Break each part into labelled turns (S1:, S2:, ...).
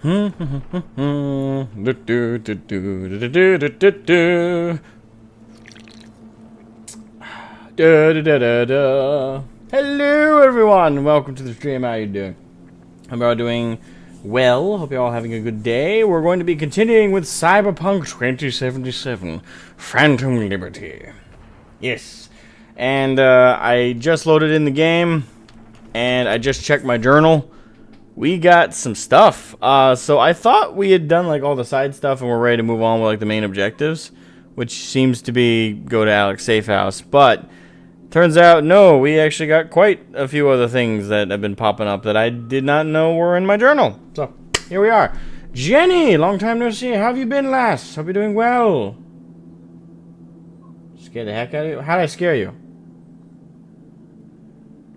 S1: Hello everyone, welcome to the stream. How you doing? Hope you're all doing well. Hope you're all having a good day. We're going to be continuing with Cyberpunk 2077 Phantom Liberty. Yes. And I just loaded in the game and I just checked my journal. We got some stuff. So I thought we had done like all the side stuff and we're ready to move on with like the main objectives, which seems to be go to Alex Safe House. But turns out, no, we actually got quite a few other things that have been popping up that I did not know were in my journal. So here we are. Jenny, long time no see. How have you been, lass? Hope you're doing well. Scared the heck out of you? How did I scare you?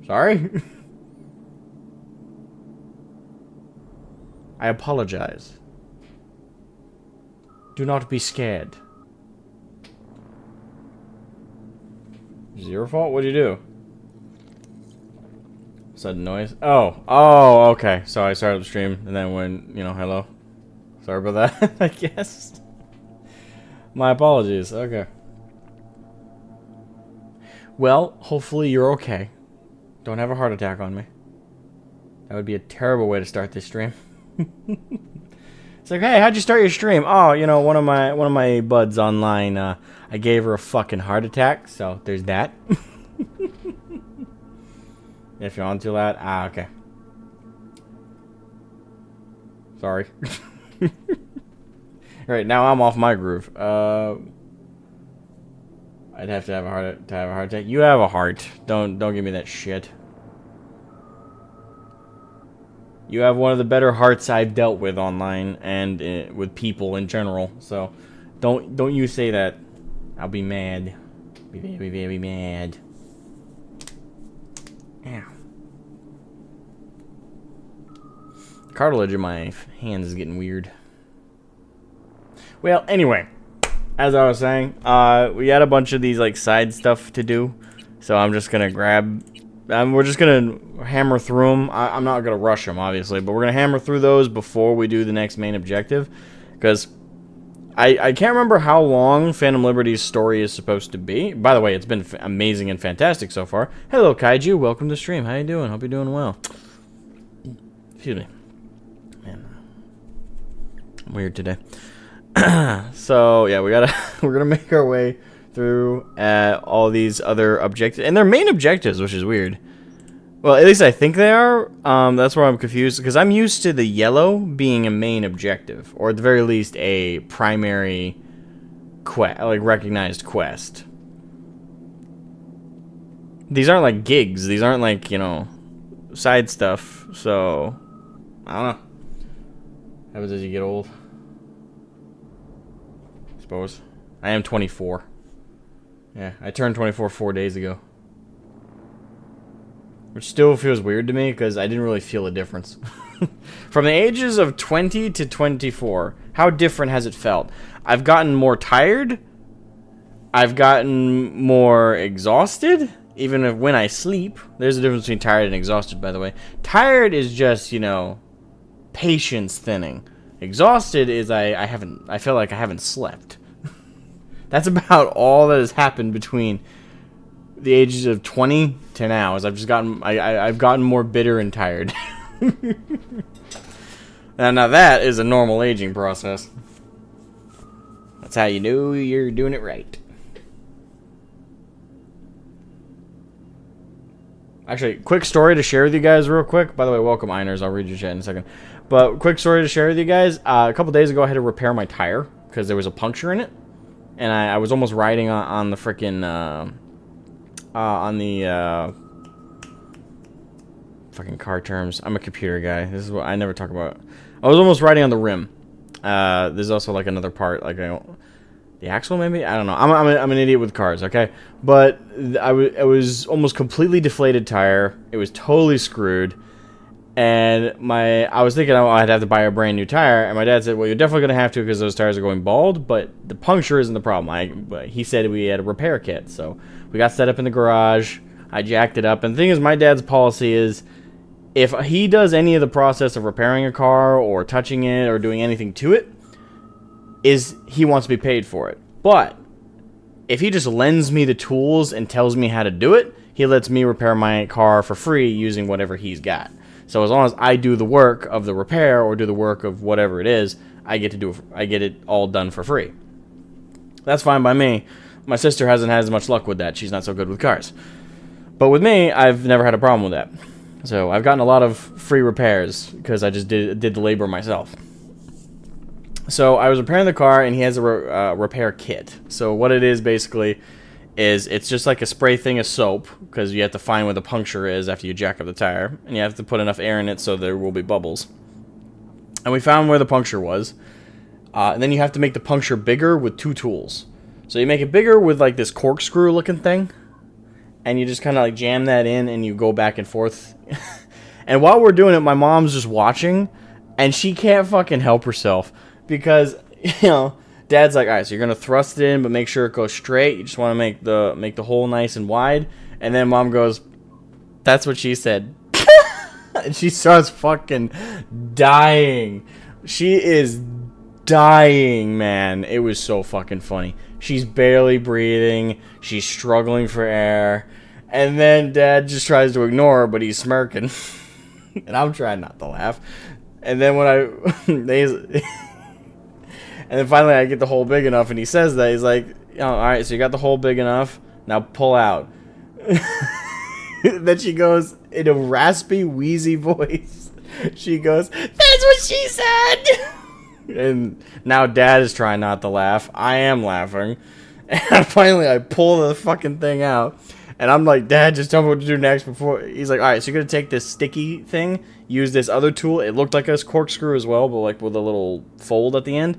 S1: Sorry? I apologize. Do not be scared. Is it your fault? What'd you do? Sudden noise? Oh, okay. So I started the stream and then went, hello. Sorry about that, I guess. My apologies. Okay. Well, hopefully you're okay. Don't have a heart attack on me. That would be a terrible way to start this stream. It's like, hey, how'd you start your stream? Oh, one of my buds online, I gave her a fucking heart attack, so there's that. If you're on too loud, okay. Sorry. Alright, now I'm off my groove. I'd have to have a heart attack. You have a heart. Don't give me that shit. You have one of the better hearts I've dealt with online and with people in general. So, don't you say that. I'll be mad. Be very, very mad. Ow. Cartilage in my hands is getting weird. Well, anyway, as I was saying, we had a bunch of these like side stuff to do. So I'm just gonna grab. We're just gonna hammer through them. I'm not gonna rush them, obviously, but we're gonna hammer through those before we do the next main objective, because I can't remember how long Phantom Liberty's story is supposed to be. By the way, it's been amazing and fantastic so far. Hello, Kaiju. Welcome to the stream. How you doing? Hope you're doing well. Excuse me. Man, I'm weird today. So yeah, we're gonna make our way through all these other objectives, and they're main objectives, which is weird. Well, at least I think they are. That's where I'm confused, because I'm used to the yellow being a main objective, or at the very least a primary quest, like recognized quest. These aren't like gigs. These aren't like, side stuff. So I don't know. What happens as you get old? I suppose. I am 24. Yeah, I turned 24 4 days ago. Which still feels weird to me, because I didn't really feel a difference. From the ages of 20 to 24, how different has it felt? I've gotten more tired. I've gotten more exhausted. Even if when I sleep. There's a difference between tired and exhausted, by the way. Tired is just, patience thinning. Exhausted is I feel like I haven't slept. That's about all that has happened between the ages of 20 to now. Is I've just gotten I've gotten more bitter and tired. now that is a normal aging process. That's how you know you're doing it right. Actually, quick story to share with you guys real quick. By the way, welcome, Einers. I'll read your chat in a second. But quick story to share with you guys. A couple days ago, I had to repair my tire because there was a puncture in it. And I was almost riding on the frickin' fucking car terms. I'm a computer guy. This is what I never talk about. I was almost riding on the rim. There's also like another part, like the axle maybe. I don't know. I'm an idiot with cars. Okay, but it was almost completely deflated tire. It was totally screwed. And I was thinking I'd have to buy a brand new tire, and my dad said, well, you're definitely going to have to because those tires are going bald, but the puncture isn't the problem. He said we had a repair kit, so we got set up in the garage. I jacked it up, and the thing is, my dad's policy is If he does any of the process of repairing a car or touching it or doing anything to it, he wants to be paid for it. But if he just lends me the tools and tells me how to do it, he lets me repair my car for free using whatever he's got. So as long as I do the work of the repair or do the work of whatever it is, I get it all done for free. That's fine by me. My sister hasn't had as much luck with that. She's not so good with cars. But with me, I've never had a problem with that. So I've gotten a lot of free repairs because I just did the labor myself. So I was repairing the car, and he has a repair kit. So what it is basically is it's just like a spray thing of soap, because you have to find where the puncture is after you jack up the tire, and you have to put enough air in it so there will be bubbles. And we found where the puncture was. And then you have to make the puncture bigger with 2 tools. So you make it bigger with like this corkscrew looking thing, and you just kind of like jam that in and you go back and forth. And while we're doing it, my mom's just watching, and she can't fucking help herself because, you know, Dad's like, all right, so you're gonna thrust it in, but make sure it goes straight. You just want to make the hole nice and wide. And then Mom goes, "That's what she said." And she starts fucking dying. She is dying, man. It was so fucking funny. She's barely breathing. She's struggling for air. And then Dad just tries to ignore her, but he's smirking. And I'm trying not to laugh. And then when and then finally I get the hole big enough, and he says that. He's like, oh, all right, so you got the hole big enough. Now pull out. Then she goes in a raspy, wheezy voice. She goes, "That's what she said." And now Dad is trying not to laugh. I am laughing. And finally I pull the fucking thing out. And I'm like, "Dad, just tell me what to do next." Before he's like, all right, so you're going to take this sticky thing, use this other tool. It looked like a corkscrew as well, but like with a little fold at the end.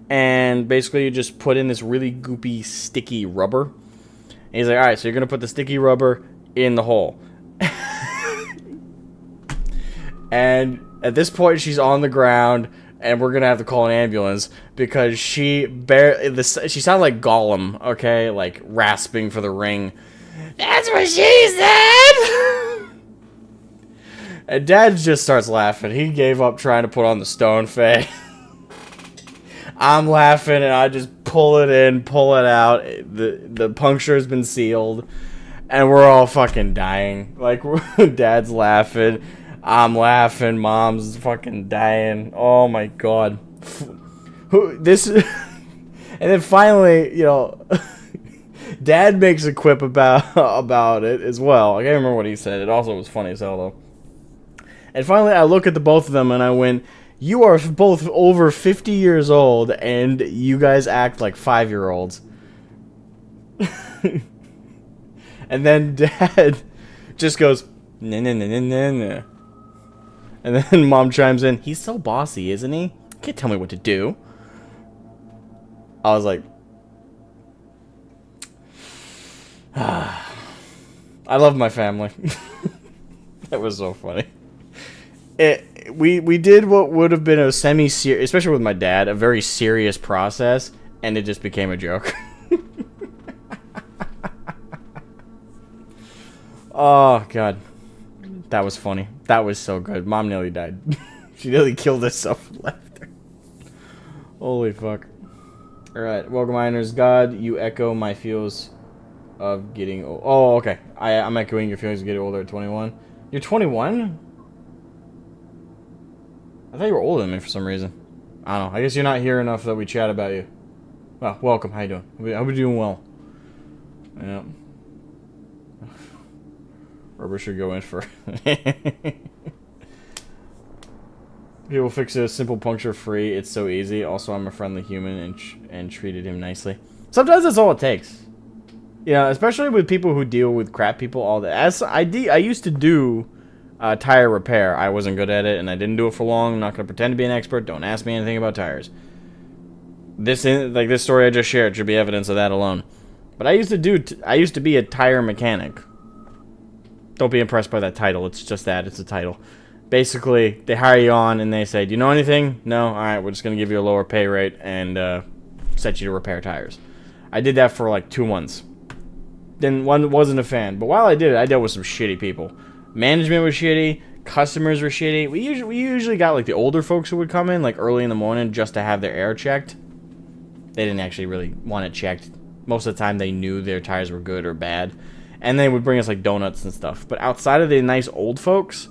S1: And basically you just put in this really goopy, sticky rubber. And he's like, all right, so you're going to put the sticky rubber in the hole. And at this point, she's on the ground, and we're going to have to call an ambulance because she sounded like Gollum, okay? Like rasping for the ring. "That's what she said!" And Dad just starts laughing. He gave up trying to put on the stone face. I'm laughing, and I just pull it in, pull it out. The puncture has been sealed, and we're all fucking dying. Like, Dad's laughing, I'm laughing, Mom's fucking dying. Oh my god. This, and then finally, you know, Dad makes a quip about it as well. I can't remember what he said. It also was funny as hell, though. And finally, I look at the both of them, and I went, "You are both over 50 years old, and you guys act like 5-year-olds. And then Dad just goes, "Nah, nah, nah, nah, nah, nah." And then Mom chimes in, "He's so bossy, isn't he? Can't tell me what to do." I was like, I love my family. That was so funny. We did what would have been a semi-serious, especially with my dad, a very serious process, and it just became a joke. Oh, God. That was funny. That was so good. Mom nearly died. She nearly killed herself with laughter. Holy fuck. Alright, welcome, miners. God, you echo my feels of getting old. Oh, okay. I'm echoing your feelings of getting older at 21. You're 21? I thought you were older than me for some reason. I don't know. I guess you're not here enough that we chat about you. Well, welcome. How you doing? I hope you're doing well. Yeah. Rubber should go in for... People fix a simple puncture free. It's so easy. Also, I'm a friendly human and treated him nicely. Sometimes that's all it takes. You know, especially with people who deal with crap people all day. I used to do tire repair. I wasn't good at it, and I didn't do it for long. I'm not going to pretend to be an expert. Don't ask me anything about tires. This story I just shared should be evidence of that alone. But I used to be a tire mechanic. Don't be impressed by that title. It's just that. It's a title. Basically, they hire you on, and they say, "Do you know anything?" "No." "All right, we're just going to give you a lower pay rate and set you to repair tires." I did that for like 2 months. Then wasn't a fan. But while I did it, I dealt with some shitty people. Management was shitty. customers were shitty. We usually got like the older folks who would come in like early in the morning just to have their air checked. They didn't actually really want it checked. Most of the time they knew their tires were good or bad. And they would bring us like donuts and stuff. But outside of the nice old folks,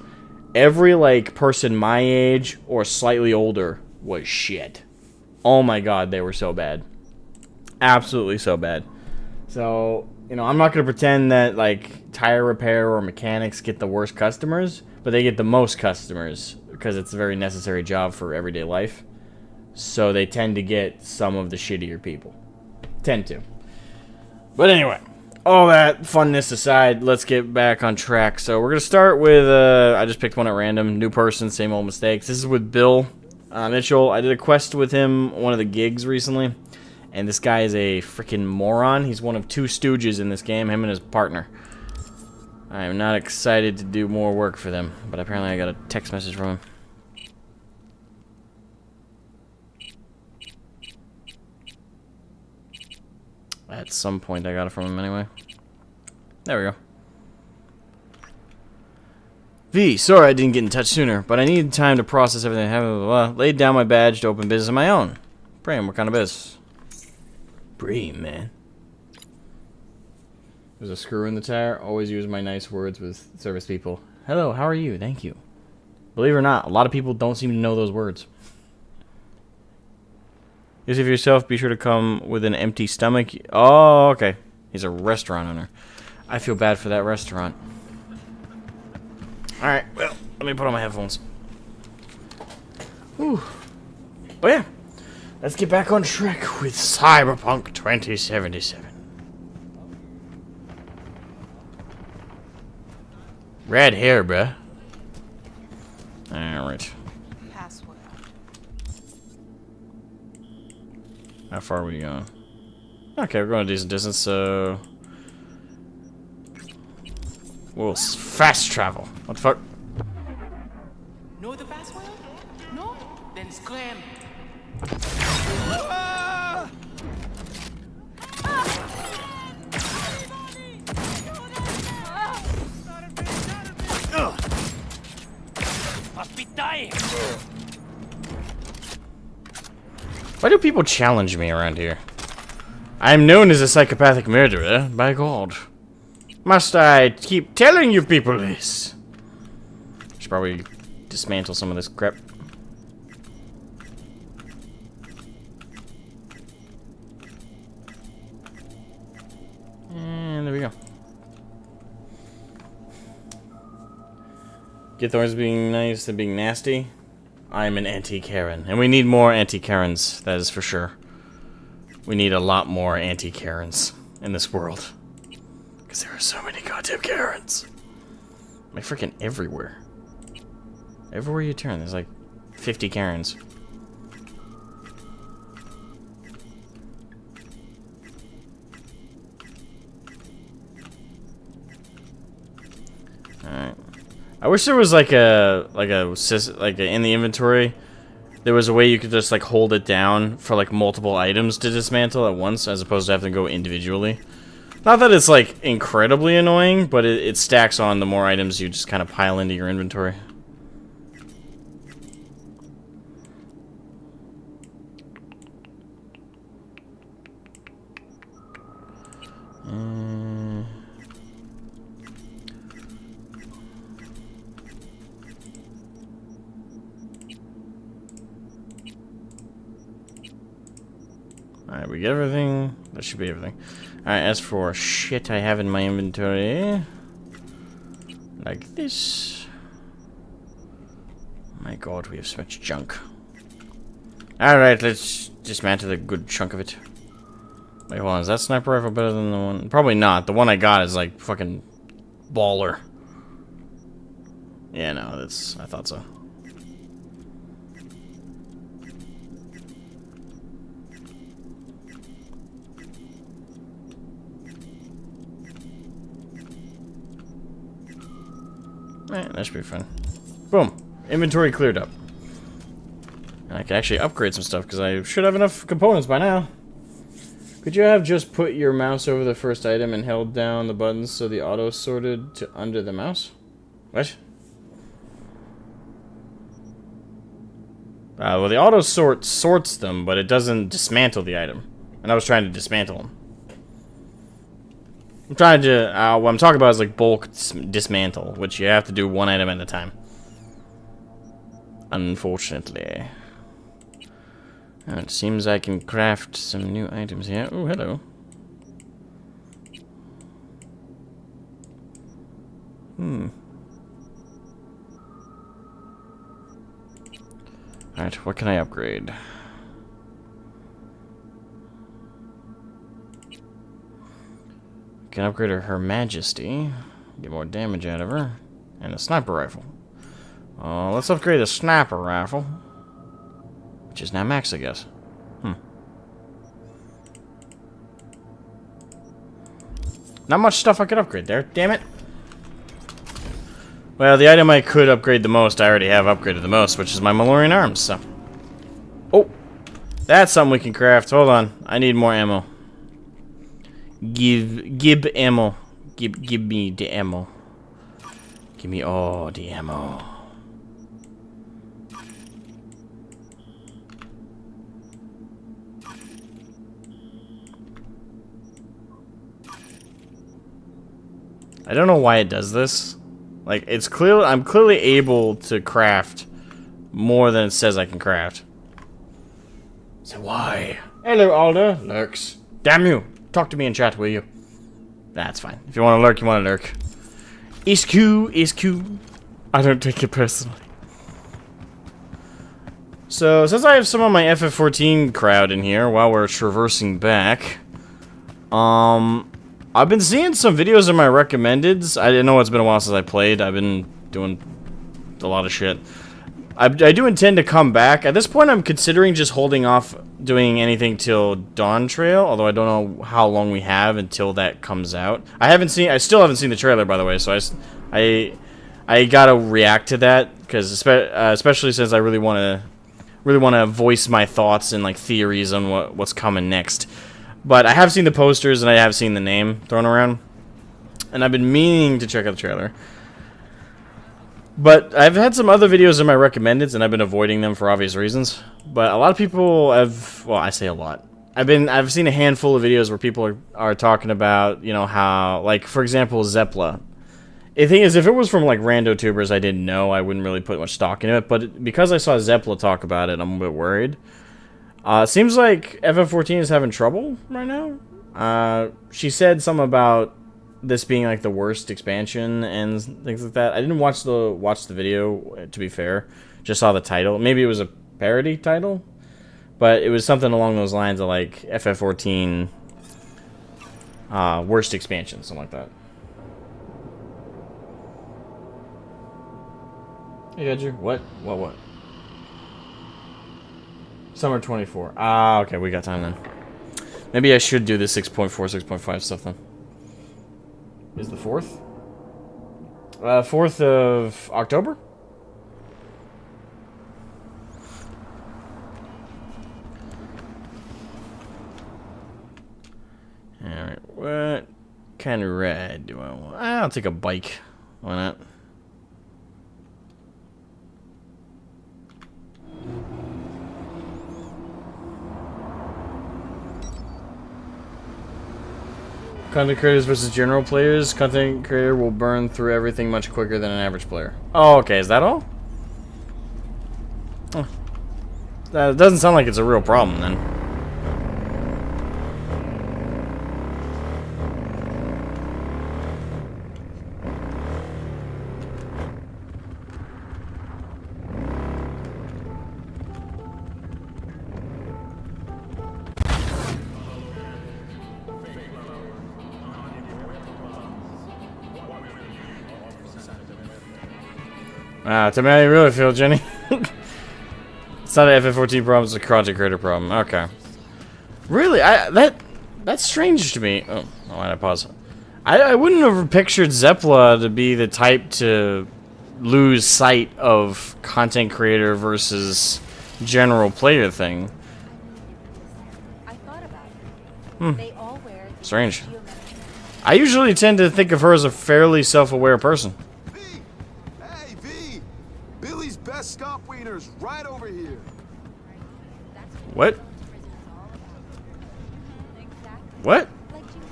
S1: every like person my age or slightly older was shit. Oh my god, they were so bad. Absolutely so bad. So, you know, I'm not going to pretend that like tire repair or mechanics get the worst customers, but they get the most customers because it's a very necessary job for everyday life. So they tend to get some of the shittier people. Tend to. But anyway, all that funness aside, let's get back on track. So we're going to start with, I just picked one at random. New person, same old mistakes. This is with Bill Mitchell. I did a quest with him, one of the gigs recently. And this guy is a freaking moron. He's one of two stooges in this game, him and his partner. I am not excited to do more work for them, but apparently I got a text message from him. At some point I got it from him anyway. There we go. V, sorry I didn't get in touch sooner, but I needed time to process everything I have. Laid down my badge to open business of my own. Bram, what kind of business? Bream, man. There's a screw in the tire. Always use my nice words with service people. Hello, how are you? Thank you. Believe it or not, a lot of people don't seem to know those words. Use it for yourself. Be sure to come with an empty stomach. Oh, okay. He's a restaurant owner. I feel bad for that restaurant. Alright, well, let me put on my headphones. Whew. Oh, yeah. Let's get back on track with Cyberpunk 2077. Red hair, bruh. Alright.
S2: Password.
S1: How far are we going? Okay, we're going a decent distance, so... We'll fast travel. What the fuck?
S2: Know the password? No? Then scram.
S3: Must be dying.
S1: Why do people challenge me around here? I am known as a psychopathic murderer, by God. Must I keep telling you people this? Should probably dismantle some of this crap. And there we go. Get thorns being nice and being nasty. I'm an anti-Karen. And we need more anti-Karens, that is for sure. We need a lot more anti-Karens in this world. Because there are so many goddamn Karens. Like freaking everywhere. Everywhere you turn, there's like 50 Karens. Alright. I wish there was like a in the inventory there was a way you could just like hold it down for like multiple items to dismantle at once as opposed to having to go individually. Not that it's like incredibly annoying, but it stacks on the more items you just kind of pile into your inventory. Alright, we get everything. That should be everything. Alright, as for shit I have in my inventory, like this. My God, we have so much junk. Alright, let's dismantle a good chunk of it. Wait, hold on, is that sniper rifle better than the one? Probably not. The one I got is like fucking baller. Yeah, no, that's, I thought so. Alright, that should be fun. Boom. Inventory cleared up. And I can actually upgrade some stuff because I should have enough components by now. Could you have just put your mouse over the first item and held down the buttons so the auto sorted to under the mouse? What? Well, the auto sort sorts them, but it doesn't dismantle the item. And I was trying to dismantle them. I'm trying to, what I'm talking about is like bulk dismantle, which you have to do one item at a time. Unfortunately. It seems I can craft some new items here. Oh, hello. Alright, what can I upgrade? Can upgrade her Majesty. Get more damage out of her. And a sniper rifle. Let's upgrade the sniper rifle. Which is now max, I guess. Not much stuff I could upgrade there. Damn it. Well, the item I could upgrade the most, I already have upgraded the most, which is my Malorian arms, so. Oh! That's something we can craft. Hold on. I need more ammo. Give ammo. Give me the ammo. Give me all the ammo. I don't know why it does this. Like, it's clear. I'm clearly able to craft more than it says I can craft. So why? Hello, Alder. Lurks. Damn you. Talk to me in chat, will you? That's fine. If you want to lurk, you want to lurk. Is Q. I don't take it personally. So, since I have some of my FF14 crowd in here while we're traversing back, I've been seeing some videos in my recommendeds. I didn't know it's been a while since I played. I've been doing a lot of shit. I do intend to come back. At this point, I'm considering just holding off doing anything till Dawn Trail, although I don't know how long we have until that comes out. I still haven't seen the trailer, by the way, so I gotta react to that, because especially since I really want to voice my thoughts and like theories on what's coming next. But I have seen the posters and I have seen the name thrown around. And I've been meaning to check out the trailer. But I've had some other videos in my recommendeds and I've been avoiding them for obvious reasons. But a lot of people have, well, I say a lot. I've seen a handful of videos where people are talking about, you know, how, like, for example, Zepla. The thing is, if it was from, like, rando tubers I didn't know, I wouldn't really put much stock into it. But because I saw Zepla talk about it, I'm a bit worried. It seems like FF14 is having trouble right now. She said something about this being like the worst expansion and things like that. I didn't watch the video, to be fair. Just saw the title. Maybe it was a parody title, but it was something along those lines of like FF14 worst expansion, something like that. Hey, Edger. What? Summer 24. Ah, okay, we got time then. Maybe I should do the 6.4, 6.5 stuff then. Is the 4th? 4th of October? Alright, what kind of ride do I want? I'll take a bike. Why not? Content creators versus general players. Content creator will burn through everything much quicker than an average player. Oh, okay. Is that all? Oh. That doesn't sound like it's a real problem, then. Tell me how you really feel, Jenny. It's not an FF14 problem, it's a content creator problem. Okay. Really? That's strange to me. Oh, why did I pause? I wouldn't have pictured Zepla to be the type to lose sight of content creator versus general player thing.
S3: I thought about it. They all wear
S1: Strange. I usually tend to think of her as a fairly self-aware person.
S4: V! Hey, V! Billy's best stop wieners right over here.
S1: What?
S3: Prison's all about. Exactly.
S1: What?
S3: Like you.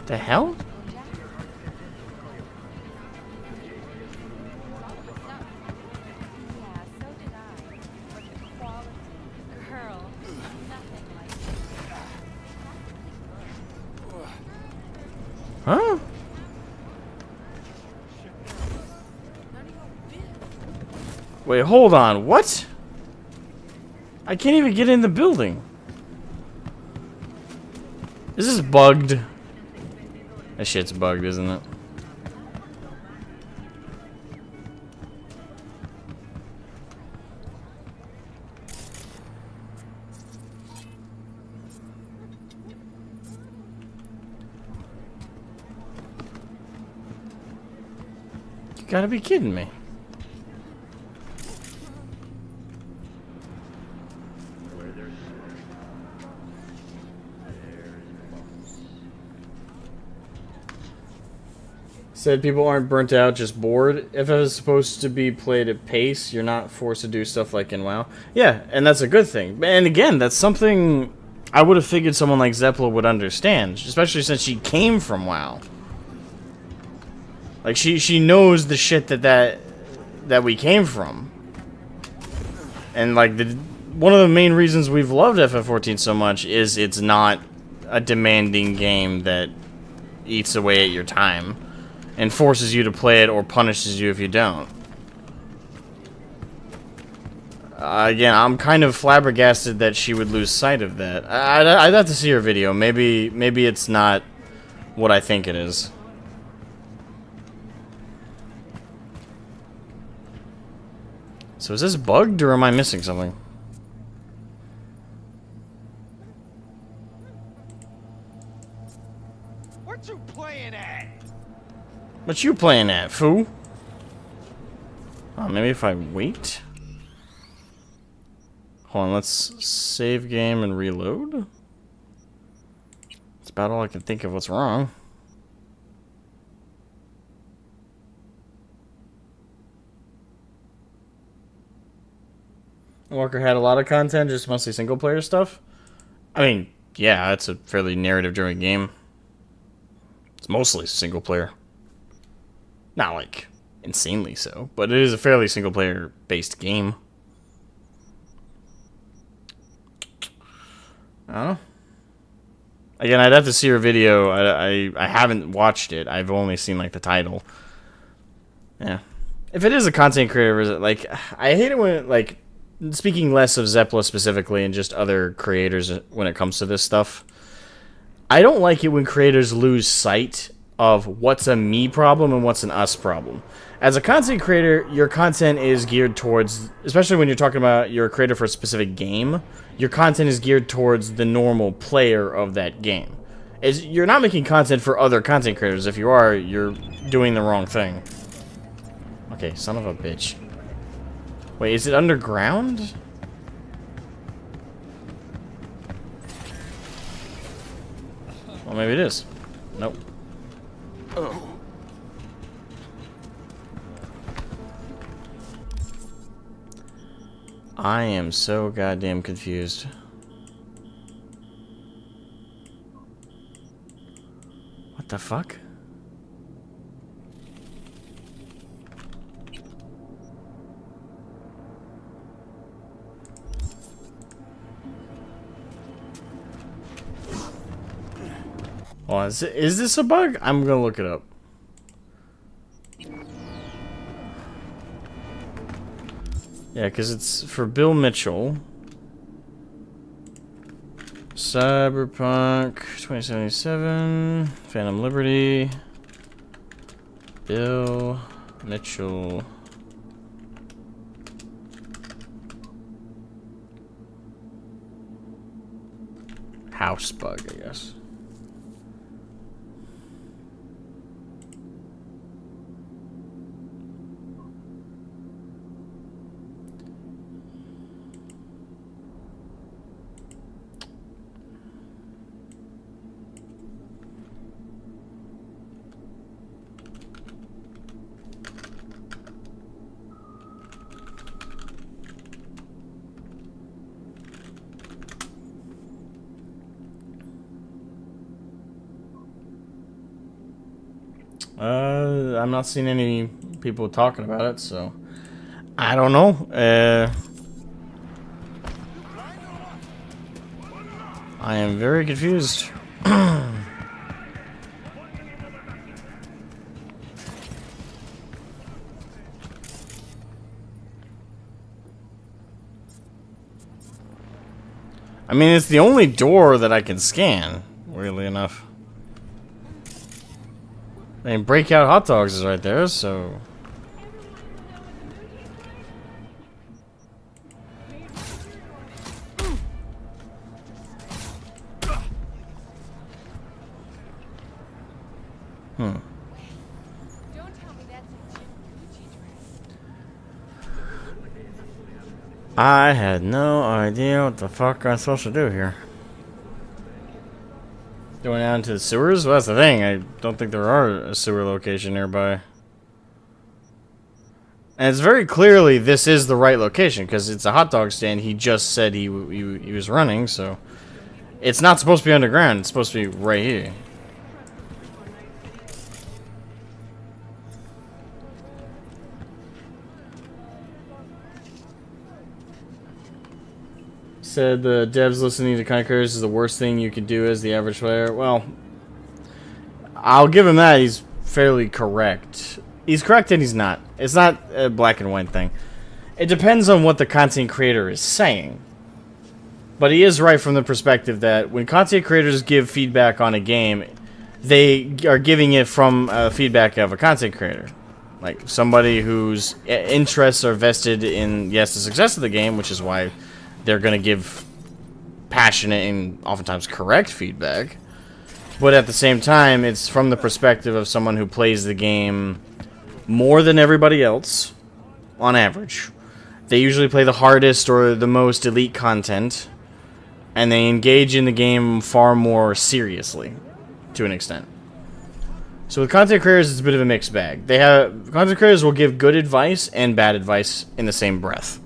S1: The hell?
S3: Yeah, so did I. But the quality, girl, nothing like it.
S1: Huh? Wait, hold on. What? I can't even get in the building. Is this bugged? That shit's bugged, isn't it? You gotta be kidding me. Said people aren't burnt out, just bored. If it was supposed to be played at pace, you're not forced to do stuff like in WoW. Yeah, and that's a good thing. And again, that's something I would have figured someone like Zeppela would understand, especially since she came from WoW. Like she knows the shit that we came from. And like one of the main reasons we've loved FF14 so much is it's not a demanding game that eats away at your time and forces you to play it or punishes you if you don't. Again, I'm kind of flabbergasted that she would lose sight of that. I'd have to see her video. Maybe it's not what I think it is. So is this bugged or am I missing something?
S4: What you playing at?
S1: What you playing at, fool? Oh, maybe if I wait? Hold on, let's save game and reload. That's about all I can think of what's wrong. Walker had a lot of content, just mostly single player stuff. I mean, yeah, it's a fairly narrative driven game. It's mostly single player. Not like insanely so, but it is a fairly single player based game. I don't know. Again, I'd have to see her video. I haven't watched it. I've only seen like the title. Yeah. If it is a content creator, like I hate it when it, like speaking less of Zeppela specifically and just other creators when it comes to this stuff. I don't like it when creators lose sight of what's a me problem and what's an us problem. As a content creator, your content is geared towards, especially when you're talking about you're a creator for a specific game, your content is geared towards the normal player of that game. You're not making content for other content creators. If you are, you're doing the wrong thing. Okay, son of a bitch. Wait, is it underground? Well, maybe it is. Nope. Oh. I am so goddamn confused. What the fuck? Oh, is this a bug? I'm gonna look it up. Yeah, because it's for Bill Mitchell. Cyberpunk 2077. Phantom Liberty. Bill Mitchell. House bug, I guess. I'm not seeing any people talking about it, so I don't know. I am very confused. I mean, it's the only door that I can scan, weirdly enough. I mean, Breakout Hot Dogs is right there, so...
S3: Don't tell me that's a Gucci dress.
S1: I had no idea what the fuck I'm supposed to do here. Going down to the sewers? Well, that's the thing. I don't think there are a sewer location nearby. And it's very clearly this is the right location, because it's a hot dog stand he just said he was running, so... It's not supposed to be underground, it's supposed to be right here. Said the devs listening to content creators is the worst thing you can do as the average player. Well, I'll give him that. He's fairly correct. He's correct and he's not. It's not a black and white thing. It depends on what the content creator is saying. But he is right from the perspective that when content creators give feedback on a game, they are giving it from feedback of a content creator. Like somebody whose interests are vested in, yes, the success of the game, which is why they're going to give passionate and oftentimes correct feedback. But at the same time, it's from the perspective of someone who plays the game more than everybody else, on average. They usually play the hardest or the most elite content, and they engage in the game far more seriously, to an extent. So with content creators, it's a bit of a mixed bag. Content creators will give good advice and bad advice in the same breath.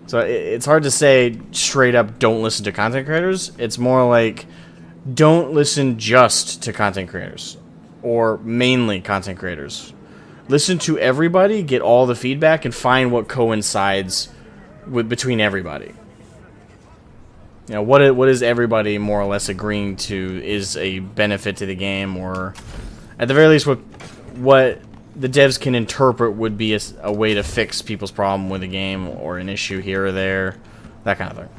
S1: So it's hard to say straight up, don't listen to content creators. It's more like, don't listen just to content creators. Or mainly content creators. Listen to everybody, get all the feedback, and find what coincides between everybody. You know, what is everybody more or less agreeing to is a benefit to the game, or at the very least what the devs can interpret would be a way to fix people's problem with the game, or an issue here or there, that kind of thing.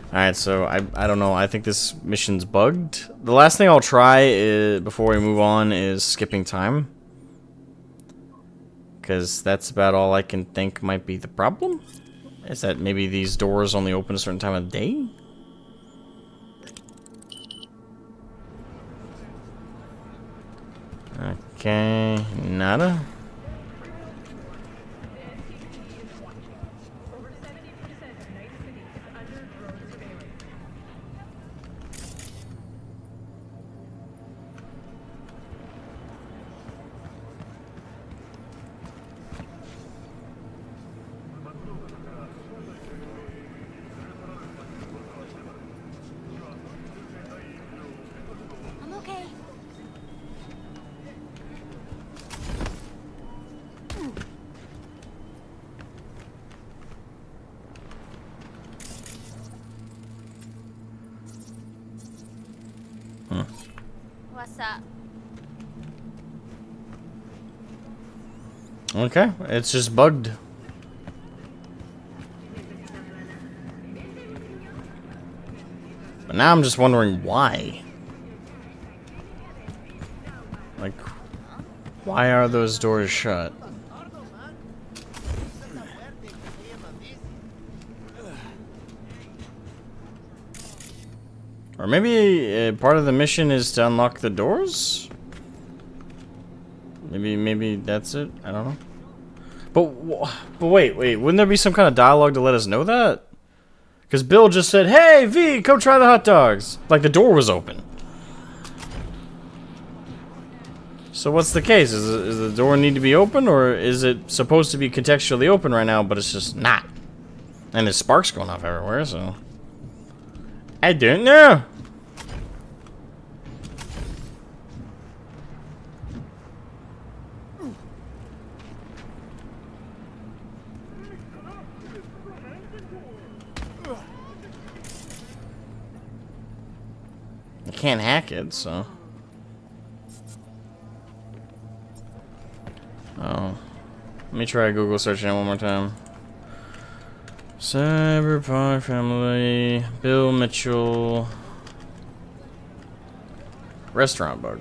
S1: Alright, so I don't know, I think this mission's bugged. The last thing I'll try before we move on is skipping time. Because that's about all I can think might be the problem. Is that maybe these doors only open a certain time of day? Okay, nada.
S3: I'm okay. What's up?
S1: Okay, it's just bugged. But now I'm just wondering why. Like, why are those doors shut? Or maybe part of the mission is to unlock the doors? Maybe that's it? I don't know. But wait, wouldn't there be some kind of dialogue to let us know that? Because Bill just said, "Hey, V, come try the hot dogs." Like the door was open. So what's the case? Is the door need to be open, or is it supposed to be contextually open right now, but it's just not? And there's sparks going off everywhere, so... I don't know. can't hack it, so. Oh. Let me try Google searching it one more time. Cyberpunk family. Bill Mitchell. Restaurant bug.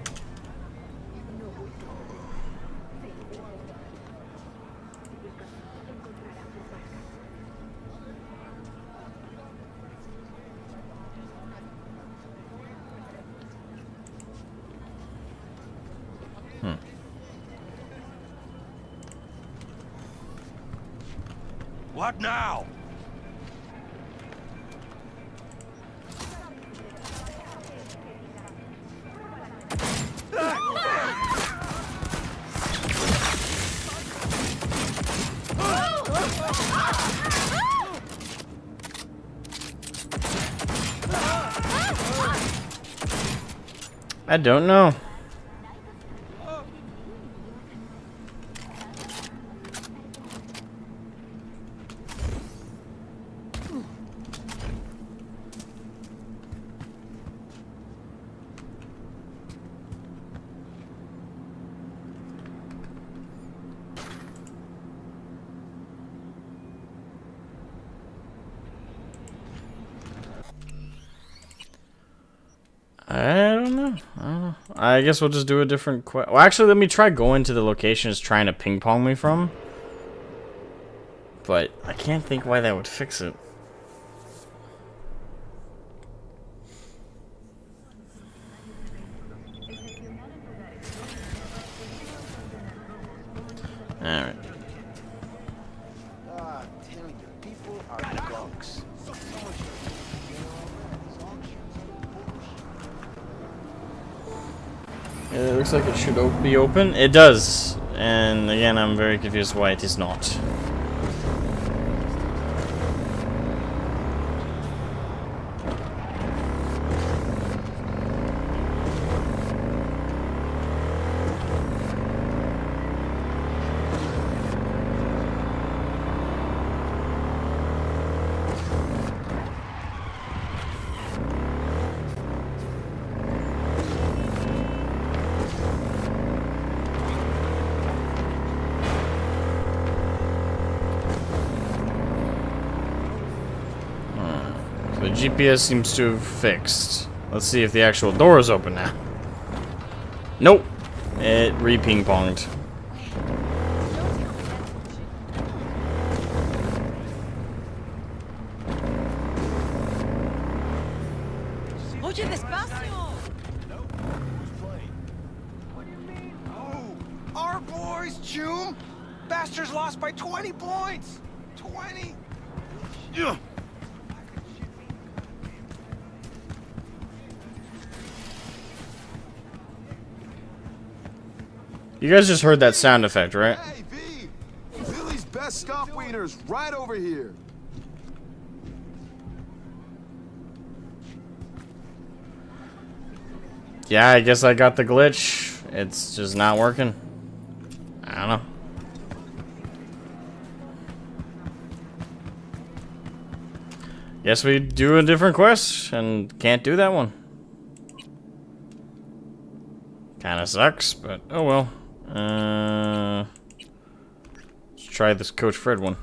S4: What now?
S1: I don't know. I don't know. I guess we'll just do a different quest. Well, actually, let me try going to the location it's trying to ping pong me from. But I can't think why that would fix it. Alright.
S4: Ah, damn you. People are gunks.
S1: It looks like it should be open. It does. And again, I'm very confused why it is not. The GPS seems to have fixed. Let's see if the actual door is open now. Nope. It re-ping ponged.
S3: Oye, despacio!
S4: Oh, our boys, Choom! Bastards lost by 20 points! 20? Yeah.
S1: You guys just heard that sound effect, right?
S5: Hey, V! Billy's best stuff wieners right over here.
S1: Yeah, I guess I got the glitch. It's just not working. I don't know. Guess we do a different quest and can't do that one. Kinda sucks, but oh well. Let's try this Coach Fred one.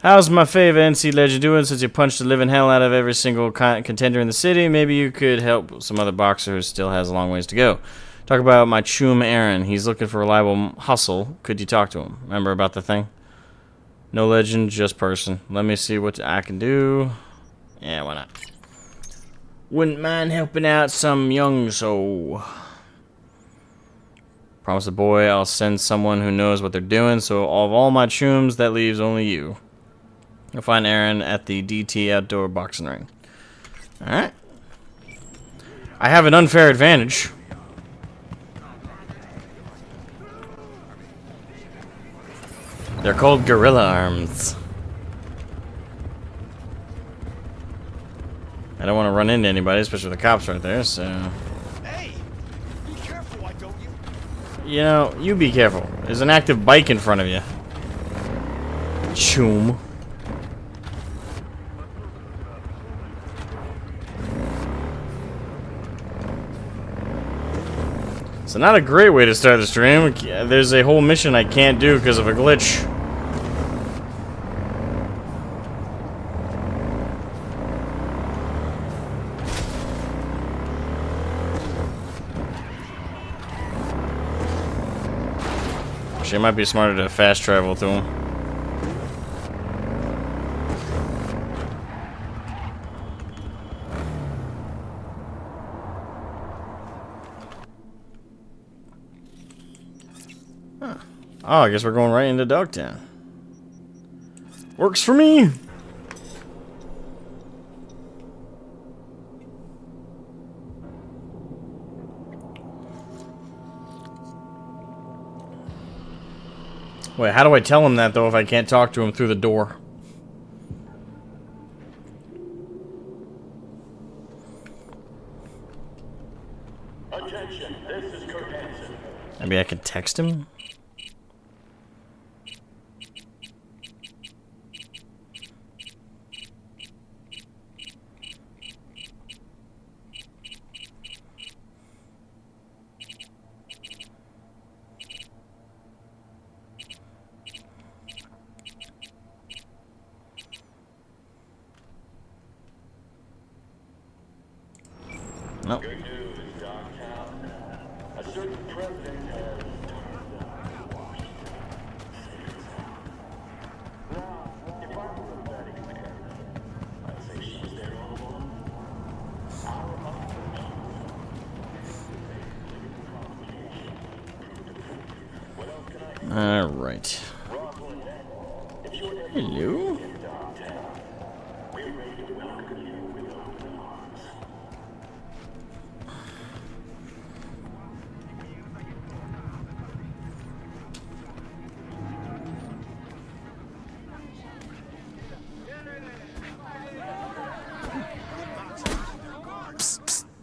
S1: How's my favorite NC Legend doing since you punched the living hell out of every single contender in the city? Maybe you could help some other boxer who still has a long ways to go. Talk about my chum Aaron. He's looking for reliable hustle. Could you talk to him? Remember about the thing? No legend, just person. Let me see what I can do. Yeah, why not? Wouldn't mind helping out some young soul. Promise the boy I'll send someone who knows what they're doing, so of all my chums, that leaves only you. You'll find Aaron at the DT outdoor boxing ring. Alright. I have an unfair advantage. They're called gorilla arms. I don't want to run into anybody, especially with the cops right there, so...
S4: Hey! Be careful, why don't you?
S1: You know, you be careful. There's an active bike in front of you. Choom. So not a great way to start the stream. There's a whole mission I can't do because of a glitch. Actually, it might be smarter to fast travel to him. Oh, I guess we're going right into Dogtown. Works for me. Wait, how do I tell him that, though, if I can't talk to him through the door?
S6: Attention, this is Kurt Hansen.
S1: Maybe I can text him? Nope.
S6: Good news, Dogtown. A certain president has turned on Washington. Now, if I were a betting man, I'd say she was there all along. Our operation. What else can I do?
S1: Alright.
S6: Rockland, if you're ever
S1: Hello?
S6: in Dogtown, we're ready to welcome you with open arms.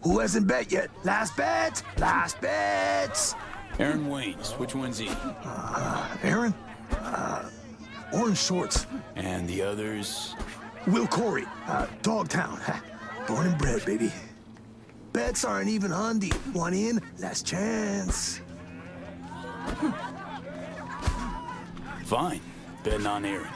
S4: Who hasn't bet yet? Last bet? Last bets!
S7: Aaron Waynes, which one's he?
S4: Aaron? Orange shorts.
S7: And the others?
S4: Will Corey. Dogtown. Born and bred, baby. Bets aren't even handy. One in, last chance.
S7: Fine. Betting on Aaron.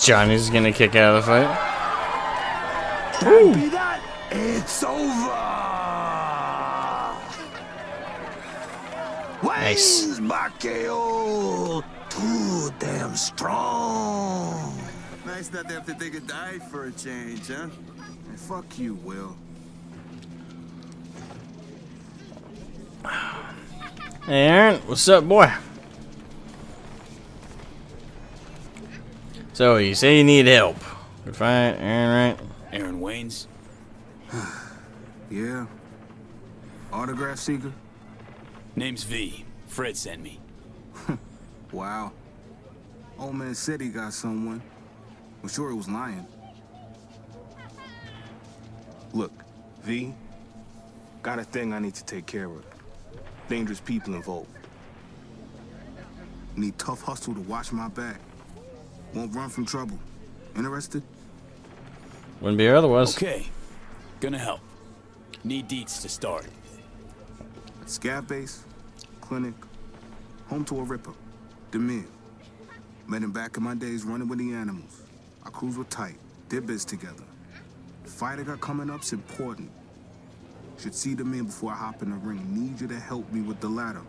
S1: Johnny's gonna kick out of the fight.
S4: Can't be that. It's over.
S1: Nice.
S4: Wayne's Bacchio. Too damn strong.
S5: Nice not to have to take a dive for a change, huh? Hey, fuck you, Will.
S1: Hey, Aaron, what's up, boy? So, you say you need help. Good fight, Aaron, right?
S7: Aaron Waynes?
S5: Yeah. Autograph seeker?
S7: Name's V. Fred sent me.
S5: Wow. Old man said he got someone. I'm sure he was lying. Look, V, got a thing I need to take care of. Dangerous people involved. Need tough hustle to watch my back. Won't run from trouble. Interested?
S1: Wouldn't be here otherwise.
S7: Okay. Gonna help. Need deets to start.
S5: Scav base, clinic, home to a ripper, Demir. Met him back in my days running with the animals. Our crews were tight, did biz together. Fight I got coming up's important. Should see Demir before I hop in the ring. Need you to help me with the ladder.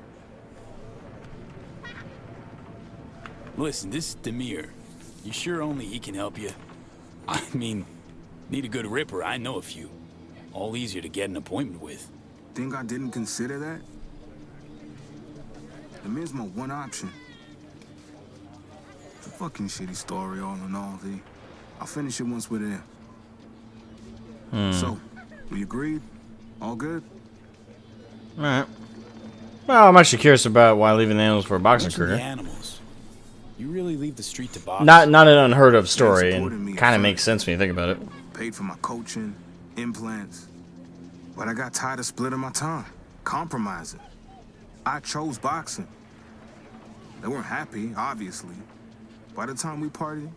S7: Listen, this Demir. You sure only he can help you? I mean, need a good ripper, I know a few. All easier to get an appointment with.
S5: Think I didn't consider that? Demir's my one option. It's a fucking shitty story all in all, V. I'll finish it once we're there. So, we agreed? All good?
S1: Alright. Well, I'm actually curious about why leaving the animals for a boxing
S7: Mention the
S1: career.
S7: animals. You really leave the street to box?
S1: Not an unheard of story,
S5: supporting me
S1: and
S5: at
S1: kind of
S5: first.
S1: makes sense when you think about it.
S5: paid for my coaching, implants. But I got tired of splitting my time, compromising. I chose boxing. They weren't happy, obviously. By the time we partied,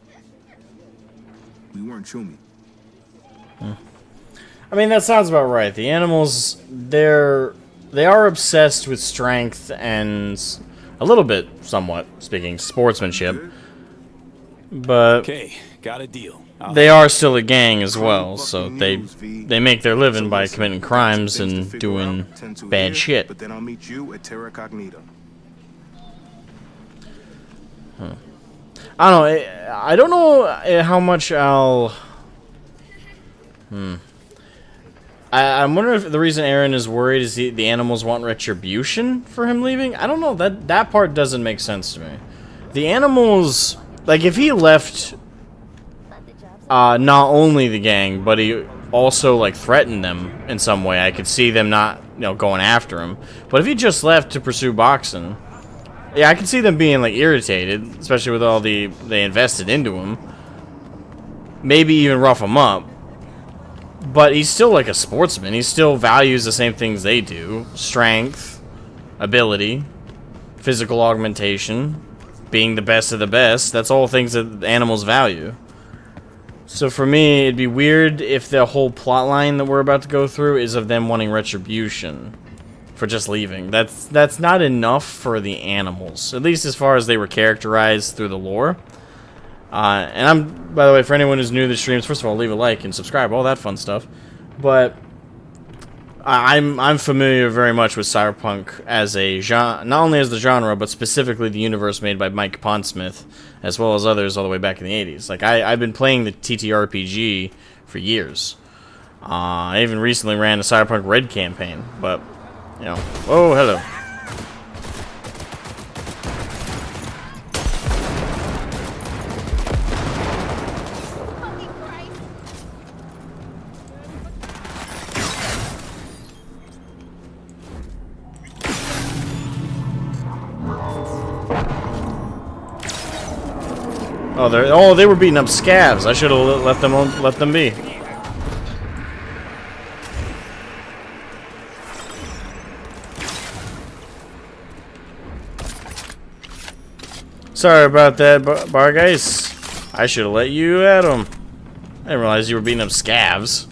S5: we weren't chummy.
S1: I mean, that sounds about right. The animals, they are obsessed with strength and a little bit, somewhat, speaking, sportsmanship. But
S7: Okay, got a deal.
S1: they are still a gang as well, so they make their living by committing crimes and doing bad shit.
S5: But then I'll meet you at Terra Cognita.
S1: I don't know. I don't know how much I'll. I'm wondering if the reason Aaron is worried is the animals want retribution for him leaving. I don't know. That part doesn't make sense to me. The animals, like, if he left, not only the gang, but he also like threatened them in some way, I could see them not, going after him. But if he just left to pursue boxing, yeah, I could see them being like irritated, especially with all they invested into him. Maybe even rough him up. But he's still like a sportsman. He still values the same things they do. Strength, ability, physical augmentation, being the best of the best. That's all things that animals value. So for me, it'd be weird if the whole plot line that we're about to go through is of them wanting retribution for just leaving. That's not enough for the animals, at least as far as they were characterized through the lore. And I'm, by the way, for anyone who's new to the streams, first of all, leave a like and subscribe, all that fun stuff. But I'm familiar very much with Cyberpunk as a genre, not only as the genre, but specifically the universe made by Mike Pondsmith, as well as others all the way back in the 80s. Like, I've been playing the TTRPG for years. I even recently ran a Cyberpunk Red campaign, but, oh, hello. Oh, they were beating up scavs. I should have let them be. Sorry about that, bar guys. I should have let you at them. I didn't realize you were beating up scavs.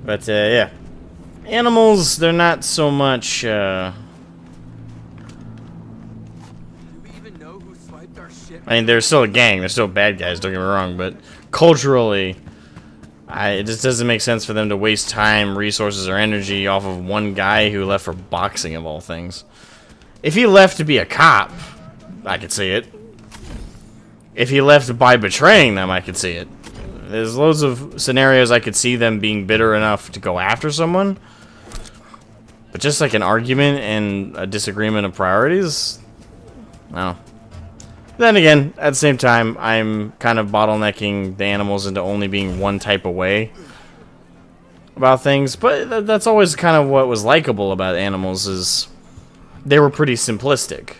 S1: But yeah, animals, they're not so much. I mean, they're still a gang. They're still bad guys, don't get me wrong. But culturally, it just doesn't make sense for them to waste time, resources, or energy off of one guy who left for boxing, of all things. If he left to be a cop, I could see it. If he left by betraying them, I could see it. There's loads of scenarios I could see them being bitter enough to go after someone. But just like an argument and a disagreement of priorities, no. Then again, at the same time, I'm kind of bottlenecking the animals into only being one type of way about things. But that's always kind of what was likable about animals, is they were pretty simplistic.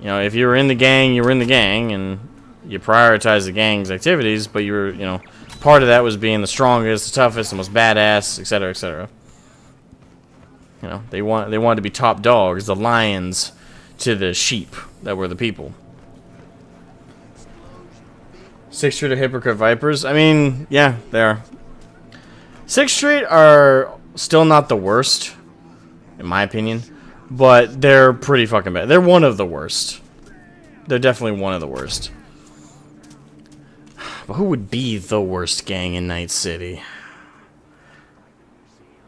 S1: If you were in the gang, you were in the gang, and you prioritized the gang's activities, but you were, part of that was being the strongest, the toughest, the most badass, etc., etc. They wanted to be top dogs, the lions to the sheep that were the people. 6th Street or Hypocrite Vipers? I mean, yeah, they are. 6th Street are still not the worst, in my opinion, but they're pretty fucking bad. They're one of the worst. They're definitely one of the worst. But who would be the worst gang in Night City?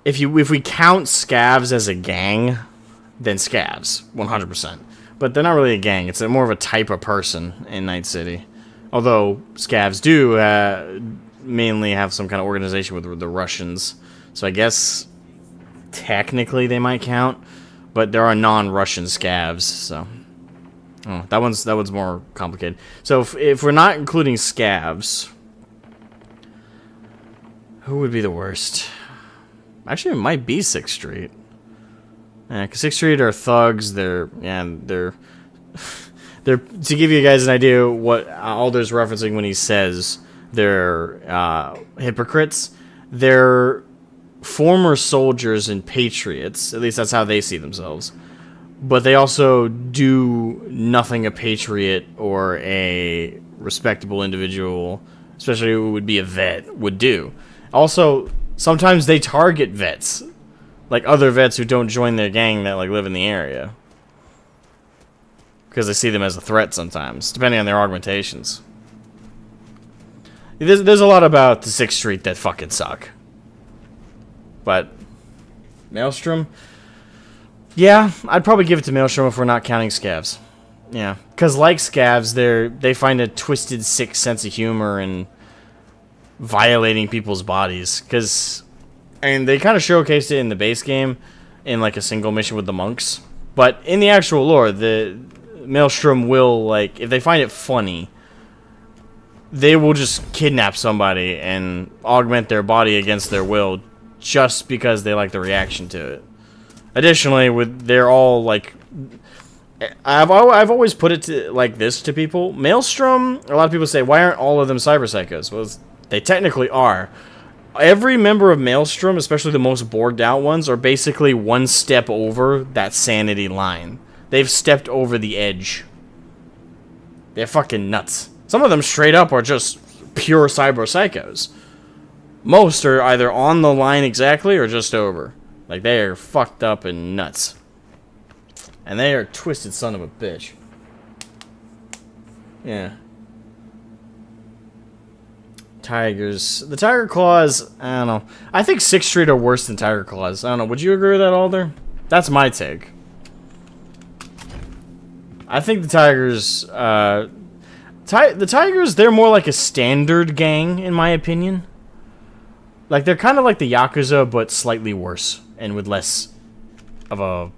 S1: If we count scavs as a gang, then scavs, 100%. But they're not really a gang. It's more of a type of person in Night City. Although scavs do mainly have some kind of organization with the Russians, so I guess technically they might count. But there are non-Russian scavs, so that one's more complicated. So if we're not including scavs, who would be the worst? Actually, it might be 6th Street. Yeah, because 6th Street are thugs. They're to give you guys an idea what Alder's referencing when he says they're hypocrites. They're former soldiers and patriots. At least that's how they see themselves. But they also do nothing a patriot or a respectable individual, especially who would be a vet, would do. Also, sometimes they target vets, like other vets who don't join their gang that like live in the area, because they see them as a threat sometimes, depending on their augmentations. There's a lot about the 6th Street that fucking suck. But Maelstrom, yeah, I'd probably give it to Maelstrom if we're not counting Scavs. Yeah, because like Scavs, they find a twisted, sick sense of humor in violating people's bodies. And they kind of showcased it in the base game, in like a single mission with the monks. But in the actual lore, the Maelstrom will, like, if they find it funny, they will just kidnap somebody and augment their body against their will, just because they like the reaction to it. Additionally, they're all like, I've always put it to like this to people. Maelstrom, a lot of people say, why aren't all of them cyber psychos? Well, they technically are. Every member of Maelstrom, especially the most borged out ones, are basically one step over that sanity line. They've stepped over the edge. They're fucking nuts. Some of them straight up are just pure cyber psychos. Most are either on the line exactly or just over. Like, they are fucked up and nuts. And they are twisted son of a bitch. Yeah. Tigers. The Tiger Claws, I don't know. I think 6th Street are worse than Tiger Claws. I don't know. Would you agree with that, Alder? That's my take. I think the Tigers, the Tigers, they're more like a standard gang, in my opinion. Like, they're kind of like the Yakuza, but slightly worse, and with less of a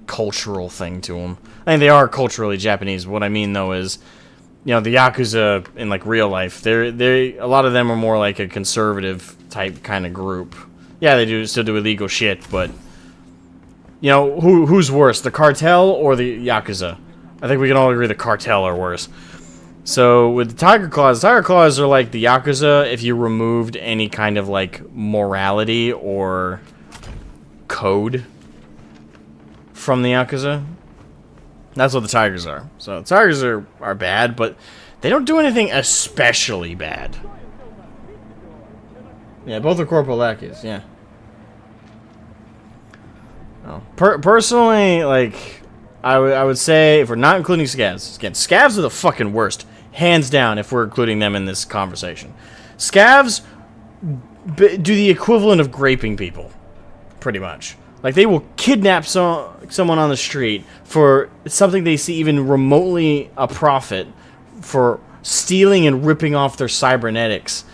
S1: cultural thing to them. I mean, they are culturally Japanese. What I mean, though, is, you know, the Yakuza in, like, real life, a lot of them are more like a conservative type kind of group. Yeah, they still do illegal shit, but, you know, who's worse, the cartel or the Yakuza? I think we can all agree the cartel are worse. So, with the Tiger Claws are like the Yakuza if you removed any kind of, like, morality or code from the Yakuza. That's what the Tigers are. So, the Tigers are bad, but they don't do anything especially bad. Yeah, both are Corporal Lackeys, yeah. Oh. Personally, like, I would say, if we're not including Scavs, again, Scavs are the fucking worst. Hands down, if we're including them in this conversation. Scavs do the equivalent of graping people, pretty much. Like, they will kidnap someone on the street for something they see even remotely a profit, for stealing and ripping off their cybernetics,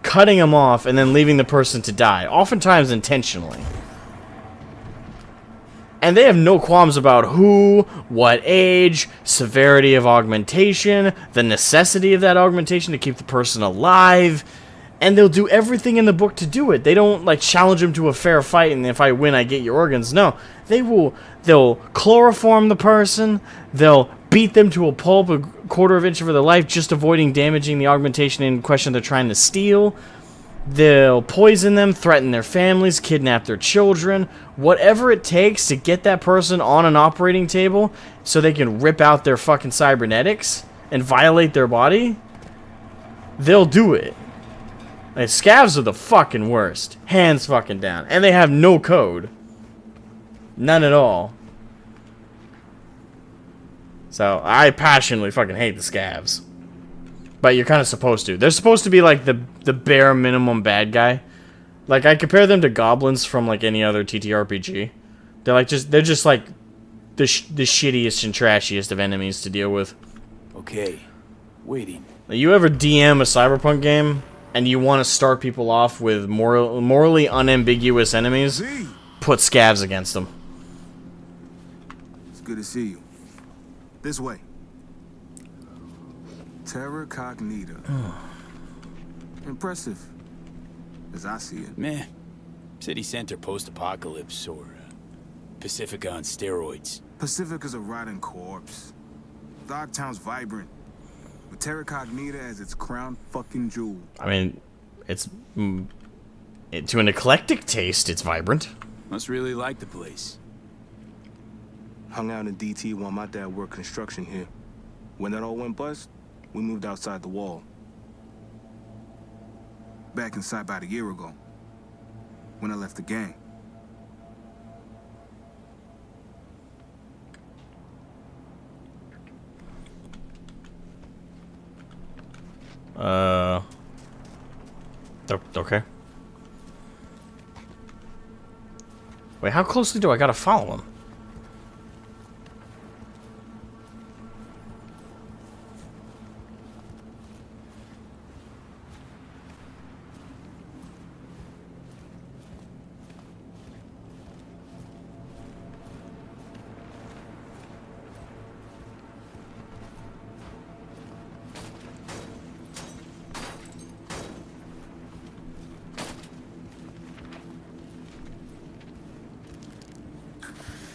S1: cutting them off, and then leaving the person to die, oftentimes intentionally. And they have no qualms about who, what age, severity of augmentation, the necessity of that augmentation to keep the person alive. And they'll do everything in the book to do it. They don't, like, challenge them to a fair fight, and if I win, I get your organs. No. They'll chloroform the person. They'll beat them to a pulp a quarter of an inch of their life, just avoiding damaging the augmentation in question they're trying to steal. They'll poison them, threaten their families, kidnap their children, whatever it takes to get that person on an operating table so they can rip out their fucking cybernetics and violate their body. They'll do it. Like, Scavs are the fucking worst. Hands fucking down. And they have no code. None at all. So, I passionately fucking hate the Scavs. But you're kind of supposed to. They're supposed to be like the bare minimum bad guy. Like, I compare them to goblins from like any other TTRPG. They're just like the shittiest and trashiest of enemies to deal with.
S7: Okay, waiting.
S1: You ever DM a Cyberpunk game and you want to start people off with morally unambiguous enemies? Put Scavs against them.
S5: It's good to see you. This way. Terra Cognita. Impressive, as I see it.
S7: Meh. City center post-apocalypse, or Pacifica on steroids.
S5: Pacifica's a rotting corpse. Dogtown's vibrant. with Terra Cognita as its crown fucking jewel.
S1: I mean, it's to an eclectic taste, it's vibrant.
S7: Must really like the place.
S4: Hung out in DT while my dad worked construction here. When that all went bust, we moved outside the wall.
S5: Back inside about a year ago, when I left the gang.
S1: Okay. Wait, how closely do I gotta follow him?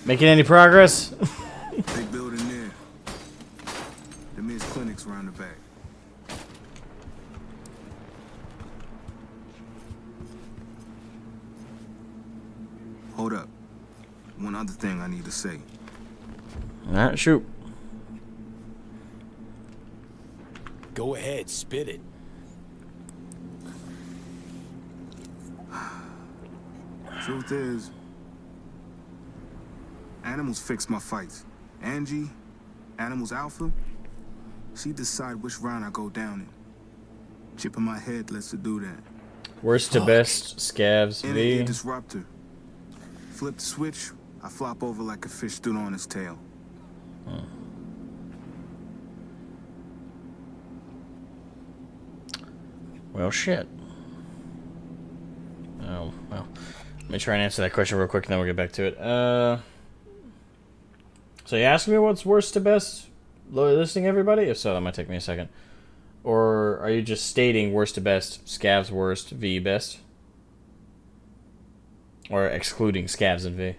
S1: Making any progress?
S5: Big building there. The men's clinics around the back. Hold up. One other thing I need to say.
S1: Alright, shoot.
S7: Go ahead, spit it.
S5: Truth is, Animals fix my fights. Angie, Animals Alpha, she decide which round I go down in. Chip in my head lets her do that.
S1: Worst to best, Scavs
S5: Enemy
S1: V.
S5: disruptor. Flip the switch, I flop over like a fish stood on his tail.
S1: Well, shit. Oh, well. Let me try and answer that question real quick, and then we'll get back to it. So you asking me what's worst to best? Listing everybody? If so, that might take me a second. Or are you just stating worst to best, Scavs worst, V best? Or excluding Scavs and V?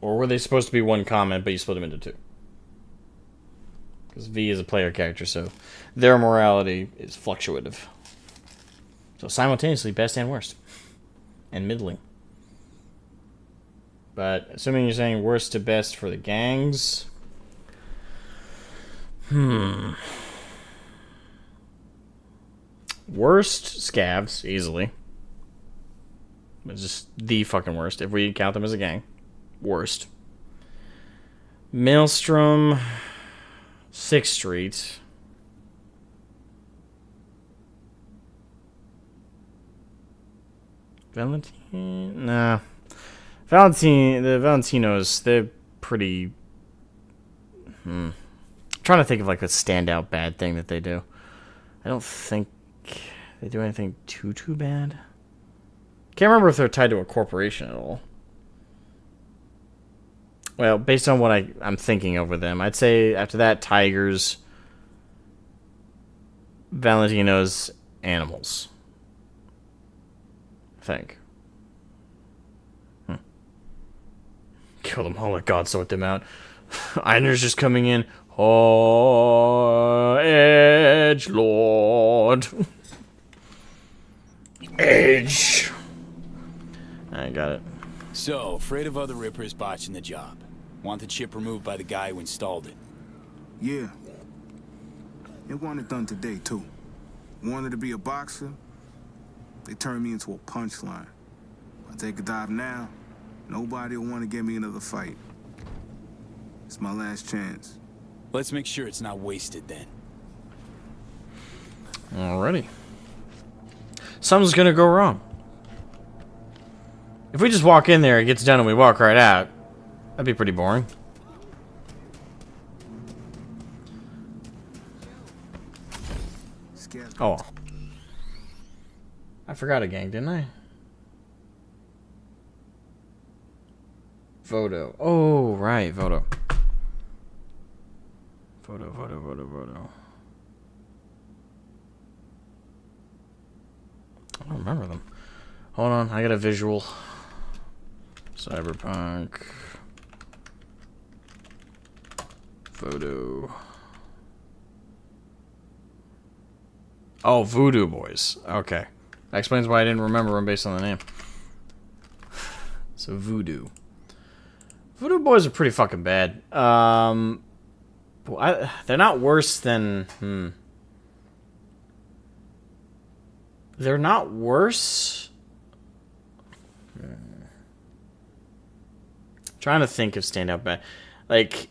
S1: Or were they supposed to be one comment, but you split them into two? Because V is a player character, so their morality is fluctuative. So simultaneously, best and worst. And middling. But assuming you're saying worst to best for the gangs... Worst, Scavs, easily. It's just the fucking worst, if we count them as a gang. Worst. Maelstrom... 6th Street... Valentine? Nah. The Valentinos, they're pretty... I'm trying to think of like a standout bad thing that they do. I don't think they do anything too bad. Can't remember if they're tied to a corporation at all. Well, based on what I'm thinking over them, I'd say after that, Tigers, Valentinos, Animals. I think. Kill them all, let God sort them out. Einer's just coming in. Oh, Edgelord. Edge. I got it.
S7: So, afraid of other Rippers botching the job. Want the chip removed by the guy who installed it.
S5: Yeah. They want it done today, too. Wanted to be a boxer, they turned me into a punchline. I take a dive now, nobody will want to give me another fight. It's my last chance.
S7: Let's make sure it's not wasted then.
S1: Alrighty. Something's gonna go wrong. If we just walk in there, it gets done, and we walk right out, that'd be pretty boring. Oh. I forgot a gang, didn't I? Vodo. Oh, right, Vodo. Vodo. I don't remember them. Hold on, I got a visual. Cyberpunk. Voodoo. Oh, Voodoo Boys. Okay. That explains why I didn't remember them based on the name. So, Voodoo. Voodoo Boys are pretty fucking bad. They're not worse than... They're not worse... Trying to think of standout bad... Like...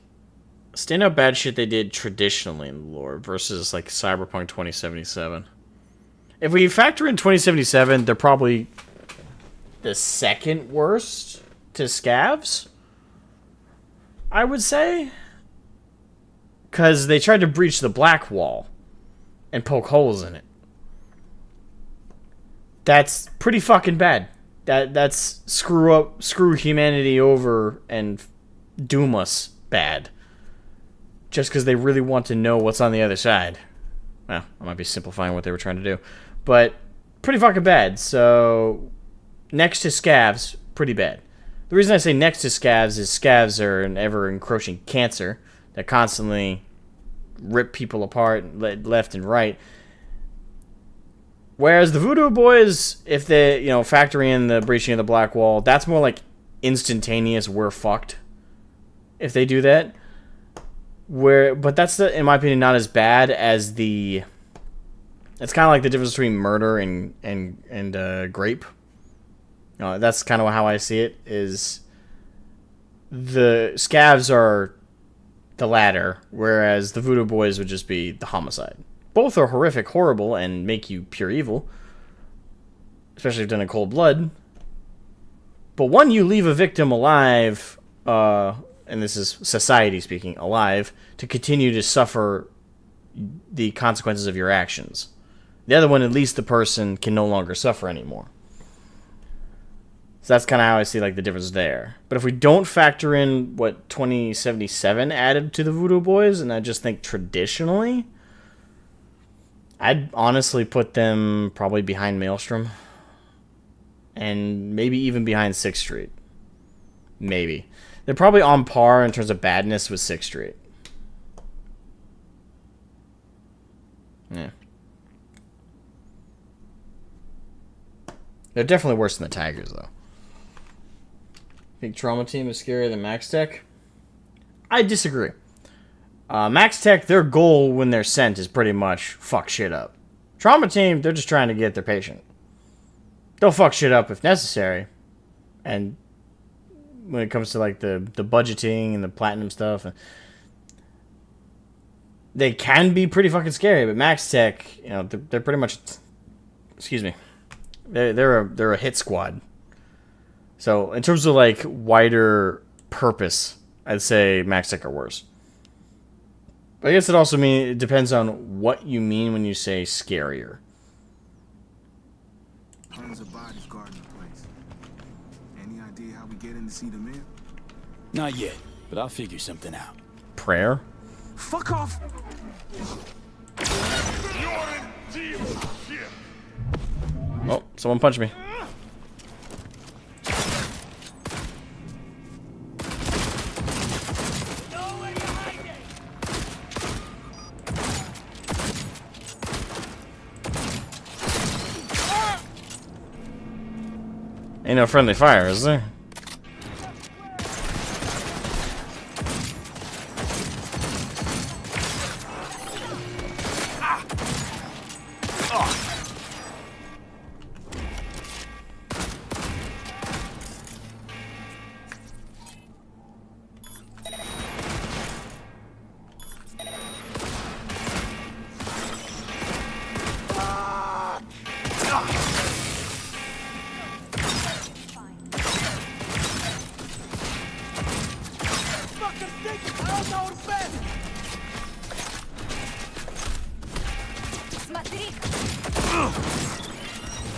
S1: Standout bad shit they did traditionally in the lore versus like Cyberpunk 2077. If we factor in 2077, they're probably the second worst to Scavs, I would say. Because they tried to breach the black wall and poke holes in it. That's pretty fucking bad. That's screw humanity over and doom us bad. Just because they really want to know what's on the other side. Well, I might be simplifying what they were trying to do. But, pretty fucking bad. So, next to Scavs, pretty bad. The reason I say next to Scavs is Scavs are an ever-encroaching cancer that constantly rip people apart left and right. Whereas the Voodoo Boys, if they, factor in the breaching of the black wall, that's more like instantaneous, we're fucked. If they do that. But that's, in my opinion, not as bad as the... It's kind of like the difference between murder and grape. That's kind of how I see it, is the Scavs are the latter, whereas the Voodoo Boys would just be the homicide. Both are horrific, horrible, and make you pure evil. Especially if done in cold blood. But one, you leave a victim alive... and this is society speaking, alive, to continue to suffer the consequences of your actions. The other one, at least the person can no longer suffer anymore. So that's kind of how I see like the difference there. But if we don't factor in what 2077 added to the Voodoo Boys, and I just think traditionally, I'd honestly put them probably behind Maelstrom. And maybe even behind 6th Street. Maybe. They're probably on par in terms of badness with 6th Street. Yeah. They're definitely worse than the Tigers, though. Think Trauma Team is scarier than Max Tech? I disagree. Max Tech, their goal when they're sent is pretty much fuck shit up. Trauma Team, they're just trying to get their patient. They'll fuck shit up if necessary. And when it comes to like the budgeting and the platinum stuff, they can be pretty fucking scary. But Max Tech, they're pretty much, excuse me, they're a hit squad. So in terms of like wider purpose, I'd say Max Tech are worse. But I guess it depends on what you mean when you say scarier.
S5: Tons of bodies guarding the place. Any idea how we get in to see the man?
S7: Not yet, but I'll figure something out.
S1: Prayer?
S4: Fuck off!
S1: Oh, someone punched me. Ain't no friendly fire, is there?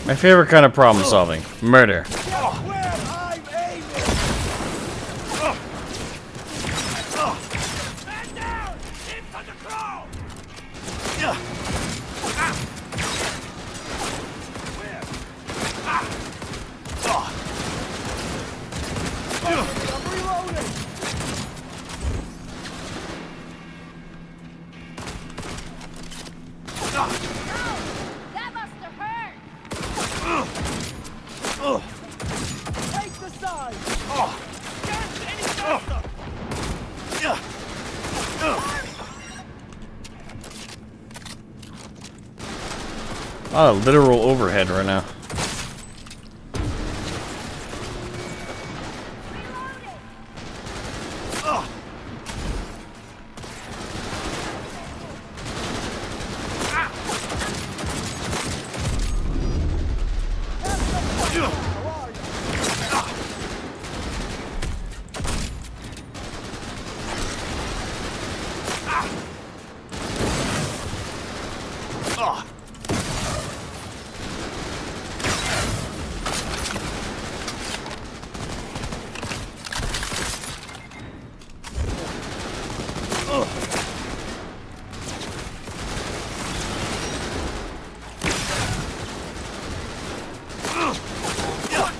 S1: My favorite kind of problem solving. Murder. lot of literal overhead right now.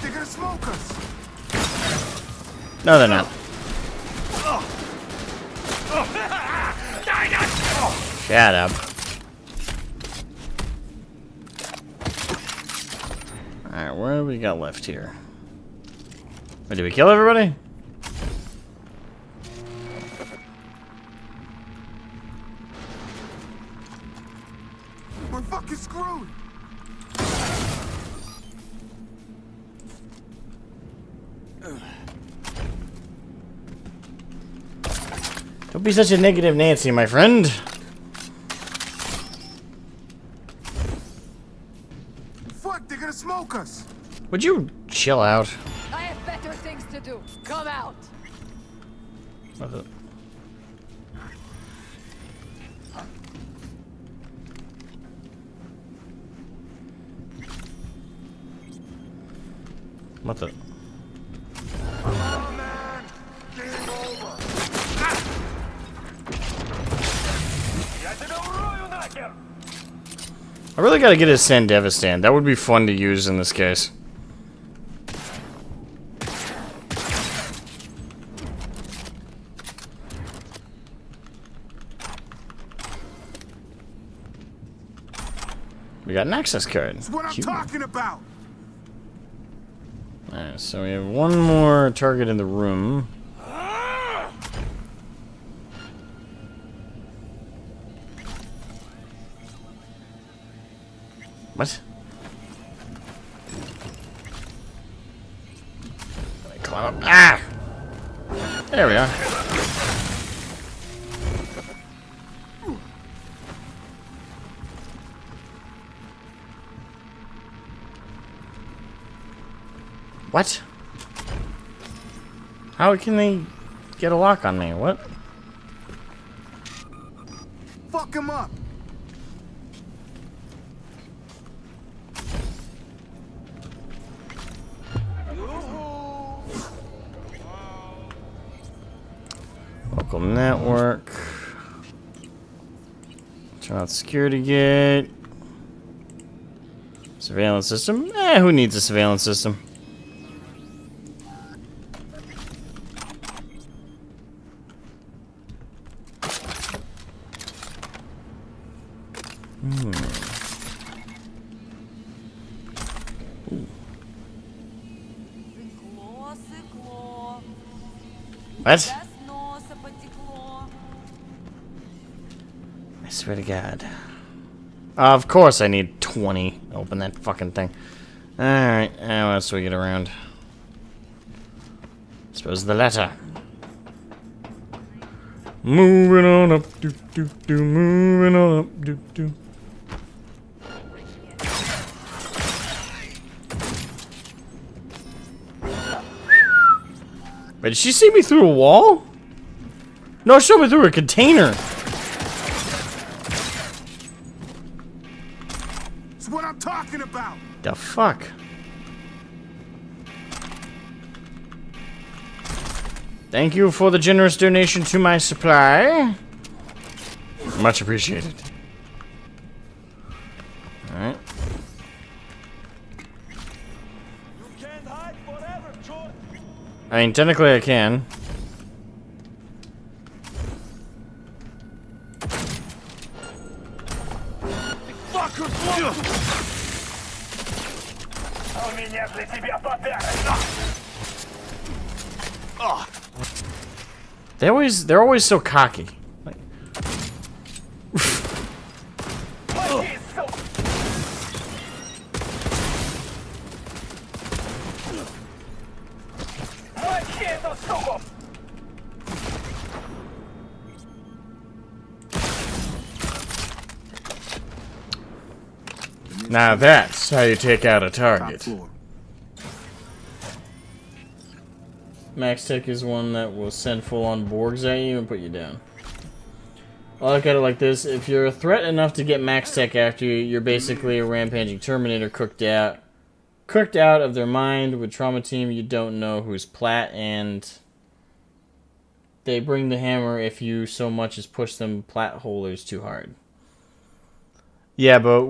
S5: They're gonna smoke us.
S1: No, they're not. Shut up. Alright, what do we got left here? Wait, did we kill everybody?
S5: We're fucking screwed.
S1: Don't be such a negative Nancy, my friend.
S5: Fuck, they're gonna smoke us.
S1: Would you chill out?
S3: I have better things to do. Come out.
S1: What the- What the?
S5: Oh man, game over.
S1: I really gotta get a Sandevistan. That would be fun to use in this case. We got an access card.
S5: That's what I'm
S1: Cute.
S5: talking about.
S1: Alright, so we have one more target in the room. What? Let me climb up. Ah! There we are. What? How can they get a lock on me? What?
S5: Fuck him up.
S1: Local network. Turn on security gate. Surveillance system? Who needs a surveillance system? What? I swear to God. Of course I need 20 to open that fucking thing. Alright, what else do we get around? I suppose the letter. Moving on up, do do do, moving on up, do do. Wait, did she see me through a wall? No, she saw me through a container.
S5: That's what I'm talking about.
S1: The fuck? Thank you for the generous donation to my supply. Much appreciated. Alright.
S6: You can't hide forever, George.
S1: I mean, technically I can.
S6: У меня для тебя подарок.
S1: They're always so cocky. Like, Now that's how you take out a
S5: Top
S1: target.
S5: floor.
S1: Max Tech is one that will send full-on Borgs at you and put you down. I look at it like this: if you're a threat enough to get Max Tech after you, you're basically a rampaging Terminator cooked out of their mind. With Trauma Team, you don't know who's Platt, and they bring the hammer if you so much as push them Platt holders too hard. Yeah, but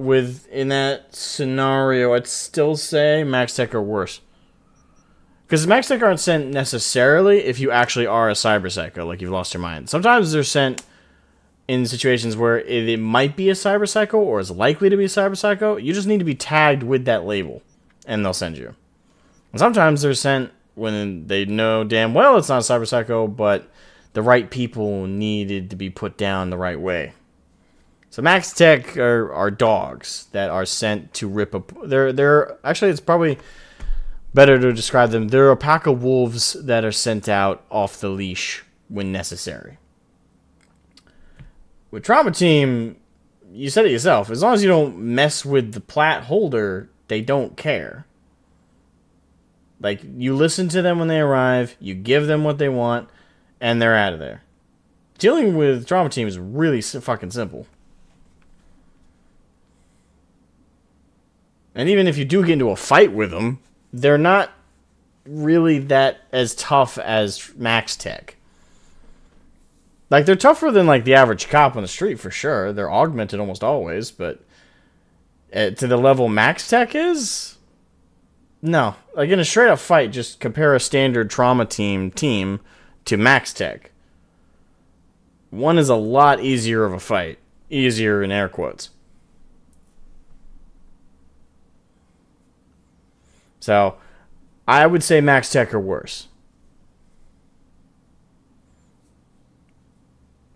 S1: in that scenario, I'd still say Max Tech are worse. Because Max Tech aren't sent necessarily if you actually are a cyber psycho, like you've lost your mind. Sometimes they're sent in situations where it might be a cyber psycho or is likely to be a cyber psycho. You just need to be tagged with that label, and they'll send you. And sometimes they're sent when they know damn well it's not a cyber psycho, but the right people needed to be put down the right way. So Max Tech are dogs that are sent to rip a... They're actually, it's probably better to describe them. They're a pack of wolves that are sent out off the leash when necessary. With Trauma Team, you said it yourself. As long as you don't mess with the Platt holder, they don't care. Like, you listen to them when they arrive, you give them what they want, and they're out of there. Dealing with Trauma Team is really fucking simple. And even if you do get into a fight with them, they're not really that as tough as Max Tech. Like, they're tougher than, like, the average cop on the street, for sure. They're augmented almost always, but to the level Max Tech is? No. Like, in a straight-up fight, just compare a standard Trauma Team to Max Tech. One is a lot easier of a fight. Easier in air quotes. So, I would say Max Tech are worse.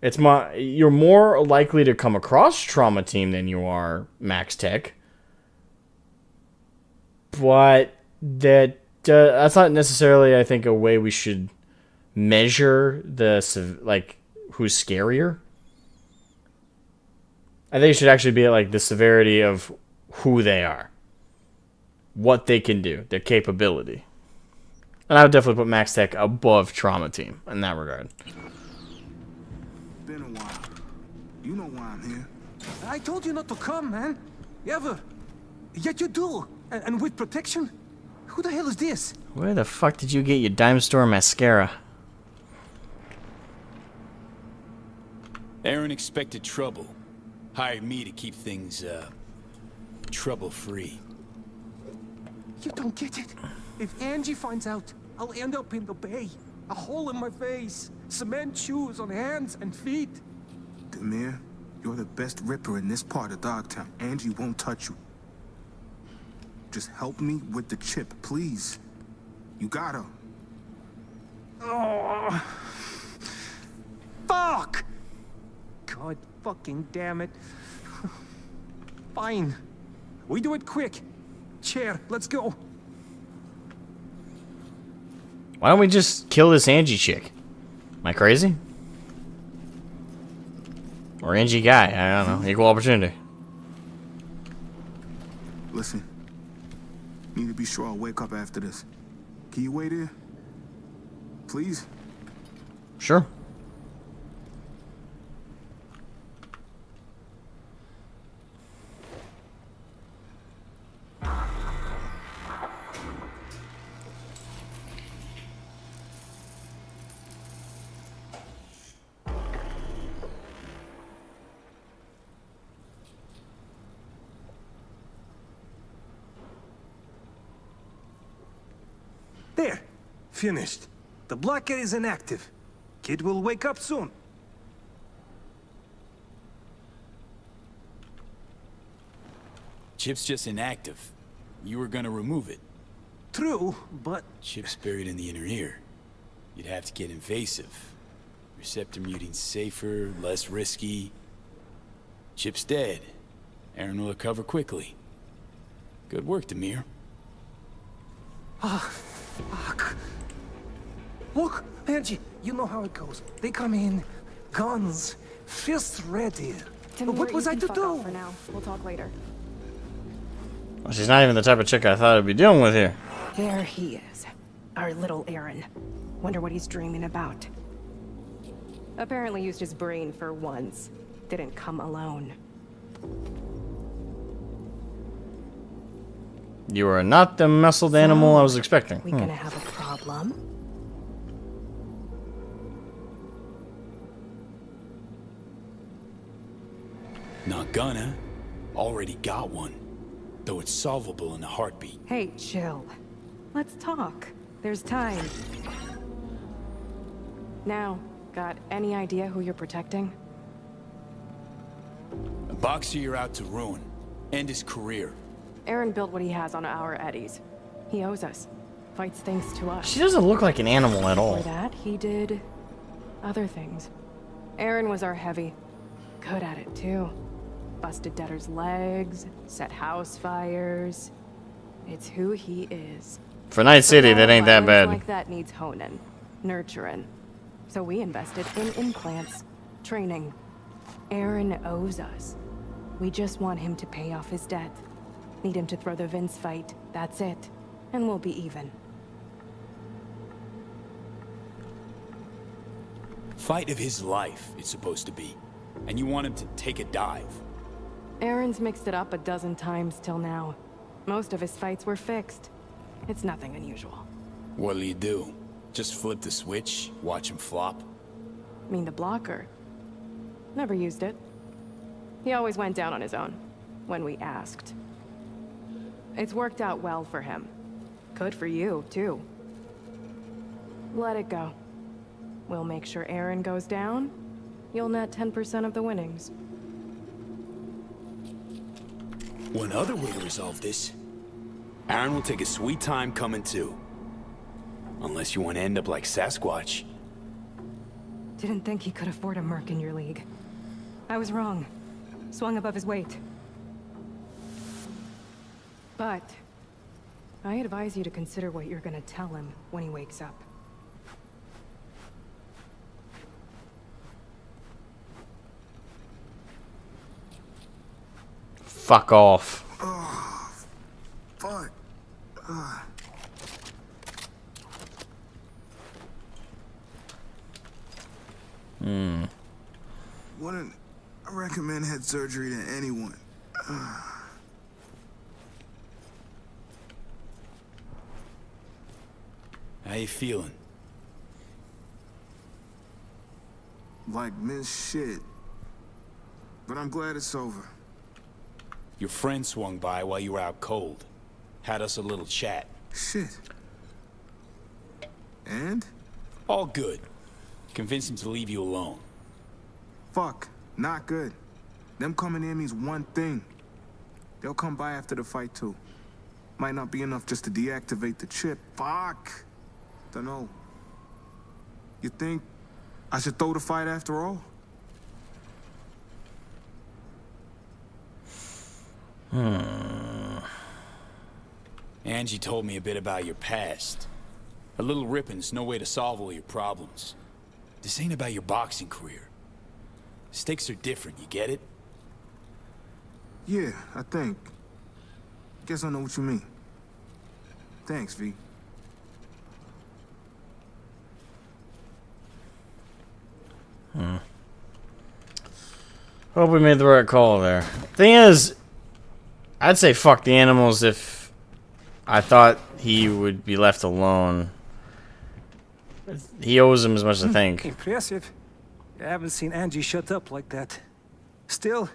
S1: You're more likely to come across Trauma Team than you are Max Tech. But that's not necessarily, I think, a way we should measure who's scarier. I think it should actually be like the severity of who they are. What they can do, their capability. And I would definitely put Max Tech above Trauma Team in that regard.
S5: Been a while. You know why I'm here.
S4: I told you not to come, man. Ever. Yet you do. And with protection? Who the hell is this?
S1: Where the fuck did you get your dime store mascara?
S7: Aaron expected trouble. Hired me to keep things, trouble-free.
S4: You don't get it. If Angie finds out, I'll end up in the bay. A hole in my face. Cement shoes on hands and feet.
S5: Demir, you're the best ripper in this part of Dogtown. Angie won't touch you. Just help me with the chip, please. You gotta.
S4: Oh. Fuck! God fucking damn it. Fine. We do it quick. Chair, let's go.
S1: Why don't we just kill this Angie chick? Am I crazy? Or Angie guy? I don't know. Equal opportunity.
S5: Listen. Need to be sure I'll wake up after this. Can you wait here? Please?
S1: Sure.
S4: There. Finished. The blockade is inactive. Kid will wake up soon.
S7: Chip's just inactive. You were gonna remove it.
S4: True, but...
S7: Chip's buried in the inner ear. You'd have to get invasive. Receptor muting's safer, less risky. Chip's dead. Aaron will recover quickly. Good work, Demir.
S4: Fuck. Look, Angie, you know how it goes. They come in, guns, fists ready. What was I to do?
S8: For now, we'll talk later.
S1: Well, she's not even the type of chick I thought I'd be dealing with here.
S8: There he is, our little Aaron. Wonder what he's dreaming about. Apparently used his brain for once. Didn't come alone.
S1: You are not the muscled animal I was expecting.
S8: We gonna have a problem?
S7: Not gonna. Already got one. Though it's solvable in a heartbeat.
S8: Hey, chill. Let's talk. There's time. Now, got any idea who you're protecting?
S7: A boxer you're out to ruin. End his career.
S8: Aaron built what he has on our eddies. He owes us. Fights thanks to us.
S1: She doesn't look like an animal at all.
S8: For that, he did other things. Aaron was our heavy. Good at it, too. Busted debtors' legs, set house fires. It's who he is.
S1: For Night City, that ain't that
S8: Violence
S1: bad.
S8: like that needs honing, nurturing. So we invested in implants, training. Aaron owes us. We just want him to pay off his debt. Need him to throw the Vince fight, that's it. And we'll be even.
S7: Fight of his life, it's supposed to be. And you want him to take a dive.
S8: Aaron's mixed it up a dozen times till now. Most of his fights were fixed. It's nothing unusual.
S7: What'll you do? Just flip the switch, watch him flop?
S8: I mean, the blocker. Never used it. He always went down on his own, when we asked. It's worked out well for him. Good for you, too. Let it go. We'll make sure Aaron goes down. You'll net 10% of the winnings.
S7: One other way to resolve this. Aaron will take a sweet time coming to. Unless you want to end up like Sasquatch.
S8: Didn't think he could afford a merc in your league. I was wrong. Swung above his weight. But I advise you to consider what you're gonna tell him when he wakes up.
S1: Fuck off.
S5: Fuck. Wouldn't recommend head surgery to anyone.
S7: How you feeling?
S5: Like miss shit. But I'm glad it's over.
S7: Your friend swung by while you were out cold. Had us a little chat.
S5: Shit. And?
S7: All good. Convinced him to leave you alone.
S5: Fuck. Not good. Them coming in means one thing. They'll come by after the fight too. Might not be enough just to deactivate the chip. Fuck. Dunno. You think I should throw the fight after all?
S7: Angie told me a bit about your past. A little ripping's no way to solve all your problems. This ain't about your boxing career. Stakes are different, you get it?
S5: Yeah, I think. Guess I know what you mean. Thanks, V.
S1: Hope we made the right call there. Thing is, I'd say fuck the animals if I thought he would be left alone. He owes him as much as I think.
S4: Impressive. I haven't seen Angie shut up like that. Still,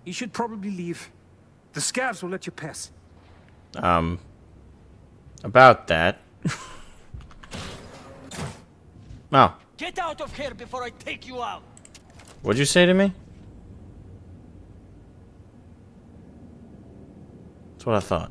S4: you should probably leave. The scabs will let you pass.
S1: About that. Oh.
S9: Get out of here before I take you out!
S1: What'd you say to me? That's what I thought.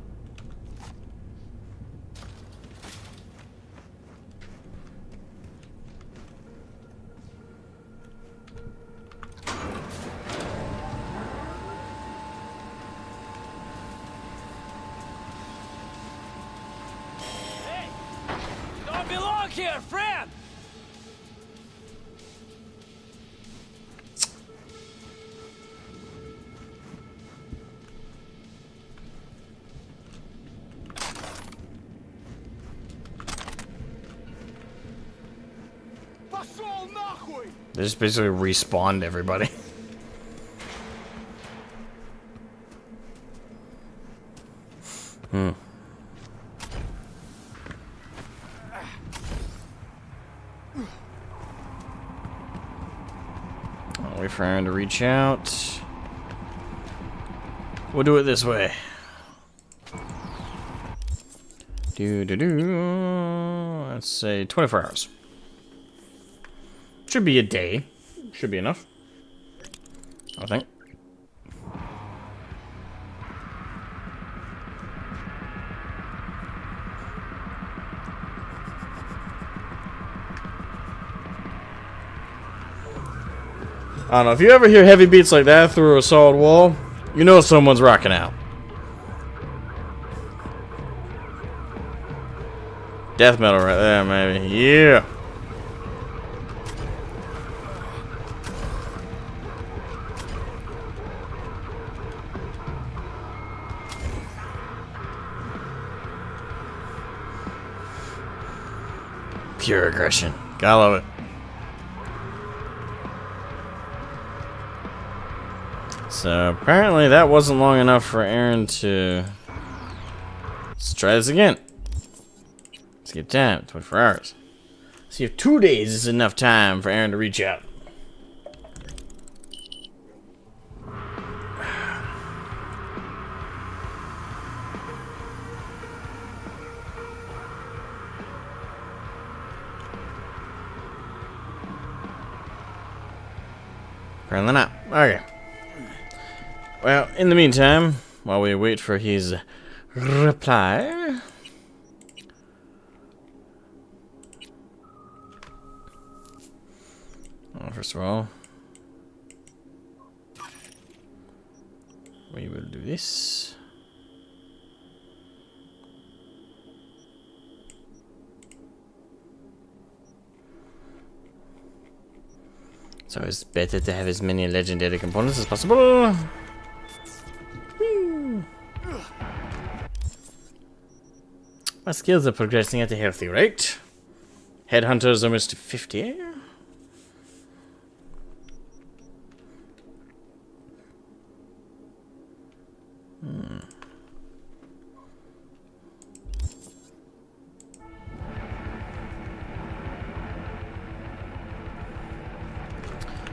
S9: Don't belong here, friend!
S1: They just basically respawned everybody. I'll wait for Aaron to reach out. We'll do it this way. Let's say 24 hours. Should be a day. Should be enough, I think. I don't know, if you ever hear heavy beats like that through a solid wall, you know someone's rocking out. Death metal right there, maybe. Yeah. Pure aggression. Gotta love it. So apparently that wasn't long enough for Aaron to... Let's try this again. Skip time, 24 hours. See if 2 days is enough time for Aaron to reach out. Apparently not. Okay. Well, in the meantime, while we wait for his reply... First of all, we will do this. So it's better to have as many legendary components as possible. Whee! My skills are progressing at a healthy rate. Headhunter's almost 50.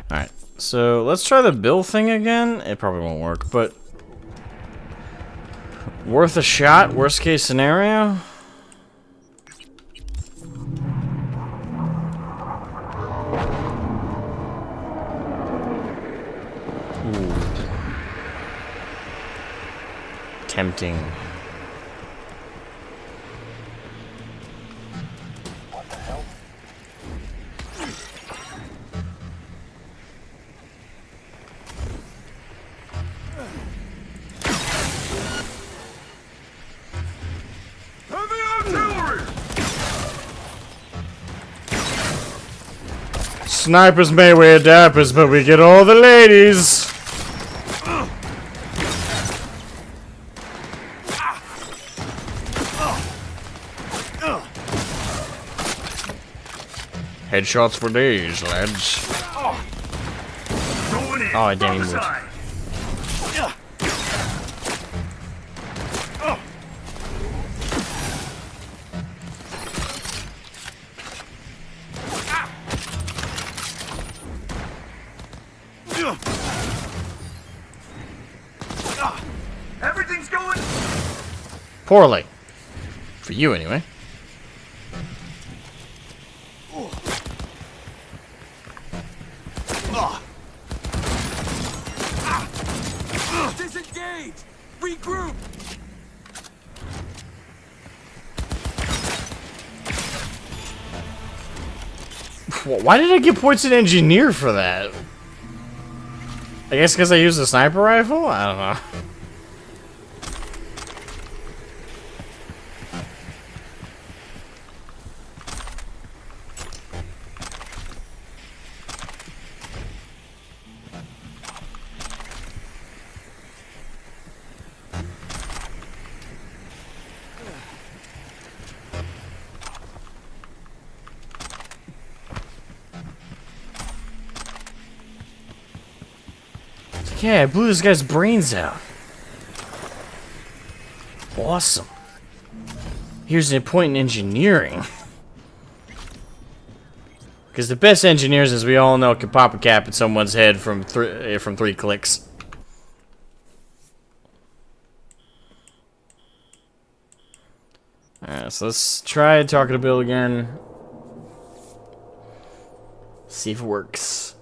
S1: Alright, so let's try the bill thing again. It probably won't work, but worth a shot, worst case scenario. Ooh. Tempting. Snipers may wear dappers, but we get all the ladies. Headshots for days, lads. Oh, damn, he moved.
S6: Everything's going
S1: Poorly. For you, anyway.
S4: Disengage! Regroup!
S1: Why did I get points in engineer for that? I guess because I used a sniper rifle? I don't know. Yeah, I blew this guy's brains out. Awesome. Here's the point in engineering. Because the best engineers, as we all know, can pop a cap in someone's head from 3 clicks. Alright, so let's try talking to Bill again. See if it works.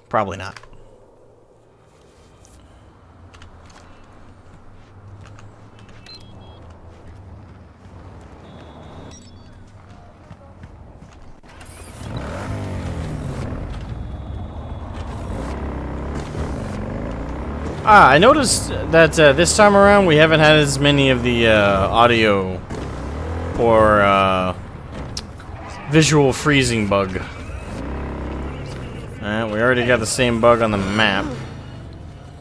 S1: Probably not. I noticed that this time around we haven't had as many of the audio or visual freezing bug. Alright, we already got the same bug on the map.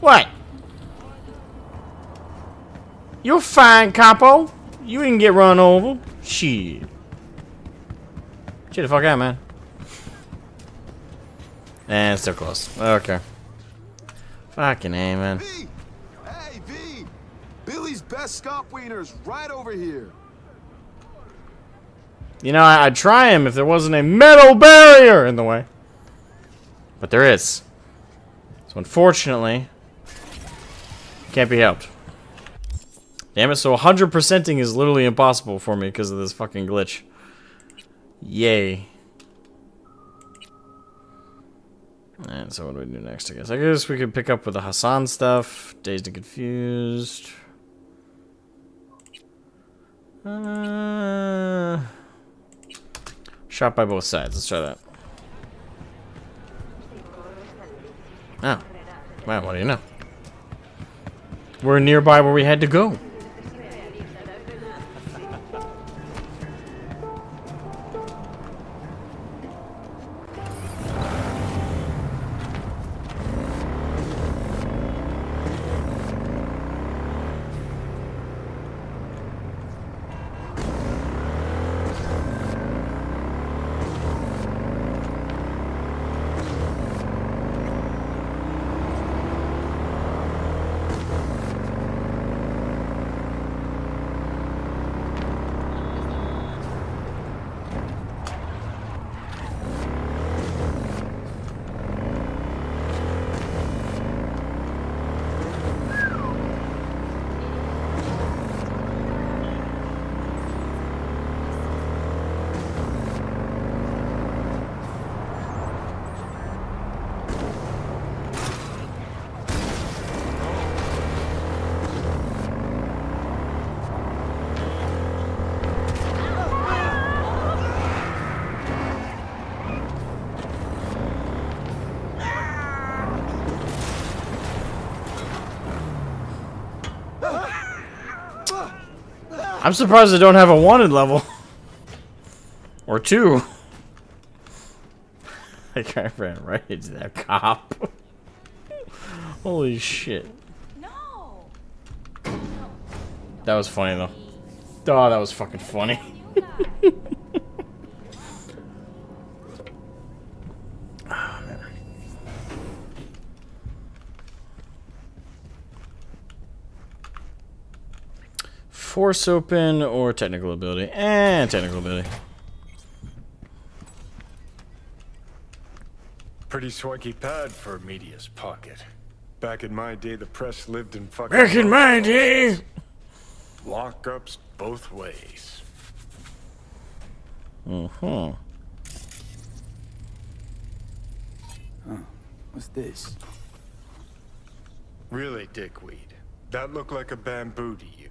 S1: What? You're fine, capo. You didn't get run over. Shit. Get the fuck out, man. And still close. Okay. Fucking A, man.
S10: V! Hey, V! Billy's best scop wiener's right over here.
S1: You know, I'd try him if there wasn't a metal barrier in the way. But there is. So unfortunately, can't be helped. Damn it, so 100%ing is literally impossible for me because of this fucking glitch. Yay. And so what do we do next, I guess? I guess we could pick up with the Hassan stuff. Dazed and Confused. Shot by both sides. Let's try that. Oh. Well, what do you know? We're nearby where we had to go. I'm surprised I don't have a wanted level. Or 2. I kind of ran right into that cop. Holy shit.
S3: No.
S1: That was funny though. Oh, that was fucking funny. Oh, man. Force open or technical ability? And technical ability.
S11: Pretty swanky pad for a media's pocket. Back in my day, the press lived in fucking...
S1: Back in my day!
S11: Lockups both ways.
S1: Uh-huh.
S7: Huh. What's this?
S11: Really, dickweed. That looked like a bamboo to you.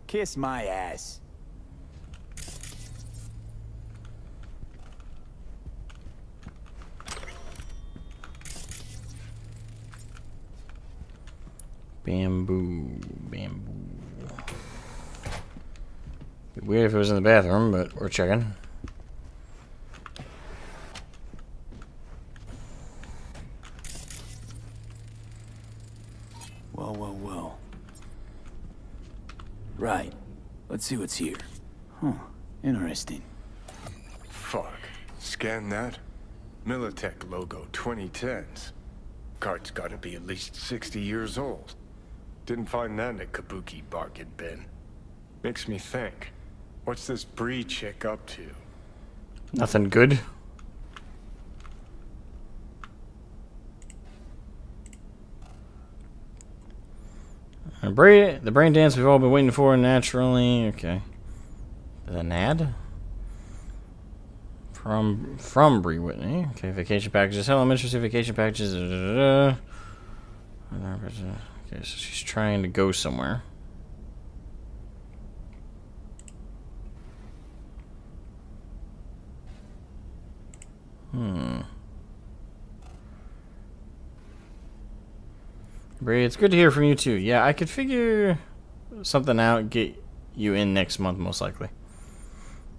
S7: Kiss my ass.
S1: Bamboo. Bamboo. Be weird if it was in the bathroom, but we're checking.
S7: Well, well, well. Right. Let's see what's here. Huh. Interesting.
S11: Fuck. Scan that? Militech logo 2010s. Cart's gotta be at least 60 years old. Didn't find that in a kabuki bargain bin. Makes me think, what's this Bree chick up to?
S1: Nothing good. The brain dance we've all been waiting for naturally. Okay. The NAD? From Bree Whitney. Okay, vacation packages. Hello, Mistress, vacation packages. Okay, so she's trying to go somewhere. Bree, it's good to hear from you too. Yeah, I could figure something out, get you in next month most likely.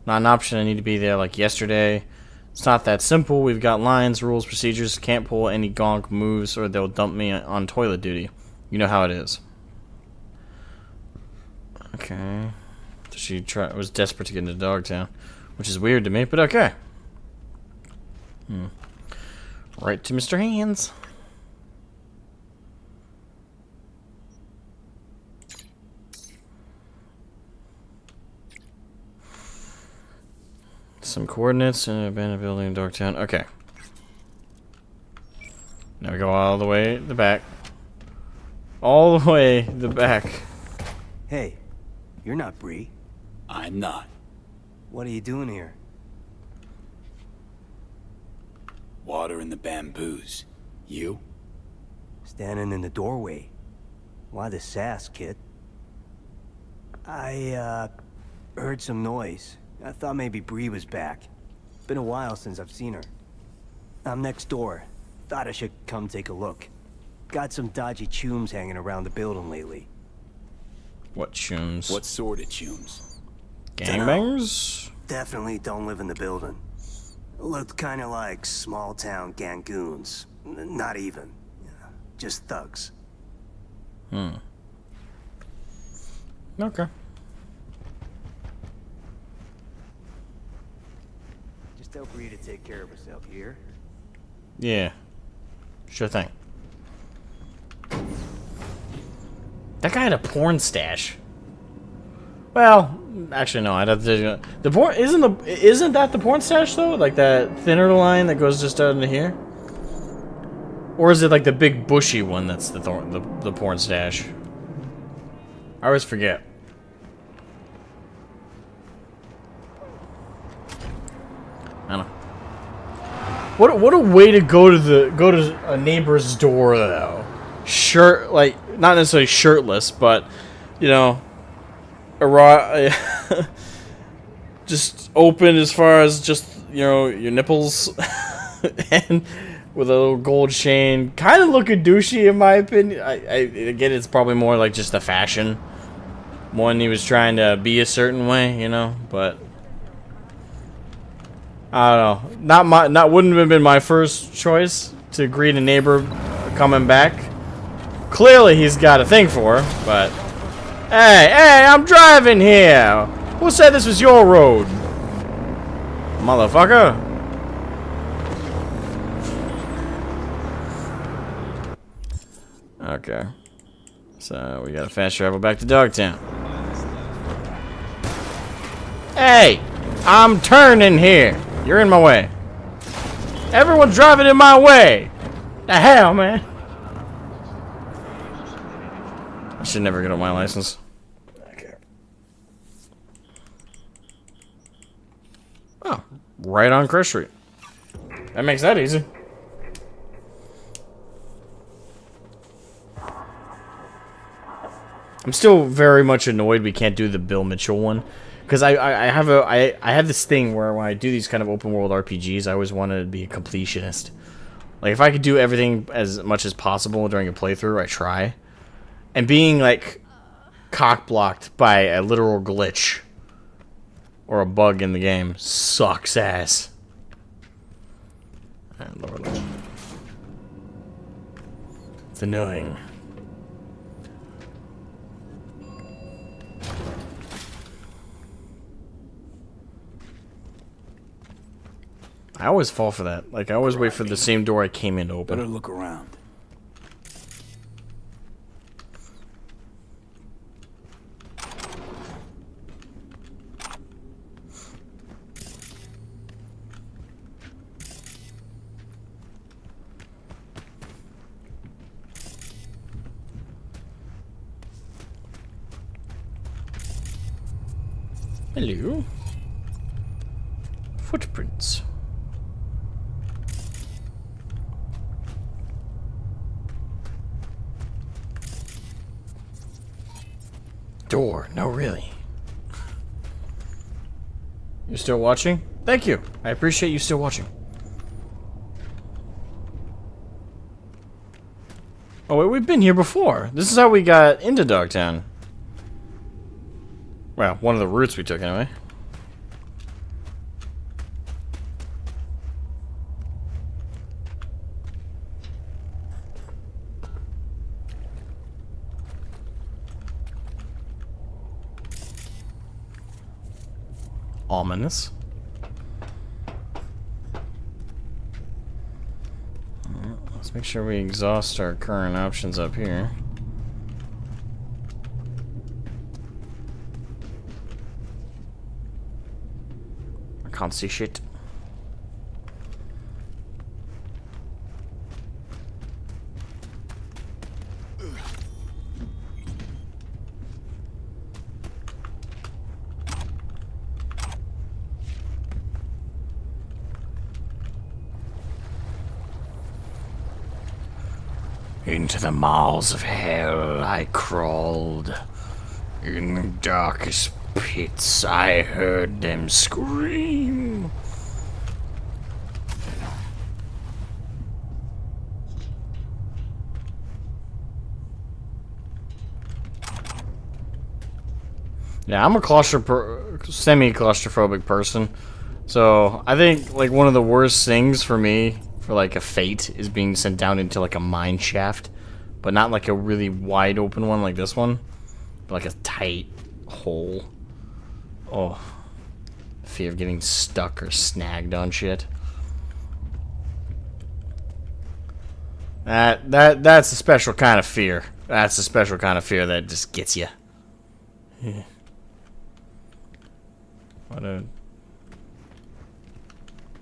S1: Not an option, I need to be there like yesterday. It's not that simple. We've got lines, rules, procedures. Can't pull any gonk moves or they'll dump me on toilet duty. You know how it is. Okay. She was desperate to get into Dogtown, which is weird to me, but okay. Right to Mr. Hands. Some coordinates in an abandoned building in Dogtown. Okay. Now we go all the way to the back. All the way to the back.
S12: Hey, you're not Bree.
S7: I'm not.
S12: What are you doing here?
S7: Water in the bamboos. You?
S12: Standing in the doorway. Why the sass, kid? I, heard some noise. I thought maybe Bree was back. Been a while since I've seen her. I'm next door. Thought I should come take a look. Got some dodgy chooms hanging around the building lately.
S1: What chooms?
S7: What sort of chooms?
S1: Gangbangers?
S12: Definitely don't live in the building. Looked kind of like small-town gangoons. Not even. Just thugs.
S1: Okay.
S12: Just tell Bree to take care of herself here.
S1: Yeah. Sure thing. That guy had a porn stash. Well, actually no. I'd have to. The porn isn't that the porn stash though? Like that thinner line that goes just out into here, or is it like the big bushy one that's the porn stash? I always forget. I don't know. What a way to go to a neighbor's door though. Like not necessarily shirtless, but you know, just open as far as just, you know, your nipples, and with a little gold chain, kind of looking douchey in my opinion. I get it's probably more like just the fashion, one he was trying to be a certain way, you know, but. I don't know. Wouldn't have been my first choice to greet a neighbor coming back. Clearly, he's got a thing for her, but hey, I'm driving here. Who said this was your road, motherfucker? Okay, so we gotta fast travel back to Dogtown. Hey, I'm turning here. You're in my way. Everyone's driving in my way. The hell, man. I should never get on my license. Okay. Oh, right on Chris Street. That makes that easy. I'm still very much annoyed we can't do the Bill Mitchell one. Because I have this thing where when I do these kind of open world RPGs, I always wanted to be a completionist. Like if I could do everything as much as possible during a playthrough, I try. And being like cock blocked by a literal glitch or a bug in the game sucks ass. Lower level. It's annoying. I always fall for that. Like, I always wait for the same door I came in to open.
S7: Better look around.
S1: Hello. Footprints. Door. No, really. You're still watching? Thank you. I appreciate you still watching. Oh, wait, we've been here before. This is how we got into Dogtown. Well, one of the routes we took, anyway. Ominous. Let's make sure we exhaust our current options up here. I can't see shit. Into the maws of hell I crawled. In the darkest pits I heard them scream. Yeah, I'm a semi-claustrophobic person. So, I think, like, one of the worst things for me, for, like, a fate, is being sent down into, like, a mine shaft. But not, like, a really wide open one like this one. But, like, a tight hole. Oh. Fear of getting stuck or snagged on shit. That's a special kind of fear. That's a special kind of fear that just gets you. Yeah. What a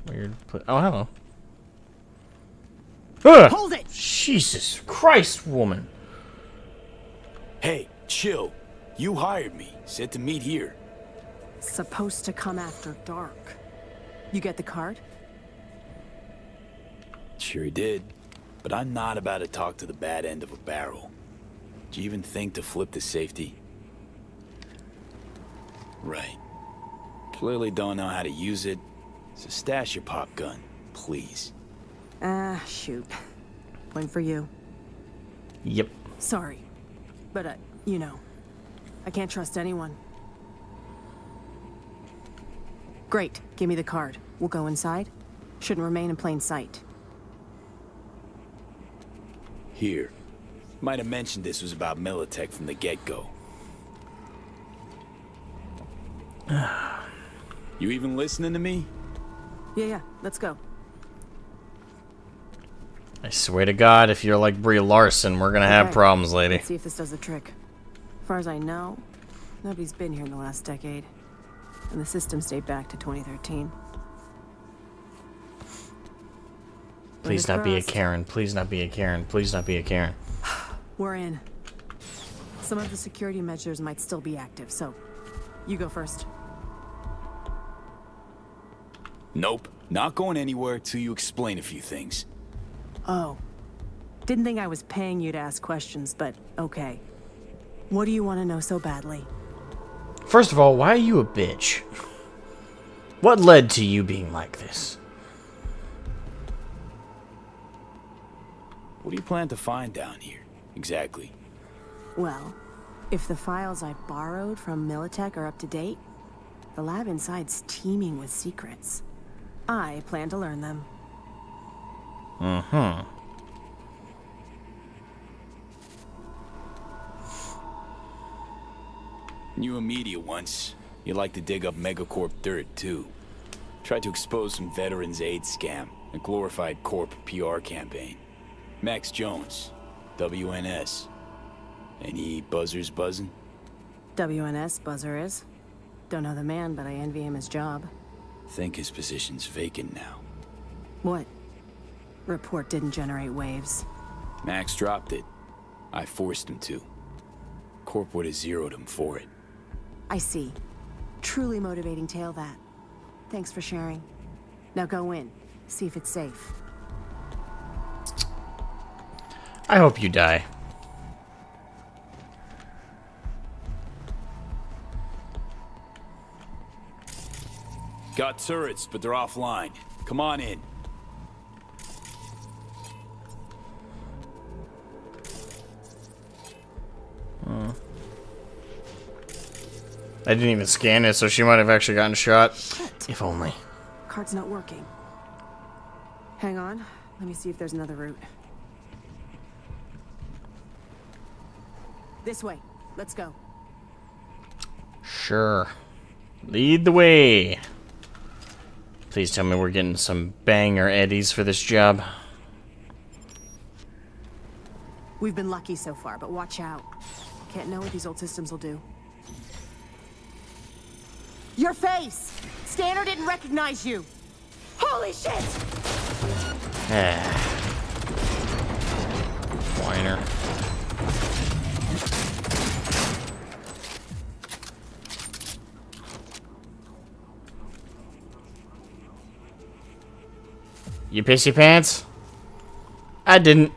S1: weird place. Oh, hello. Ugh!
S9: Hold it!
S1: Jesus Christ, woman.
S7: Hey, chill. You hired me. Said to meet here.
S8: Supposed to come after dark. You get the card?
S7: Sure did. But I'm not about to talk to the bad end of a barrel. Do you even think to flip the safety? Right. Clearly don't know how to use it. So stash your pop gun, please.
S8: Ah, shoot. One for you.
S1: Yep.
S8: Sorry. But, you know, I can't trust anyone. Great. Give me the card. We'll go inside. Shouldn't remain in plain sight.
S7: Here. Might have mentioned this was about Militech from the get-go. You even listening to me?
S8: Yeah, let's go.
S1: I swear to God, if you're like Brie Larson, we're gonna have problems, lady.
S8: Let's see if this does the trick. As far as I know, nobody's been here in the last decade. And the systems date back to 2013.
S1: Please not be a Karen. Please not be a Karen. Please not be a Karen.
S8: We're in. Some of the security measures might still be active, so you go first.
S7: Nope. Not going anywhere till you explain a few things.
S8: Oh. Didn't think I was paying you to ask questions, but okay. What do you want to know so badly?
S1: First of all, why are you a bitch? What led to you being like this?
S7: What do you plan to find down here, exactly?
S8: Well, if the files I borrowed from Militech are up to date, the lab inside's teeming with secrets. I plan to learn them.
S1: Mm-hmm.
S7: Knew a media once. You like to dig up Megacorp dirt, too. Tried to expose some veterans aid scam, a glorified corp PR campaign. Max Jones, WNS. Any buzzers buzzing?
S8: WNS buzzer is. Don't know the man, but I envy him his job.
S7: Think his position's vacant now.
S8: What? Report didn't generate waves.
S7: Max dropped it. I forced him to. Corp would have zeroed him for it.
S8: I see. Truly motivating tale, that. Thanks for sharing. Now go in. See if it's safe.
S1: I hope you die.
S7: Got turrets, but they're offline. Come on in.
S1: I didn't even scan it, so she might have actually gotten shot.
S8: Shit.
S1: If only.
S8: Card's not working. Hang on. Let me see if there's another route. This way. Let's go.
S1: Sure. Lead the way. Please tell me we're getting some banger eddies for this job.
S8: We've been lucky so far, but watch out. Can't know what these old systems will do. Your face! Scanner didn't recognize you! Holy shit!
S1: Whiner. You piss your pants? I didn't.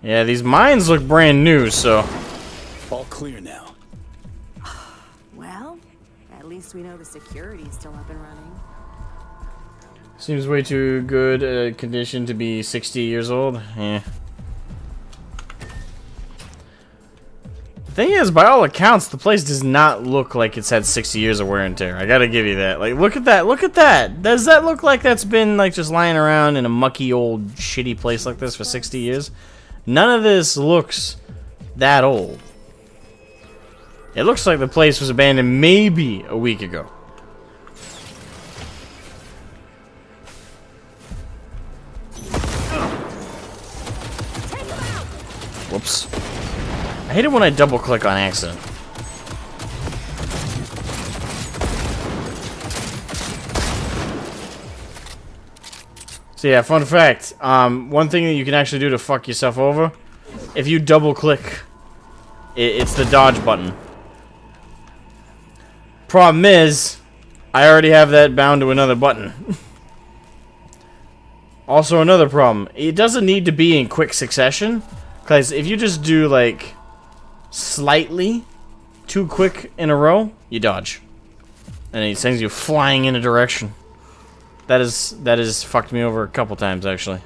S1: Yeah, these mines look brand new, so...
S7: All clear now.
S8: Well, at least we know the security's still up and running.
S1: Seems way too good a condition to be 60 years old. Yeah. The thing is, by all accounts, the place does not look like it's had 60 years of wear and tear. I gotta give you that. Like, look at that. Look at that. Does that look like that's been, like, just lying around in a mucky old shitty place like this for 60 years? None of this looks that old. It looks like the place was abandoned maybe a week ago. Whoops. I hate it when I double click on accident. So yeah, fun fact. One thing that you can actually do to fuck yourself over, if you double click, it's the dodge button. Problem is, I already have that bound to another button. Also another problem, it doesn't need to be in quick succession, because if you just do like slightly too quick in a row, you dodge. And it sends you flying in a direction. That is fucked me over a couple times, actually.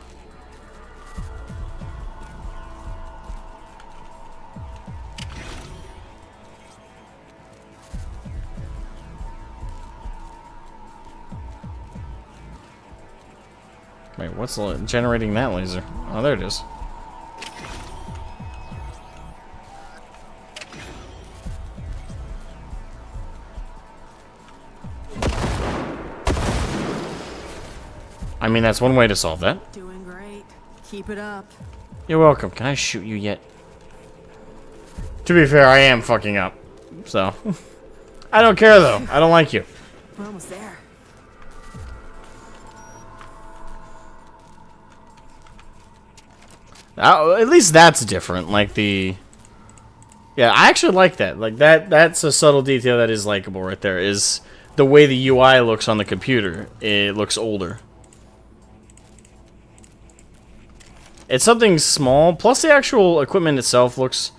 S1: Wait, what's generating that laser? Oh, there it is. I mean, that's one way to solve that.
S8: Doing great. Keep it up.
S1: You're welcome. Can I shoot you yet? To be fair, I am fucking up. So. I don't care, though. I don't like you.
S8: We're almost there.
S1: At least that's different. Like the... Yeah, I actually like that. Like, that's a subtle detail that is likable right there. Is the way the UI looks on the computer. It looks older. It's something small, plus the actual equipment itself looks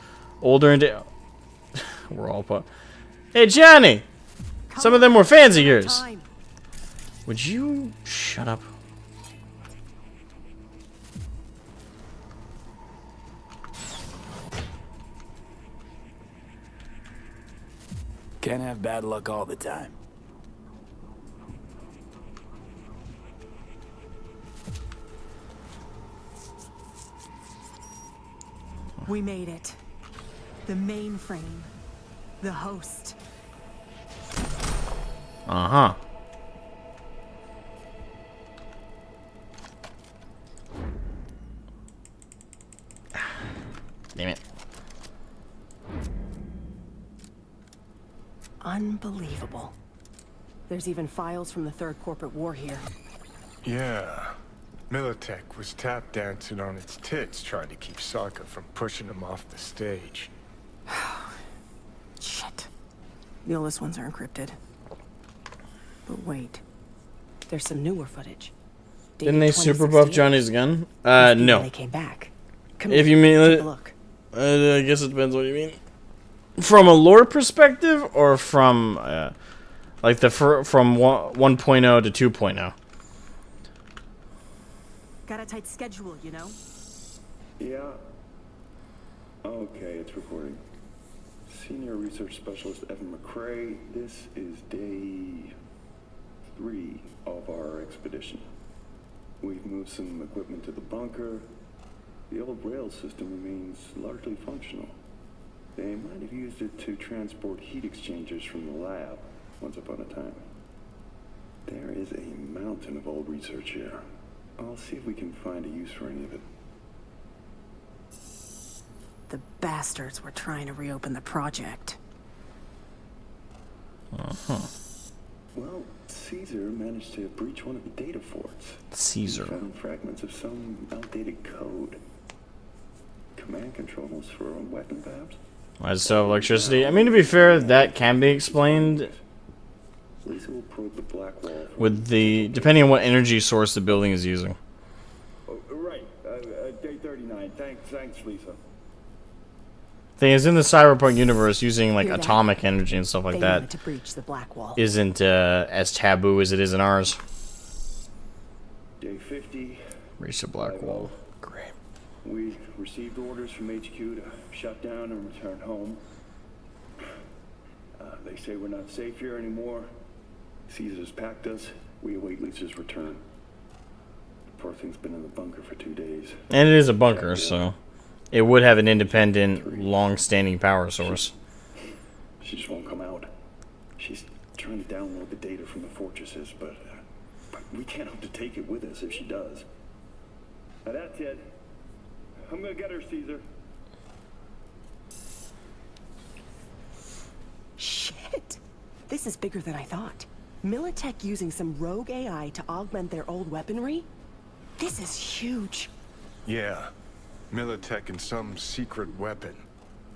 S1: older and... We're all put. Hey, Johnny! Some of them were fans of yours. Would you shut up?
S7: Can't have bad luck all the time.
S13: We made it. The mainframe. The host.
S1: Uh-huh. Damn it.
S8: Unbelievable. There's even files from the Third Corporate War here.
S11: Yeah. Militech was tap dancing on its tits trying to keep Sokka from pushing him off the stage.
S8: Shit. The oldest ones are encrypted. But wait. There's some newer footage.
S1: Didn't they super buff Johnny's gun? No.
S8: They came back.
S1: If you mean it, I guess it depends what you mean. From a lore perspective, or from like the from 1.0 to 2.0.
S13: Got a tight schedule, you know?
S6: Yeah. Okay, it's recording. Senior Research Specialist Evan McCrae, this is day 3 of our expedition. We've moved some equipment to the bunker. The old rail system remains largely functional. They might have used it to transport heat exchangers from the lab once upon a time. There is a mountain of old research here. I'll see if we can find a use for any of it.
S8: The bastards were trying to reopen the project.
S1: Uh-huh.
S6: Well, Caesar managed to breach one of the data forts.
S1: Caesar.
S6: He found fragments of some outdated code. Command controls for a weapon, perhaps?
S1: Why does it still have electricity? I mean, to be fair, that can be explained
S6: Lisa will probe the black wall.
S1: with the depending on what energy source the building is using.
S6: Oh, right. Day 39. Thanks, Lisa.
S1: Thing is, in the Cyberpunk universe, using like
S8: Hear that?
S1: atomic energy and stuff like
S8: They
S1: that
S8: wanted to breach the black wall.
S1: isn't as taboo as it is in ours.
S6: Day 50.
S1: Reach the black wall. Great.
S6: We received orders from HQ to shut down and return home. They say we're not safe here anymore. Caesar's packed us. We await Lisa's return. The poor thing's been in the bunker for 2 days.
S1: And it is a bunker, so it would have an independent, long-standing power source.
S6: She just won't come out. She's trying to download the data from the fortresses, but we can't hope to take it with us if she does. Now that's it. I'm gonna get her, Caesar.
S8: Shit! This is bigger than I thought. Militech using some rogue AI to augment their old weaponry? This is huge.
S11: Yeah. Militech and some secret weapon.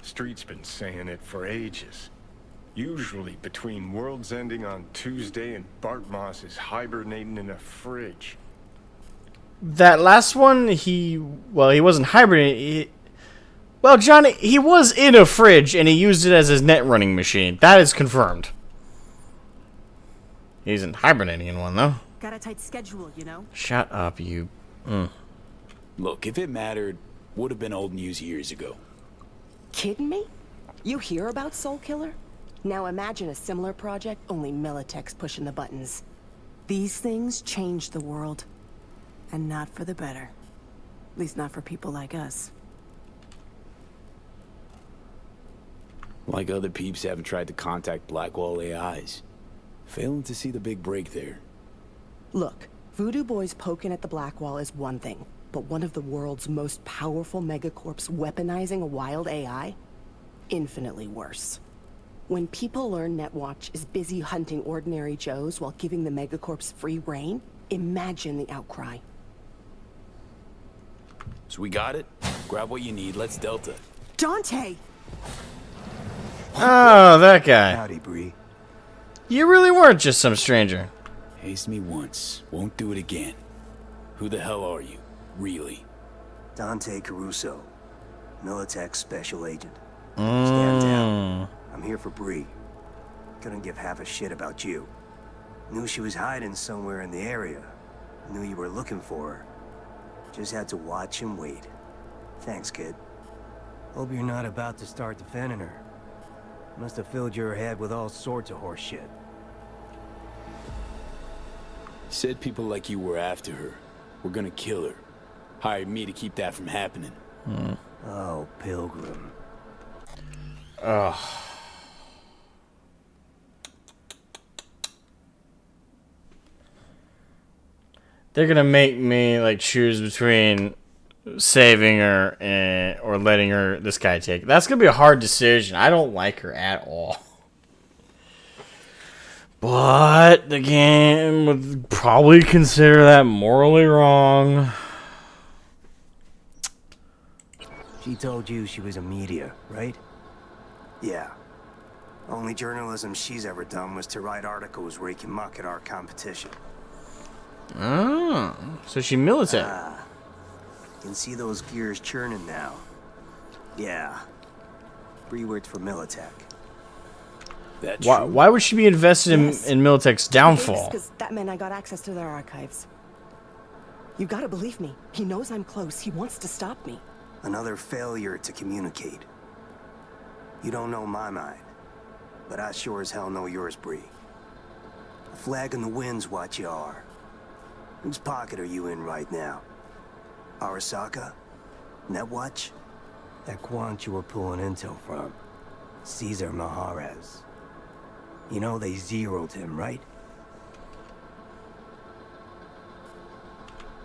S11: Street's been saying it for ages. Usually between worlds ending on Tuesday and Bart Moss is hibernating in a fridge.
S1: That last one, he wasn't hibernating. Well, Johnny, he was in a fridge and he used it as his net running machine. That is confirmed. He isn't hibernating in one, though.
S13: Got a tight schedule, you know?
S1: Shut up, you.
S7: Look, if it mattered, would have been old news years ago.
S8: Kidding me? You hear about Soul Killer? Now imagine a similar project, only Militech's pushing the buttons. These things change the world. And not for the better. At least not for people like us.
S7: Like other peeps haven't tried to contact Blackwall AIs. Failing to see the big break there.
S8: Look, Voodoo Boys poking at the Blackwall is one thing, but one of the world's most powerful megacorps weaponizing a wild AI? Infinitely worse. When people learn Netwatch is busy hunting ordinary Joes while giving the megacorps free reign, imagine the outcry.
S7: So we got it? Grab what you need, let's Delta.
S13: Dante!
S1: Oh, that guy.
S12: Howdy, Bree.
S1: You really weren't just some stranger.
S7: Hazed me once, won't do it again. Who the hell are you, really?
S12: Dante Caruso, Militech Special Agent. Stand down. I'm here for Bree. Couldn't give half a shit about you. Knew she was hiding somewhere in the area. Knew you were looking for her. Just had to watch and wait. Thanks, kid. Hope you're not about to start defending her. Must have filled your head with all sorts of horse shit.
S7: Said people like you were after her. We're gonna kill her. Hired me to keep that from happening.
S12: Oh, Pilgrim.
S1: Ugh. They're gonna make me like choose between saving her and or letting her this guy take. That's gonna be a hard decision. I don't like her at all. But the game would probably consider that morally wrong.
S12: She told you she was a media, right?
S14: Yeah. Only journalism she's ever done was to write articles where he can muck at our competition.
S1: Oh, so she military.
S14: Can see those gears churning now. Yeah. Bree worked for Militech.
S7: That's
S1: Why would she be invested in Militech's downfall?
S15: Because that meant I got access to their archives. You gotta believe me. He knows I'm close. He wants to stop me.
S14: Another failure to communicate. You don't know my mind, but I sure as hell know yours, Bree. A flag in the wind's what you are. Whose pocket are you in right now? Arasaka? Netwatch?
S12: That quant you were pulling intel from. Caesar Maharez. You know they zeroed him, right?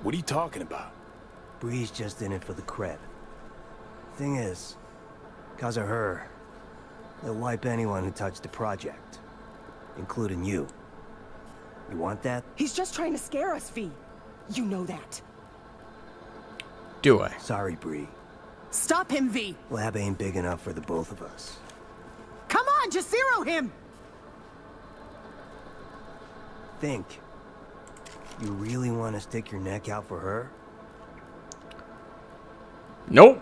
S7: What are you talking about?
S12: Bree's just in it for the cred. Thing is, because of her, they'll wipe anyone who touched the project. Including you. You want that?
S15: He's just trying to scare us, V. You know that.
S1: Do I?
S12: Sorry, Bree.
S13: Stop him, V.
S12: Lab ain't big enough for the both of us.
S13: Come on, just zero him.
S12: Think. You really want to stick your neck out for her?
S1: Nope.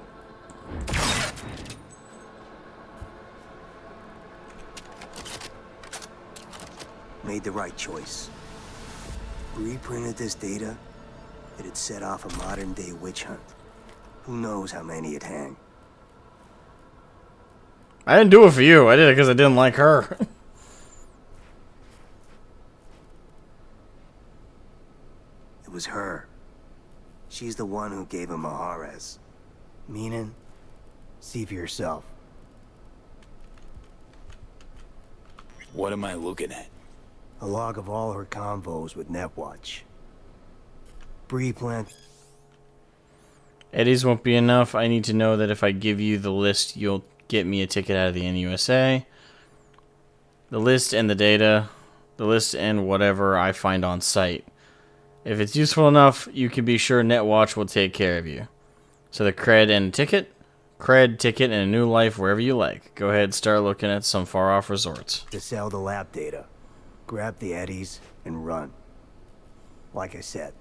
S14: Made the right choice. Bree printed this data, it'd set off a modern-day witch hunt. Who knows how many it'd hang.
S1: I didn't do it for you. I did it because I didn't like her.
S14: It was her. She's the one who gave him Maharez.
S12: Meaning? See for yourself.
S7: What am I looking at?
S12: A log of all her convos with Netwatch. Bree plant.
S1: Eddie's won't be enough. I need to know that if I give you the list, you'll get me a ticket out of the NUSA. The list and the data. The list and whatever I find on site. If it's useful enough, you can be sure Netwatch will take care of you. So the cred and ticket? Cred, ticket, and a new life wherever you like. Go ahead, start looking at some far-off resorts.
S12: To sell the lab data. Grab the eddies and run. Like I said,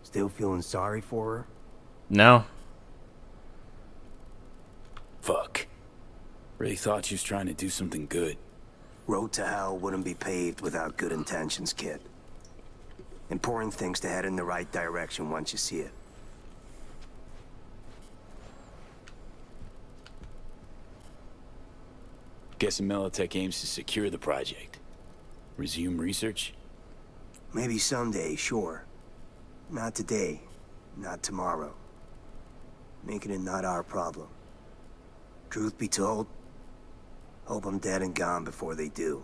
S12: still feeling sorry for her?
S1: No.
S7: Fuck. Really thought you was trying to do something good.
S14: Road to hell wouldn't be paved without good intentions, kid. Important things to head in the right direction once you see it.
S7: Guessing Militech aims to secure the project. Resume research?
S14: Maybe someday, sure. Not today. Not tomorrow. Making it not our problem. Truth be told, hope I'm dead and gone before they do.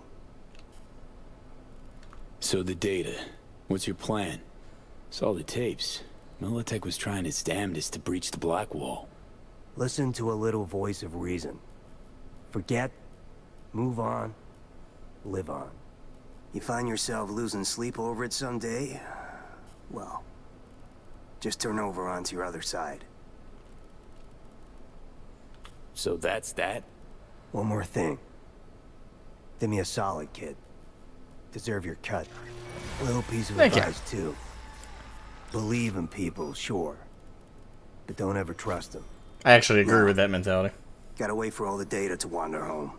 S7: So the data. What's your plan? Saw the tapes. Militech was trying its damnedest to breach the Black Wall.
S12: Listen to a little voice of reason. Forget, move on, live on.
S14: You find yourself losing sleep over it someday? Well, just turn over onto your other side.
S7: So that's that?
S12: One more thing. Do me a solid, kid. Deserve your cut. A little piece of advice, too. Believe in people, sure. But don't ever trust them.
S1: I actually agree with that mentality.
S14: Gotta wait for all the data to wander home.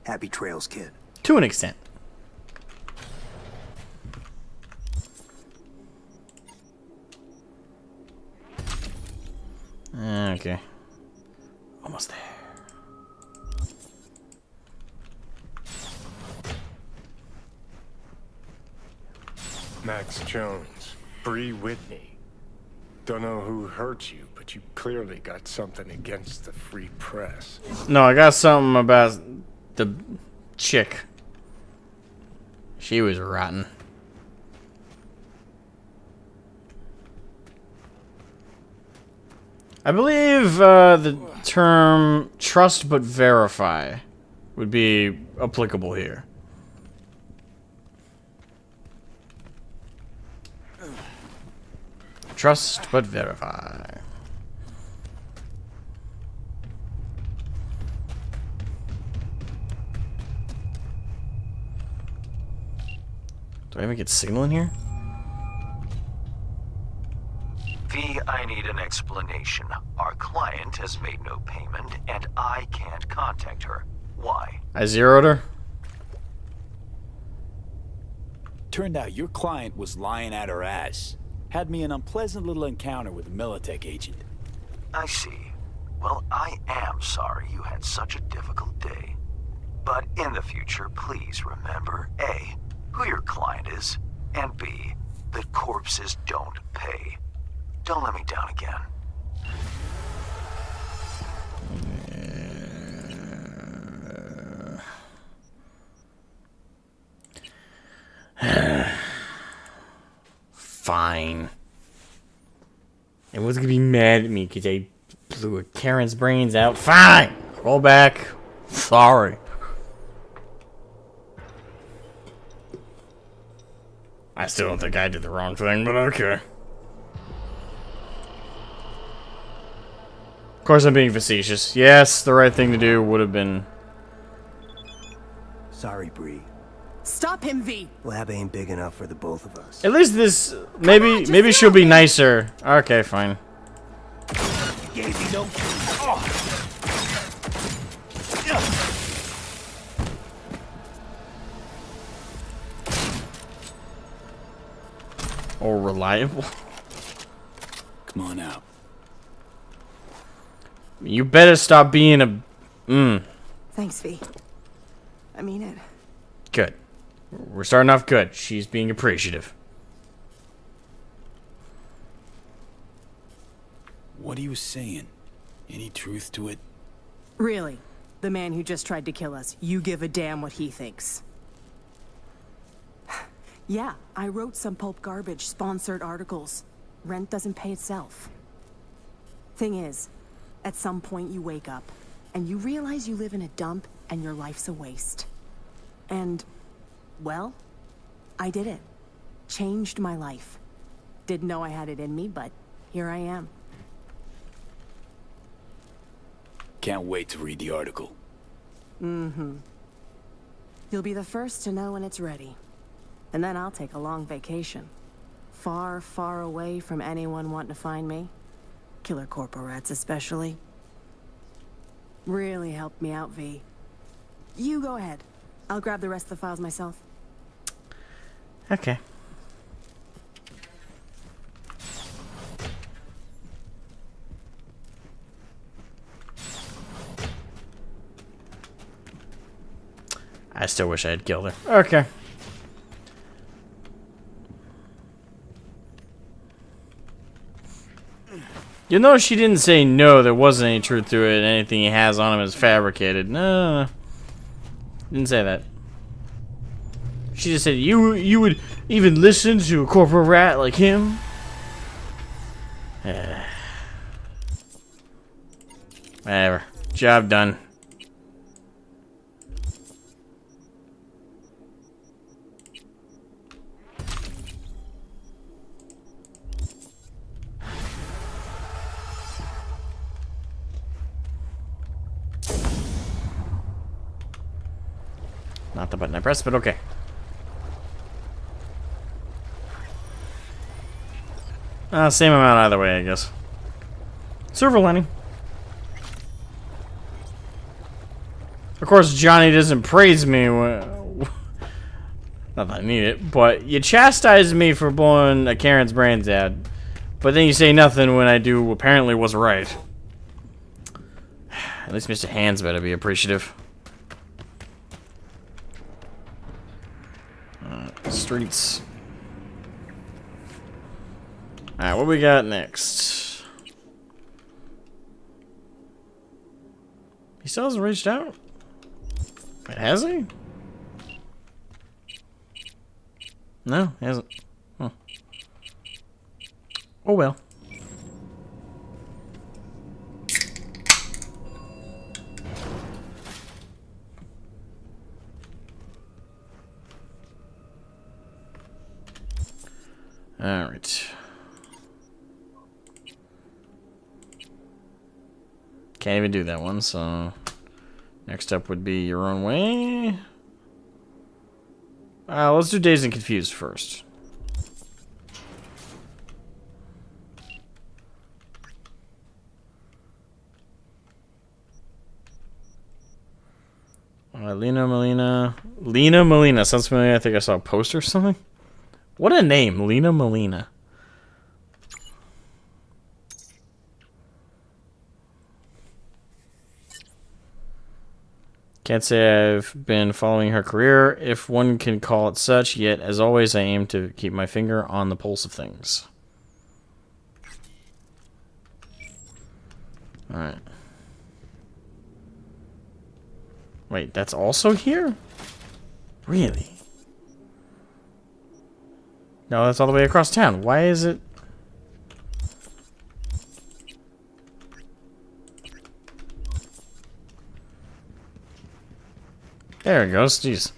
S14: Happy trails, kid.
S1: To an extent. Okay. Almost there.
S11: Max Jones, Bree Whitney. Don't know who hurt you, but you clearly got something against the free press.
S1: No, I got something about the chick. She was rotten. I believe the term trust but verify would be applicable here. Trust but verify. Do I even get signal in here?
S16: V, I need an explanation. Our client has made no payment, and I can't contact her. Why?
S1: I zeroed her.
S7: Turned out your client was lying at her ass. Had me an unpleasant little encounter with a Militech agent.
S16: I see. Well, I am sorry you had such a difficult day. But in the future, please remember, A, who your client is, and B, that corpses don't pay. Don't let me down again.
S1: Fine. Everyone's gonna be mad at me because I blew a Karen's brains out. Fine! Roll back. Sorry. I still don't think I did the wrong thing, but okay. Of course I'm being facetious. Yes, the right thing to do would have been...
S12: Sorry, Bree.
S13: Stop him, V.
S12: Lab ain't big enough for the both of us.
S1: At least this... Maybe she'll be nicer. Okay, fine.
S9: Gave me no.
S1: Or reliable.
S7: Come on out.
S1: You better stop being a...
S15: Thanks, V. I mean it.
S1: Good. We're starting off good. She's being appreciative.
S7: What are you saying? Any truth to it?
S13: Really? The man who just tried to kill us, you give a damn what he thinks. Yeah, I wrote some pulp garbage, sponsored articles. Rent doesn't pay itself. Thing is, at some point you wake up, and you realize you live in a dump, and your life's a waste. And, well, I did it. Changed my life. Didn't know I had it in me, but here I am.
S7: Can't wait to read the article.
S13: Mm-hmm. You'll be the first to know when it's ready. And then I'll take a long vacation. Far, far away from anyone wanting to find me. Killer corporats especially. Really helped me out, V. You go ahead. I'll grab the rest of the files myself.
S1: Okay. I still wish I had killed her. Okay. You know, she didn't say no, there wasn't any truth to it, anything he has on him is fabricated. No. Didn't say that. She just said, you would even listen to a corporate rat like him? Whatever. Job done. Not the button I pressed, but okay. Same amount either way, I guess. Silver lining. Of course, Johnny doesn't praise me when... Not that I need it, but you chastise me for blowing a Karen's brains out. But then you say nothing when I do apparently what's right. At least Mr. Hands better be appreciative. Streets. Alright, what we got next? He still hasn't reached out? Wait, has he? No, he hasn't. Huh. Oh well. Alright. Can't even do that one, so next up would be Your Own Way. Let's do Dazed and Confused first. Lena Molina. Sounds familiar. I think I saw a poster or something. What a name, Lena Molina. Can't say I've been following her career, if one can call it such, yet as always I aim to keep my finger on the pulse of things. Alright. Wait, that's also here? Really? No, that's all the way across town. Why is it... There it goes. Jeez.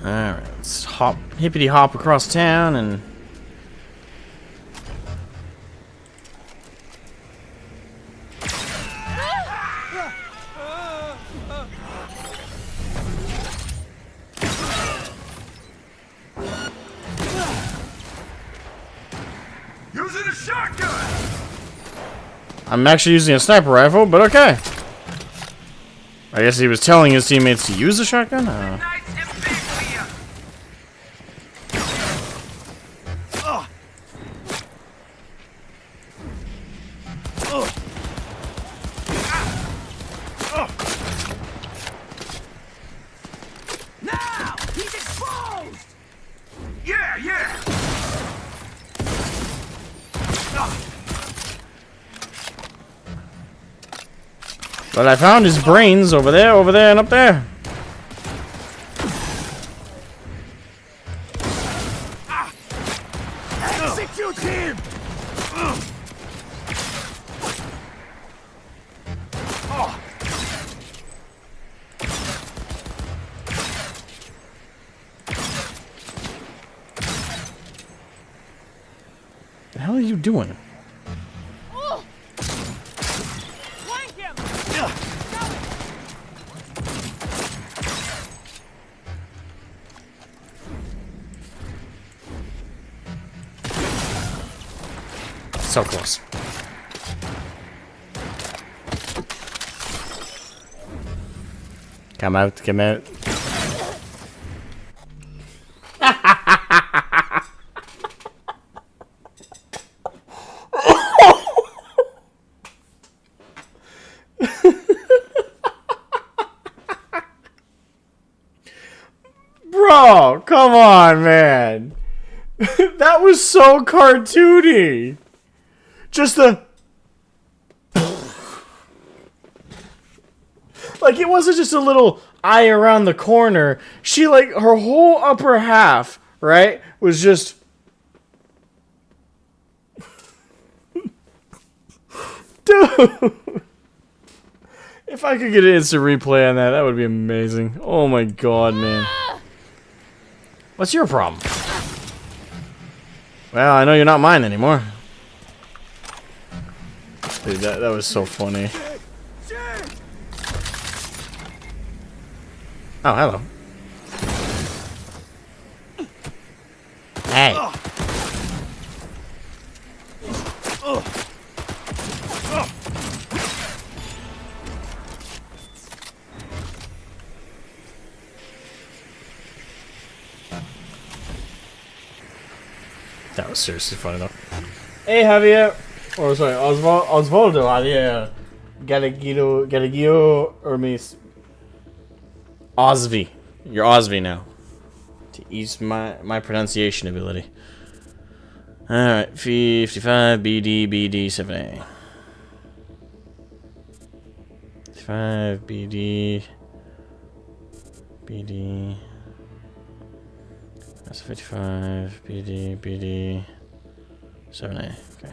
S1: Alright, let's hop, hippity hop across town and...
S10: Using a shotgun!
S1: I'm actually using a sniper rifle, but okay. I guess he was telling his teammates to use a shotgun?
S10: Now! He's exposed! Yeah, yeah!
S1: But I found his brains over there, and up there.
S10: Execute him!
S1: The hell are you doing? So close. Come out, come out. Bro, come on, man. That was so cartoony. Just the... like, it wasn't just a little eye around the corner. She, like, her whole upper half, right, was just... Dude! If I could get an instant replay on that, that would be amazing. Oh my god, man. What's your problem? Well, I know you're not mine anymore. Dude, that was so funny. Oh, hello. Hey. That was seriously funny though. Hey, Javier. Or sorry, Osvaldo, Javier. Galagio or Miss Osvi. You're Osvi now. To ease my pronunciation ability. Alright, 55, BD, BD, 7A. 55, BD, BD. That's 55, BD, BD, 7A. Okay.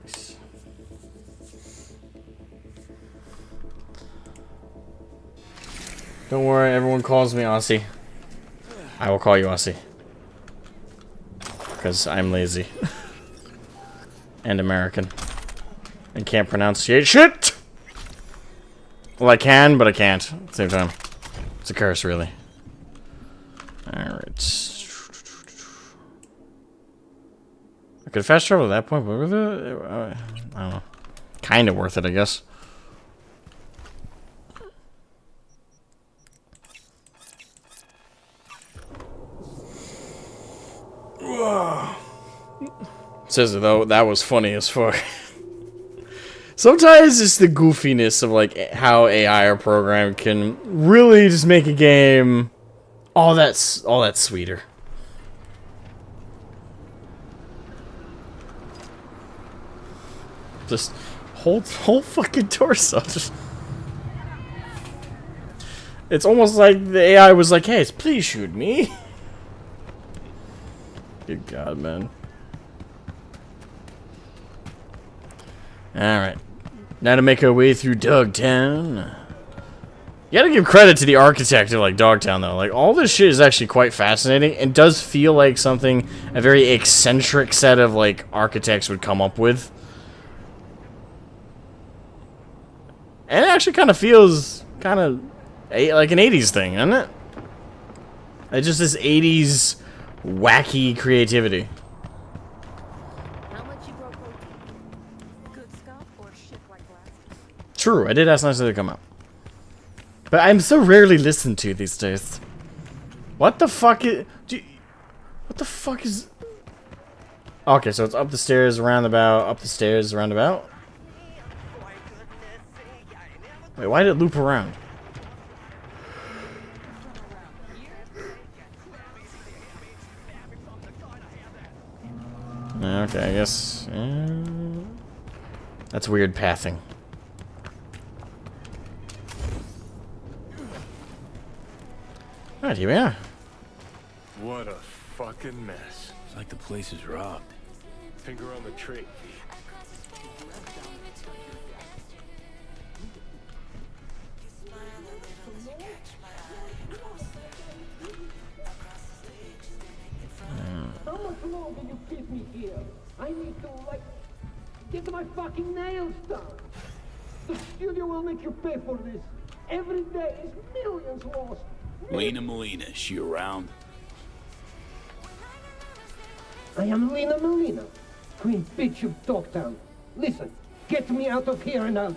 S1: Nice. Don't worry, everyone calls me Aussie. I will call you Aussie. Because I'm lazy. And American. And can't pronunciate shit! Well, I can, but I can't at the same time. It's a curse, really. Alright. I could fast travel at that point, but with it, I don't know. Kind of worth it, I guess. Says it though, that was funny as fuck. Sometimes it's the goofiness of like how AI or program can really just make a game all that sweeter. Just whole fucking torso. Just, it's almost like the AI was like, "Hey, please shoot me." Good God, man. Alright. Now to make our way through Dogtown. You gotta give credit to the architect of like Dogtown though. Like all this shit is actually quite fascinating and does feel like something a very eccentric set of like architects would come up with. And it actually kind of feels kind of like an 80s thing, isn't it? It's just this 80s wacky creativity. True, I did ask nicely to come out. But I'm so rarely listened to these days. What the fuck is... what the fuck is... Okay, so it's up the stairs, roundabout, up the stairs, roundabout. Wait, why did it loop around? Okay, I guess... that's weird pathing. Alright, here we are.
S11: What a fucking mess.
S7: It's like the place is robbed.
S11: Finger on the trait, V.
S9: How much longer you keep me here? I need to, like, get my fucking nails done. The studio will make you pay for this. Every day is millions lost.
S7: Lena Molina, is she around?
S9: I am Lena Molina, Queen Bitch of Dogtown. Listen, get me out of here and I'll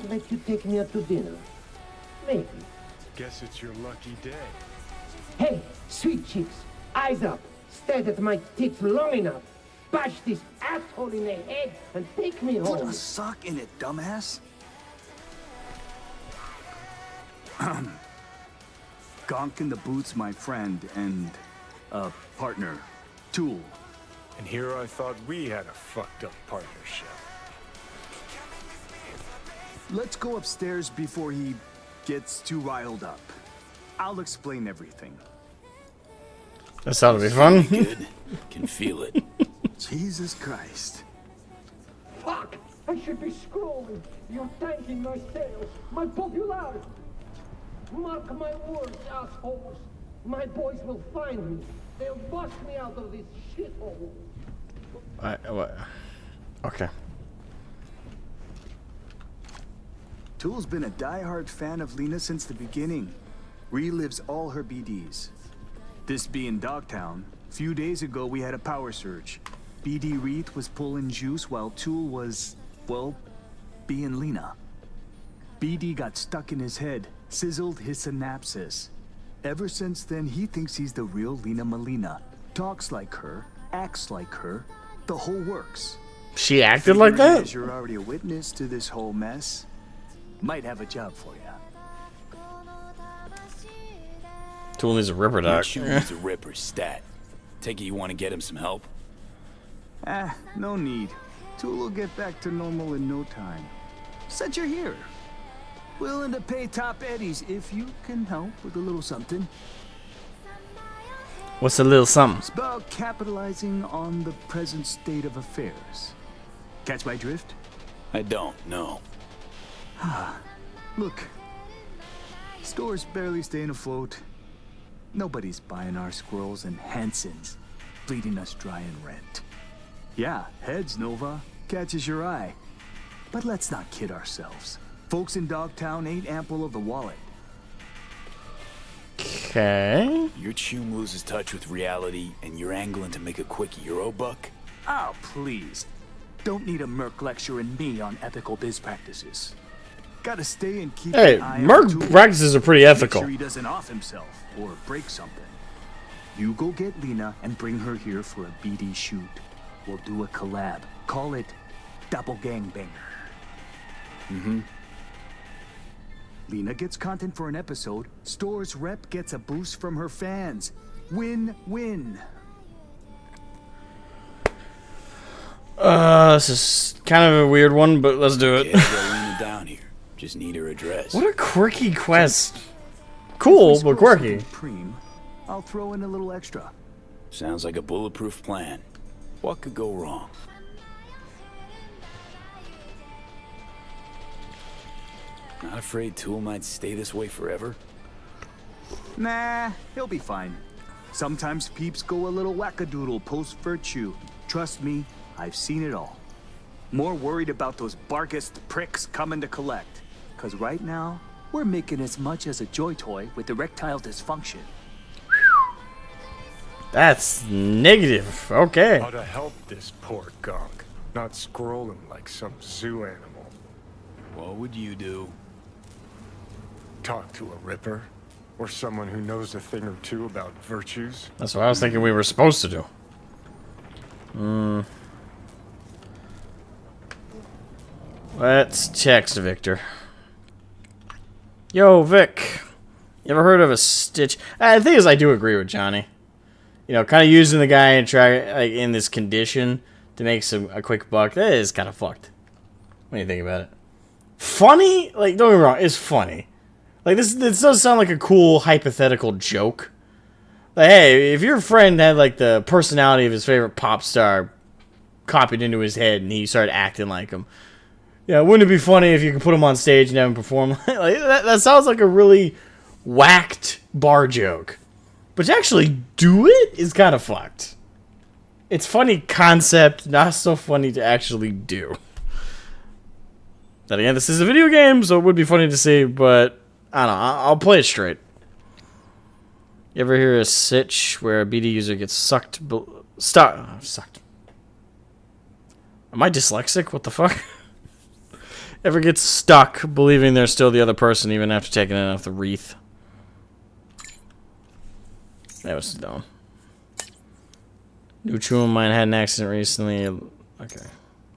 S9: let you take me out to dinner. Maybe.
S11: Guess it's your lucky day.
S9: Hey, sweet chicks, eyes up. Stare at my tits long enough. Bash this asshole in the head and take me home.
S10: Put a sock in it, dumbass. Gonk in the Boots, my friend, and partner, Tool.
S11: And here I thought we had a fucked up partnership.
S10: Let's go upstairs before he gets too riled up. I'll explain everything.
S1: That sounded be fun.
S7: Good. Can feel it.
S10: Jesus Christ.
S9: Fuck! I should be scrolling. You're tanking my sales, my popularity. Mark my words, assholes. My boys will find me. They'll bust me out of this shithole.
S1: What? Okay.
S10: Tool's been a die-hard fan of Lena since the beginning. Relives all her BDs. This being Dogtown, a few days ago we had a power surge. BD Reith was pulling juice while Tool was, well, being Lena. BD got stuck in his head, sizzled his synapses. Ever since then, he thinks he's the real Lena Molina. Talks like her, acts like her, the whole works.
S1: She acted like that?
S10: As you're already a witness to this whole mess, might have a job for you.
S1: Tool needs a Ripper, doc.
S7: Shoe needs a Ripper stat. Take it you want to get him some help?
S10: No need. Tool will get back to normal in no time. Since you're here, willing to pay top eddies if you can help with a little something.
S1: What's a little something?
S10: It's about capitalizing on the present state of affairs. Catch my drift?
S7: I don't, no.
S10: Look, store's barely staying afloat. Nobody's buying our squirrels and Hansons, bleeding us dry in rent. Yeah, heads, Nova, catches your eye. But let's not kid ourselves. Folks in Dogtown ain't ample of the wallet.
S1: Okay.
S7: Your chum loses touch with reality, and you're angling to make a quick Euro buck?
S10: Oh, please. Don't need a Merc lecturing me on ethical biz practices. Gotta stay and keep
S1: Hey,
S10: an eye
S1: Merc
S10: on Tool.
S1: practices are pretty ethical.
S10: Make sure he doesn't off himself or break something. You go get Lena and bring her here for a BD shoot. We'll do a collab. Call it Double Gangbanger.
S7: Mm-hmm.
S10: Lena gets content for an episode. Store's rep gets a boost from her fans. Win-win.
S1: This is kind of a weird one, but let's do it.
S7: Get Lena down here. Just need her address.
S1: What a quirky quest. Cool, but quirky.
S10: Preem, I'll throw in a little extra.
S7: Sounds like a bulletproof plan. What could go wrong? Not afraid Tool might stay this way forever?
S10: Nah, he'll be fine. Sometimes peeps go a little wackadoodle post-virtue. Trust me, I've seen it all. More worried about those barkist pricks coming to collect. Cause right now, we're making as much as a joy toy with erectile dysfunction.
S1: That's negative. Okay.
S11: How to help this poor gunk, not scrolling like some zoo animal.
S7: What would you do?
S11: Talk to a Ripper, or someone who knows a thing or two about virtues.
S1: That's what I was thinking we were supposed to do. Let's text Victor. Yo, Vic. You ever heard of a stitch? The thing is, I do agree with Johnny. You know, kind of using the guy and try like in this condition to make a quick buck. That is kind of fucked. What do you think about it? Funny? Like, don't get me wrong, it's funny. Like, this does sound like a cool hypothetical joke. Like, hey, if your friend had like the personality of his favorite pop star copied into his head and he started acting like him, yeah, wouldn't it be funny if you could put him on stage and have him perform? Like that sounds like a really whacked bar joke. But to actually do it is kind of fucked. It's funny concept, not so funny to actually do. Then again, this is a video game, so it would be funny to see, but I don't know. I'll play it straight. You ever hear a sitch where a BD user gets sucked? Sucked. Am I dyslexic? What the fuck? Ever gets stuck believing they're still the other person even after taking it off the wreath? That was dumb. New chewing mine had an accident recently. Okay.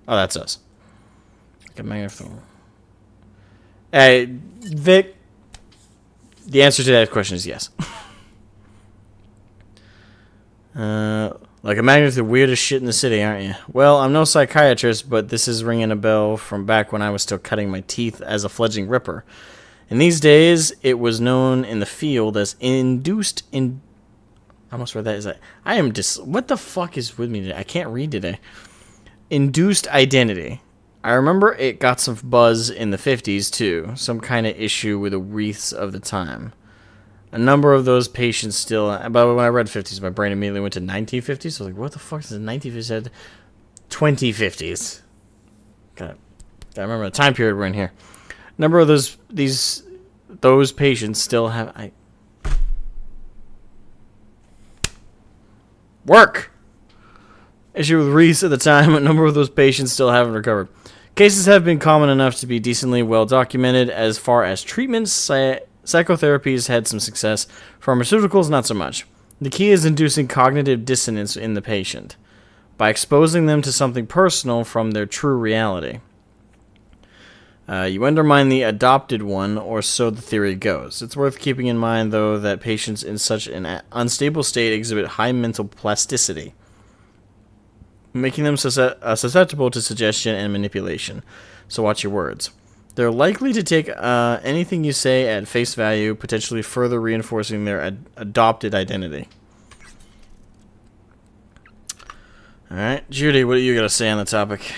S1: Oh, that's us. Get microphone. Hey, Vic. The answer to that question is yes. Like a magnet, the weirdest shit in the city, aren't you? Well, I'm no psychiatrist, but this is ringing a bell from back when I was still cutting my teeth as a fledgling Ripper. In these days, it was known in the field as induced in. I almost read that. Is that I am what the fuck is with me today? I can't read today. Induced identity. I remember it got some buzz in the 50s too. Some kind of issue with the wreaths of the time. A number of those patients still. But when I read 50s, my brain immediately went to 1950s. So I was like, what the fuck is the 1950s? 2050s. Gotta remember the time period we're in here. A number of those patients still have. Work! Issue with wreaths at the time, a number of those patients still haven't recovered. Cases have been common enough to be decently well documented. As far as treatments, psychotherapies had some success. Pharmaceuticals, not so much. The key is inducing cognitive dissonance in the patient. by exposing them to something personal from their true reality. You undermine the adopted one, or so the theory goes. It's worth keeping in mind, though, that patients in such an unstable state exhibit high mental plasticity, making them susceptible to suggestion and manipulation. So watch your words. They're likely to take anything you say at face value, potentially further reinforcing their adopted identity. Alright, Judy, what do you got to say on the topic?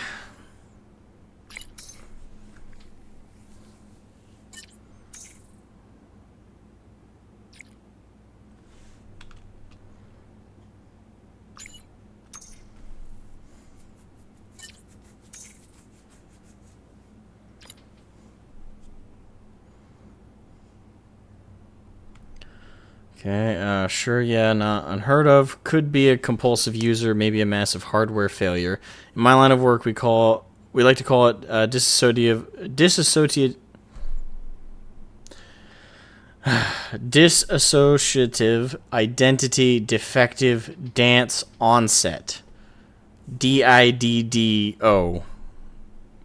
S1: Okay, sure, yeah, not unheard of. Could be a compulsive user, maybe a massive hardware failure. In my line of work, we like to call it dissociative identity defective dance onset. DIDDO.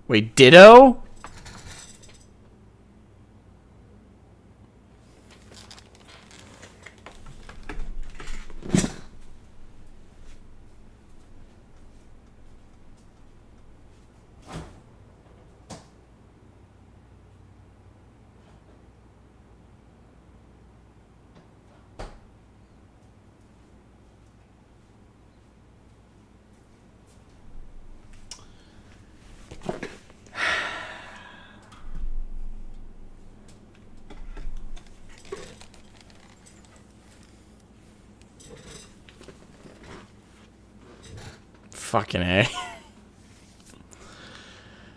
S1: Wait, ditto? Fucking A.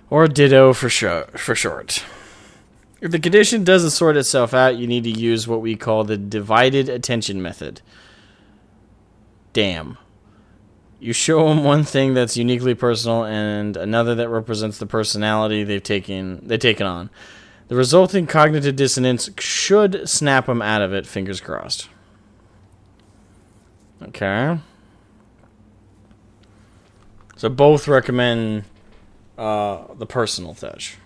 S1: Or ditto for short. If the condition doesn't sort itself out, you need to use what we call the divided attention method. Damn. You show them one thing that's uniquely personal and another that represents the personality they've taken on. The resulting cognitive dissonance should snap them out of it, fingers crossed. Okay. So both recommend the personal touch.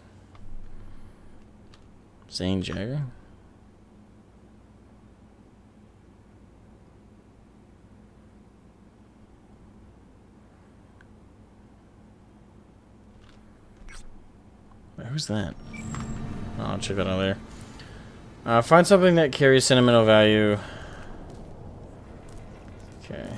S1: Zane Jagger. Wait, who's that? Oh, I'll check that out later. Find something that carries sentimental value. Okay.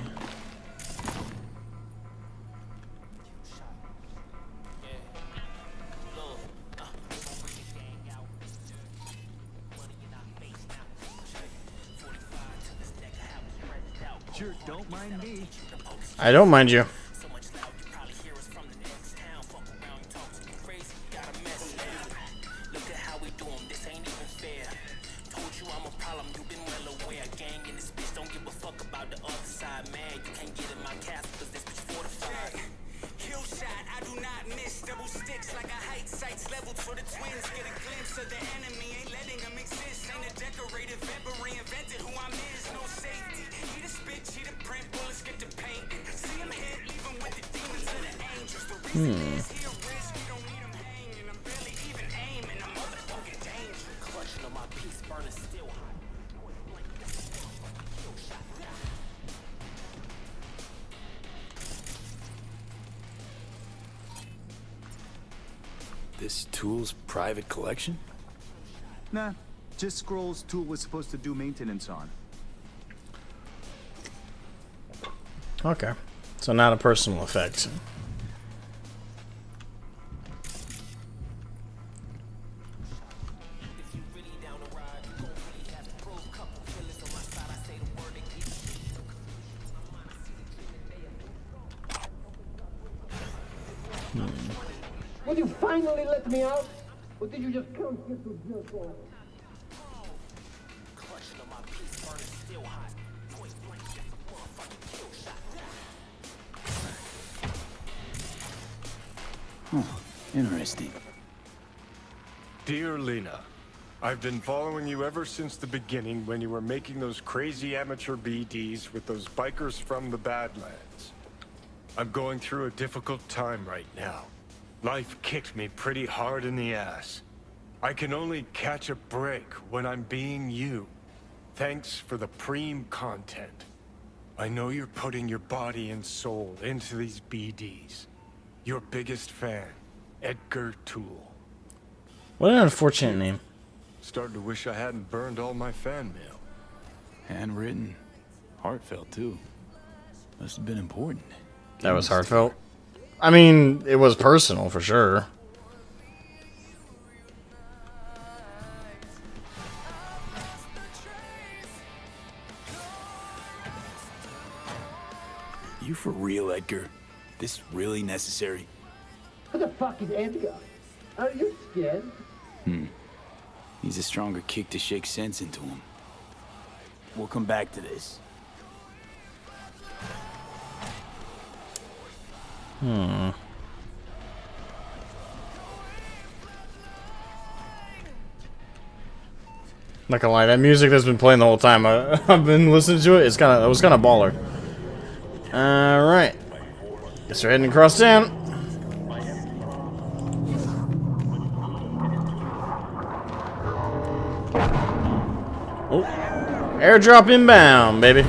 S10: Sure, don't mind me.
S1: I don't mind you.
S7: This tool's private collection?
S10: Nah, just scrolls Tool was supposed to do maintenance on.
S1: Okay. So not a personal effect.
S9: Will you finally let me out? Or did you just come here to jerk off?
S7: Huh, interesting.
S11: Dear Lena, I've been following you ever since the beginning when you were making those crazy amateur BDs with those bikers from the Badlands. I'm going through a difficult time right now. Life kicked me pretty hard in the ass. I can only catch a break when I'm being you. Thanks for the preem content. I know you're putting your body and soul into these BDs. Your biggest fan, Edgar Toole.
S1: What an unfortunate name.
S11: Starting to wish I hadn't burned all my fan mail.
S7: Handwritten. Heartfelt, too. Must have been important.
S1: That was heartfelt. I mean, it was personal for sure.
S7: You for real, Edgar? This really necessary?
S9: Who the fuck is Edgar? Are you scared?
S7: Needs a stronger kick to shake sense into him. We'll come back to this.
S1: Not gonna lie, that music that's been playing the whole time, I've been listening to it. It was kind of baller. All right, guess we're heading across town. Oh, airdrop inbound, baby.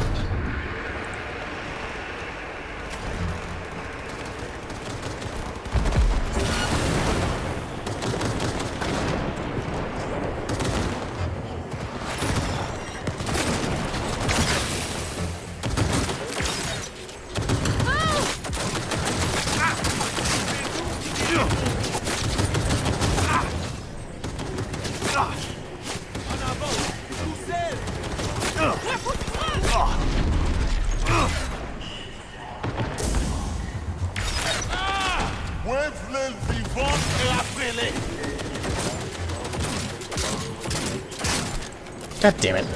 S1: God damn it.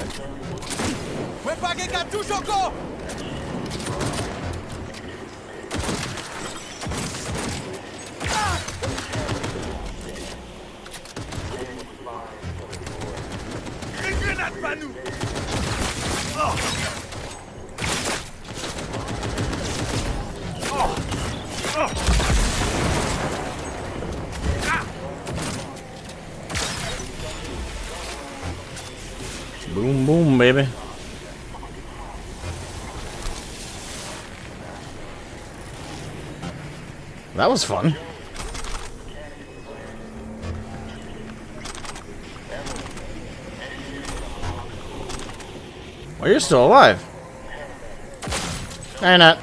S1: Boom, boom, baby. That was fun. Well, you're still alive. No, you're not.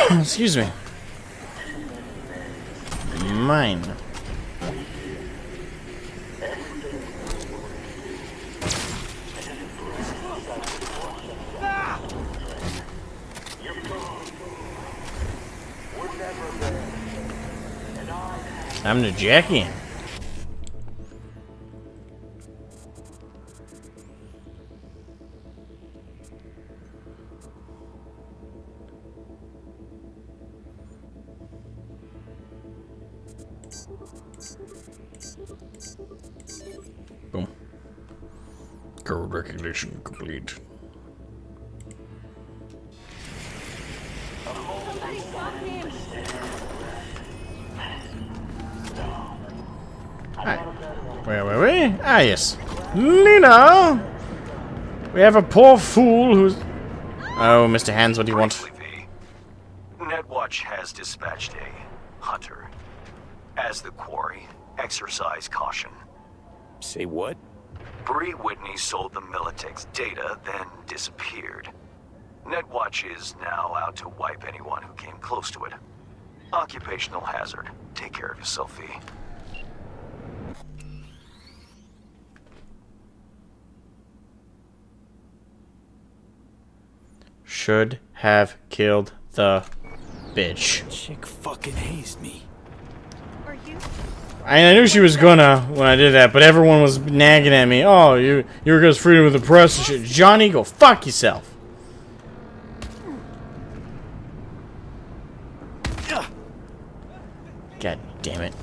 S1: Excuse me. Mine. I'm the Jackie. Boom. Code recognition complete. Wait. Ah, yes. Lena! We have a poor fool who's... Oh, Mr. Hands, what do you want?
S16: Netwatch has dispatched a hunter. As the quarry, exercise caution.
S7: Say what?
S16: Bree Whitney sold the Militech's data, then disappeared. Netwatch is now out to wipe anyone who came close to it. Occupational hazard. Take care of yourself, V.
S1: Should have killed the bitch.
S7: Chick fucking hazed me.
S1: I knew she was gonna when I did that, but everyone was nagging at me. Oh, you're against freedom of the press and shit. Johnny, go fuck yourself. God damn it.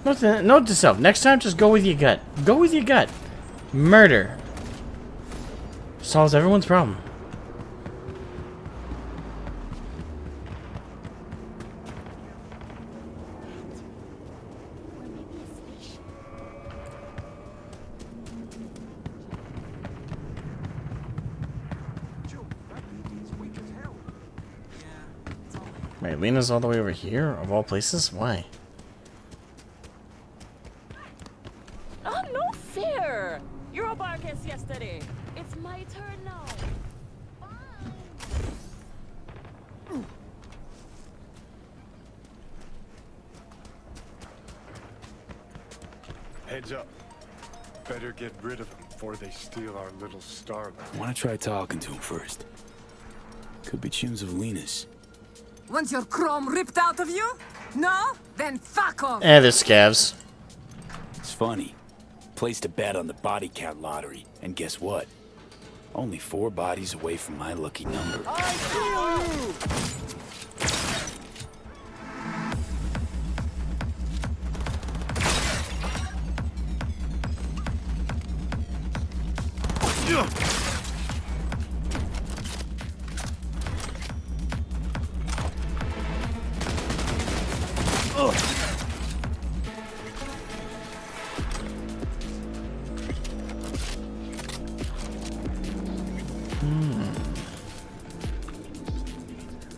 S1: Note to self. Next time, just go with your gut. Go with your gut. Murder solves everyone's problem. Wait, Lena's all the way over here, of all places? Why?
S3: Oh, no fair! You're a barcast yesterday. It's my turn now.
S11: Heads up. Better get rid of them before they steal our little starlet.
S7: I want to try talking to him first. Could be tunes of Lena's.
S17: Want your chrome ripped out of you? No? Then fuck off!
S1: Eh, they're scavs.
S7: It's funny. Placed a bet on the body count lottery, and guess what? Only 4 bodies away from my lucky number.
S9: I feel you!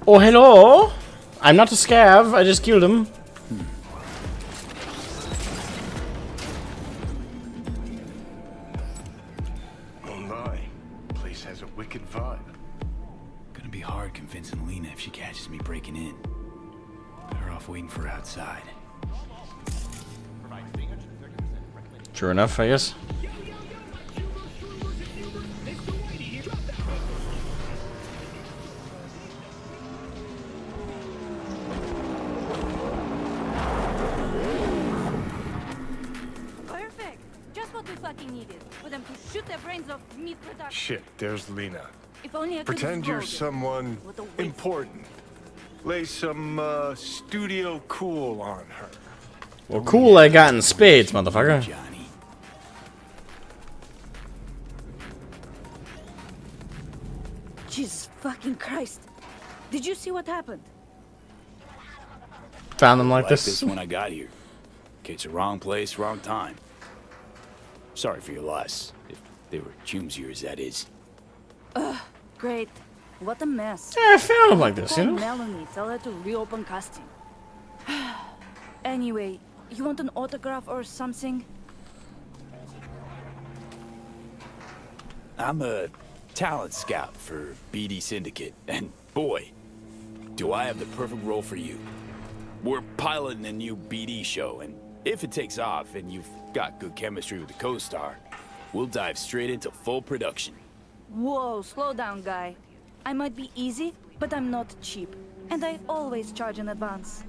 S1: Oh, hello! I'm not a scav, I just killed him.
S11: Oh my, place has a wicked vibe.
S7: Gonna be hard convincing Lena if she catches me breaking in. Better off waiting for her outside.
S1: True enough, I guess.
S3: Perfect. Just what we fucking needed. For them to shoot their brains off meat production.
S11: Shit, there's Lena.
S3: If only I could
S11: Pretend you're
S3: explode it.
S11: someone
S3: What a waste.
S11: important. Lay some studio cool on her.
S1: Well, cool I got in spades, motherfucker.
S7: Johnny.
S3: Jesus fucking Christ. Did you see what happened?
S1: Found them like
S7: Like
S1: this.
S7: this when I got here. Case the wrong place, wrong time. Sorry for your loss. If they were chums yours, that is.
S3: Ugh, great. What a mess.
S1: Yeah, I found them like this, you
S3: Call
S1: know?
S3: Melanie, tell her to reopen casting. Anyway, you want an autograph or something?
S7: I'm a talent scout for BD Syndicate, and boy, do I have the perfect role for you. We're piloting a new BD show, and if it takes off and you've got good chemistry with the co-star, we'll dive straight into full production.
S3: Whoa, slow down, guy. I might be easy, but I'm not cheap. And I always charge in advance.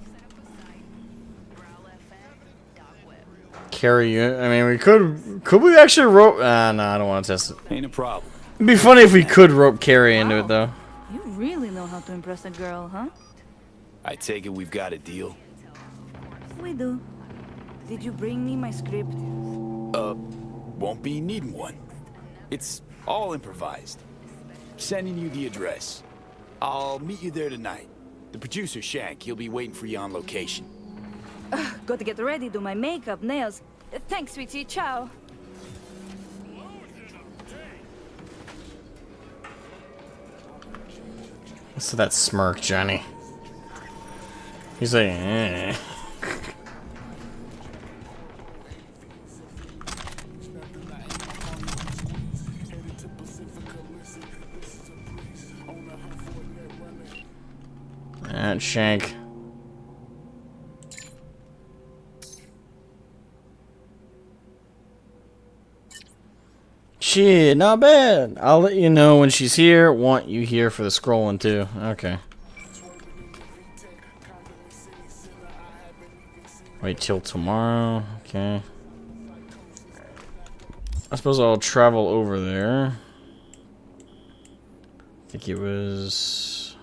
S1: Carry you. I mean, we could we actually rope? No, I don't want to test it.
S7: Ain't a problem.
S1: It'd be funny if we could rope Carrie into it, though.
S3: You really know how to impress a girl, huh?
S7: I take it we've got a deal.
S3: We do. Did you bring me my script?
S7: Won't be needing one. It's all improvised. Sending you the address. I'll meet you there tonight. The producer, Shank, he'll be waiting for you on location.
S3: Got to get ready, do my makeup, nails. Thanks, sweetie. Ciao.
S1: What's that smirk, Johnny? He's like, eh. And Shank. Shit, not bad. I'll let you know when she's here. Want you here for the scrolling too. Okay. Wait till tomorrow. Okay. I suppose I'll travel over there. I think it was...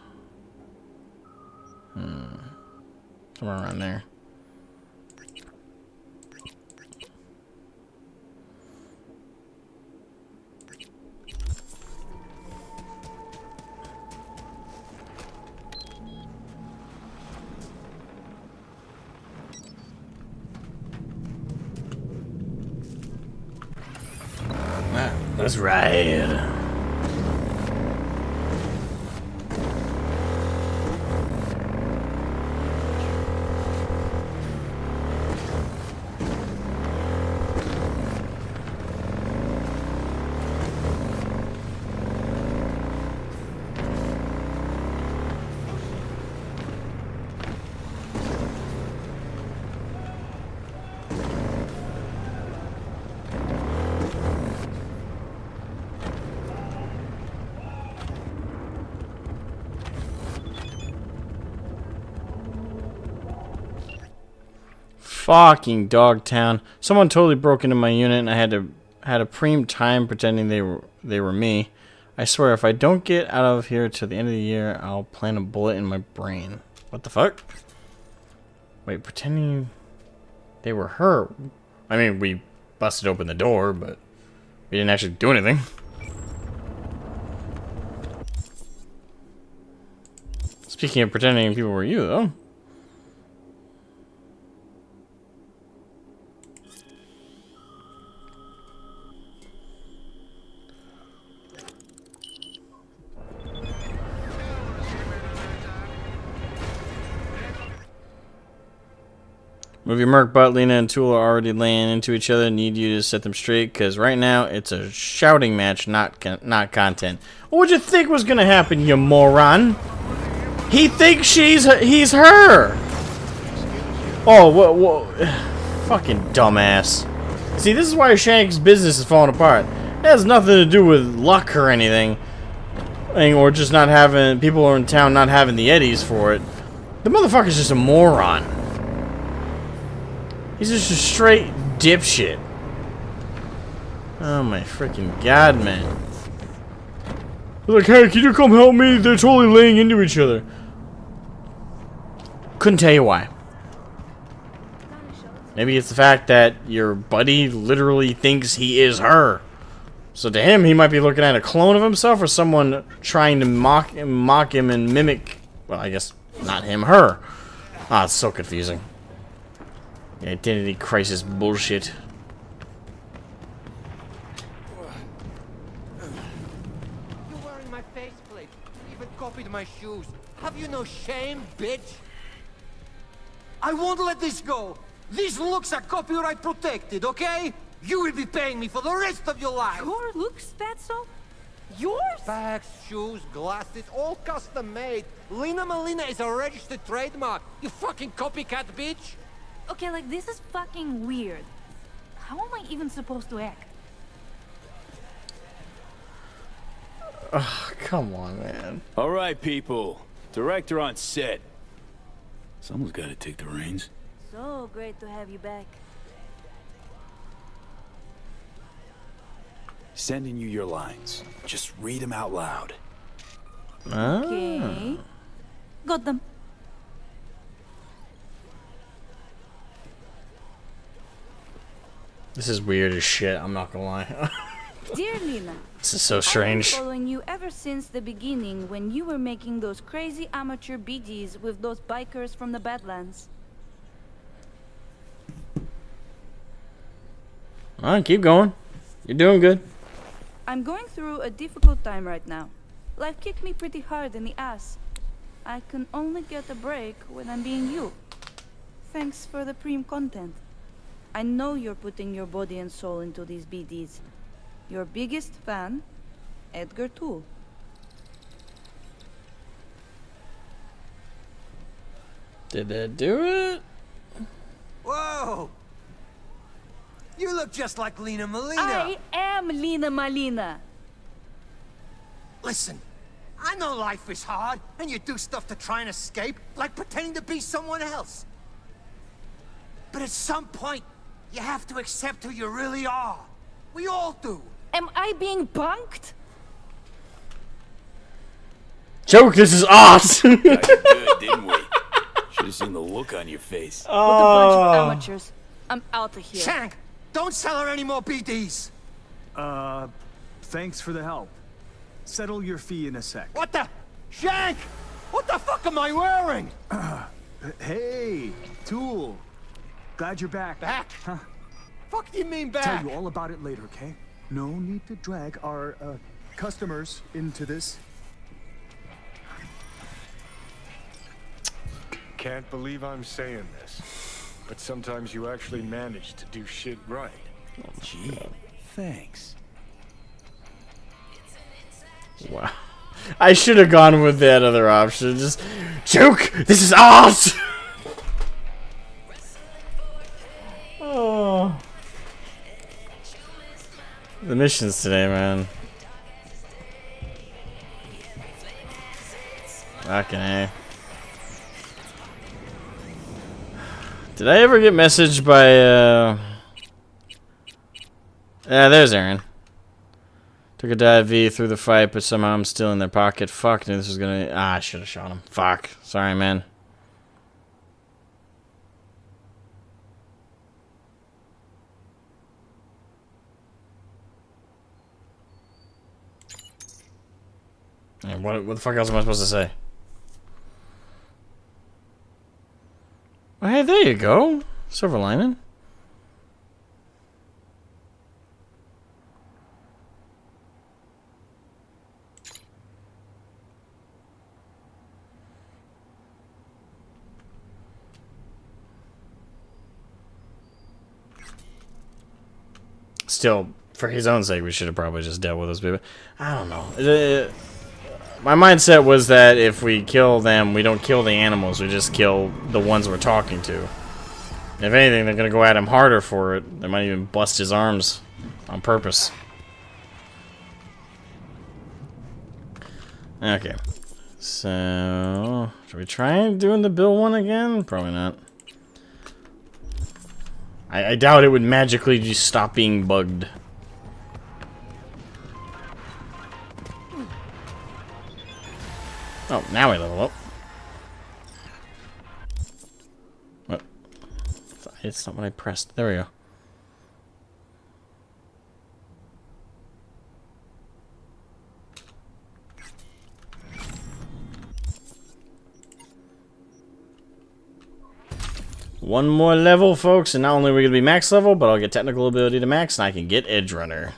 S1: somewhere around there. Let's ride. Fucking Dogtown. Someone totally broke into my unit and I had a preem time pretending they were me. I swear if I don't get out of here till the end of the year, I'll plant a bullet in my brain. What the fuck? Wait, pretending they were her. I mean, we busted open the door, but we didn't actually do anything. Speaking of pretending people were you, though. Move your merc butt. Lena and Tool are already laying into each other. Need you to set them straight, because right now it's a shouting match, not content. What would you think was gonna happen, you moron? He thinks he's her. Oh, what? Fucking dumbass. See, this is why Shank's business is falling apart. It has nothing to do with luck or anything, or just not having people in town not having the eddies for it. The motherfucker's just a moron. He's just a straight dipshit. Oh my freaking god, man. They're like, hey, can you come help me? They're totally laying into each other. Couldn't tell you why. Maybe it's the fact that your buddy literally thinks he is her. So to him, he might be looking at a clone of himself or someone trying to mock him and mimic, well, I guess not him, her. Ah, it's so confusing. Identity crisis bullshit.
S9: You're wearing my faceplate. Even copied my shoes. Have you no shame, bitch? I won't let this go. These looks are copyright protected, okay? You will be paying me for the rest of your life.
S3: Your looks, Fatso? Yours?
S9: Bags, shoes, glasses, all custom made. Lena Molina is a registered trademark. You fucking copycat bitch.
S3: Okay, like, this is fucking weird. How am I even supposed to act?
S1: Ugh, come on, man.
S7: All right, people. Director on set. Someone's got to take the reins.
S3: So great to have you back.
S7: Sending you your lines. Just read them out loud.
S3: Okay. Got them.
S1: This is weird as shit, I'm not gonna lie.
S3: Dear Lena,
S1: This is so strange.
S3: I've been following you ever since the beginning when you were making those crazy amateur BDs with those bikers from the Badlands.
S1: Alright, keep going. You're doing good.
S3: I'm going through a difficult time right now. Life kicked me pretty hard in the ass. I can only get a break when I'm being you. Thanks for the preem content. I know you're putting your body and soul into these BDs. Your biggest fan, Edgar Toole.
S1: Did that do it?
S9: Whoa! You look just like Lena Molina.
S3: I am Lena Molina.
S9: Listen, I know life is hard, and you do stuff to try and escape, like pretending to be someone else. But at some point, you have to accept who you really are. We all do.
S3: Am I being punked?
S1: Joke, this is awesome!
S7: Got you good, didn't we? Should have seen the look on your face.
S3: With a bunch of amateurs. I'm out of here.
S9: Shank, don't sell her any more BDs.
S10: Thanks for the help. Settle your fee in a sec.
S9: What the? Shank! What the fuck am I wearing?
S10: Hey, Tool. Glad you're back.
S9: Back?
S10: Huh?
S9: Fuck do you mean back?
S10: Tell you all about it later, okay? No need to drag our customers into this.
S11: Can't believe I'm saying this, but sometimes you actually manage to do shit right.
S7: Oh, gee, thanks.
S1: Wow. I should have gone with that other option. Just joke. This is ours. Oh. The missions today, man. Fucking A. Did I ever get messaged by yeah, there's Aaron. Took a dive V through the fight, but somehow I'm still in their pocket. Fuck, knew this was gonna... I should have shot him. Fuck. Sorry, man. Yeah, what the fuck else am I supposed to say? Oh, hey, there you go. Silver lining. Still, for his own sake, we should have probably just dealt with those people. I don't know. My mindset was that if we kill them, we don't kill the animals, we just kill the ones we're talking to. If anything, they're gonna go at him harder for it. They might even bust his arms on purpose. Okay. So, should we try doing the Bill one again? Probably not. I doubt it would magically just stop being bugged. Oh, now we level up. What? It's not what I pressed. There we go. One more level, folks, and not only are we going to be max level, but I'll get technical ability to max, and I can get Edge Runner.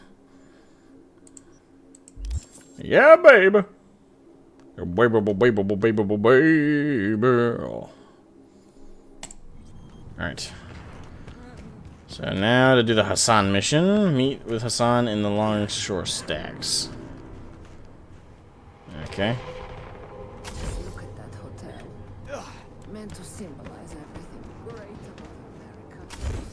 S1: Yeah, baby. Alright. So now to do the Hassan mission. Meet with Hassan in the Longshore Stacks. Okay.
S17: Look at that hotel. Meant to symbolize everything great about America.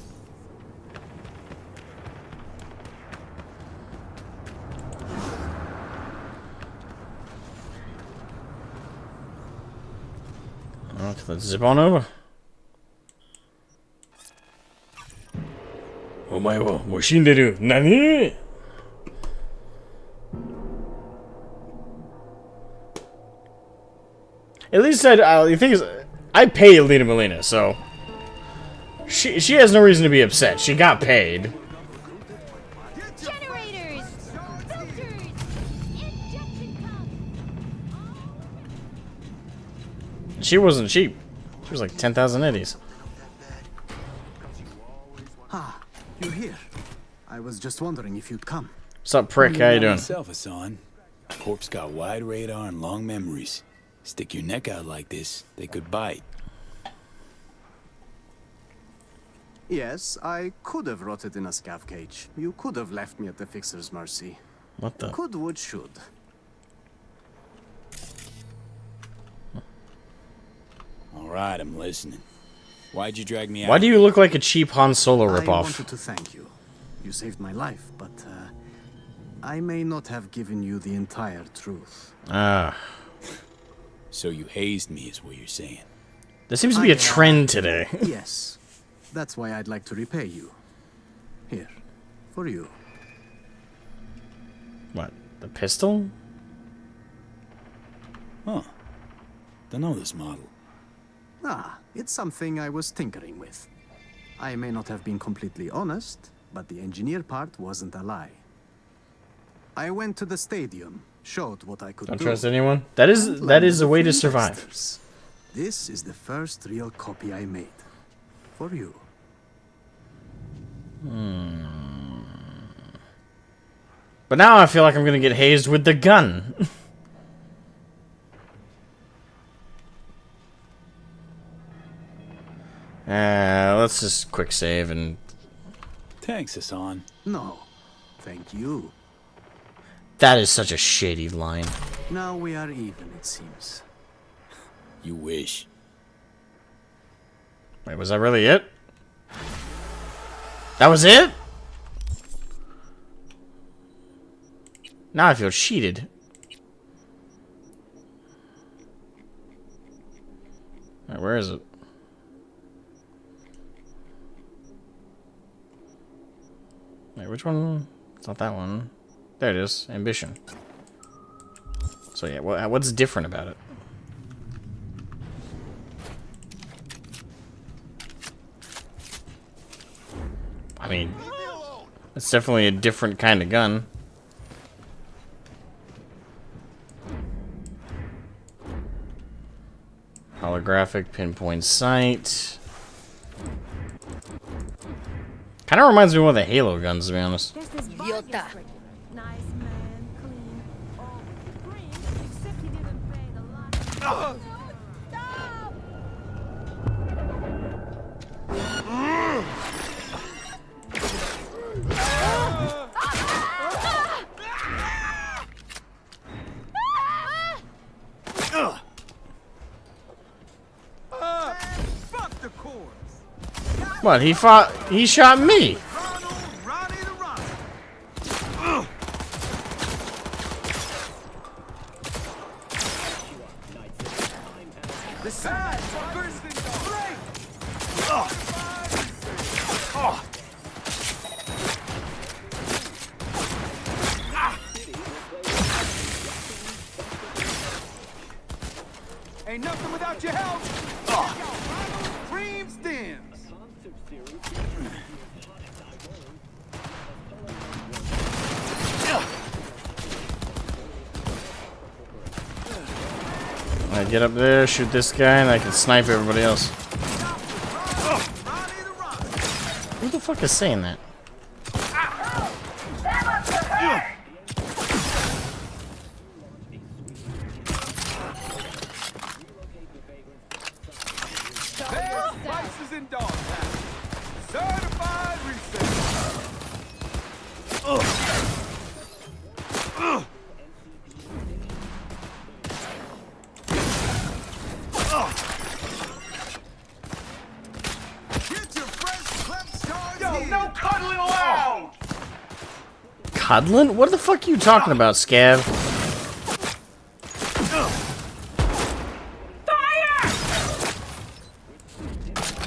S1: Okay, let's zip on over. Oh my god, Moshinderu, Nani? At least the thing is, I pay Alita Molina, so she has no reason to be upset. She got paid.
S18: Generators! Filters! Injection pumps!
S1: She wasn't cheap. She was like 10,000 eddies.
S19: Ah, you're here. I was just wondering if you'd come.
S1: What's up, prick? How you doing?
S7: Myself, Hassan. Corp's got wide radar and long memories. Stick your neck out like this, they could bite.
S19: Yes, I could have rotted in a scav cage. You could have left me at the Fixer's mercy.
S1: What the?
S19: Could, would, should.
S7: All right, I'm listening. Why'd you drag me out?
S1: Why do you look like a cheap Han Solo ripoff?
S19: I wanted to thank you. You saved my life, but I may not have given you the entire truth.
S1: Ah.
S7: So you hazed me, is what you're saying.
S1: There seems to be a trend today.
S19: Yes. That's why I'd like to repay you. Here. For you.
S1: What? The pistol?
S7: Huh. Don't know this model.
S19: Ah, it's something I was tinkering with. I may not have been completely honest, but the engineer part wasn't a lie. I went to the stadium, showed what I could
S1: Don't
S19: do.
S1: trust anyone. That is a way to survive.
S19: This is the first real copy I made. For you.
S1: But now I feel like I'm gonna get hazed with the gun. Let's just quick save and...
S7: Thanks, Hassan.
S19: No, thank you.
S1: That is such a shady line.
S19: Now we are even, it seems.
S7: You wish.
S1: Wait, was that really it? That was it? Now I feel cheated. Alright, where is it? Wait, which one? It's not that one. There it is. Ambition. So yeah, what's different about it? I mean, it's definitely a different kind of gun. Holographic pinpoint sight. Kind of reminds me of one of the Halo guns, to be honest.
S18: Idiota.
S1: What, he shot me!
S20: Ain't nothing without your help. Cream stems.
S1: I get up there, shoot this guy, and I can snipe everybody else. Who the fuck is saying that?
S20: Prices in Dogtown. Certified resale. Get your fresh clip stars. Yo, no cuddling allowed.
S1: Cuddling? What the fuck are you talking about, Scav?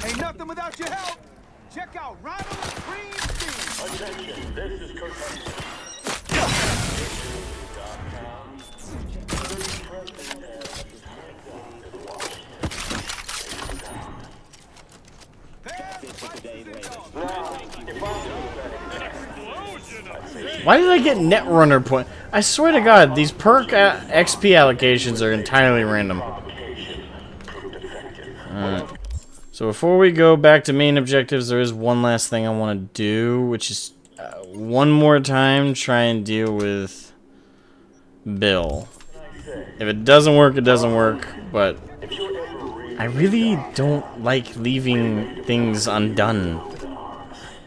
S20: Ain't nothing without your help. Check out Ronald's Cream Steam. Attention, this is
S1: Why did I get Netrunner point? I swear to God, these perk XP allocations are entirely random. Alright. So before we go back to main objectives, there is one last thing I want to do, which is one more time try and deal with Bill. If it doesn't work, it doesn't work, but I really don't like leaving things undone.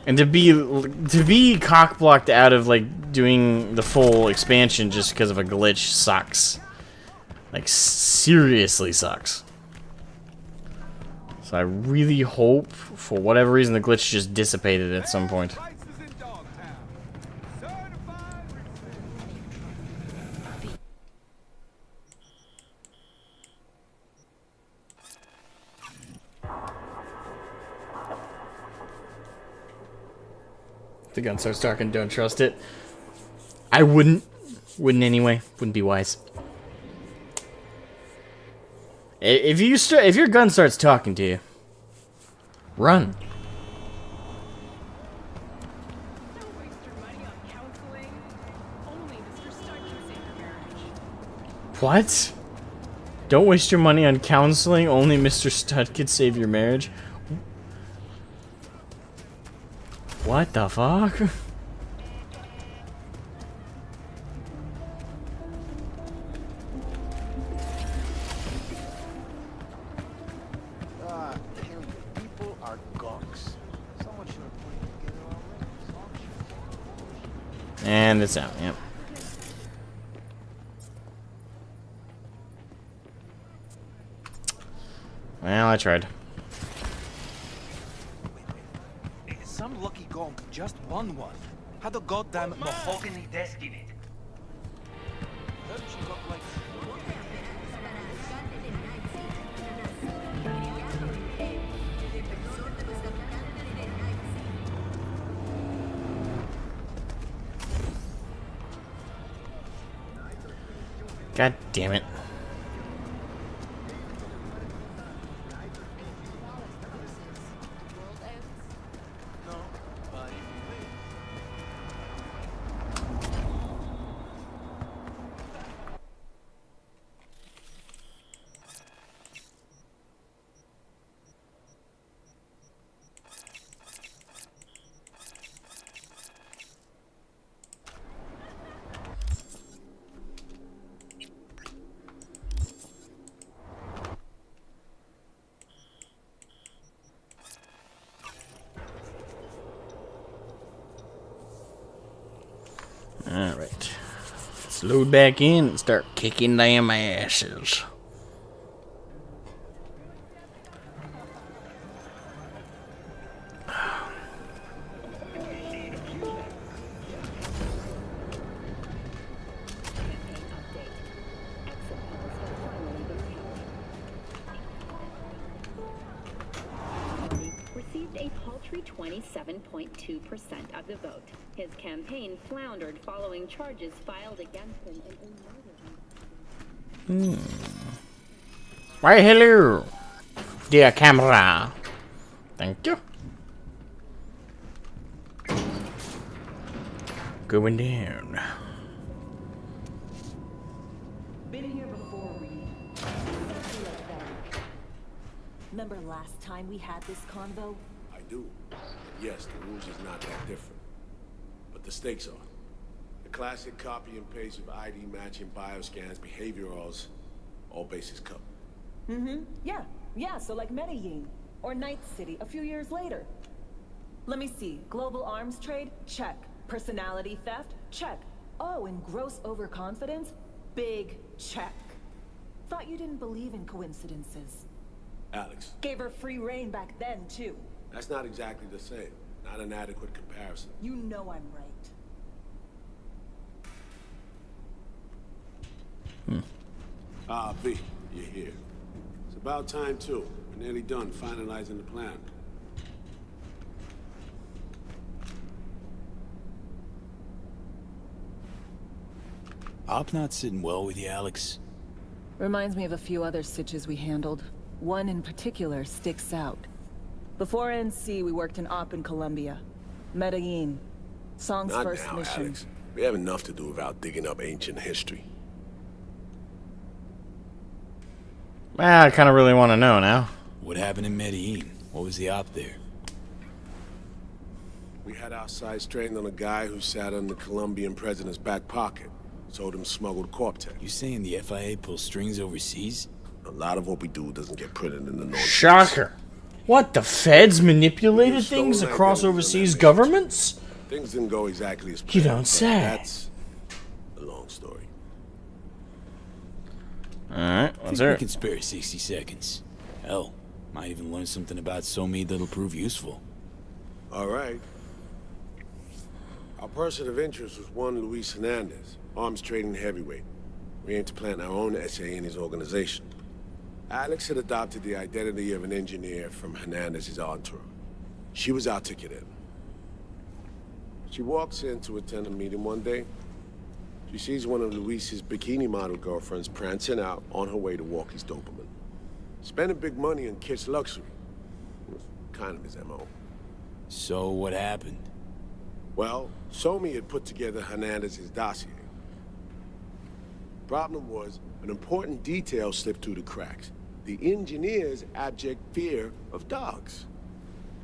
S1: And to be cockblocked out of like doing the full expansion just because of a glitch sucks. Like seriously sucks. So I really hope, for whatever reason, the glitch just dissipated at some point. The gun starts talking, don't trust it. I wouldn't. Wouldn't anyway. Wouldn't be wise. If your gun starts talking to you, run. What? Don't waste your money on counseling. Only Mr. Stud could save your marriage. What the fuck? And it's out, yep. Well, I tried.
S20: Some lucky gonk just won one. Had a goddamn mahogany desk in it. Heard she got like...
S1: God damn it. Alright. Let's load back in and start kicking damn asses.
S21: Received a paltry 27.2% of the vote. His campaign floundered following charges filed against him in a murder.
S1: Why, hello, dear camera. Thank you. Going down.
S22: Been here before, Reed. Remember last time we had this convo?
S23: I do. Yes, the rules is not that different. But the stakes are. The classic copy and paste of ID matching, bioscans, behaviorals, all bases covered.
S22: Yeah, so like Medellin. Or Night City a few years later. Let me see. Global arms trade? Check. Personality theft? Check. Oh, and gross overconfidence? Big check. Thought you didn't believe in coincidences.
S23: Alex.
S22: Gave her free reign back then, too.
S23: That's not exactly the same. Not an adequate comparison.
S22: You know I'm right.
S23: V, you're here. It's about time, too. We're nearly done finalizing the plan.
S7: Op not sitting well with you, Alex.
S22: Reminds me of a few other stitches we handled. One in particular sticks out. Before NC, we worked in Op in Colombia. Medellin. Song's
S23: Not
S22: first
S23: now,
S22: mission.
S23: Alex. We have enough to do without digging up ancient history.
S1: Well, I kind of really want to know now.
S7: What happened in Medellin? What was the op there?
S23: We had our sights trained on a guy who sat in the Colombian president's back pocket. Sold him smuggled Corp-Tech.
S7: You saying the FIA pulls strings overseas?
S23: A lot of what we do doesn't get printed in the North.
S1: Shocker. What, the feds manipulated things across overseas governments?
S23: Things didn't go exactly as planned.
S1: You don't say.
S23: That's a long story.
S1: Alright, let's
S7: Think
S1: hear
S7: we
S1: it.
S7: can spare 60 seconds. Hell, might even learn something about Somi that'll prove useful.
S23: All right. Our person of interest was one Luis Hernandez, arms trading heavyweight. We aim to plant our own SA in his organization. Alex had adopted the identity of an engineer from Hernandez's entourage. She was our ticket in. She walks in to attend a meeting one day. She sees one of Luis's bikini model girlfriends prancing out on her way to walk his Doberman. Spending big money on kitsch luxury. It was kind of his MO.
S7: So what happened?
S23: Well, Somi had put together Hernandez's dossier. Problem was, an important detail slipped through the cracks. The engineer's abject fear of dogs.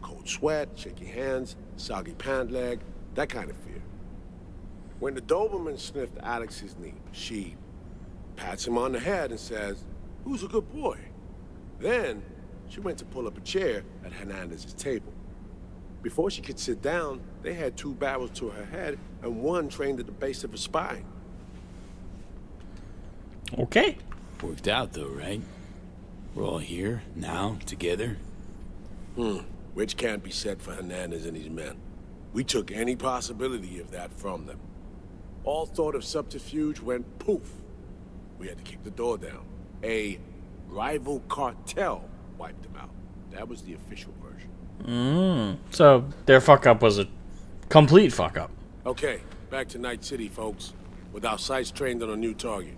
S23: Cold sweat, shaky hands, soggy pant leg, that kind of fear. When the Doberman sniffed Alex's knee, she pats him on the head and says, "Who's a good boy?" Then, she went to pull up a chair at Hernandez's table. Before she could sit down, they had 2 barrels to her head and 1 trained at the base of her spine.
S1: Okay.
S7: Worked out though, right? We're all here, now, together.
S23: Which can't be said for Hernandez and his men. We took any possibility of that from them. All thought of subterfuge went poof. We had to kick the door down. A rival cartel wiped them out. That was the official version.
S1: So their fuck up was a complete fuck up.
S23: Okay, back to Night City, folks. With our sights trained on a new target.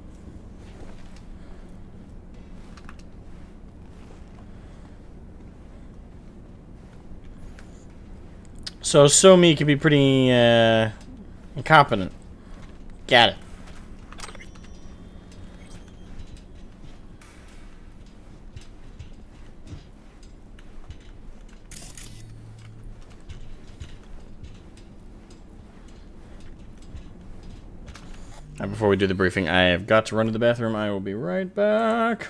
S1: So Somi can be pretty incompetent. Got it. And before we do the briefing, I have got to run to the bathroom. I will be right back.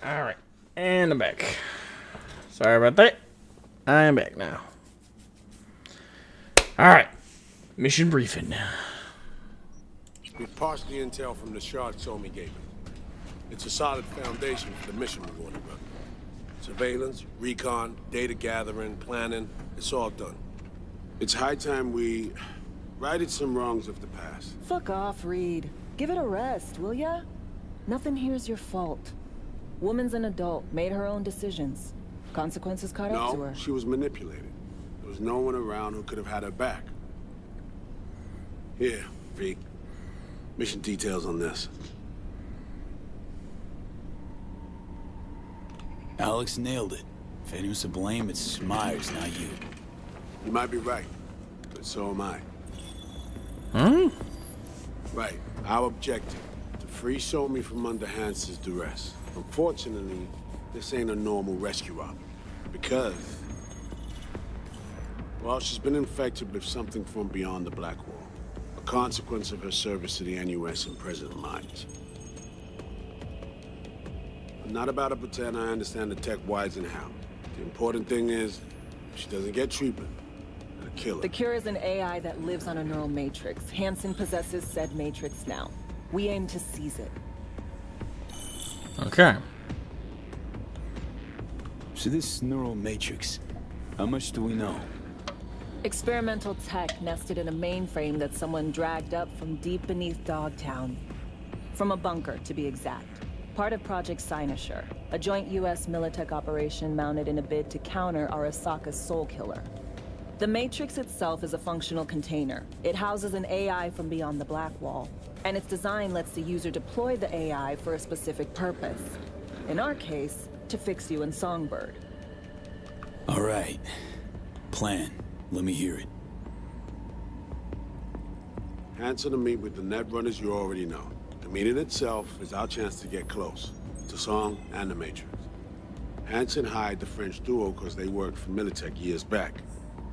S1: Alright, and I'm back. Sorry about that. I am back now. Alright, mission briefing.
S23: We parsed the intel from the shard Somi gave us. It's a solid foundation for the mission we're going to run. Surveillance, recon, data gathering, planning, it's all done. It's high time we righted some wrongs of the past.
S22: Fuck off, Reed. Give it a rest, will ya? Nothing here's your fault. Woman's an adult, made her own decisions. Consequences caught up to
S23: No,
S22: her.
S23: she was manipulated. There was no one around who could have had her back. Here, V. Mission details on this.
S7: Alex nailed it. If anyone's to blame, it's Myers, not you.
S23: You might be right, but so am I. Right. Our objective, to free Somi from under Hansen's duress. Unfortunately, this ain't a normal rescue op. Because, well, she's been infected with something from beyond the Black Wall. A consequence of her service to the NUS and President Myers. I'm not about to pretend I understand the tech whys and how. The important thing is, if she doesn't get treatment, I'll kill her.
S22: The cure is an AI that lives on a neural matrix. Hansen possesses said matrix now. We aim to seize it.
S1: Okay.
S7: So this neural matrix, how much do we know?
S22: Experimental tech nested in a mainframe that someone dragged up from deep beneath Dogtown. From a bunker, to be exact. Part of Project Cynosure, a joint US Militech operation mounted in a bid to counter Arasaka's Soul Killer. The Matrix itself is a functional container. It houses an AI from beyond the Black Wall, and its design lets the user deploy the AI for a specific purpose. In our case, to fix you and Songbird.
S7: All right. Plan. Let me hear it.
S23: Hanson to meet with the net runners you already know. The meeting itself is our chance to get close to Song and the Matrix. Hanson hired the French duo because they worked for Militech years back.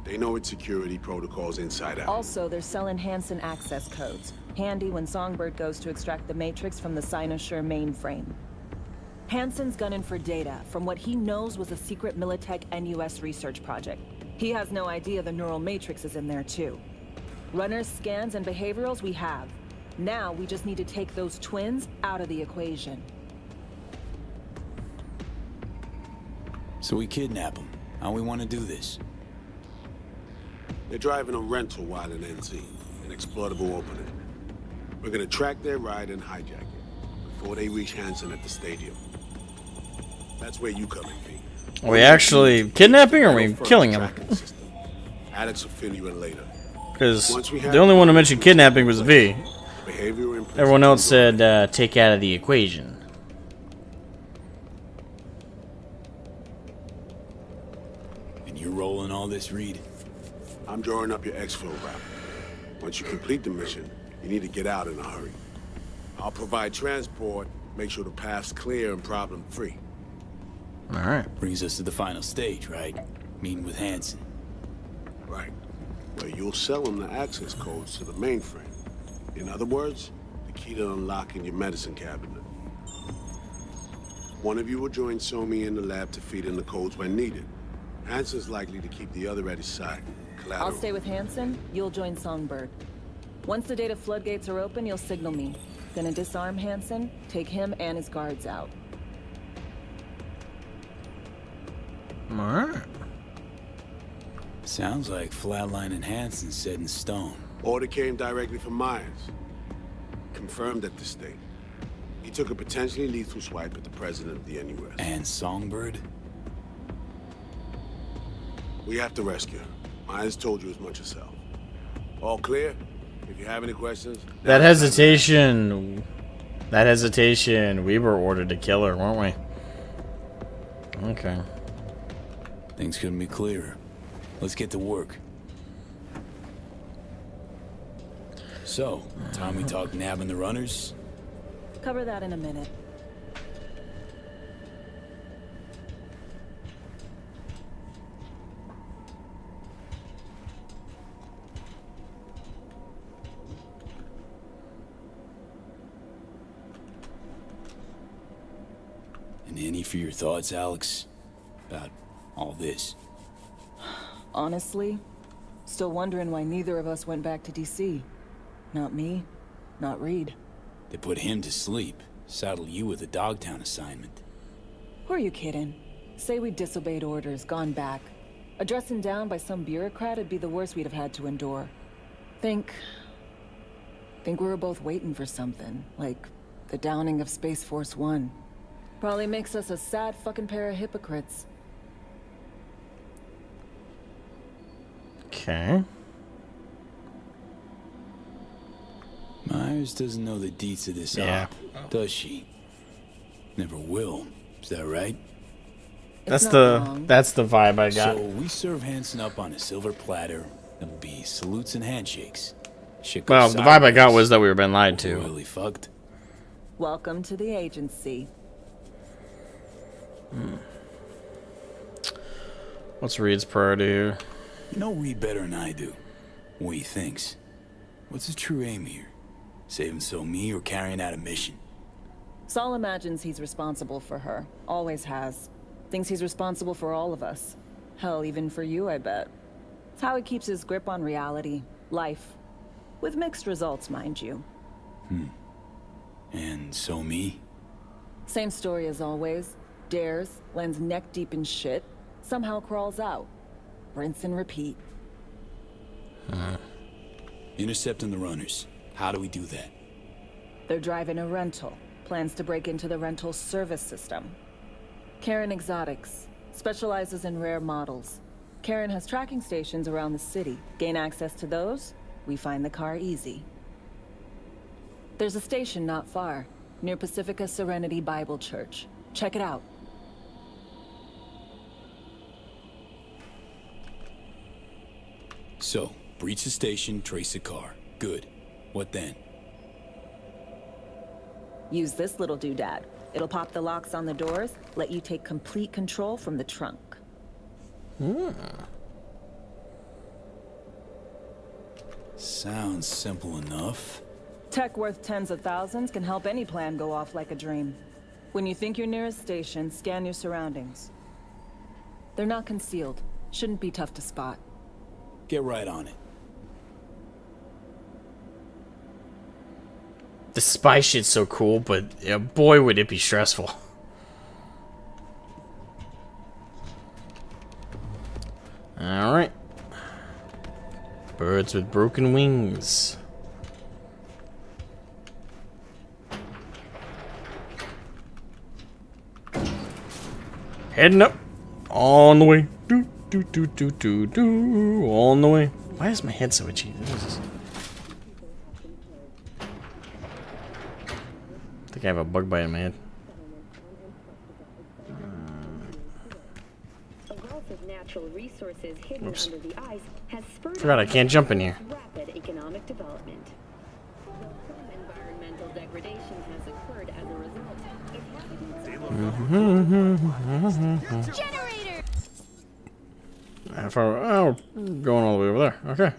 S23: They know its security protocols inside out.
S22: Also, they're selling Hanson access codes. Handy when Songbird goes to extract the Matrix from the Cynosure mainframe. Hanson's gunning for data from what he knows was a secret Militech and US research project. He has no idea the neural matrix is in there too. Runners, scans, and behaviorals we have. Now we just need to take those twins out of the equation.
S7: So we kidnap them. How we want to do this?
S23: They're driving a rental while in NZ, an exploitable opening. We're gonna track their ride and hijack it before they reach Hanson at the stadium. That's where you come in, V.
S1: Are we actually kidnapping or are we killing him?
S23: Alex will fill you in later.
S1: Because the only one who mentioned kidnapping was V. Everyone else said take out of the equation.
S7: And you're rolling all this, Reed?
S23: I'm drawing up your exfil route. Once you complete the mission, you need to get out in a hurry. I'll provide transport, make sure the path's clear and problem-free.
S1: Alright.
S7: Brings us to the final stage, right? Meeting with Hanson.
S23: Right. Where you'll sell him the access codes to the mainframe. In other words, the key to unlocking your medicine cabinet. One of you will join Somi in the lab to feed in the codes when needed. Hanson's likely to keep the other at his side. Collateral.
S22: I'll stay with Hanson, you'll join Songbird. Once the data floodgates are open, you'll signal me. Gonna disarm Hanson, take him and his guards out.
S1: Alright.
S7: Sounds like Flatline and Hanson set in stone.
S23: Order came directly from Myers. Confirmed at the state. He took a potentially lethal swipe at the president of the NUS.
S7: And Songbird?
S23: We have to rescue her. Myers told you as much herself. All clear? If you have any questions...
S1: That hesitation, we were ordered to kill her, weren't we? Okay.
S7: Things couldn't be clearer. Let's get to work. So, time we talk nabbing the runners?
S22: Cover that in a minute.
S7: And any for your thoughts, Alex? About all this?
S22: Honestly, still wondering why neither of us went back to DC. Not me, not Reed.
S7: They put him to sleep. Saddle you with a Dogtown assignment.
S22: Who are you kidding? Say we disobeyed orders, gone back. A dressing down by some bureaucrat would be the worst we'd have had to endure. Think we were both waiting for something, like the downing of Space Force 1. Probably makes us a sad fucking pair of hypocrites.
S1: Okay.
S7: Myers doesn't know the deets of this op, does she? Never will. Is that right?
S1: That's the vibe I got.
S7: So we serve Hanson up on a silver platter. There'll be salutes and handshakes.
S1: Well, the vibe I got was that we were being lied to.
S7: Royally fucked.
S22: Welcome to the agency.
S1: What's Reed's priority here?
S7: You know Reed better than I do. What he thinks. What's his true aim here? Saving me or carrying out a mission?
S22: Saul imagines he's responsible for her. Always has. Thinks he's responsible for all of us. Hell, even for you, I bet. It's how he keeps his grip on reality. Life. With mixed results, mind you.
S7: And me?
S22: Same story as always. dares, lands neck deep in shit, somehow crawls out. Rinse and repeat.
S7: Intercepting the runners. How do we do that?
S22: They're driving a rental. Plans to break into the rental service system. Karen Exotics. Specializes in rare models. Karen has tracking stations around the city. Gain access to those, we find the car easy. There's a station not far, near Pacifica Serenity Bible Church. Check it out.
S7: So, breach the station, trace the car. Good. What then?
S22: Use this little doodad. It'll pop the locks on the doors, let you take complete control from the trunk.
S7: Sounds simple enough.
S22: Tech worth tens of thousands can help any plan go off like a dream. When you think you're near a station, scan your surroundings. They're not concealed. Shouldn't be tough to spot.
S7: Get right on it.
S1: The spy shit's so cool, but yeah, boy, would it be stressful. Alright. Birds with broken wings. Heading up. On the way. Do, do, do, do, do, do. On the way. Why is my head so itchy? I think I have a bug bite in my head.
S21: A wealth of natural resources hidden
S1: Oops.
S21: under the ice has spurred
S1: Forgot I can't jump in here.
S21: rapid economic development. Though some environmental degradation has occurred as a result, inhabitants
S18: Generator!
S1: If I, oh, going all the way over there. Okay.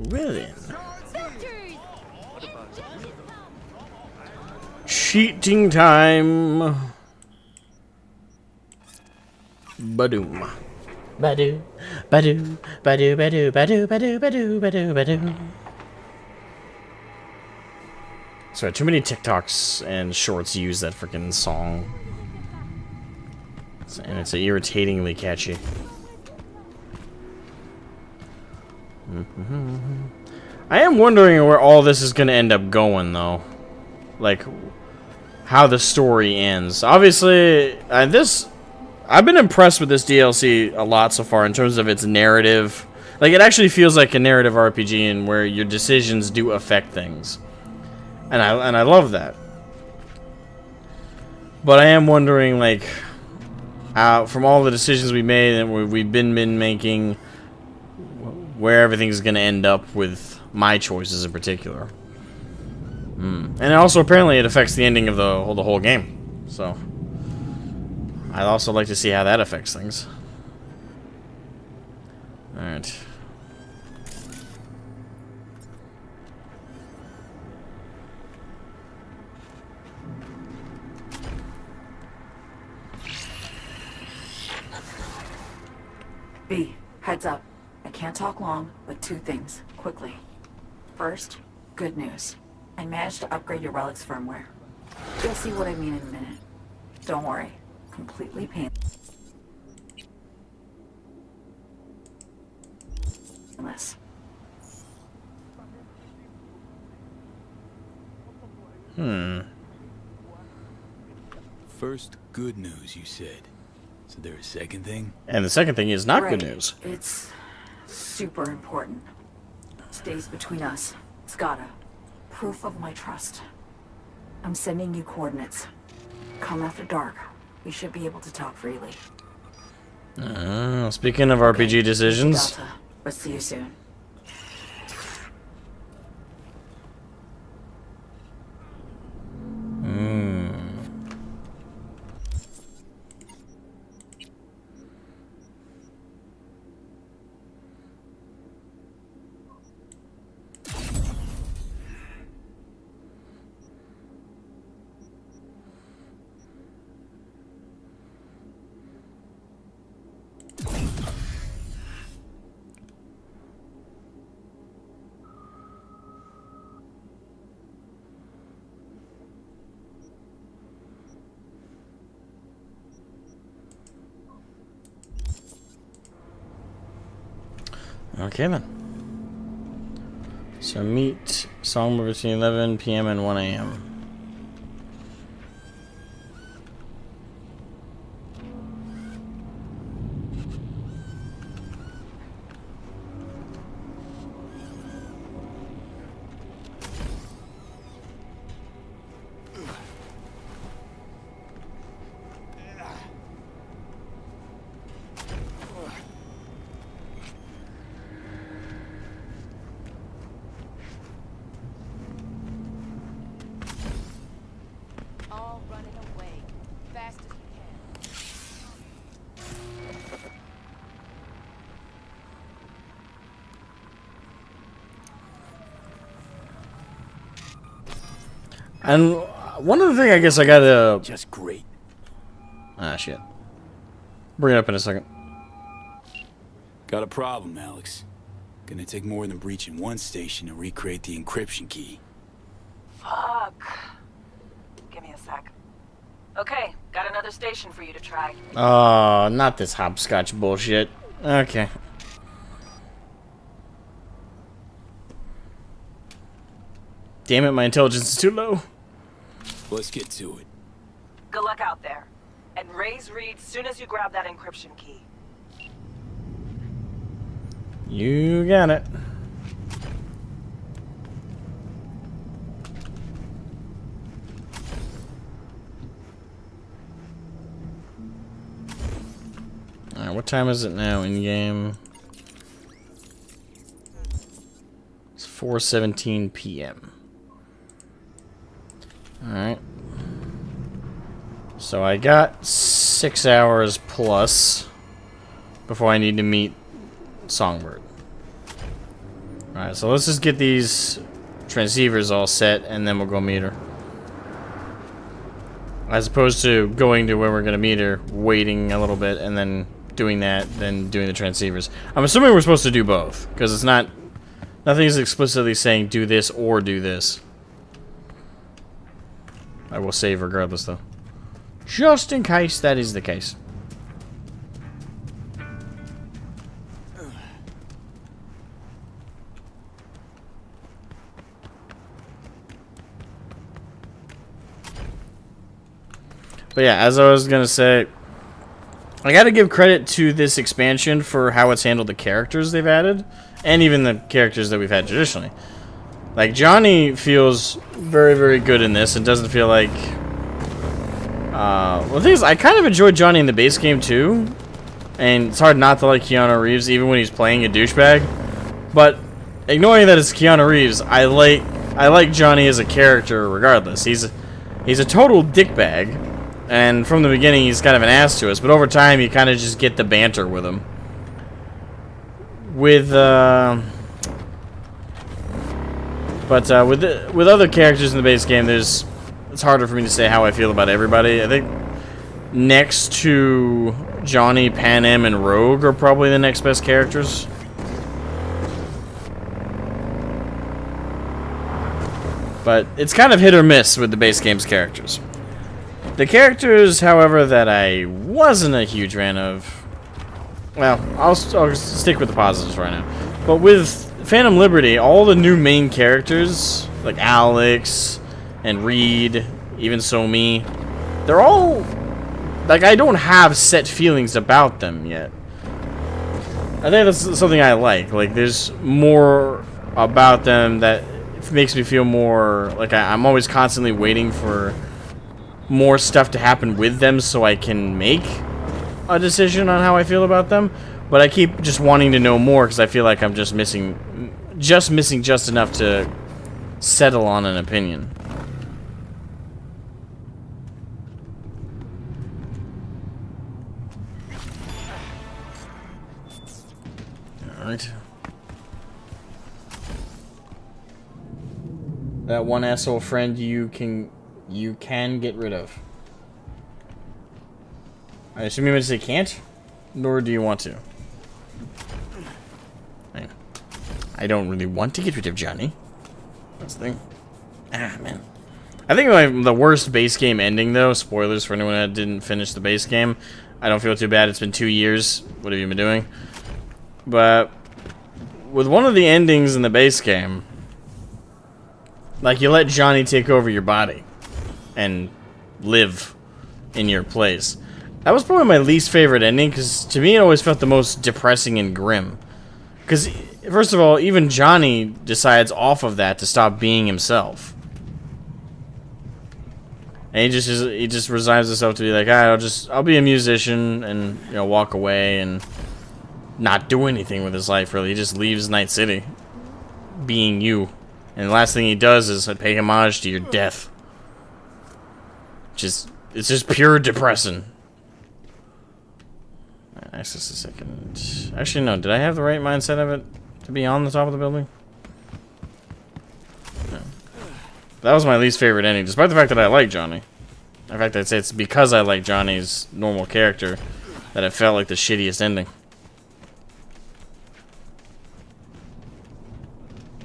S1: Well then.
S18: Filters!
S1: Cheating time. Badoom. Badoo. Badoo. Badoo. Badoo. Badoo. Badoo. Badoo. Badoo. Badoo. Sorry, too many TikToks and shorts use that freaking song. And it's irritatingly catchy. I am wondering where all this is going to end up going, though. Like, how the story ends. Obviously, I've been impressed with this DLC a lot so far in terms of its narrative. Like, it actually feels like a narrative RPG and where your decisions do affect things. And I love that. But I am wondering, like, from all the decisions we made and we've been making, where everything's going to end up with my choices in particular. And also, apparently, it affects the ending of the whole game. So, I'd also like to see how that affects things. Alright.
S2: B, heads up. I can't talk long, but two things, quickly. First, good news. I managed to upgrade your relic's firmware. You'll see what I mean in a minute. Don't worry. Completely painless.
S7: First, good news, you said. So there's a second thing?
S1: And the second thing is not good
S2: Right.
S1: news.
S2: It's super important. Stays between us. It's gotta. Proof of my trust. I'm sending you coordinates. Come after dark. We should be able to talk freely.
S1: Speaking of RPG decisions.
S2: Delta. But see you soon.
S1: Okay then. So meet Songbird between 11 p.m. and 1 a.m.
S18: All running away, fast as you can.
S1: And one other thing I guess I gotta...
S7: Just great.
S1: Ah, shit. Bring it up in a second.
S7: Got a problem, Alex. Gonna take more than breaching one station to recreate the encryption key.
S22: Fuck. Give me a sec. Okay, got another station for you to try.
S1: Oh, not this hopscotch bullshit. Okay. Damn it, my intelligence is too low.
S7: Let's get to it.
S22: Good luck out there. And raise Reed soon as you grab that encryption key.
S1: You got it. Alright, what time is it now in game? It's 4:17 p.m. Alright. So I got 6 hours plus before I need to meet Songbird. Alright, so let's just get these transceivers all set and then we'll go meet her. As opposed to going to where we're going to meet her, waiting a little bit, and then doing that, then doing the transceivers. I'm assuming we're supposed to do both, because it's not... Nothing is explicitly saying do this or do this. I will save regardless, though. Just in case that is the case. But yeah, as I was gonna say, I gotta give credit to this expansion for how it's handled the characters they've added, and even the characters that we've had traditionally. Like, Johnny feels very, very good in this, and doesn't feel like... well, the thing is, I kind of enjoyed Johnny in the base game, too. And it's hard not to like Keanu Reeves, even when he's playing a douchebag. But, ignoring that it's Keanu Reeves, I like Johnny as a character regardless. He's a total dickbag. And from the beginning, he's kind of an ass to us. But over time, you kind of just get the banter with him. With other characters in the base game, it's harder for me to say how I feel about everybody. I think next to Johnny, Pan Am, and Rogue are probably the next best characters. But it's kind of hit or miss with the base game's characters. The characters, however, that I wasn't a huge fan of... Well, I'll stick with the positives right now. But with Phantom Liberty, all the new main characters, like Alex and Reed, even So-Me, they're all... Like, I don't have set feelings about them yet. I think that's something I like. Like, there's more about them that makes me feel more... Like, I'm always constantly waiting for more stuff to happen with them so I can make a decision on how I feel about them. But I keep just wanting to know more because I feel like I'm just missing just enough to settle on an opinion. Alright. That one asshole friend you can get rid of. I assume you meant to say can't? Nor do you want to? I don't really want to get rid of Johnny. That's the thing. Ah, man. I think the worst base game ending, though, spoilers for anyone that didn't finish the base game. I don't feel too bad. It's been 2 years. What have you been doing? But with one of the endings in the base game, like you let Johnny take over your body and live in your place. That was probably my least favorite ending, because to me it always felt the most depressing and grim. Because, first of all, even Johnny decides off of that to stop being himself. And he just resigns himself to be like, I'll be a musician and, you know, walk away and not do anything with his life, really. He just leaves Night City being you. And the last thing he does is pay homage to your death. It's just pure depressing. Access a second. Actually, no. Did I have the right mindset of it to be on the top of the building? No. That was my least favorite ending, despite the fact that I like Johnny. In fact, I'd say it's because I like Johnny's normal character that it felt like the shittiest ending.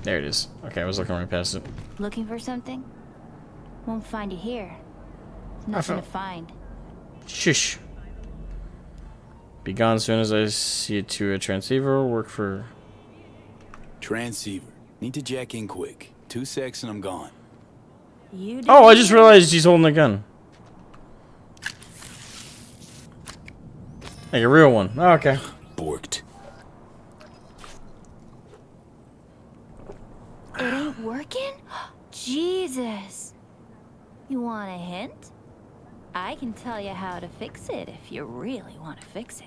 S1: There it is. Okay, I was looking right past it.
S4: Looking for something? Won't find you here. Nothing to find.
S1: Shush. Be gone as soon as I see it to a transceiver. Work for...
S7: Transceiver. Need to jack in quick. 2 secs and I'm gone.
S1: Oh, I just realized he's holding a gun. Like a real one. Oh, okay.
S7: Borked.
S4: It ain't working? Jesus. You want a hint? I can tell you how to fix it if you really want to fix it.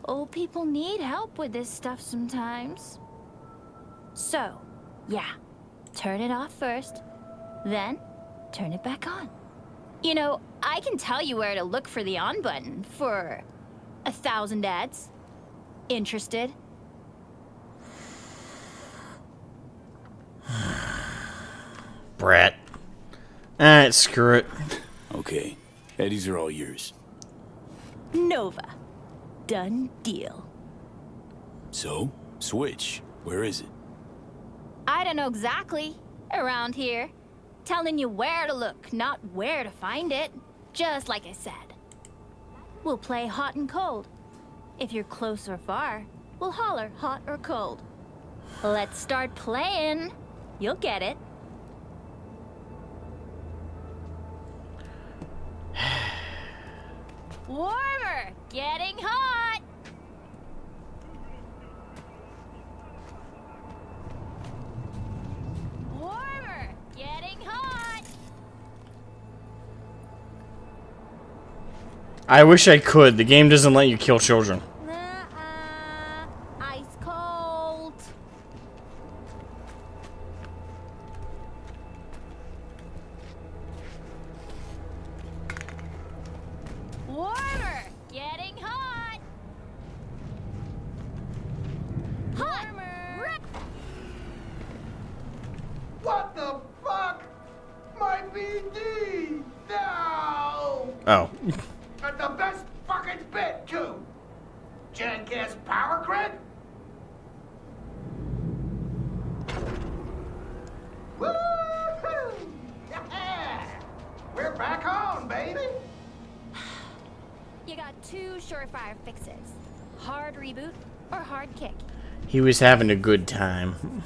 S4: Old people need help with this stuff sometimes. So, yeah, turn it off first, then turn it back on. You know, I can tell you where to look for the on button for 1,000 ads. Interested?
S1: Brat. Alright, screw it.
S7: Okay, Eddies are all yours.
S4: Nova. Done deal.
S7: So, switch. Where is it?
S4: I don't know exactly. Around here. Telling you where to look, not where to find it. Just like I said. We'll play hot and cold. If you're close or far, we'll holler hot or cold. Let's start playing. You'll get it. Warmer! Getting hot! Warmer! Getting hot!
S1: I wish I could. The game doesn't let you kill children.
S4: Ice cold. Warmer! Getting hot! Warmer!
S9: What the fuck? My BD! No!
S1: Oh.
S9: At the best fucking bit, too! Jackass power grid? Woo-hoo! Yeah! We're back on, baby!
S4: You got 2 surefire fixes. Hard reboot or hard kick.
S1: He was having a good time.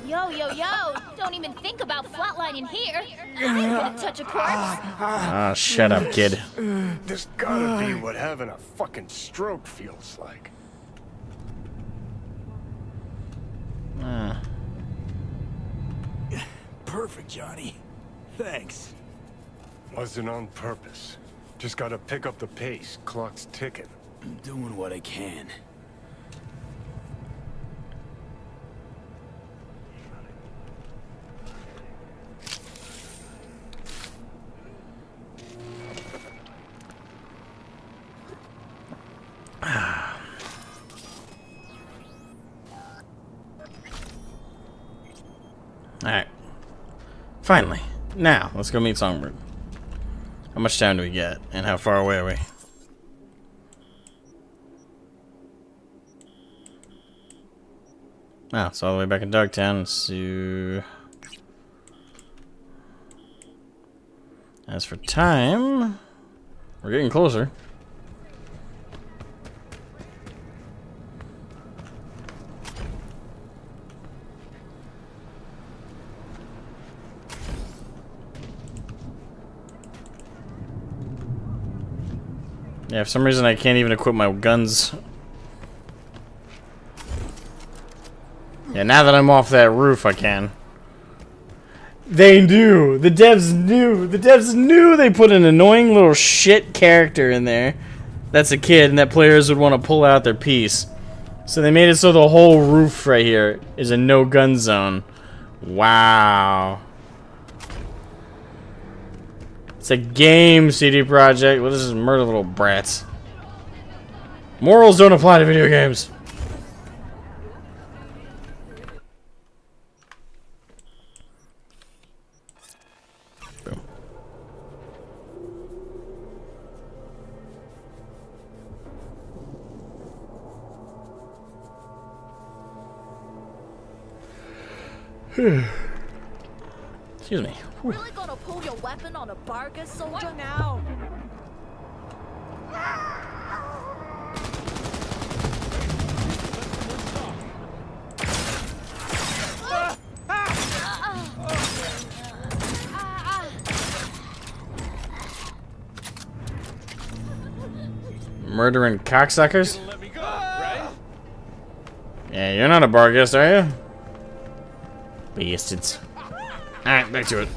S4: Yo, yo, yo! Don't even think about flatlining here. I'm gonna touch a corpse.
S1: Ah, shut up, kid.
S11: This gotta be what having a fucking stroke feels like.
S7: Perfect, Johnny. Thanks.
S11: Wasn't on purpose. Just gotta pick up the pace. Clock's ticking.
S7: I'm doing what I can.
S1: Alright. Finally. Now, let's go meet Songbird. How much time do we get? And how far away are we? Ah, it's all the way back in Dogtown. Let's see. As for time, we're getting closer. Yeah, for some reason I can't even equip my guns. Yeah, now that I'm off that roof, I can. They knew. The devs knew. The devs knew they put an annoying little shit character in there. That's a kid, and that players would want to pull out their piece. So they made it so the whole roof right here is a no-gun zone. Wow. It's a game, CD Projekt. Well, this is murder little brats. Morals don't apply to video games. Boom. Excuse me.
S5: Really gonna pull your weapon on a bargain, soldier? What now?
S1: Murdering cocksuckers? Yeah, you're not a Barghest, are you? Bastards. Alright, back to it.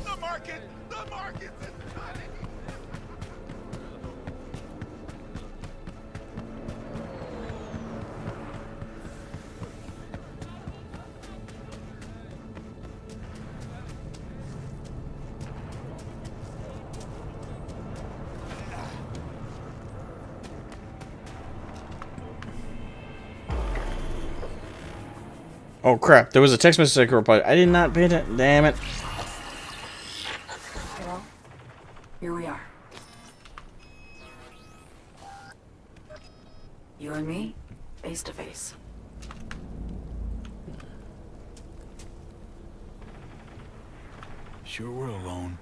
S1: Oh crap, there was a text message I could reply. I did not pay it. Damn it.
S2: Well, here we are. You and me, face to face.
S7: Sure we're alone.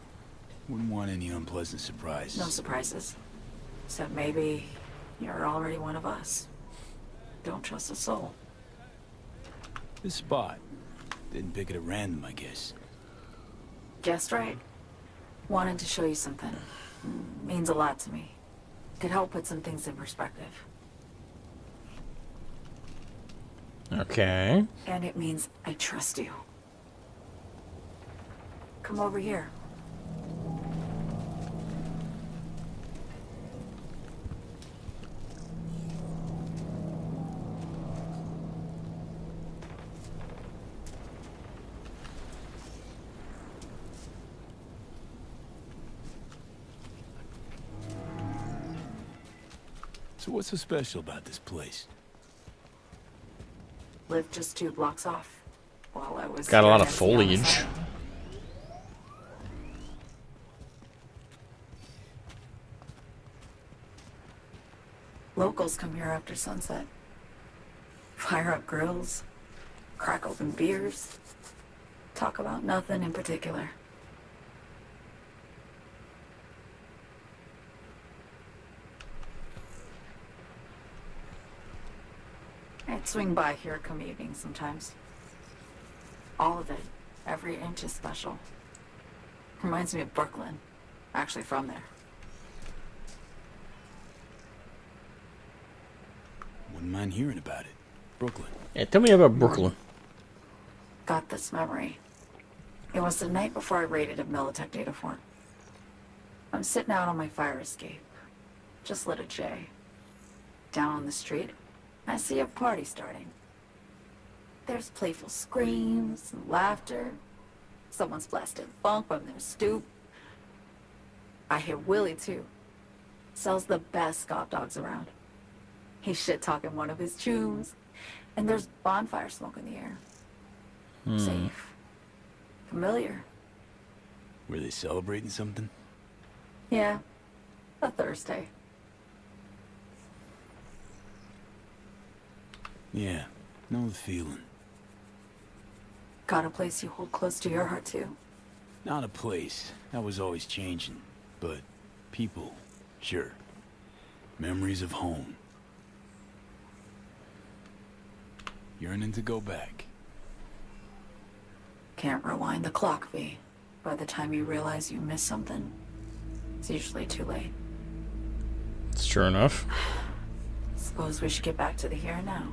S7: Wouldn't want any unpleasant surprises.
S2: No surprises. Except maybe you're already one of us. Don't trust a soul.
S7: This spot. Didn't pick it at random, I guess.
S2: Guessed right. Wanted to show you something. Means a lot to me. Could help put some things in perspective.
S1: Okay.
S2: And it means I trust you. Come over here.
S7: So what's so special about this place?
S2: Lived just 2 blocks off. While I was
S1: Got a lot of
S2: here on the
S1: foliage.
S2: side. Locals come here after sunset. Fire up grills, crack open beers, talk about nothing in particular. I'd swing by here come evening sometimes. All of it, every inch is special. Reminds me of Brooklyn. Actually from there.
S7: Wouldn't mind hearing about it. Brooklyn.
S1: Yeah, tell me about Brooklyn.
S2: Got this memory. It was the night before I raided a Militech data fort. I'm sitting out on my fire escape. Just lit a J. Down on the street, I see a party starting. There's playful screams and laughter. Someone's blasting funk from their stoop. I hear Willie too. Sells the best scop dogs around. He's shit-talking one of his chooms. And there's bonfire smoke in the air. Safe. Familiar.
S7: Were they celebrating something?
S2: Yeah. A Thursday.
S7: Yeah, know the feeling.
S2: Got a place you hold close to your heart too?
S7: Not a place. That was always changing. But people, sure. Memories of home. Yearning to go back.
S2: Can't rewind the clock, V. By the time you realize you missed something, it's usually too late.
S1: It's true enough.
S2: Suppose we should get back to the here and now.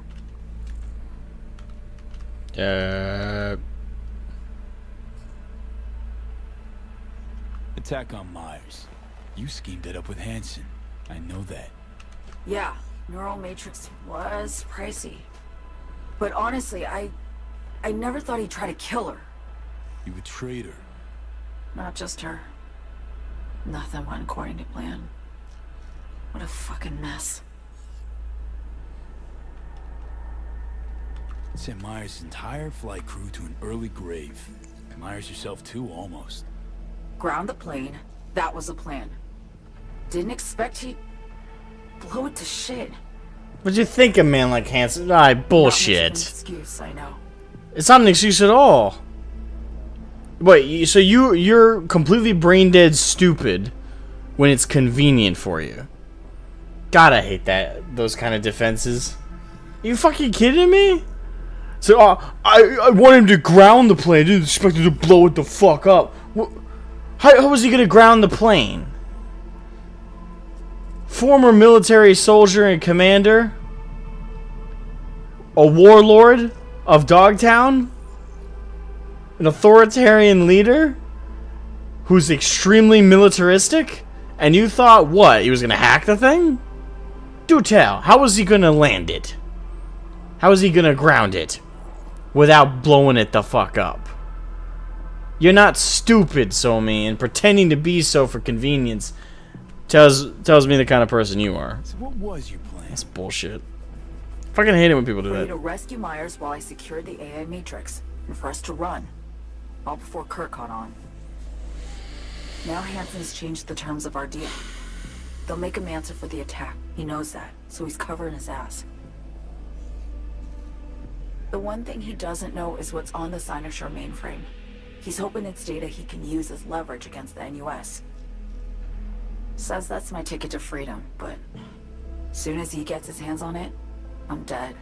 S7: Attack on Myers. You schemed it up with Hansen. I know that.
S2: Yeah, neural matrix was pricey. But honestly, I never thought he'd try to kill her.
S7: You betrayed her.
S2: Not just her. Nothing went according to plan. What a fucking mess.
S7: Sent Myers' entire flight crew to an early grave. Myers herself too, almost.
S2: Ground the plane. That was the plan. Didn't expect he'd blow it to shit.
S1: What'd you think of man like Hansen? Bullshit.
S2: Not much of an excuse, I know.
S1: It's not an excuse at all. Wait, so you're completely brain dead stupid when it's convenient for you. God, I hate those kind of defenses. You fucking kidding me? So I want him to ground the plane. I didn't expect him to blow it the fuck up. How was he gonna ground the plane? Former military soldier and commander? A warlord of Dogtown? An authoritarian leader? Who's extremely militaristic? And you thought, what, he was gonna hack the thing? Do tell, how was he gonna land it? How was he gonna ground it? Without blowing it the fuck up? You're not stupid, Somi, and pretending to be so for convenience tells me the kind of person you are.
S7: So what was your plan?
S1: That's bullshit. Fucking hate it when people do
S2: For you
S1: that.
S2: to rescue Myers while I secured the AI matrix, and for us to run. All before Kurt caught on. Now Hansen's changed the terms of our deal. They'll make him answer for the attack. He knows that, so he's covering his ass. The one thing he doesn't know is what's on the Cynosure mainframe. He's hoping it's data he can use as leverage against the NUS. Says that's my ticket to freedom, but soon as he gets his hands on it, I'm dead.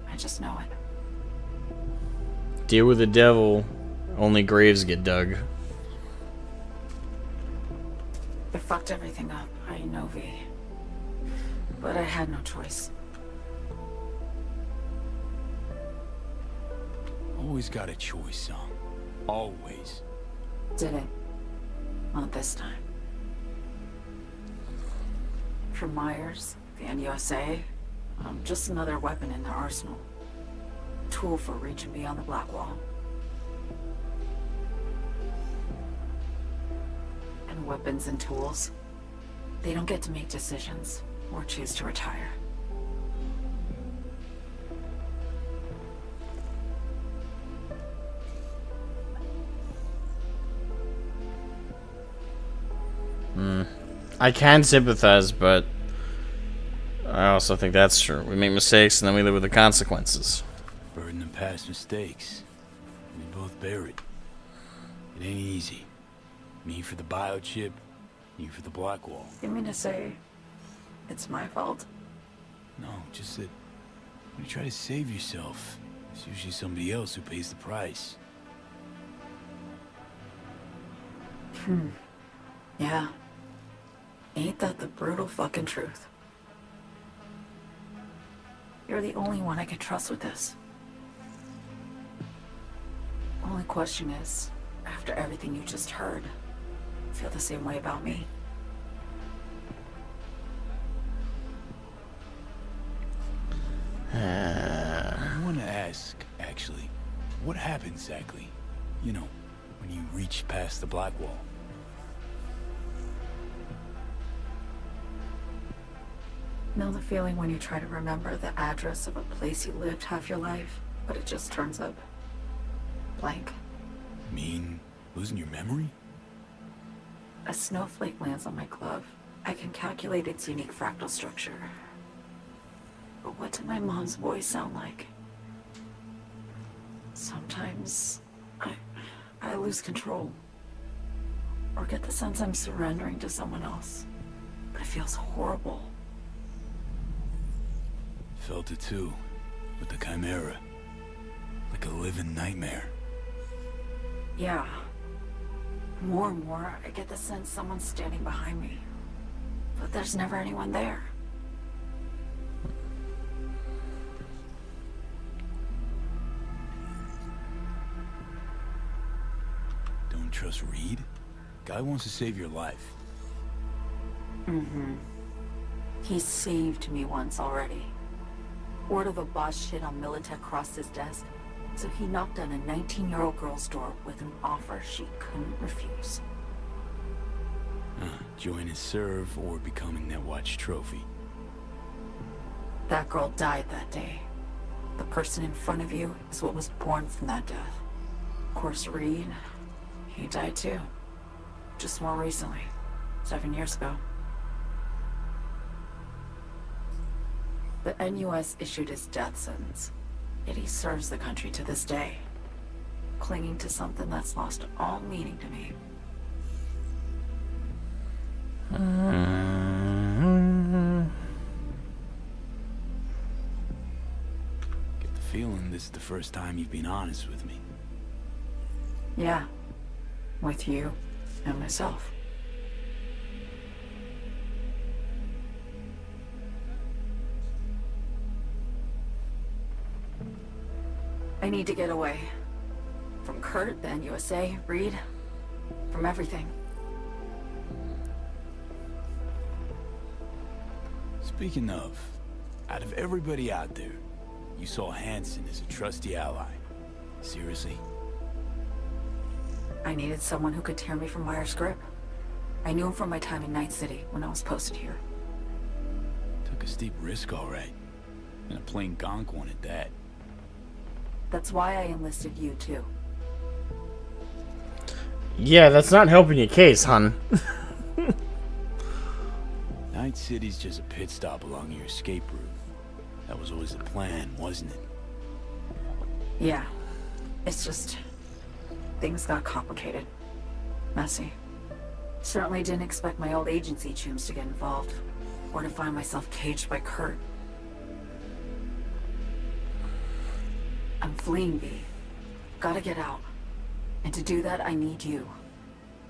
S2: I just know it.
S1: Deal with the devil, only graves get dug.
S2: It fucked everything up, I know, V. But I had no choice.
S7: Always got a choice, son. Always.
S2: Didn't. Not this time. For Myers, the NUSA, I'm just another weapon in their arsenal. Tool for reaching beyond the Black Wall. And weapons and tools, they don't get to make decisions or choose to retire.
S1: I can sympathize, but I also think that's true. We make mistakes and then we live with the consequences.
S7: Burden of past mistakes. We both bear it. It ain't easy. Me for the biochip, you for the Black Wall.
S2: You mean to say it's my fault?
S7: No, just that when you try to save yourself, it's usually somebody else who pays the price.
S2: Yeah. Ain't that the brutal fucking truth? You're the only one I can trust with this. Only question is, after everything you just heard, feel the same way about me?
S7: I want to ask, actually, what happened exactly? You know, when you reached past the Black Wall.
S2: Know the feeling when you try to remember the address of a place you lived half your life, but it just turns up blank?
S7: Mean losing your memory?
S2: A snowflake lands on my glove. I can calculate its unique fractal structure. But what did my mom's voice sound like? Sometimes I lose control. Or get the sense I'm surrendering to someone else. But it feels horrible.
S7: Felt it too, with the Chimera. Like a living nightmare.
S2: Yeah. More and more, I get the sense someone's standing behind me. but there's never anyone there.
S7: Don't trust Reed? Guy wants to save your life.
S2: Mm-hmm. He saved me once already. Word of a boss shit on Militech crossed his desk, so he knocked on a 19-year-old girl's door with an offer she couldn't refuse.
S7: Join his serve or becoming that watch trophy.
S2: That girl died that day. The person in front of you is what was born from that death. Of course, Reed, he died too. Just more recently. 7 years ago. The NUS issued his death sentence, yet he serves the country to this day, clinging to something that's lost all meaning to me.
S7: Get the feeling this is the first time you've been honest with me.
S2: Yeah, with you and myself. I need to get away. From Kurt, the NUSA, Reed, from everything.
S7: Speaking of, out of everybody out there, you saw Hansen as a trusty ally. Seriously?
S2: I needed someone who could tear me from Myers' grip. I knew him from my time in Night City when I was posted here.
S7: Took a steep risk, all right. And a plain gonk one at that.
S2: That's why I enlisted you, too.
S1: Yeah, that's not helping your case, hun.
S7: Night City's just a pit stop along your escape route. That was always the plan, wasn't it?
S2: Yeah. It's just... things got complicated. Messy. Certainly didn't expect my old agency chooms to get involved. Or to find myself caged by Kurt. I'm fleeing, V. Gotta get out. And to do that, I need you.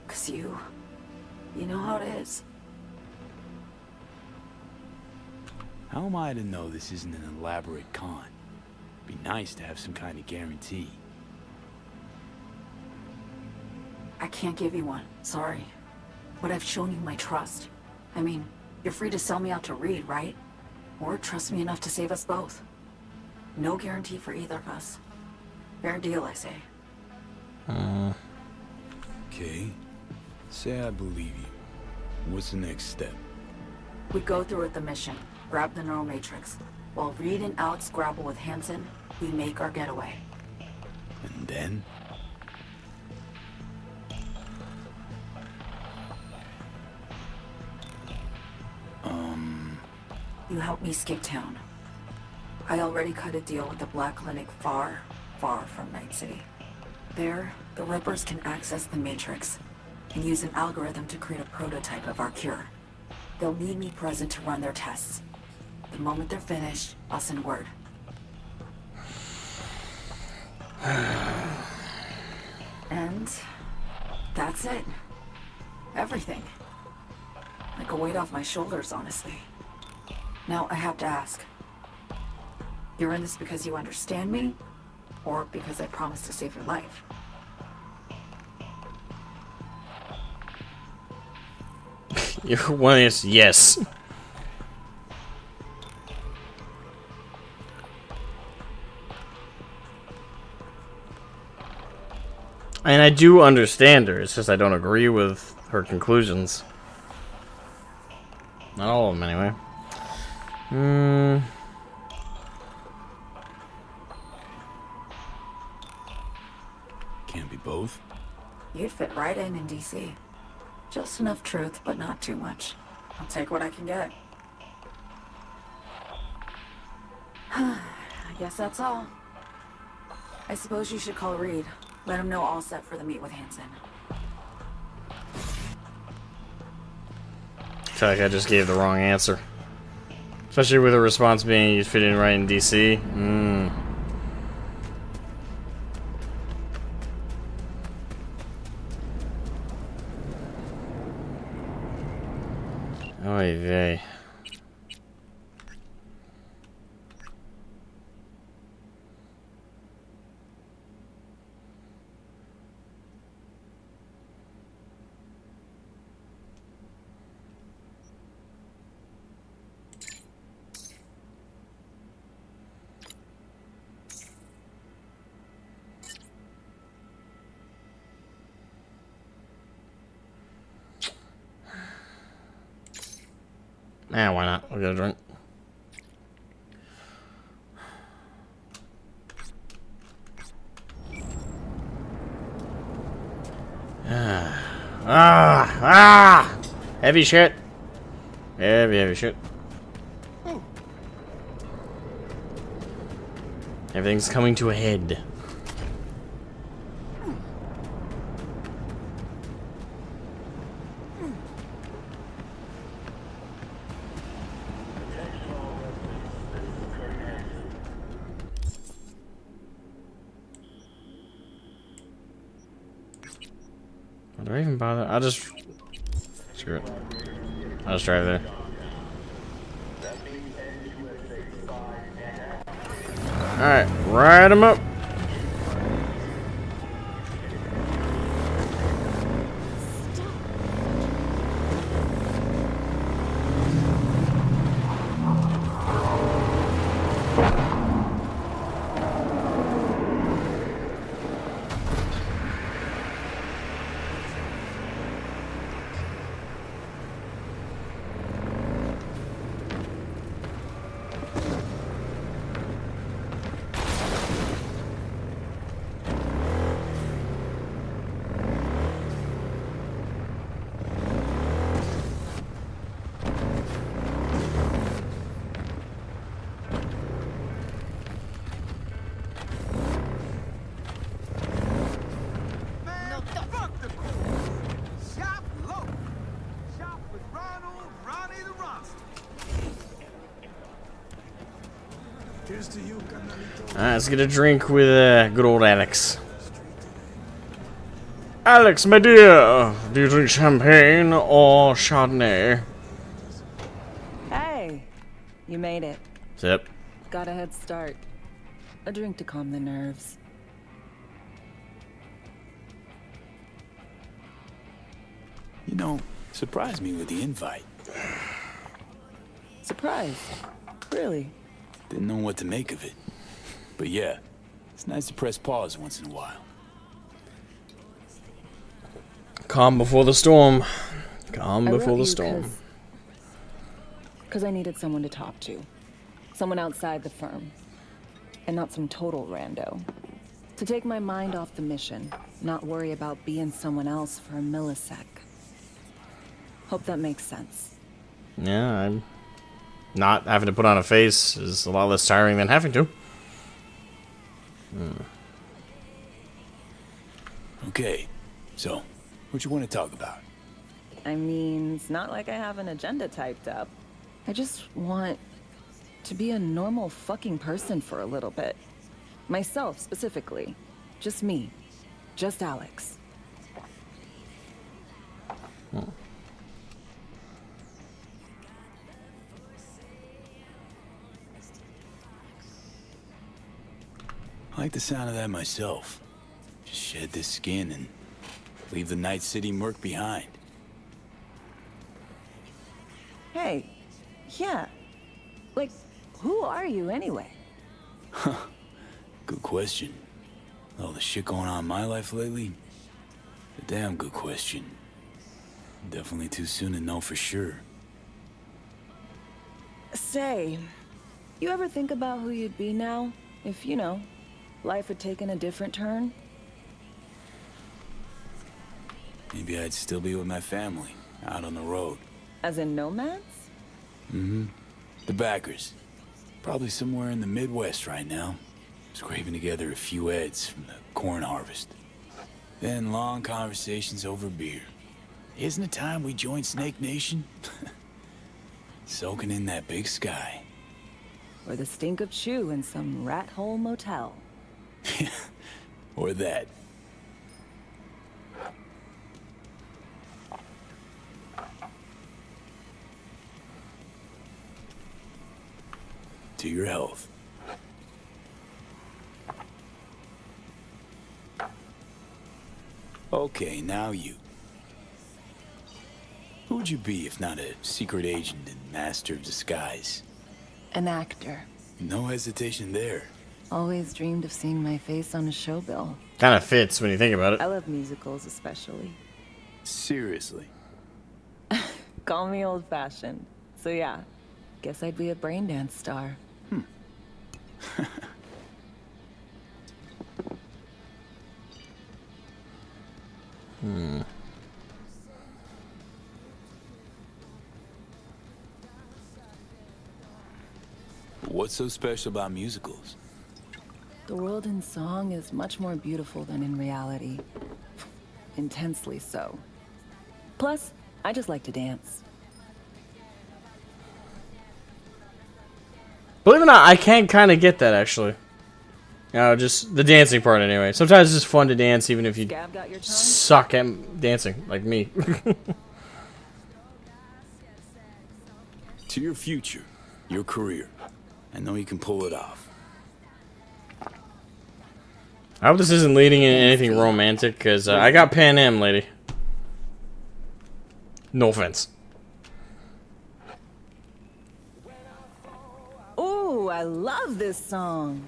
S2: 'Cause you know how it is.
S7: How am I to know this isn't an elaborate con? Be nice to have some kind of guarantee.
S2: I can't give you one, sorry. But I've shown you my trust. I mean, you're free to sell me out to Reed, right? Or trust me enough to save us both. No guarantee for either of us. Fair deal, I say.
S7: Okay. Say I believe you. What's the next step?
S2: We go through with the mission, grab the neural matrix. While Reed and Alex grapple with Hansen, we make our getaway.
S7: And then?
S2: You help me skip town. I already cut a deal with the Black Clinic far, far from Night City. There, the Rippers can access the Matrix and use an algorithm to create a prototype of our cure. They'll need me present to run their tests. The moment they're finished, I'll send word. And that's it. Everything. Like a weight off my shoulders, honestly. Now, I have to ask. You're in this because you understand me? Or because I promised to save your life?
S1: Your one is yes. And I do understand her, it's just I don't agree with her conclusions. Not all of them, anyway.
S7: Can't be both.
S2: You'd fit right in DC. Just enough truth, but not too much. I'll take what I can get. I guess that's all. I suppose you should call Reed. Let him know all set for the meet with Hansen.
S1: I feel like I just gave the wrong answer. Especially with the response being you fit in right in DC. Oy vey. Eh, why not? We'll get a drink. Heavy shit. Heavy shit. Everything's coming to a head. Do I even bother? I'll just... Screw it. I'll just drive there. Alright, ride him up. Alright, let's get a drink with good old Alex. Alex, my dear, do you drink champagne or Chardonnay?
S22: Hey, you made it.
S1: Yep.
S22: Got a head start. A drink to calm the nerves.
S7: You know, surprised me with the invite.
S22: Surprised? Really?
S7: Didn't know what to make of it. But yeah, it's nice to press pause once in a while.
S1: Calm before the storm. Calm before the storm.
S22: Because I needed someone to talk to. Someone outside the firm. And not some total rando. To take my mind off the mission. Not worry about being someone else for a millisec. Hope that makes sense.
S1: Yeah, I'm... Not having to put on a face is a lot less tiring than having to.
S7: Okay, so, what you want to talk about?
S22: I mean, it's not like I have an agenda typed up. I just want to be a normal fucking person for a little bit. Myself, specifically. Just me. Just Alex.
S7: I like the sound of that myself. Just shed this skin and leave the Night City murk behind.
S22: Hey, yeah. Like, who are you anyway?
S7: Huh. Good question. All the shit going on in my life lately? A damn good question. Definitely too soon to know for sure.
S22: Say, you ever think about who you'd be now? If, you know, life had taken a different turn?
S7: Maybe I'd still be with my family, out on the road.
S22: As in nomads?
S7: Mm-hmm. The backers. Probably somewhere in the Midwest right now. Scraping together a few heads from the corn harvest. Then long conversations over beer. Isn't it time we joined Snake Nation? Soaking in that big sky.
S22: Or the stink of chew in some rat hole motel.
S7: Or that. To your health. Okay, now you. Who would you be if not a secret agent and master of disguise?
S17: An actor.
S7: No hesitation there.
S17: Always dreamed of seeing my face on a show bill.
S1: Kind of fits when you think about it.
S17: I love musicals especially.
S7: Seriously.
S17: Call me old-fashioned. So yeah, guess I'd be a brain dance star.
S7: What's so special about musicals?
S17: The world in song is much more beautiful than in reality. Intensely so. Plus, I just like to dance.
S1: Believe it or not, I can kind of get that, actually. Just the dancing part, anyway. Sometimes it's just fun to dance, even if you suck at dancing, like me.
S7: To your future, your career. I know you can pull it off.
S1: I hope this isn't leading into anything romantic, because I got Pan Am, lady. No offense.
S17: Ooh, I love this song.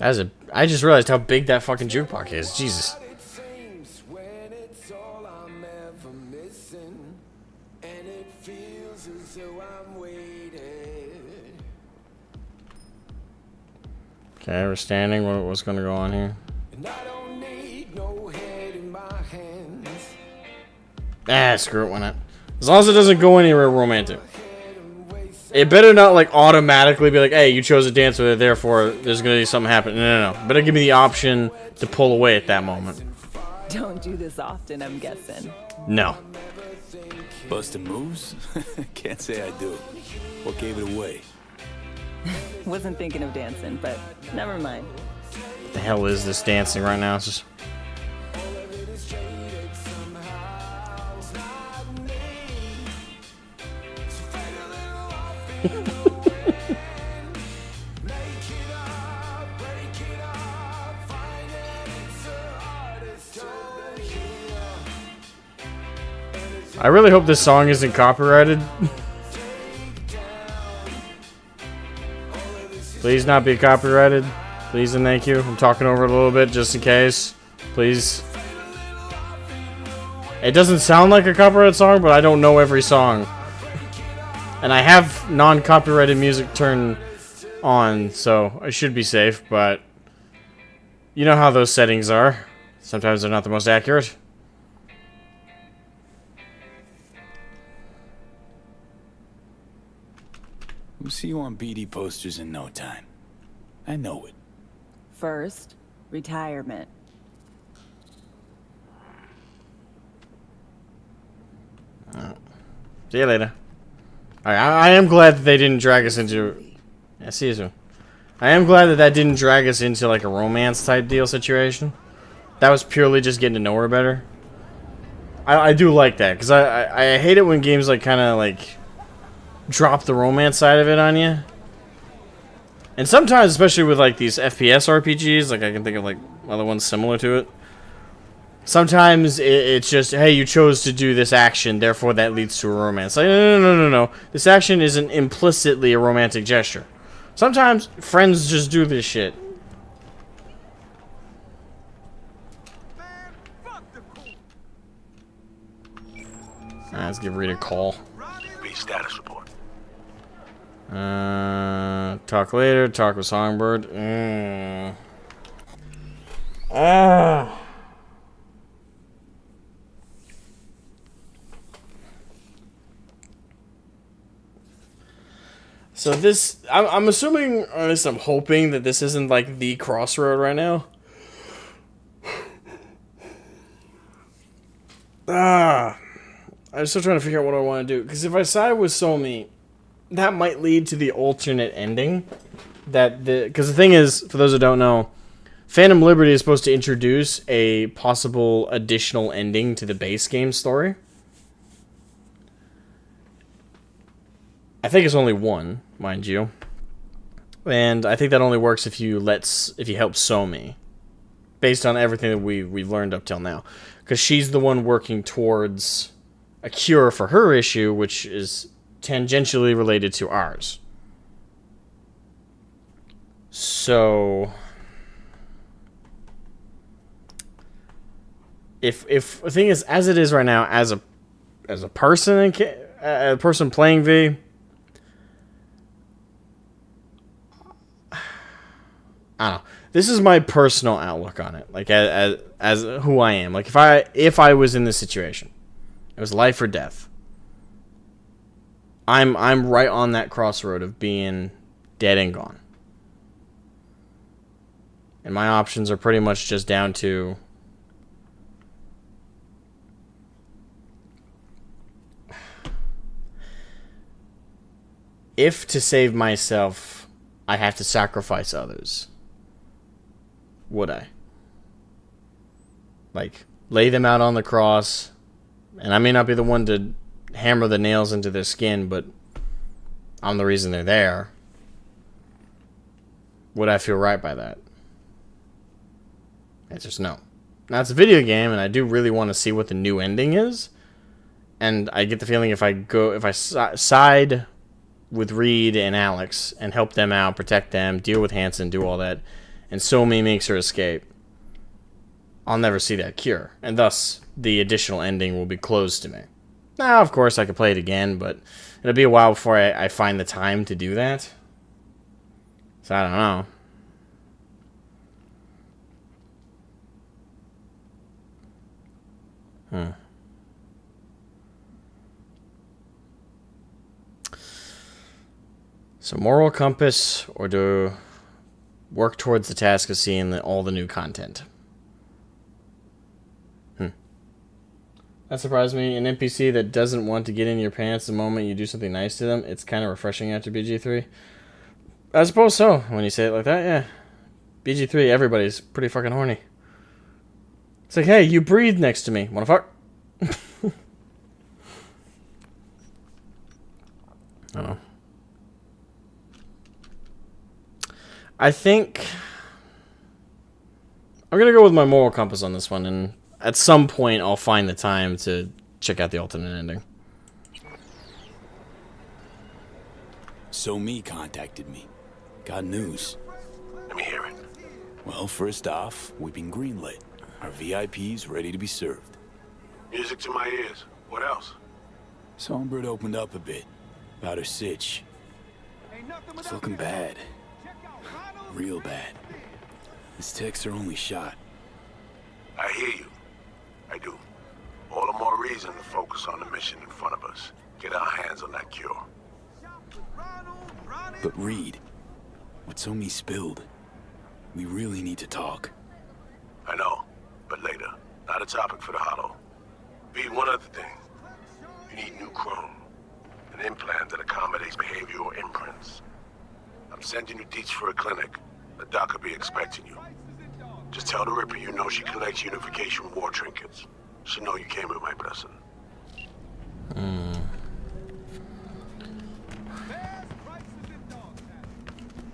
S1: I just realized how big that fucking jukebox is. Jesus. Okay, we're standing. What's going to go on here? Ah, screw it, why not? As long as it doesn't go anywhere romantic. It better not, like, automatically be like, hey, you chose to dance with it, therefore there's going to be something happen. No. Better give me the option to pull away at that moment.
S17: Don't do this often, I'm guessing.
S1: No.
S7: Busting moves? Can't say I do. What gave it away?
S17: Wasn't thinking of dancing, but never mind.
S1: What the hell is this dancing right now? It's just... I really hope this song isn't copyrighted. Please not be copyrighted. Please and thank you. I'm talking over it a little bit just in case. Please. It doesn't sound like a copyrighted song, but I don't know every song. And I have non-copyrighted music turned on, so I should be safe, but you know how those settings are. Sometimes they're not the most accurate.
S7: We'll see you on BD posters in no time. I know it.
S17: First, retirement.
S1: See you later. I am glad that they didn't drag us into... Yeah, see you soon. I am glad that that didn't drag us into like a romance type deal situation. That was purely just getting to know her better. I do like that, because I hate it when games like kind of like drop the romance side of it on you. And sometimes, especially with like these FPS RPGs, like I can think of like other ones similar to it. Sometimes it's just, hey, you chose to do this action, therefore that leads to a romance. Like, no. This action isn't implicitly a romantic gesture. Sometimes friends just do this shit. Let's give Rita a call.
S16: B status report.
S1: Talk later. Talk with Songbird. So this, I'm assuming, or at least I'm hoping that this isn't like the crossroad right now. I'm still trying to figure out what I want to do. Because if I side with Somi, that might lead to the alternate ending. Because the thing is, for those who don't know, Phantom Liberty is supposed to introduce a possible additional ending to the base game story. I think it's only one, mind you. And I think that only works if you help Somi, based on everything that we've learned up till now, because she's the one working towards a cure for her issue, which is tangentially related to ours. So, if the thing is, as it is right now, as a person a person playing V, I don't know. This is my personal outlook on it. Like as who I am. Like if I was in this situation, it was life or death. I'm right on that crossroad of being dead and gone. And my options are pretty much just down to if to save myself I have to sacrifice others. Would I? Like, lay them out on the cross, and I may not be the one to hammer the nails into their skin, but I'm the reason they're there. Would I feel right by that? It's just no. Now, it's a video game, and I do really want to see what the new ending is, and I get the feeling if I side with Reed and Alex and help them out, protect them, deal with Hansen, do all that, and Somi makes her escape, I'll never see that cure, and thus the additional ending will be closed to me. Now, of course, I could play it again, but it'll be a while before I find the time to do that. So I don't know. So moral compass, or to work towards the task of seeing all the new content. That surprised me. An NPC that doesn't want to get in your pants the moment you do something nice to them, it's kind of refreshing after BG3. I suppose so, when you say it like that, yeah. BG3, everybody's pretty fucking horny. It's like, hey, you breathe next to me. Wanna fuck? I don't know. I think I'm gonna go with my moral compass on this one, and at some point I'll find the time to check out the alternate ending.
S7: Somi contacted me. Got news.
S23: Let me hear it.
S7: Well, first off, we've been greenlit. Our VIP's ready to be served.
S23: Music to my ears. What else?
S7: Songbird opened up a bit about her sitch. It's looking bad. Real bad. His tech's her only shot.
S23: I hear you. I do. All the more reason to focus on the mission in front of us. Get our hands on that cure.
S7: But Reed, what Somi spilled, we really need to talk.
S23: I know, but later. Not a topic for the hollow. Be one other thing. You need new chrome. An implant that accommodates behavioral imprints. I'm sending you deets for a clinic. The doc will be expecting you. Just tell the Ripper you know she collects unification war trinkets. She know you came with my blessing.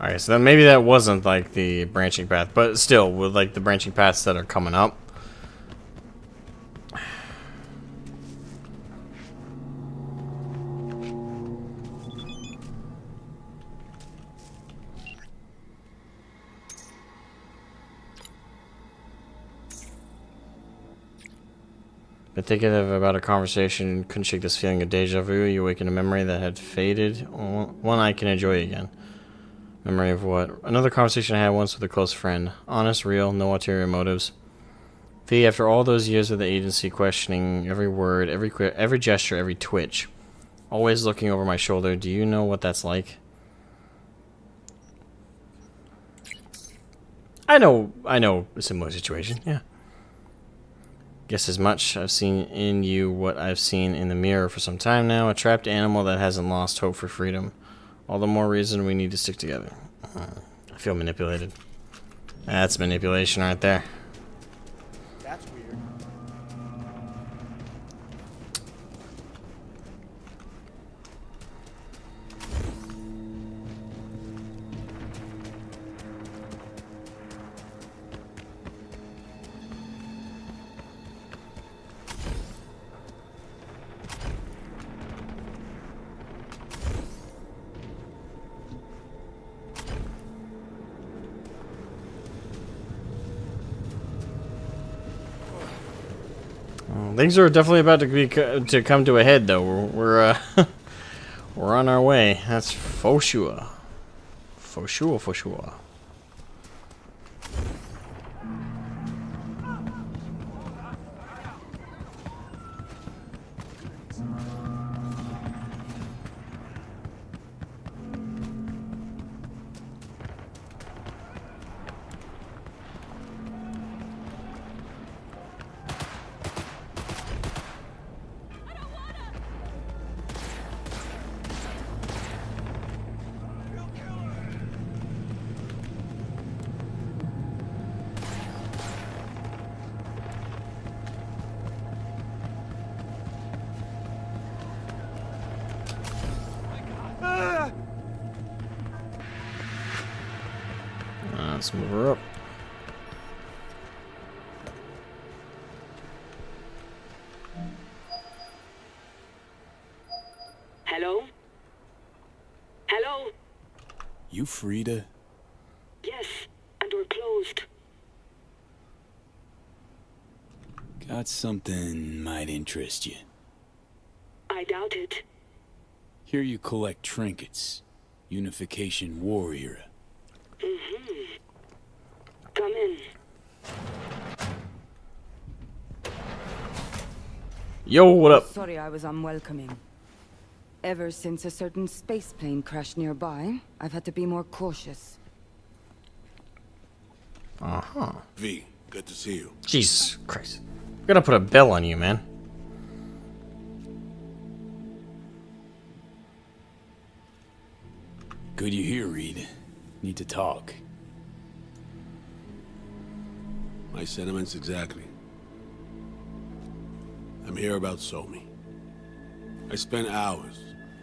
S1: Alright, so then maybe that wasn't like the branching path, but still, with like the branching paths that are coming up. Been thinking about a conversation, couldn't shake this feeling of deja vu. You awaken a memory that had faded, one I can enjoy again. Memory of what? Another conversation I had once with a close friend. Honest, real, no ulterior motives. V, after all those years with the agency, questioning every word, every gesture, every twitch, always looking over my shoulder, do you know what that's like? I know a similar situation, yeah. Guess as much. I've seen in you what I've seen in the mirror for some time now. A trapped animal that hasn't lost hope for freedom. All the more reason we need to stick together. I feel manipulated. That's manipulation right there.
S20: That's weird.
S1: things are definitely about to come to a head, though. We're we're on our way. That's for sure. For sure, for sure. Let's move her up.
S6: Hello? Hello?
S7: You Frida?
S6: Yes, and we're closed.
S7: Got something might interest you.
S6: I doubt it.
S7: Here you collect trinkets. Unification War era.
S6: Mm-hmm. Come in.
S1: Yo, what up?
S8: Sorry I was unwelcoming. Ever since a certain space plane crashed nearby, I've had to be more cautious.
S1: Uh-huh.
S23: V, good to see you.
S1: Jesus Christ. I'm gonna put a bell on you, man.
S7: Good you're here, Reed. Need to talk.
S23: My sentiments exactly. I'm here about Somi. I spent hours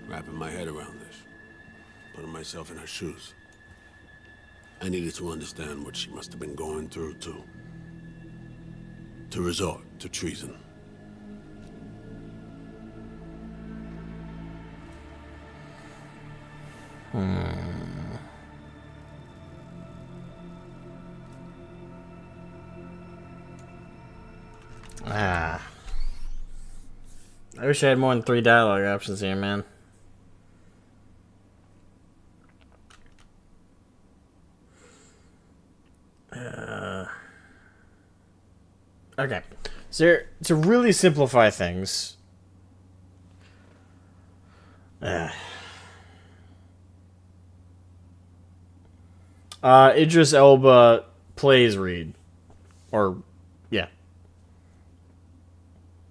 S23: wrapping my head around this, putting myself in her shoes. I needed to understand what she must have been going through to resort to treason.
S1: Ah. I wish I had more than 3 dialogue options here, man. Okay. So to really simplify things, Idris Elba plays Reed, or yeah,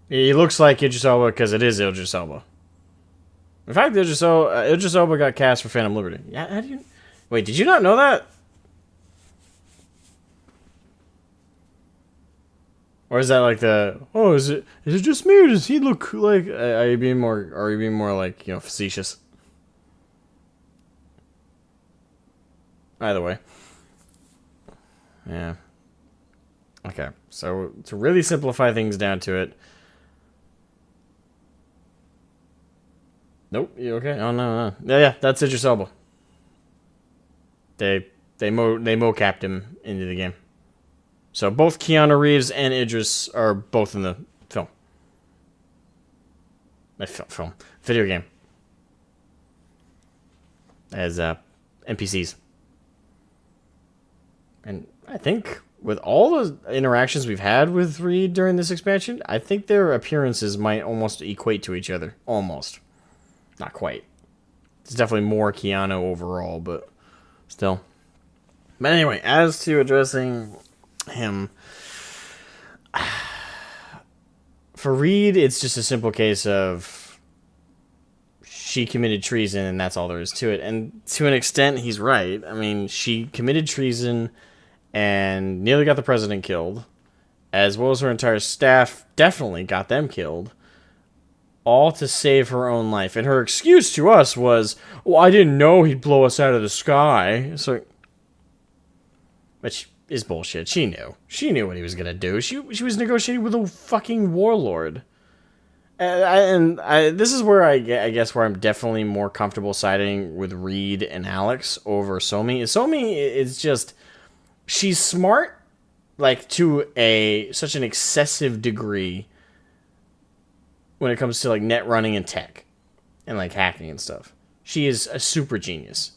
S1: he looks like Idris Elba because it is Idris Elba. In fact, Idris Elba got cast for Phantom Liberty. Yeah, how do you? Wait, did you not know that? Or is that like the is it just me or does he look like are you being more like, you know, facetious? Either way. Yeah. Okay. So to really simplify things down to it. Nope, you okay? Oh no. Yeah, that's Idris Elba. They mocapped him into the game. So both Keanu Reeves and Idris are both in the film. Video game. As NPCs. And I think with all the interactions we've had with Reed during this expansion, I think their appearances might almost equate to each other. Almost. Not quite. It's definitely more Keanu overall, but still. But anyway, as to addressing him, for Reed, it's just a simple case of she committed treason and that's all there is to it. And to an extent, he's right. I mean, she committed treason and nearly got the president killed, as well as her entire staff definitely got them killed, all to save her own life. And her excuse to us was, well, I didn't know he'd blow us out of the sky. So, which is bullshit. She knew. She knew what he was going to do. She was negotiating with a fucking warlord. This is where I guess where I'm definitely more comfortable siding with Reed and Alex over Somi. Somi is just, she's smart, like to such an excessive degree when it comes to like net running and tech and like hacking and stuff. She is a super genius.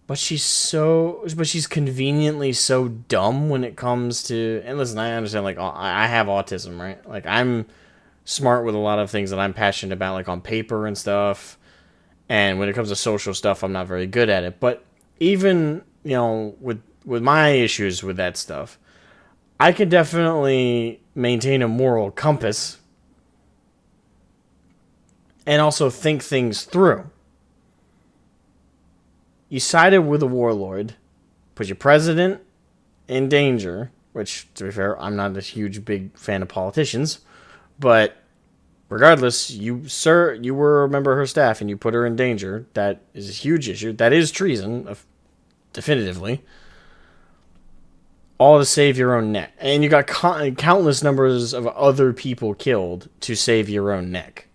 S1: But she's conveniently so dumb when it comes to, and listen, I understand, like, I have autism, right? Like, I'm smart with a lot of things that I'm passionate about, like on paper and stuff. And when it comes to social stuff, I'm not very good at it. But even, you know, with my issues with that stuff, I can definitely maintain a moral compass and also think things through. You sided with a warlord, put your president in danger, which, to be fair, I'm not a huge, big fan of politicians, but regardless, you were a member of her staff and you put her in danger. That is a huge issue. That is treason, definitively. All to save your own neck. And you got countless numbers of other people killed to save your own neck.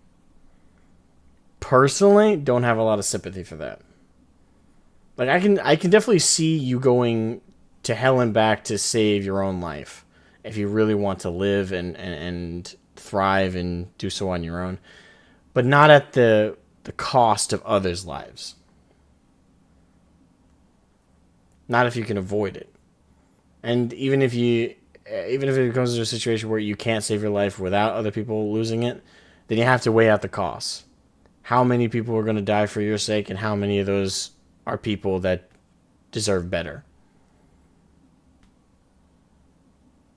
S1: Personally, don't have a lot of sympathy for that. Like, I can definitely see you going to hell and back to save your own life if you really want to live and thrive and do so on your own, but not at the cost of others' lives. Not if you can avoid it. And even if it comes to a situation where you can't save your life without other people losing it, then you have to weigh out the costs. How many people are going to die for your sake, and how many of those are people that deserve better?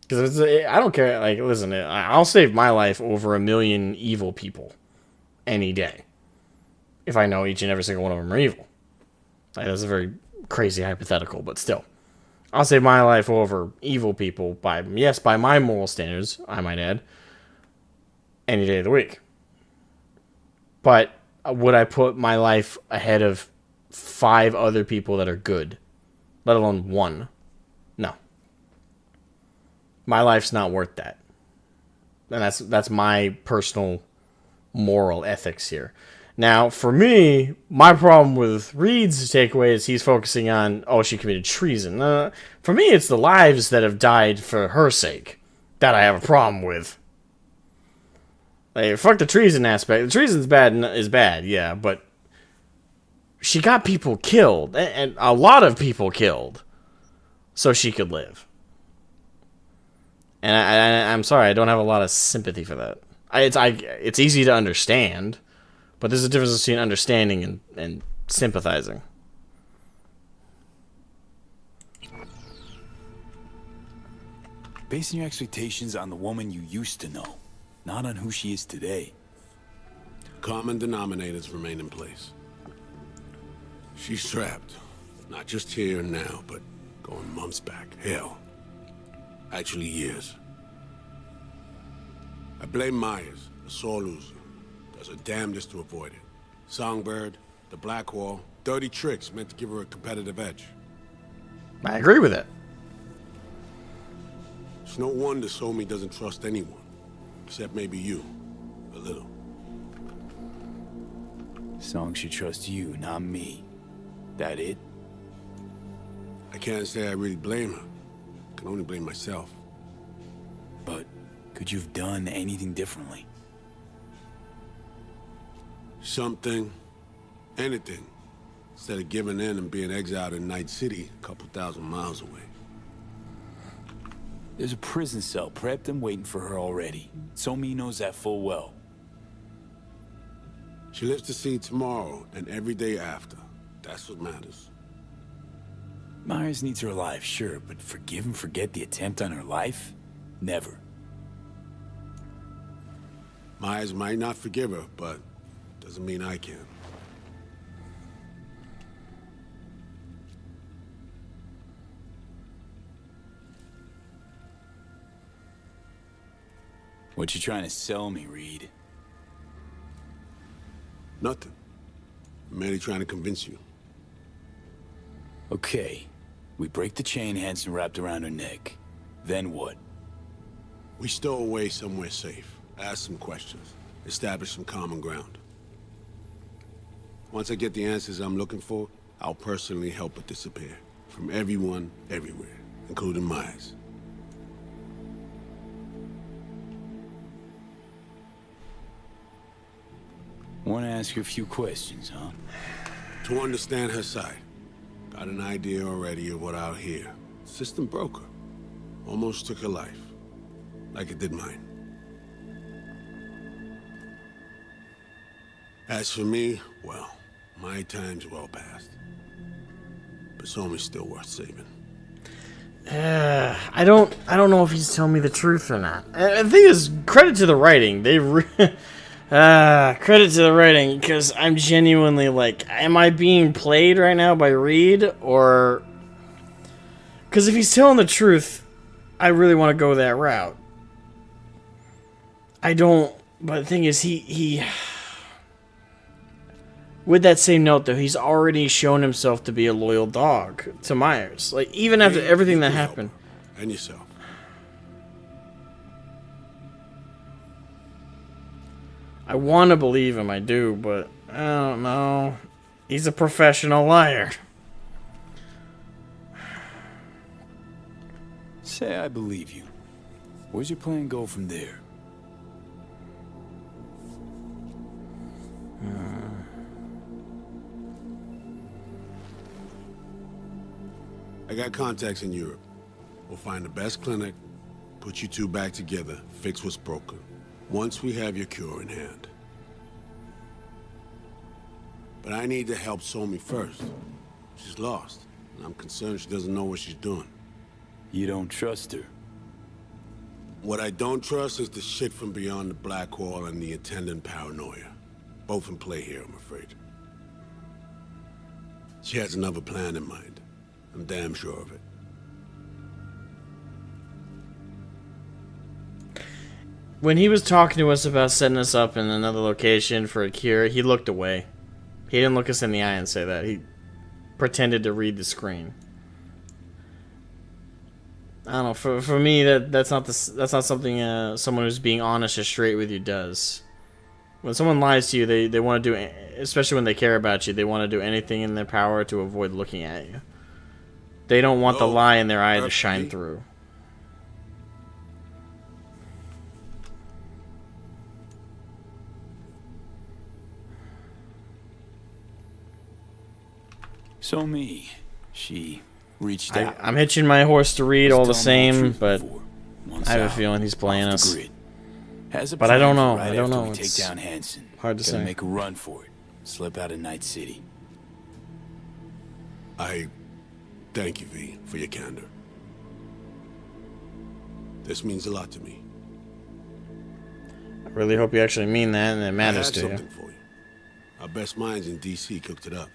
S1: Because I don't care. Like, listen, I'll save my life over 1 million evil people any day if I know each and every single one of them are evil. Like, that's a very crazy hypothetical, but still, I'll save my life over evil people by my moral standards, I might add, any day of the week. But would I put my life ahead of 5 other people that are good, let alone 1? No. My life's not worth that. And that's my personal moral ethics here. Now, for me, my problem with Reed's takeaway is he's focusing on, she committed treason. For me, it's the lives that have died for her sake that I have a problem with. Like, fuck the treason aspect. The treason's bad, yeah, but she got people killed, and a lot of people killed, so she could live. And I'm sorry, I don't have a lot of sympathy for that. It's easy to understand, but there's a difference between understanding and sympathizing.
S7: Basing your expectations on the woman you used to know, not on who she is today.
S23: Common denominators remain in place. She's trapped. Not just here and now, but going months back. Hell. Actually, years. I blame Myers, the sore loser. Does her damnedest to avoid it. Songbird, the Blackwall, dirty tricks meant to give her a competitive edge.
S1: I agree with it.
S23: It's no wonder Somi doesn't trust anyone. Except maybe you. A little.
S7: Song should trust you, not me. That it?
S23: I can't say I really blame her. I can only blame myself.
S7: But could you have done anything differently?
S23: Something. Anything. Instead of giving in and being exiled in Night City, a couple thousand miles away.
S7: There's a prison cell prepped and waiting for her already. Somi knows that full well.
S23: She lives to see tomorrow and every day after. That's what matters.
S7: Myers needs her alive, sure, but forgive and forget the attempt on her life? Never.
S23: Myers might not forgive her, but doesn't mean I can.
S7: What you trying to sell me, Reed?
S23: Nothing. I'm merely trying to convince you.
S7: Okay. We break the chain Hansen wrapped around her neck. Then what?
S23: We stow away somewhere safe. Ask some questions. Establish some common ground. Once I get the answers I'm looking for, I'll personally help it disappear. From everyone, everywhere. Including Myers.
S7: Want to ask her a few questions, huh?
S23: To understand her side. Got an idea already of what I'll hear. System broke her. Almost took her life. Like it did mine. As for me, well, my time's well past. But Somi's still worth saving.
S1: I don't know if he's telling me the truth or not. The thing is, credit to the writing. Credit to the writing, because I'm genuinely like, am I being played right now by Reed, or... Because if he's telling the truth, I really want to go that route. I don't... But the thing is, he... With that same note, though, he's already shown himself to be a loyal dog to Myers. Like, even after everything that happened.
S23: And yourself.
S1: I want to believe him, I do, but I don't know. He's a professional liar.
S7: Say I believe you. Where's your plan go from there?
S23: I got contacts in Europe. We'll find the best clinic, put you two back together, fix what's broken. Once we have your cure in hand. But I need to help Somi first. She's lost, and I'm concerned she doesn't know what she's doing.
S7: You don't trust her?
S23: What I don't trust is the shit from beyond the black wall and the attendant paranoia. Both in play here, I'm afraid. She has another plan in mind. I'm damn sure of it.
S1: When he was talking to us about setting us up in another location for a cure, he looked away. He didn't look us in the eye and say that. He pretended to read the screen. I don't know. For me, that's not something someone who's being honest or straight with you does. When someone lies to you, they want to do, especially when they care about you, they want to do anything in their power to avoid looking at you. They don't want the lie in their eye to shine through.
S7: Somi, she reached out.
S1: I'm hitching my horse to Reed all the
S7: Was telling
S1: same,
S7: the truth
S1: but
S7: before.
S1: I have a
S7: Out,
S1: feeling he's playing
S7: off the
S1: us.
S7: grid. Has a
S1: But I don't
S7: plan
S1: know.
S7: for right
S1: I don't
S7: after
S1: know.
S7: we
S1: It's
S7: take down Hansen.
S1: hard to
S7: Gotta
S1: say.
S7: make a run for it. Slip out of Night City.
S23: I thank you, V, for your candor. This means a lot to me.
S1: I really hope you actually mean that and it matters to
S23: I
S1: you.
S23: have something for you. Our best minds in DC cooked it up.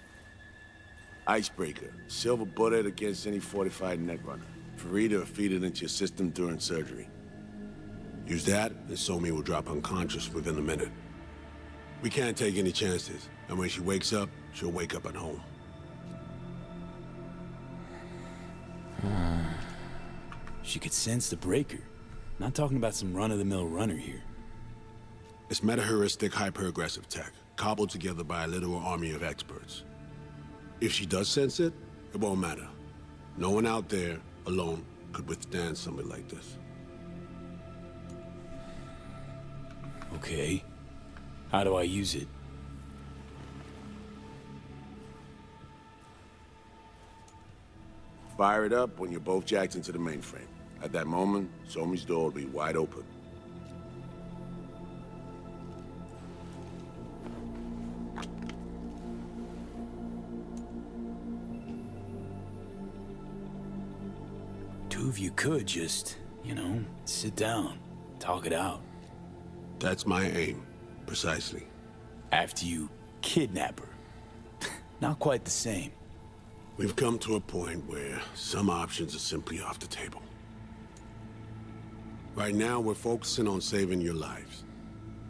S23: Icebreaker, silver bullet against any fortified netrunner. Farida feed it into your system during surgery. Use that, and Somi will drop unconscious within a minute. We can't take any chances, and when she wakes up, she'll wake up at home.
S7: She could sense the breaker. Not talking about some run-of-the-mill runner here.
S23: It's meta-heuristic, hyper-aggressive tech, cobbled together by a literal army of experts. If she does sense it, it won't matter. No one out there, alone, could withstand something like this.
S7: Okay. How do I use it?
S23: Fire it up when you're both jacked into the mainframe. At that moment, Somi's door will be wide open.
S7: Two of you could just, you know, sit down, talk it out.
S23: That's my aim, precisely.
S7: After you kidnap her. Not quite the same.
S23: We've come to a point where some options are simply off the table. Right now, we're focusing on saving your lives.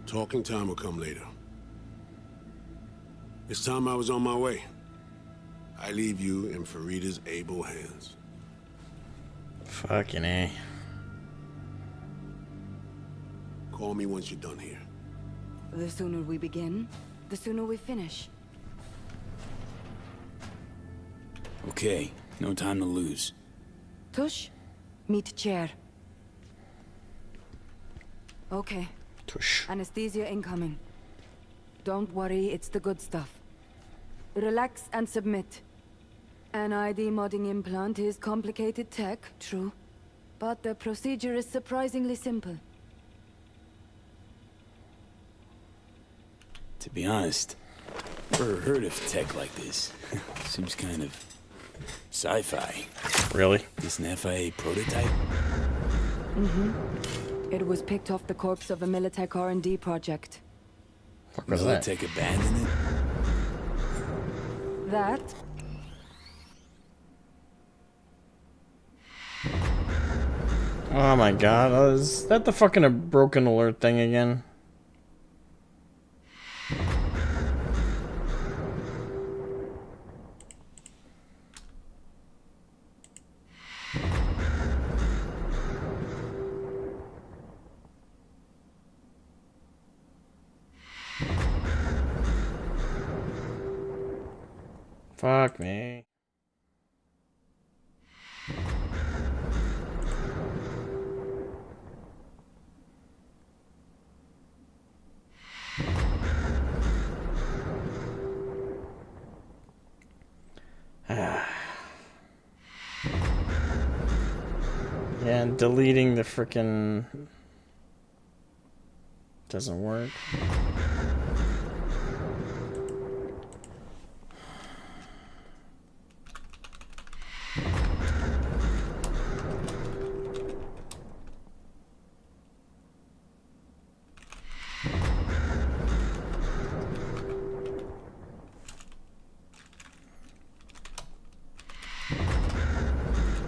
S23: Talking time will come later. It's time I was on my way. I leave you in Farida's able hands.
S1: Fucking A.
S23: Call me once you're done here.
S8: The sooner we begin, the sooner we finish.
S7: Okay, no time to lose.
S8: Tush, meet chair. Okay.
S1: Tush.
S8: Anesthesia incoming. Don't worry, it's the good stuff. Relax and submit. An ID modding implant is complicated tech, true. But the procedure is surprisingly simple.
S7: To be honest, never heard of tech like this. Seems kind of sci-fi.
S1: Really?
S7: This an FIA prototype?
S8: Mm-hmm. It was picked off the corpse of a Militech R&D project.
S1: What was that?
S7: Militech abandoned it?
S8: That?
S1: Oh my god, is that the fucking broken alert thing again? Fuck me. Yeah, and deleting the frickin' doesn't work.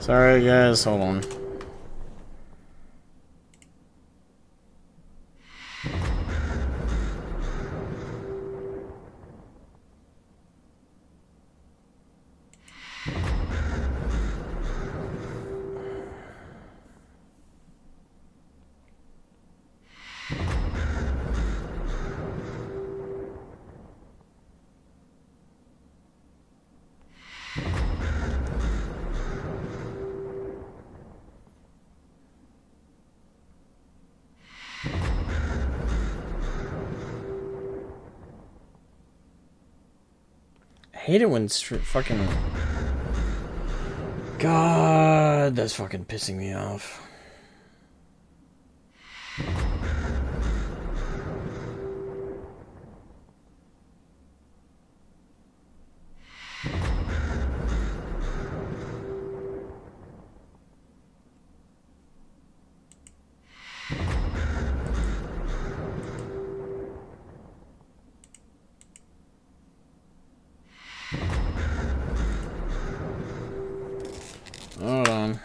S1: Sorry guys, hold on. I hate it when fucking... God, that's fucking pissing me off. Hold on.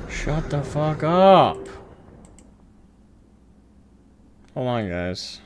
S1: Shut the fuck up. Hold on, guys.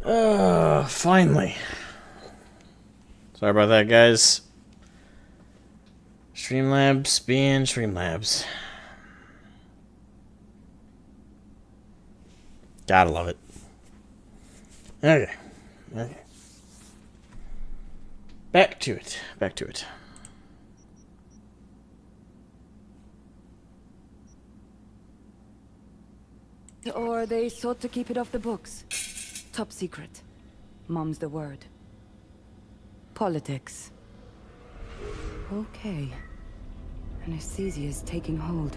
S1: Finally. Sorry about that, guys. Streamlabs being Streamlabs. Gotta love it. Okay. Okay. Back to it. Back to it.
S8: Or they sought to keep it off the books. Top secret. Mom's the word. Politics. Okay. Anesthesia is taking hold.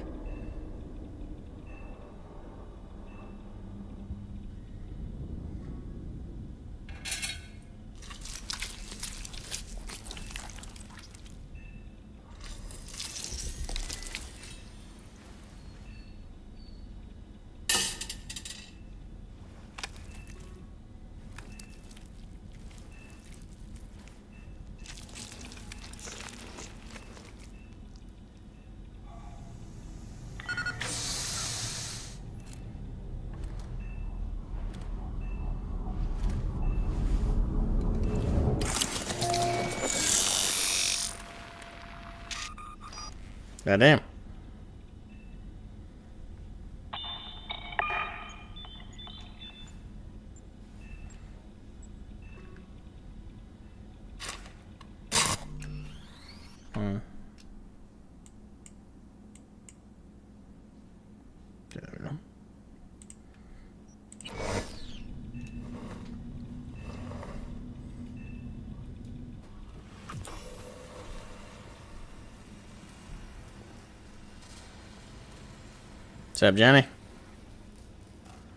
S1: Goddamn. There we go. What's up, Johnny?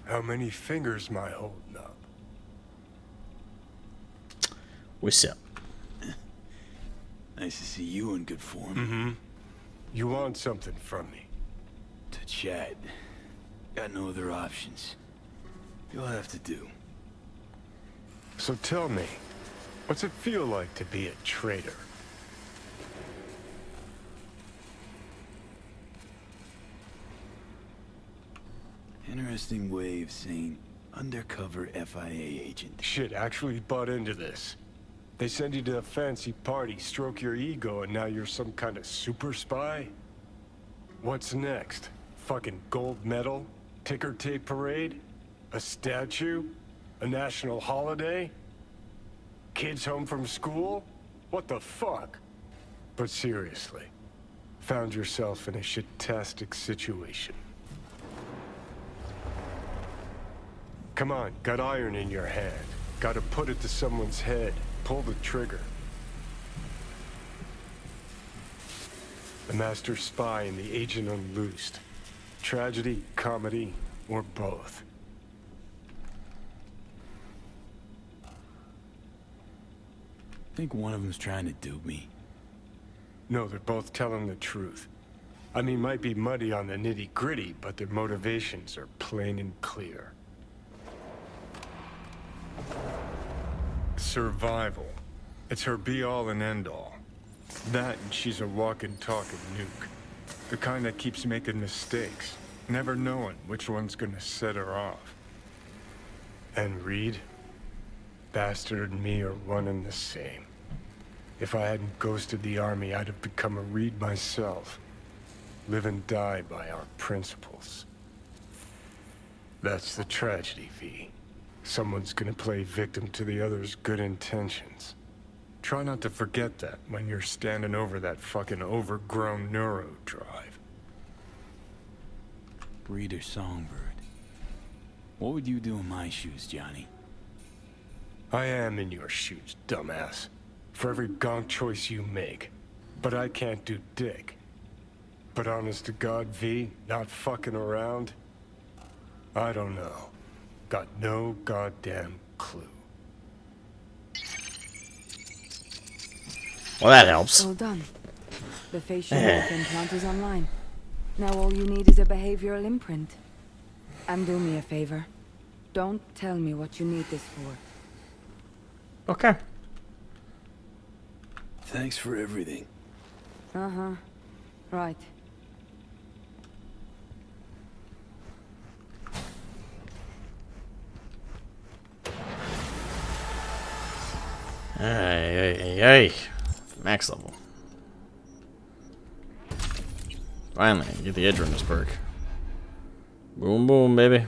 S11: How many fingers am I holding up?
S1: What's up?
S7: Nice to see you in good form.
S11: Mm-hmm. You want something from me?
S7: To chat. Got no other options. You'll have to do.
S11: So tell me, what's it feel like to be a traitor?
S7: Interesting way of saying undercover FIA agent.
S11: Shit, actually butt into this. They send you to a fancy party, stroke your ego, and now you're some kind of super spy? What's next? Fucking gold medal? Ticker tape parade? A statue? A national holiday? Kids home from school? What the fuck? But seriously, found yourself in a shit-tastic situation. Come on, got iron in your hand. Gotta put it to someone's head. Pull the trigger. The master spy and the agent unloosed. Tragedy, comedy, or both.
S7: Think one of them's trying to dupe me.
S11: No, they're both telling the truth. I mean, might be muddy on the nitty-gritty, but their motivations are plain and clear. Survival. It's her be-all and end-all. That and she's a walking, talking nuke. The kind that keeps making mistakes, never knowing which one's gonna set her off. And Reed? Bastard and me are one and the same. If I hadn't ghosted the army, I'd have become a Reed myself. Live and die by our principles. That's the tragedy, V. Someone's gonna play victim to the other's good intentions. Try not to forget that when you're standing over that fucking overgrown neuro drive.
S7: Breeder Songbird. What would you do in my shoes, Johnny?
S11: I am in your shoes, dumbass. For every gonk choice you make. But I can't do dick. But honest to God, V, not fucking around? I don't know. Got no goddamn clue.
S1: Well, that helps.
S8: All done. The facial health implant is online. Now all you need is a behavioral imprint. And do me a favor. Don't tell me what you need this for.
S1: Okay.
S7: Thanks for everything.
S8: Uh-huh. Right.
S1: Hey. Max level. Finally, get the edge runners perk. Boom, boom, baby.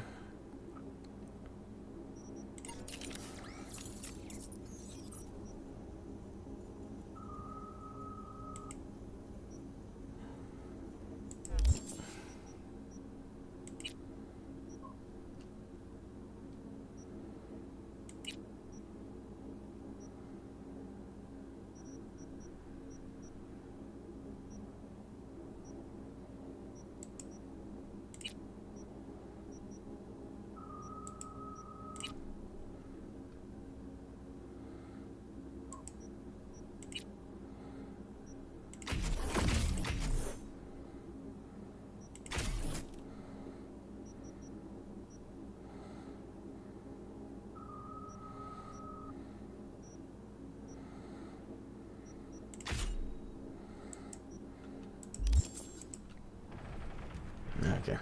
S1: Okay.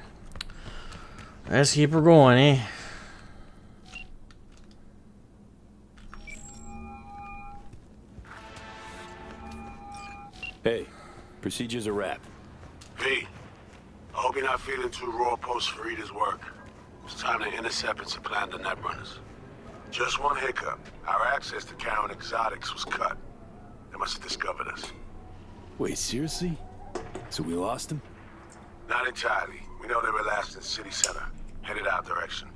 S1: Let's keep her going, eh?
S7: Hey, procedure's a wrap.
S23: V, I hope you're not feeling too raw post Farida's work. It's time to intercept and supplant the netrunners. Just one hiccup. Our access to Karen Exotics was cut. They must have discovered us.
S7: Wait, seriously? So we lost him?
S23: Not entirely. We know they were last in City Center, headed our direction.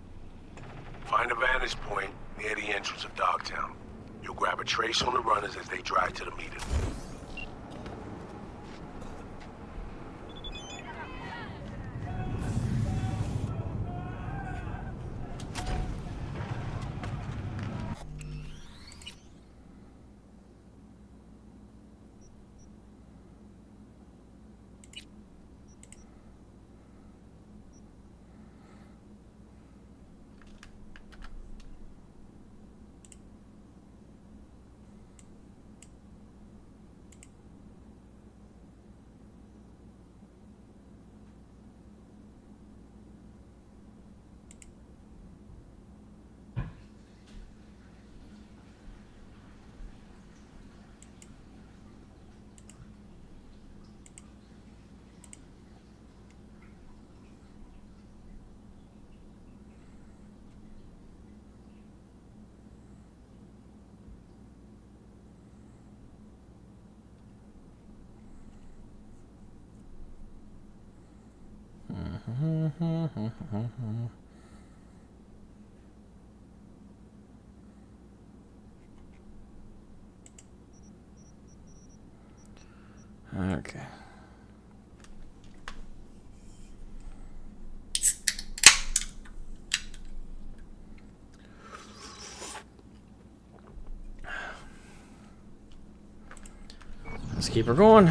S23: Find a vantage point near the entrance of Dogtown. You'll grab a trace on the runners as they drive to the meeting.
S1: Okay. Let's keep her going.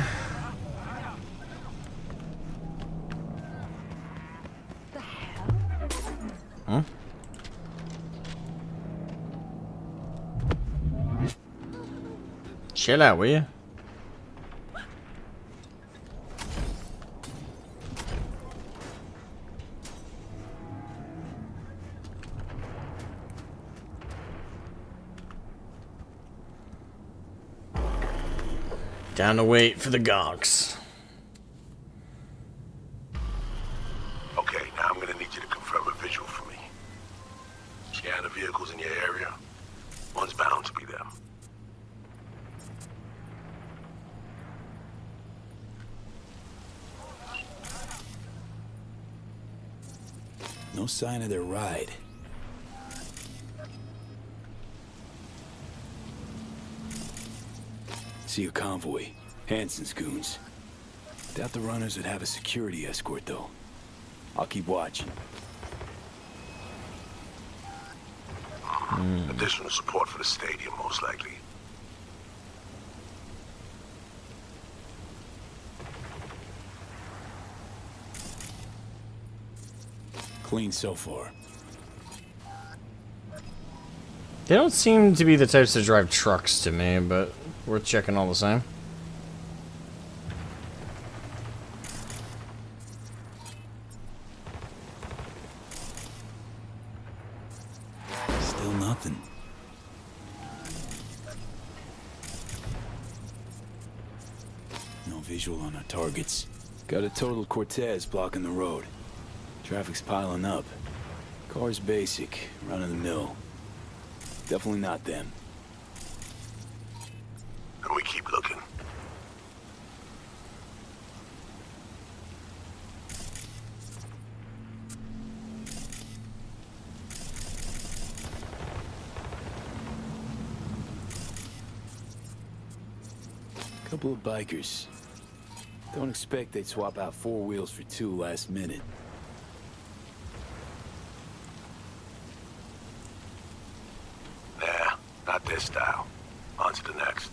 S1: Huh? Chill out, will you? Down to wait for the gonks.
S23: Okay, now I'm gonna need you to confirm a visual for me. Scan the vehicles in your area. One's bound to be them.
S7: No sign of their ride. See a convoy. Hansen's goons. Doubt the runners would have a security escort, though. I'll keep watching.
S23: Additional support for the stadium, most likely.
S7: Clean so far.
S1: They don't seem to be the types to drive trucks to me, but worth checking all the same.
S7: Still nothing. visual on our targets. Got a total Cortez blocking the road. Traffic's piling up. Car's basic, run-of-the-mill. Definitely not them.
S23: And we keep looking.
S7: Couple of bikers. Don't expect they'd swap out 4 wheels for 2 last minute.
S23: Nah, not this style. On to the next.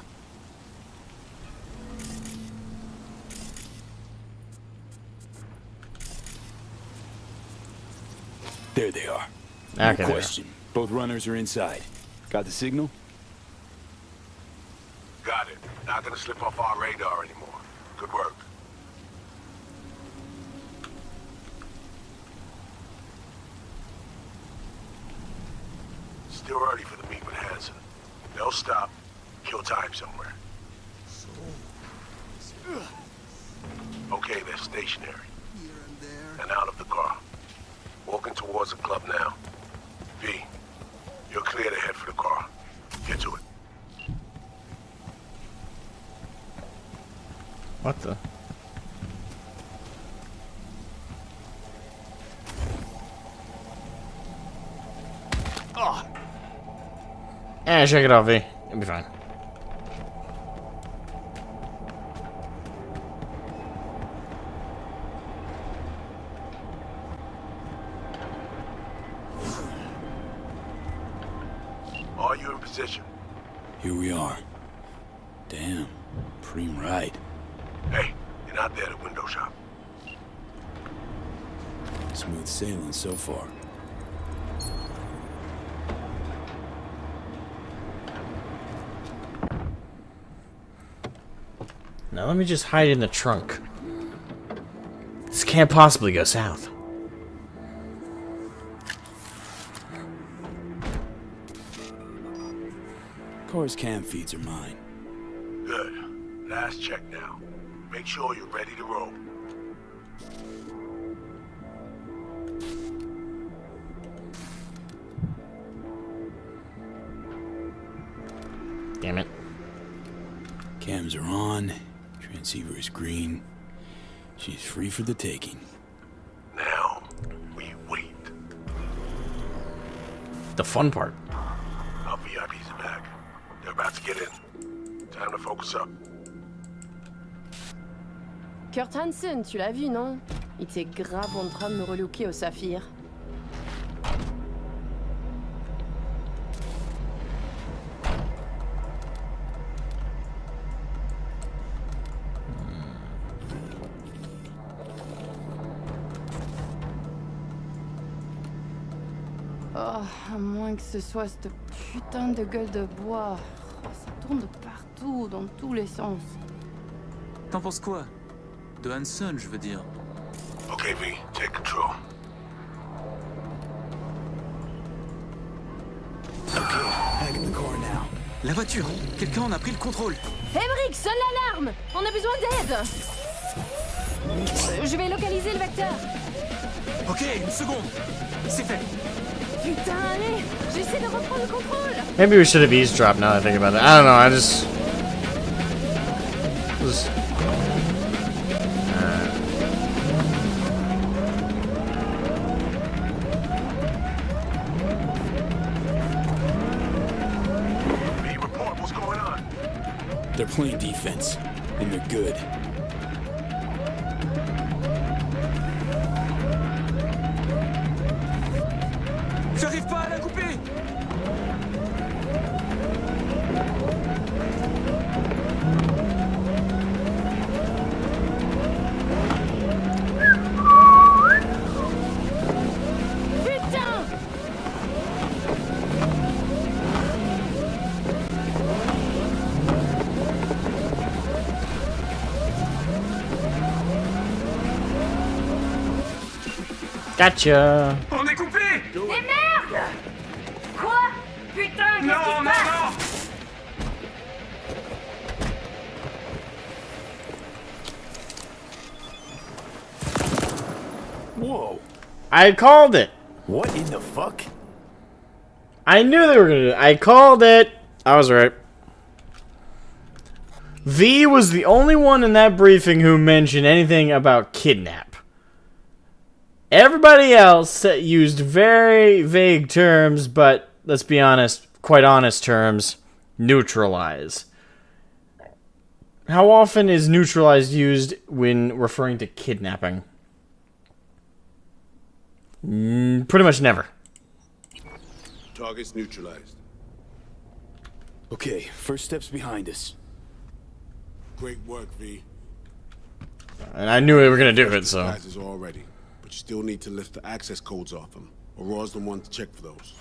S7: There they are.
S1: Okay,
S7: No question. Both runners are inside. Got the signal?
S23: Got it. Not gonna slip off our radar anymore. Good work. Still early for the meet with Hansen. They'll stop, kill time somewhere. Okay, they're stationary. And out of the car. Walking towards the club now. V, you're clear to head for the car. Get to it.
S1: What the?
S23: Oh.
S1: Eh, shake it off, V. It'll be fine.
S23: Are you in position?
S7: Here we are. Damn. Preem ride.
S23: Hey, you're not there at window shop.
S7: Smooth sailing so far.
S1: Now let me just hide in the trunk. This can't possibly go south.
S7: Car's cam feeds are mine.
S23: Good. Last check now. Make sure you're ready to roll.
S1: Damn it.
S7: Cams are on. Transceiver is green. She's free for the taking.
S23: Now, we wait.
S1: The fun part.
S23: Our VIPs are back. They're about to get in. Time to focus up.
S12: Kurt Hansen, tu l'as vu, non? Il était grave en train de me relooker au saphir. Oh, à moins que ce soit cette putain de gueule de bois. Oh, ça tourne de partout, dans tous les sens.
S14: T'en penses quoi? De Hansen, je veux dire.
S23: Okay, V, take control.
S7: Okay, back in the car now.
S14: La voiture! Quelqu'un en a pris le contrôle!
S12: Emmerich, sonne l'alarme! On a besoin d'aide! Je vais localiser le vecteur.
S14: Ok, une seconde! C'est fait!
S12: Putain, allez! J'essaie de reprendre le contrôle!
S1: Maybe we should have eavesdropped now that I think about it. I don't know, I just...
S23: report, what's going on?
S7: They're playing defense, and they're good.
S14: J'arrive pas à la couper!
S12: Putain!
S1: Gotcha!
S14: On est coupé!
S12: Des merdes! Quoi? Putain, qu'est-ce qui se passe?
S1: I called it.
S7: What in the fuck?
S1: I knew they were gonna do it. I called it. I was right. V was the only one in that briefing who mentioned anything about kidnap. Everybody else used very vague terms, but let's be honest, quite honest terms. Neutralize. How often is neutralize used when referring to kidnapping? Pretty much never.
S23: Target's neutralized.
S7: Okay, first step's behind us.
S23: Great work, V.
S1: And I knew they were gonna do it, so.
S23: Guys is all ready, but you still need to lift the access codes off them. Aurora's the one to check for those.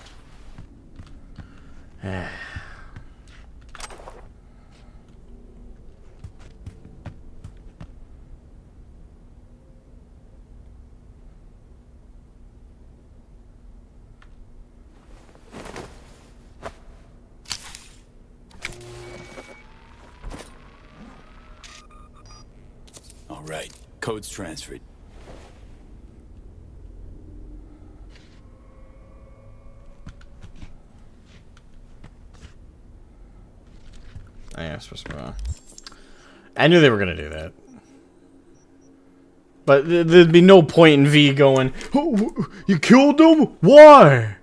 S7: All right, code's transferred.
S1: Yeah, supposed to be on. I knew they were gonna do that. But there'd be no point in V going, oh, you killed them? Why?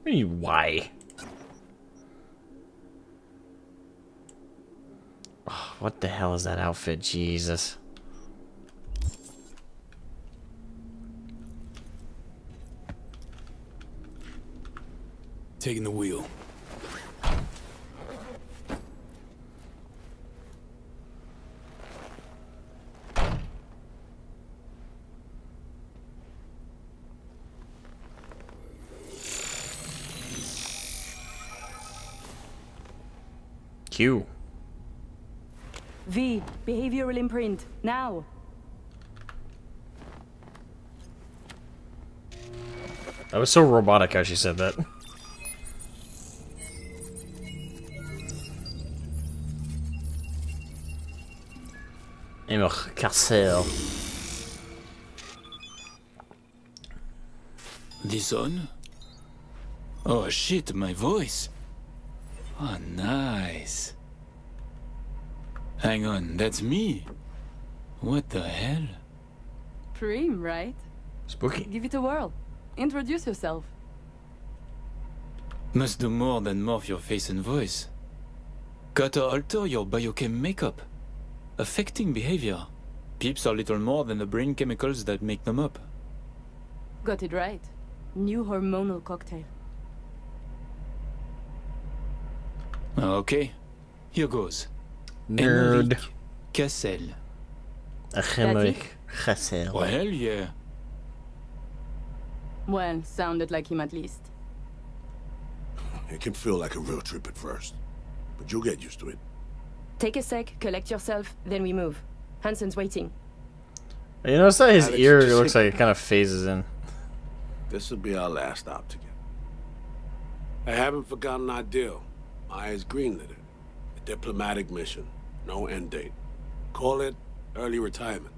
S1: What do you mean, why? Oh, what the hell is that outfit? Jesus.
S7: Taking the wheel.
S1: Q.
S8: V, behavioral imprint, now.
S1: That was so robotic how she said that. Emmer Carcel.
S7: This on? Oh shit, my voice. Oh, nice. Hang on, that's me. What the hell?
S8: Prim, right?
S1: Spooky.
S8: Give it a whirl. Introduce yourself.
S7: Must do more than morph your face and voice. Gotta alter your biochem makeup. Affecting behavior. Peeps are little more than the brain chemicals that make them up.
S8: Got it right. New hormonal cocktail.
S7: Okay, here goes.
S1: Nerd.
S7: Cassel.
S1: Emmerich Cassel.
S7: Well, hell yeah.
S8: Well, sounded like him at least.
S23: It can feel like a real trip at first, but you'll get used to it.
S3: Take a sec, collect yourself, then we move. Hansen's waiting.
S1: You notice that his
S23: Alex,
S1: ear
S23: just
S1: looks
S23: hit
S1: like it kind of phases in.
S23: This will be our last stop together. I haven't forgotten our deal. Maya's greenlit it. A diplomatic mission. No end date. Call it early retirement.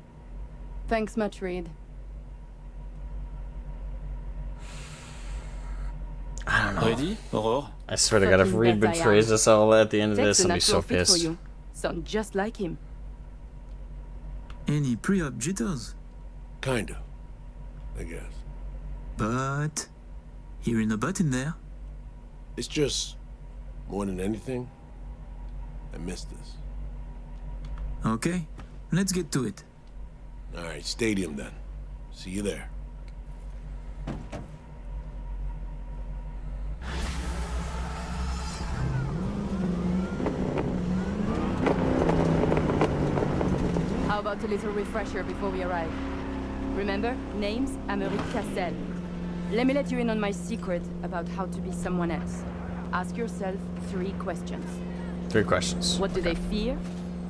S8: Thanks much, Reed.
S1: I don't know.
S7: Ready, Aurore?
S1: I swear to God, if
S8: Fucking
S1: Reed
S8: bet I
S1: betrays
S8: am.
S1: us all at the end of
S8: Takes
S1: this,
S8: a
S1: I'll be so
S8: natural fit for
S1: pissed.
S8: you. Sound just like him.
S13: Any pre-op jitters?
S23: Kinda. I guess.
S13: But hearing a button there.
S23: It's just, more than anything, I miss this.
S13: Okay, let's get to it.
S23: Alright, stadium then. See you there.
S8: How about a little refresher before we arrive? Remember, name's Emmerich Cassel. Let me let you in on my secret about how to be someone else. Ask yourself 3 questions.
S1: 3 questions.
S8: What do they fear?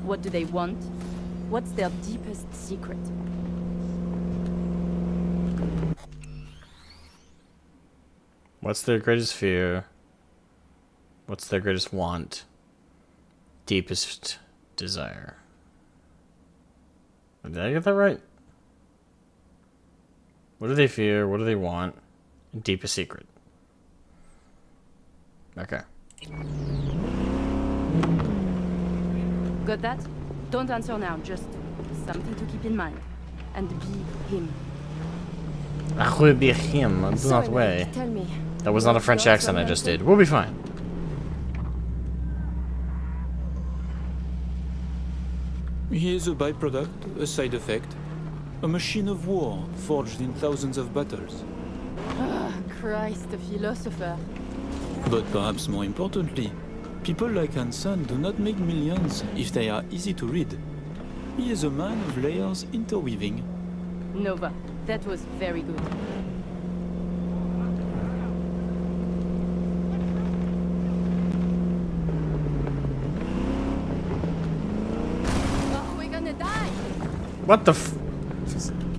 S8: What do they want? What's their deepest secret?
S1: What's their greatest fear? What's their greatest want? Deepest desire. Did I get that right? What do they fear? What do they want? Deepest secret. Okay.
S8: Got that? Don't answer now, just something to keep in mind. And be him.
S1: I will be him. Do not way.
S3: Tell me.
S1: That was not a French accent I just did. We'll be fine.
S14: He is a byproduct, a side effect. A machine of war forged in thousands of battles.
S12: Ah, Christ, a philosopher.
S14: But perhaps more importantly, people like Hansen do not make millions if they are easy to read. He is a man of layers interweaving.
S8: Nova, that was very good.
S12: Oh, we're gonna die!
S1: What the f...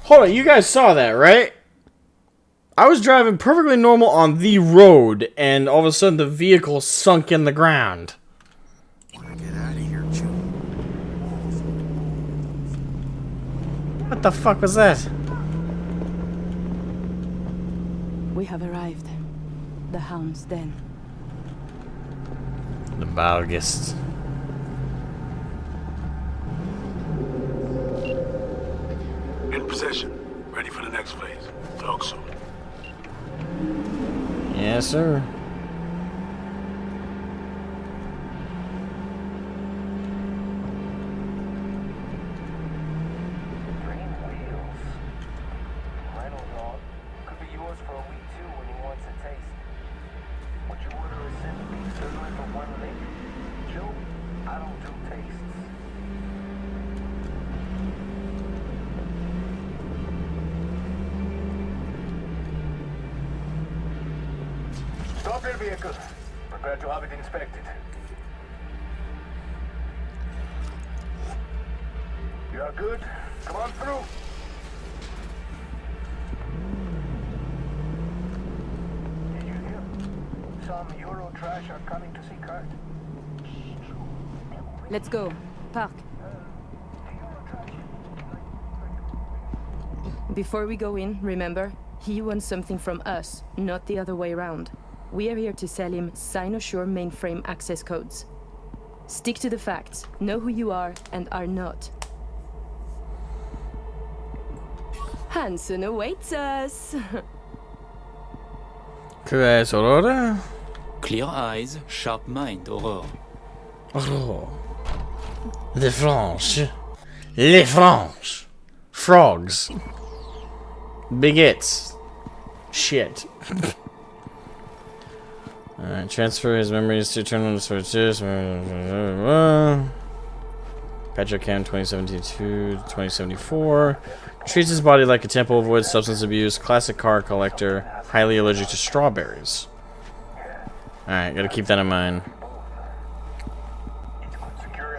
S1: Hold on, you guys saw that, right? I was driving perfectly normal on the road, and all of a sudden the vehicle sunk in the ground.
S10: Get out of here, Joe.
S1: What the fuck was that?
S8: We have arrived. The Hound's Den.
S1: The Balgist.
S23: In possession. Ready for the next phase. Talk soon.
S1: Yes, sir.
S15: Stop your vehicle. Prepare to have it inspected. You are good? Come on through. Did you hear? Some Euro trash are coming to see Kurt.
S8: Let's go. Park. Before we go in, remember, he wants something from us, not the other way around. We are here to sell him Cynosure mainframe access codes. Stick to the facts, know who you are and are not. Hansen awaits us!
S1: Class Aurora?
S14: Clear eyes, sharp mind, Aurore.
S1: Oh. Les Franches. Les Franches. Frogs. Bigots. Shit. Alright, transfer his memories to turn on the switches. Petrochem 2072 to 2074. Treats his body like a temple, avoids substance abuse, classic car collector, highly allergic to strawberries. Alright, gotta keep that in mind.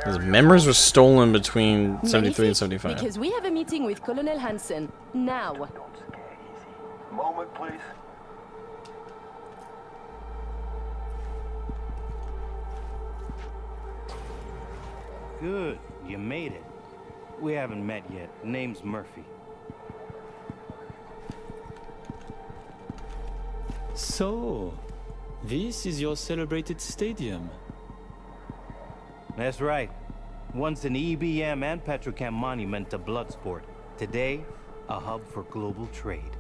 S1: His memories were stolen between 73 and 75.
S3: Because we have a meeting with Colonel Hansen. Now.
S15: Moment, please.
S20: Good, you made it. We haven't met yet. Name's Murphy.
S14: So, this is your celebrated stadium.
S20: That's right. Once an EBM and Petrochem monument to Bloodsport. Today, a hub for global trade.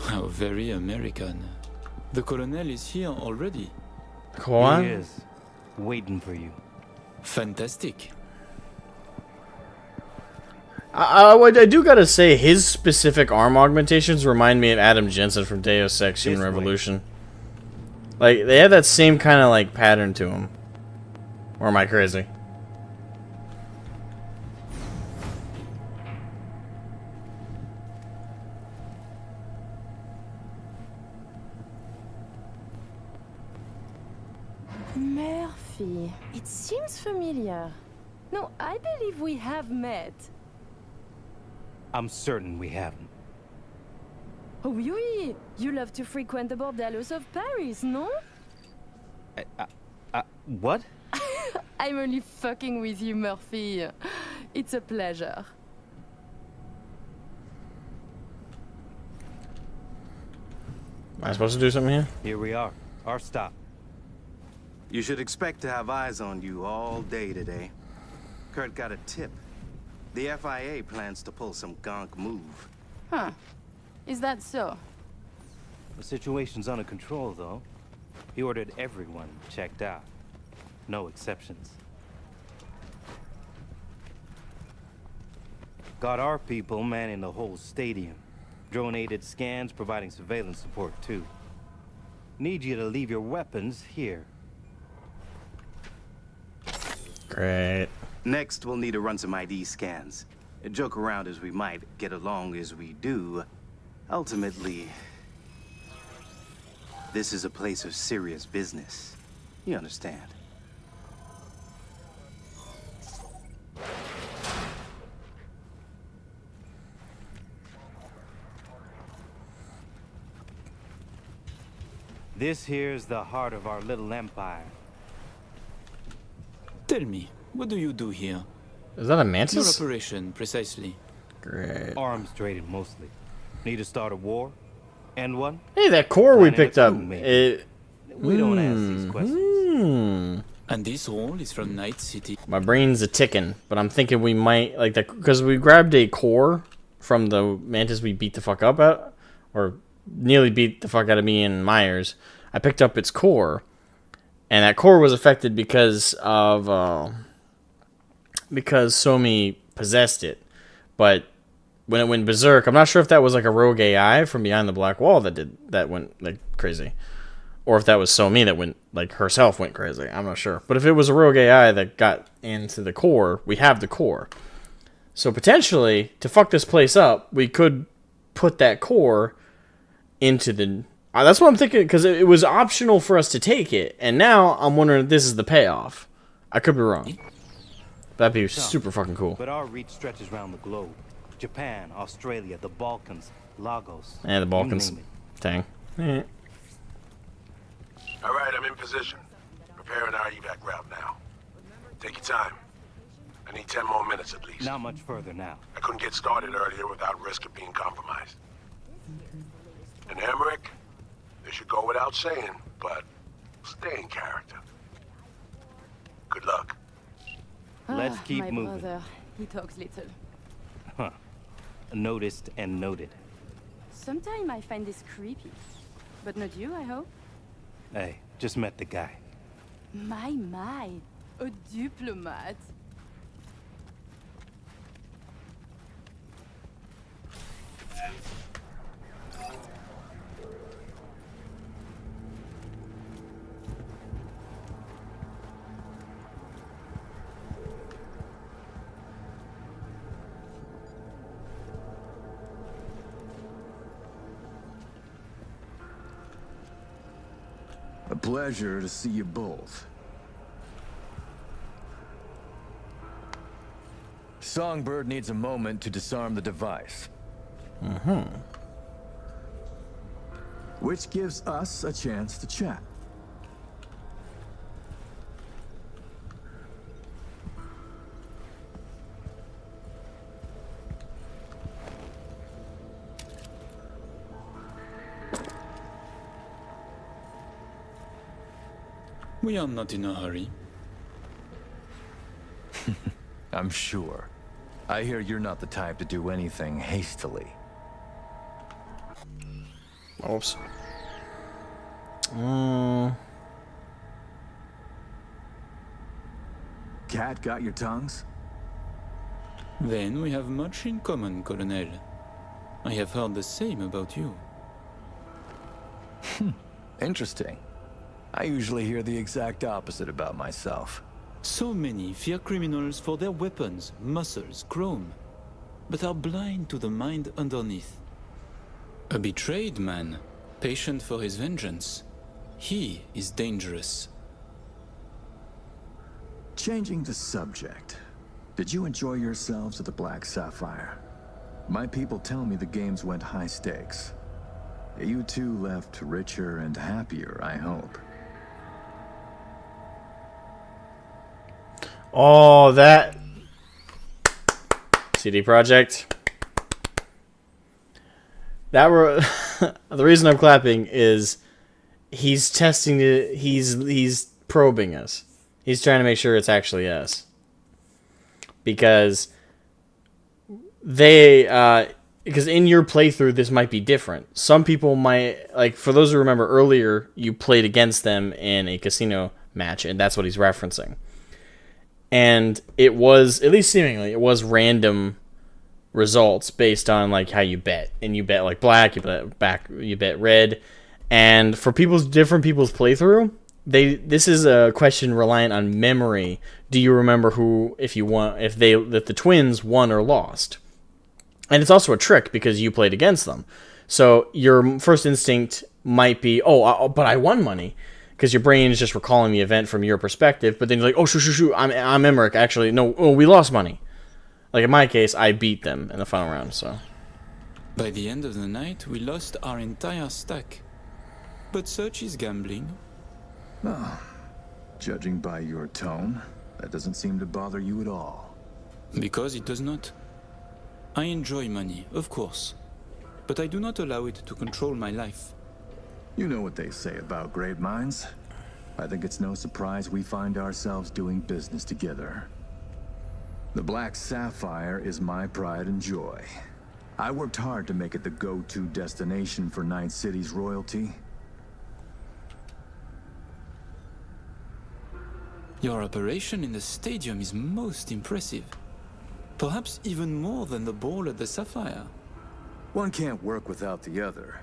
S14: How very American. The Colonel is here already.
S1: What?
S20: He is. Waiting for you.
S14: Fantastic.
S1: I do gotta say, his specific arm augmentations remind me of Adam Jensen from Deus Ex Human Revolution. Like, they have that same kind of, like, pattern to them. Or am I crazy?
S3: Murphy. It seems familiar. No, I believe we have met.
S20: I'm certain we haven't.
S3: Oh, oui! You love to frequent the bordellos of Paris, no?
S20: What?
S3: I'm only fucking with you, Murphy. It's a pleasure.
S1: Am I supposed to do something here?
S20: Here we are. Our stop.
S10: You should expect to have eyes on you all day today. Kurt got a tip. The FIA plans to pull some gonk move.
S12: Huh. Is that so?
S20: The situation's under control, though. He ordered everyone checked out. No exceptions. Got our people manning the whole stadium. Drone-aided scans providing surveillance support, too. Need you to leave your weapons here.
S1: Great.
S10: Next, we'll need to run some ID scans. Joke around as we might, get along as we do. Ultimately, this is a place of serious business. You understand?
S20: This here's the heart of our little empire.
S14: Tell me, what do you do here?
S1: Is that a mantis?
S14: Your operation, precisely.
S1: Great.
S20: Arms trading mostly. Need to start a war? End one?
S1: Hey, that core we
S20: Planning
S1: picked
S20: a
S1: up.
S20: coup, maybe. We don't ask these questions.
S14: And this roll is from Night City.
S1: My brain's a ticking, but I'm thinking we might like that because we grabbed a core from the mantis we beat the fuck up at, or nearly beat the fuck out of me and Myers. I picked up its core, and that core was affected because of because Somi possessed it. But when it went berserk, I'm not sure if that was like a rogue AI from behind the black wall that went like crazy, or if that was Somi that went like herself went crazy. I'm not sure. But if it was a rogue AI that got into the core, we have the core. So potentially to fuck this place up, we could put that core into the. That's what I'm thinking, because it was optional for us to take it, and now I'm wondering if this is the payoff. I could be wrong. That'd be super fucking cool.
S20: But our reach stretches around the globe. Japan, Australia, the Balkans, Lagos.
S1: Yeah, the Balkans.
S20: You name
S1: Dang.
S23: All right, I'm in position. Preparing our evac route now. Take your time. I need 10 more minutes at least.
S20: it. Not much further now.
S23: I couldn't get started earlier without risk of being compromised. And Emmerich, they should go without saying, but stay in character. Good luck.
S20: Let's keep
S12: my
S20: moving.
S12: brother, he talks little.
S20: Huh. Noticed and noted.
S12: Sometimes I find this creepy. But not you, I hope?
S20: Hey, just met the guy.
S12: My, a diplomat.
S18: A pleasure to see you both. Songbird needs a moment to disarm the device. Which gives us a chance to chat.
S14: We are not in a hurry.
S18: I'm sure. I hear you're not the type to do anything hastily.
S1: Oops.
S18: Cat got your tongues?
S14: Then we have much in common, Colonel. I have heard the same about you.
S18: Interesting. I usually hear the exact opposite about myself.
S14: So many fear criminals for their weapons, muscles, chrome, but are blind to the mind underneath. A betrayed man, patient for his vengeance. He is dangerous.
S18: Changing the subject. Did you enjoy yourselves at the Black Sapphire? My people tell me the games went high stakes. You two left richer and happier, I hope.
S1: Oh, that CD Projekt. That were the reason I'm clapping is he's testing it. He's probing us. He's trying to make sure it's actually us. Because because in your playthrough this might be different. Some people might, like, for those who remember earlier, you played against them in a casino match, and that's what he's referencing. And it was, at least seemingly, it was random results based on like how you bet, and you bet like black, you bet red, and for different people's playthrough, this is a question reliant on memory. Do you remember who, if the twins won or lost? And it's also a trick because you played against them, so your first instinct might be, but I won money, because your brain is just recalling the event from your perspective. But then you're like, oh shoot, I'm Emmerich. Actually, no, we lost money. Like in my case, I beat them in the final round, so.
S14: By the end of the night, we lost our entire stack. But such is gambling.
S18: Oh, judging by your tone, that doesn't seem to bother you at all.
S14: Because it does not. I enjoy money, of course. But I do not allow it to control my life.
S18: You know what they say about great minds. I think it's no surprise we find ourselves doing business together. The Black Sapphire is my pride and joy. I worked hard to make it the go-to destination for Night City's royalty.
S14: Your operation in the stadium is most impressive. Perhaps even more than the ball at the Sapphire.
S18: One can't work without the other.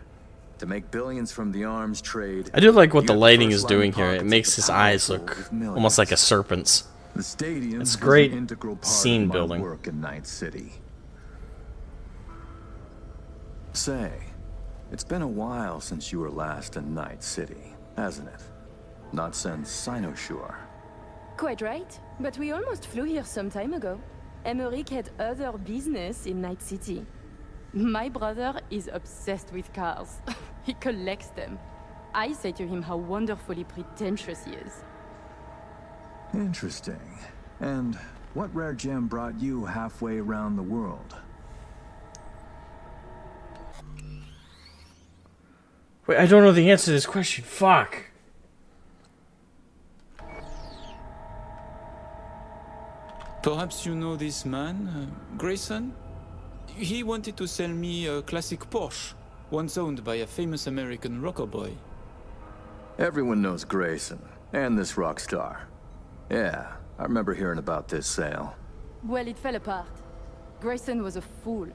S18: To make billions from the arms trade...
S1: I do like what the lighting is doing here. It makes his eyes look almost like a serpent's.
S18: The stadium
S1: it's great
S18: is an integral part
S1: scene
S18: of my
S1: building.
S18: Work in Night City. Say, it's been a while since you were last in Night City, hasn't it? Not since Cynosure.
S3: Quite right, but we almost flew here some time ago. Emmerich had other business in Night City. My brother is obsessed with cars. He collects them. I say to him how wonderfully pretentious he is.
S18: Interesting. And what rare gem brought you halfway around the world?
S1: Wait, I don't know the answer to this question. Fuck.
S14: Perhaps you know this man, Grayson? He wanted to sell me a classic Porsche, once owned by a famous American rocker boy.
S18: Everyone knows Grayson, and this rock star. Yeah, I remember hearing about this sale.
S3: Well, it fell apart. Grayson was a fool.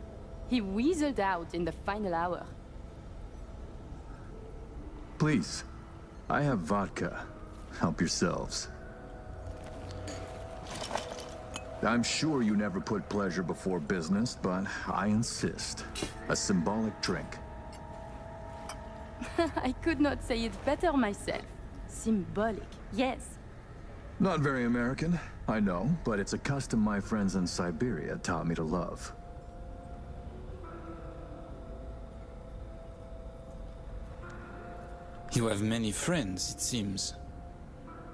S3: He weaseled out in the final hour.
S18: Please, I have vodka. Help yourselves. I'm sure you never put pleasure before business, but I insist. A symbolic drink.
S3: I could not say it better myself. Symbolic, yes.
S18: Not very American, I know, but it's a custom my friends in Siberia taught me to love.
S14: You have many friends, it seems.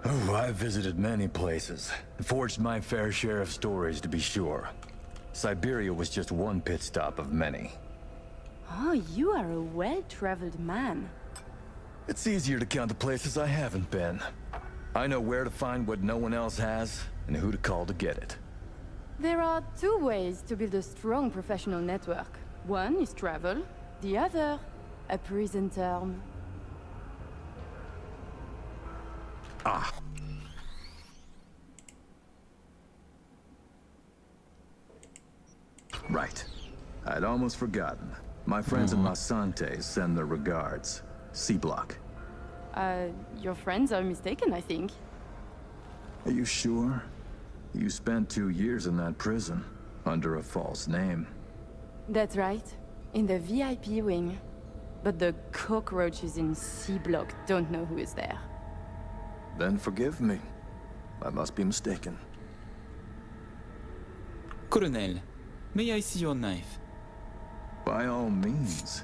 S18: Oh, I've visited many places. Forged my fair share of stories, to be sure. Siberia was just one pit stop of many.
S3: Oh, you are a well-traveled man.
S18: It's easier to count the places I haven't been. I know where to find what no one else has, and who to call to get it.
S3: There are two ways to build a strong professional network. One is travel, the other, a prison term.
S18: Ah. Right. I'd almost forgotten. My friends in Los Santos send their regards. C-Block.
S3: Your friends are mistaken, I think.
S18: Are you sure? You spent 2 years in that prison, under a false name.
S3: That's right. In the VIP wing. But the cockroaches in C-Block don't know who is there.
S18: Then forgive me. I must be mistaken.
S14: Colonel, may I see your knife?
S18: By all means.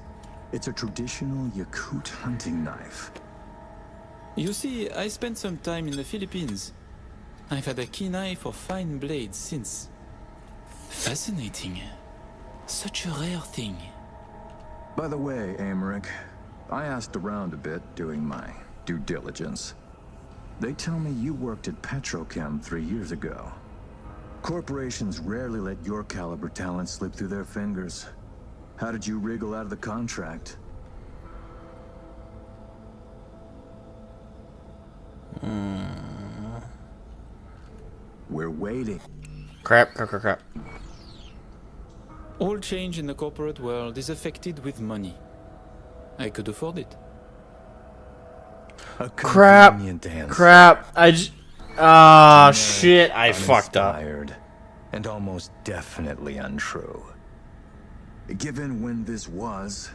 S18: It's a traditional Yakut hunting knife.
S14: You see, I spent some time in the Philippines. I've had a keen eye for fine blades since. Fascinating. Such a rare thing.
S18: By the way, Amric, I asked around a bit doing my due diligence. They tell me you worked at Petrochem 3 years ago. Corporations rarely let your caliber talent slip through their fingers. How did you wriggle out of the contract? We're waiting.
S1: Crap.
S14: All change in the corporate world is affected with money. I could afford it.
S18: A
S1: Crap.
S18: convenient answer.
S1: Crap. Shit. I
S18: Generic,
S1: fucked up.
S18: uninspired, and almost definitely untrue. Given when this was,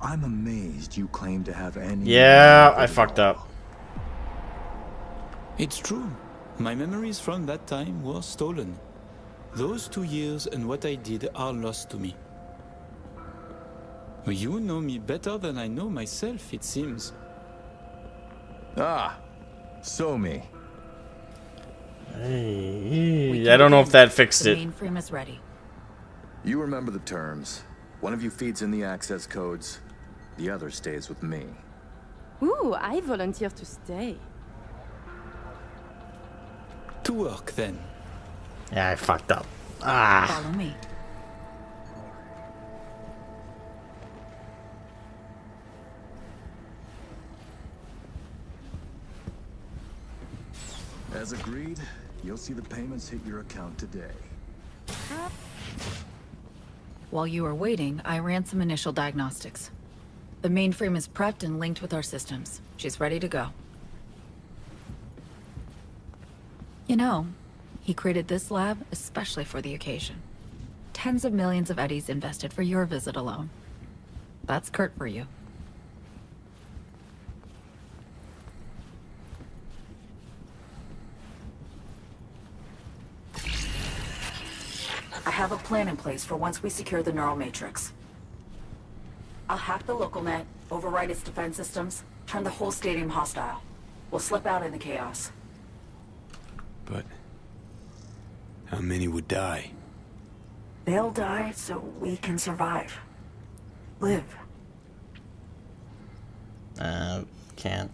S18: I'm amazed you claim to have any...
S1: Yeah, I fucked up.
S14: It's true. My memories from that time were stolen. Those 2 years and what I did are lost to me. You know me better than I know myself, it seems.
S18: Ah, so me.
S1: Hey, I don't know if that fixed
S2: The
S1: it.
S2: mainframe is ready.
S18: You remember the terms. One of you feeds in the access codes. The other stays with me.
S3: Ooh, I volunteer to stay.
S14: To work, then.
S1: Yeah, I fucked up. Ah.
S2: Follow me.
S18: As agreed, you'll see the payments hit your account today.
S2: While you were waiting, I ran some initial diagnostics. The mainframe is prepped and linked with our systems. She's ready to go. You know, he created this lab especially for the occasion. Tens of millions of eddies invested for your visit alone. That's Kurt for you. I have a plan in place for once we secure the neural matrix. I'll hack the local net, override its defense systems, turn the whole stadium hostile. We'll slip out in the chaos.
S7: But how many would die?
S2: They'll die so we can survive. Live.
S1: Can't.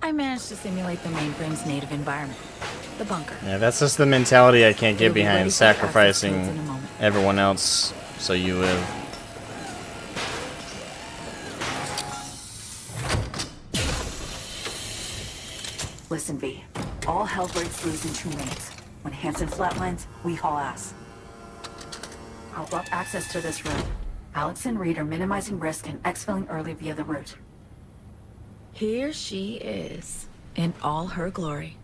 S2: I managed to simulate the mainframe's native environment. The bunker.
S1: Yeah, that's just the mentality I can't get
S2: It'll be ready
S1: behind,
S2: for access codes
S1: sacrificing
S2: in a moment.
S1: everyone else so you live.
S2: Listen, V. All hell breaks loose in 2 minutes. When Hansen flatlines, we haul ass. I'll block access to this room. Alex and Reed are minimizing risk and exfilling early via the route. Here she is, in all her glory.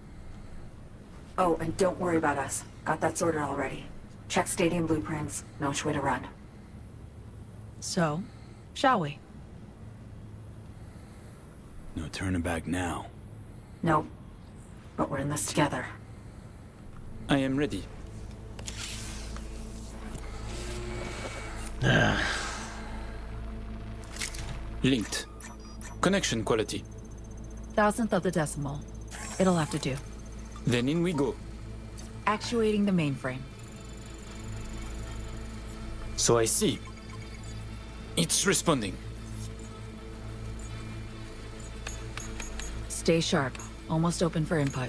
S2: Oh, and don't worry about us. Got that sorted already. Check stadium blueprints, no which way to run. So, shall we?
S7: No turning back now.
S2: Nope. But we're in this together.
S14: I am ready. Linked. Connection quality.
S2: 1,000th of the decimal. It'll have to do.
S14: Then in we go.
S2: Actuating the mainframe.
S14: So I see. It's responding.
S2: Stay sharp. Almost open for input.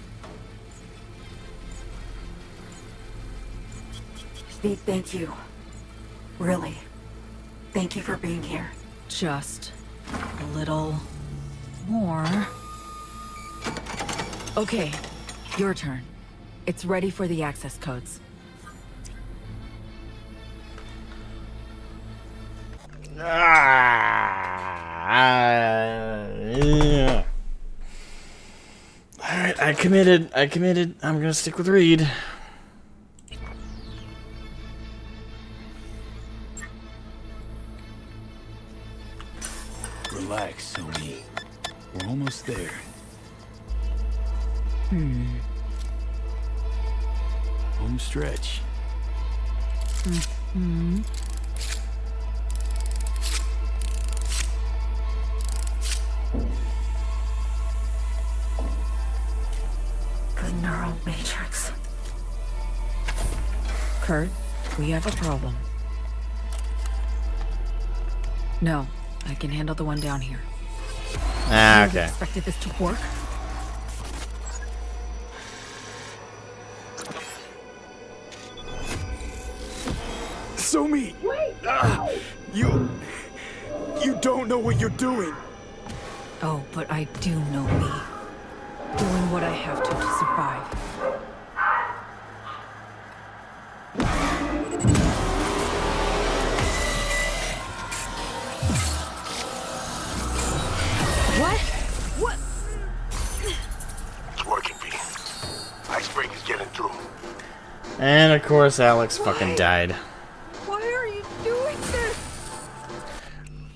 S2: V, thank you. Really. Thank you for being here. Just a little more. Okay, your turn. It's ready for the access codes.
S1: Yeah. Alright, I committed. I'm gonna stick with Reed.
S7: Relax, Sony. We're almost there. Home stretch.
S2: The neural matrix. Kurt, We have a problem. No, I can handle the one down here.
S1: Ah,
S2: You
S1: okay.
S2: expected this to work?
S7: So me. You don't know what you're doing.
S2: Oh, but I do know me. Doing what I have to survive.
S5: What? What?
S9: It's working, B. Icebreak is getting through.
S1: And of course, Alex fucking died.
S5: Why are you doing this?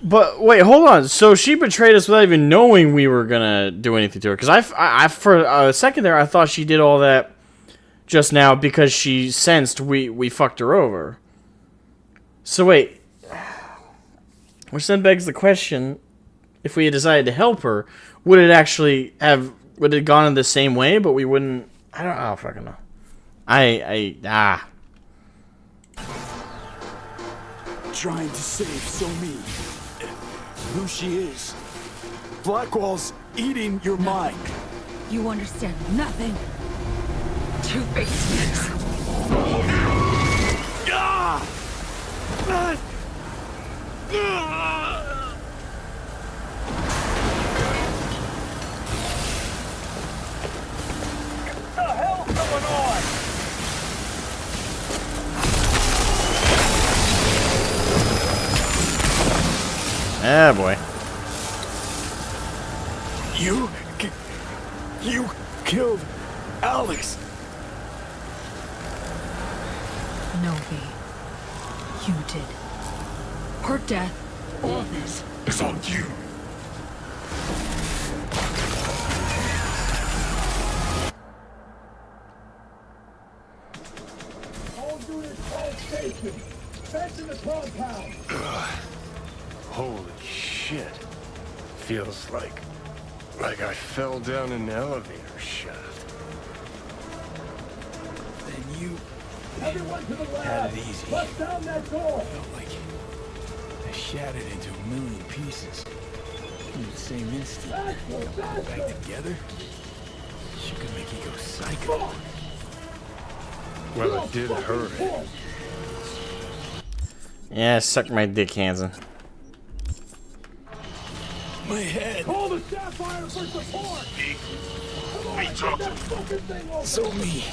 S1: But wait, hold on. So she betrayed us without even knowing we were gonna do anything to her. Because I for a second there, I thought she did all that just now because she sensed we fucked her over. So wait, which then begs the question: if we had decided to help her, would it actually have? Would it have gone in the same way? But we wouldn't. I don't fucking know.
S7: Trying to save So-Mi. Who she is. Blackwall's eating your mind.
S2: You understand nothing. Two-faced.
S7: Ah!
S15: What the hell's going on?
S1: Ah, boy.
S7: You killed Alex.
S2: No, V. You did. Her death. All this
S7: is on you.
S15: All units, all stations. Fence in the compound.
S11: Holy shit. Feels like I fell down an elevator shaft.
S7: Then you
S15: Everyone to the lab.
S7: had it easy.
S15: Bust down that door.
S7: Felt like I shattered into a million pieces. In the same instant, back together, she could make you go psycho.
S11: Well, it did hurt.
S1: Yeah, suck my dick, Hansen.
S7: My head.
S15: Call the Sapphire for support.
S9: Me talking.
S7: So-Mi.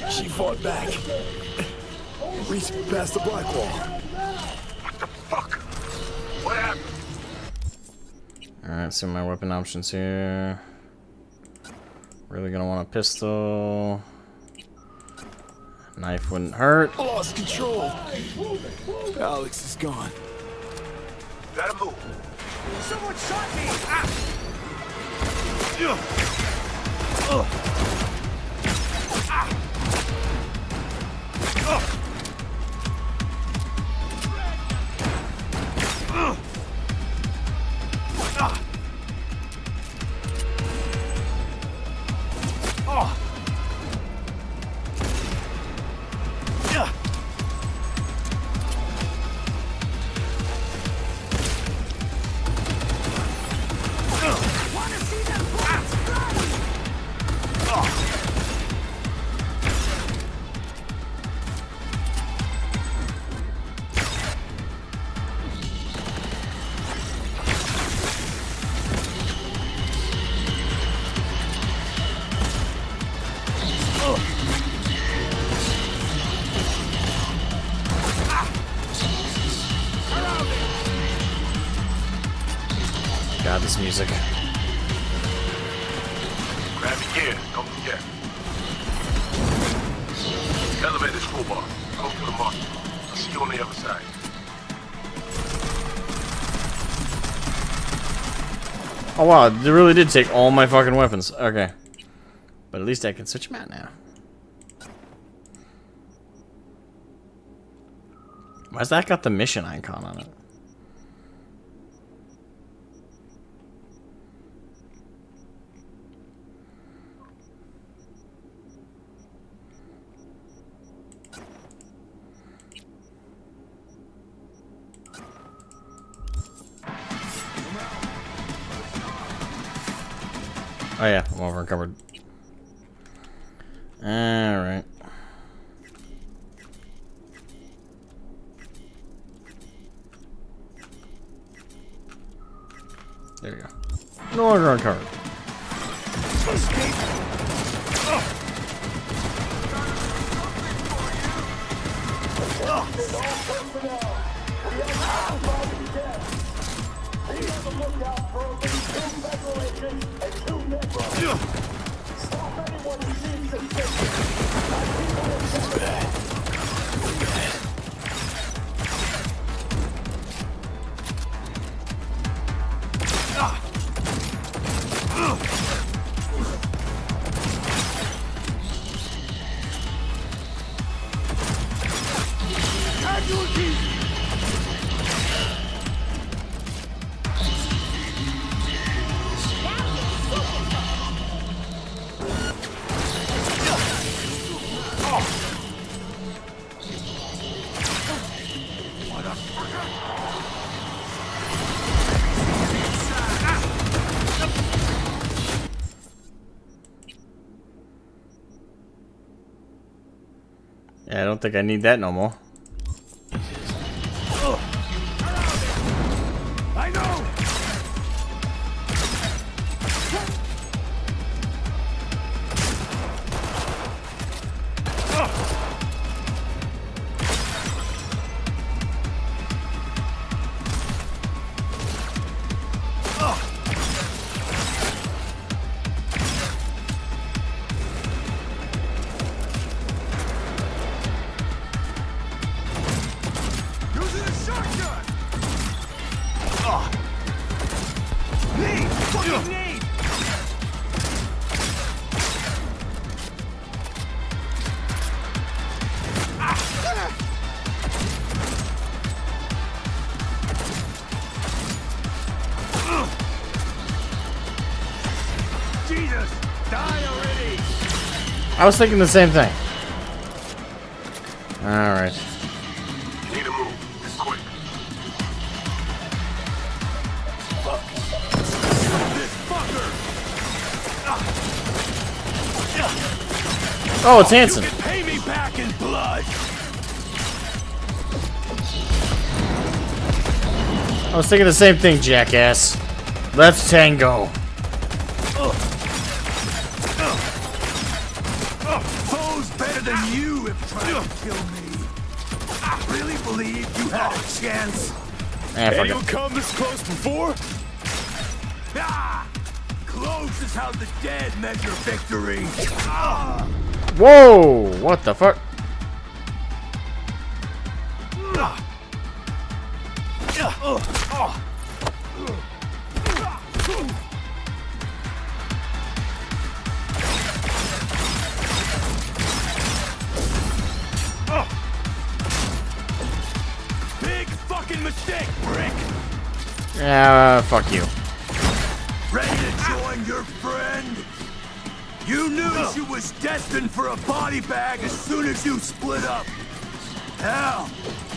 S7: She fought back. Reached past the Blackwall.
S9: What the fuck? What happened?
S1: Alright, so my weapon options here. Really gonna want a pistol. Knife wouldn't hurt.
S7: Lost control. Alex is gone.
S9: Gotta move.
S15: Someone shot me.
S1: God, this music.
S9: Grab your gear. Don't forget. Elevator school bar. Go to the mark. I'll see you on the other side.
S1: Oh wow, they really did take all my fucking weapons. Okay. But at least I can switch them out now. Why's that got the mission icon on it? Oh yeah, I'm over covered. Alright. There you go. No longer uncovered. Yeah, I don't think I need that no more.
S20: I know.
S1: I was thinking the same thing. Alright.
S9: You need to move. It's quick.
S1: Oh, it's Hanson.
S20: You can pay me back in blood.
S1: I was thinking the same thing, jackass. Let's tango.
S20: Foe's better than you if trying to kill me. I really believe you had a chance.
S1: Anyone
S20: come this close before? Ah! Close is how the dead measure victory. Ah!
S1: Whoa! What the fuck?
S20: Big fucking mistake, Rick.
S1: Yeah, fuck you.
S20: Ready to join your friend? You knew she was destined for a body bag as soon as you split up. Hell,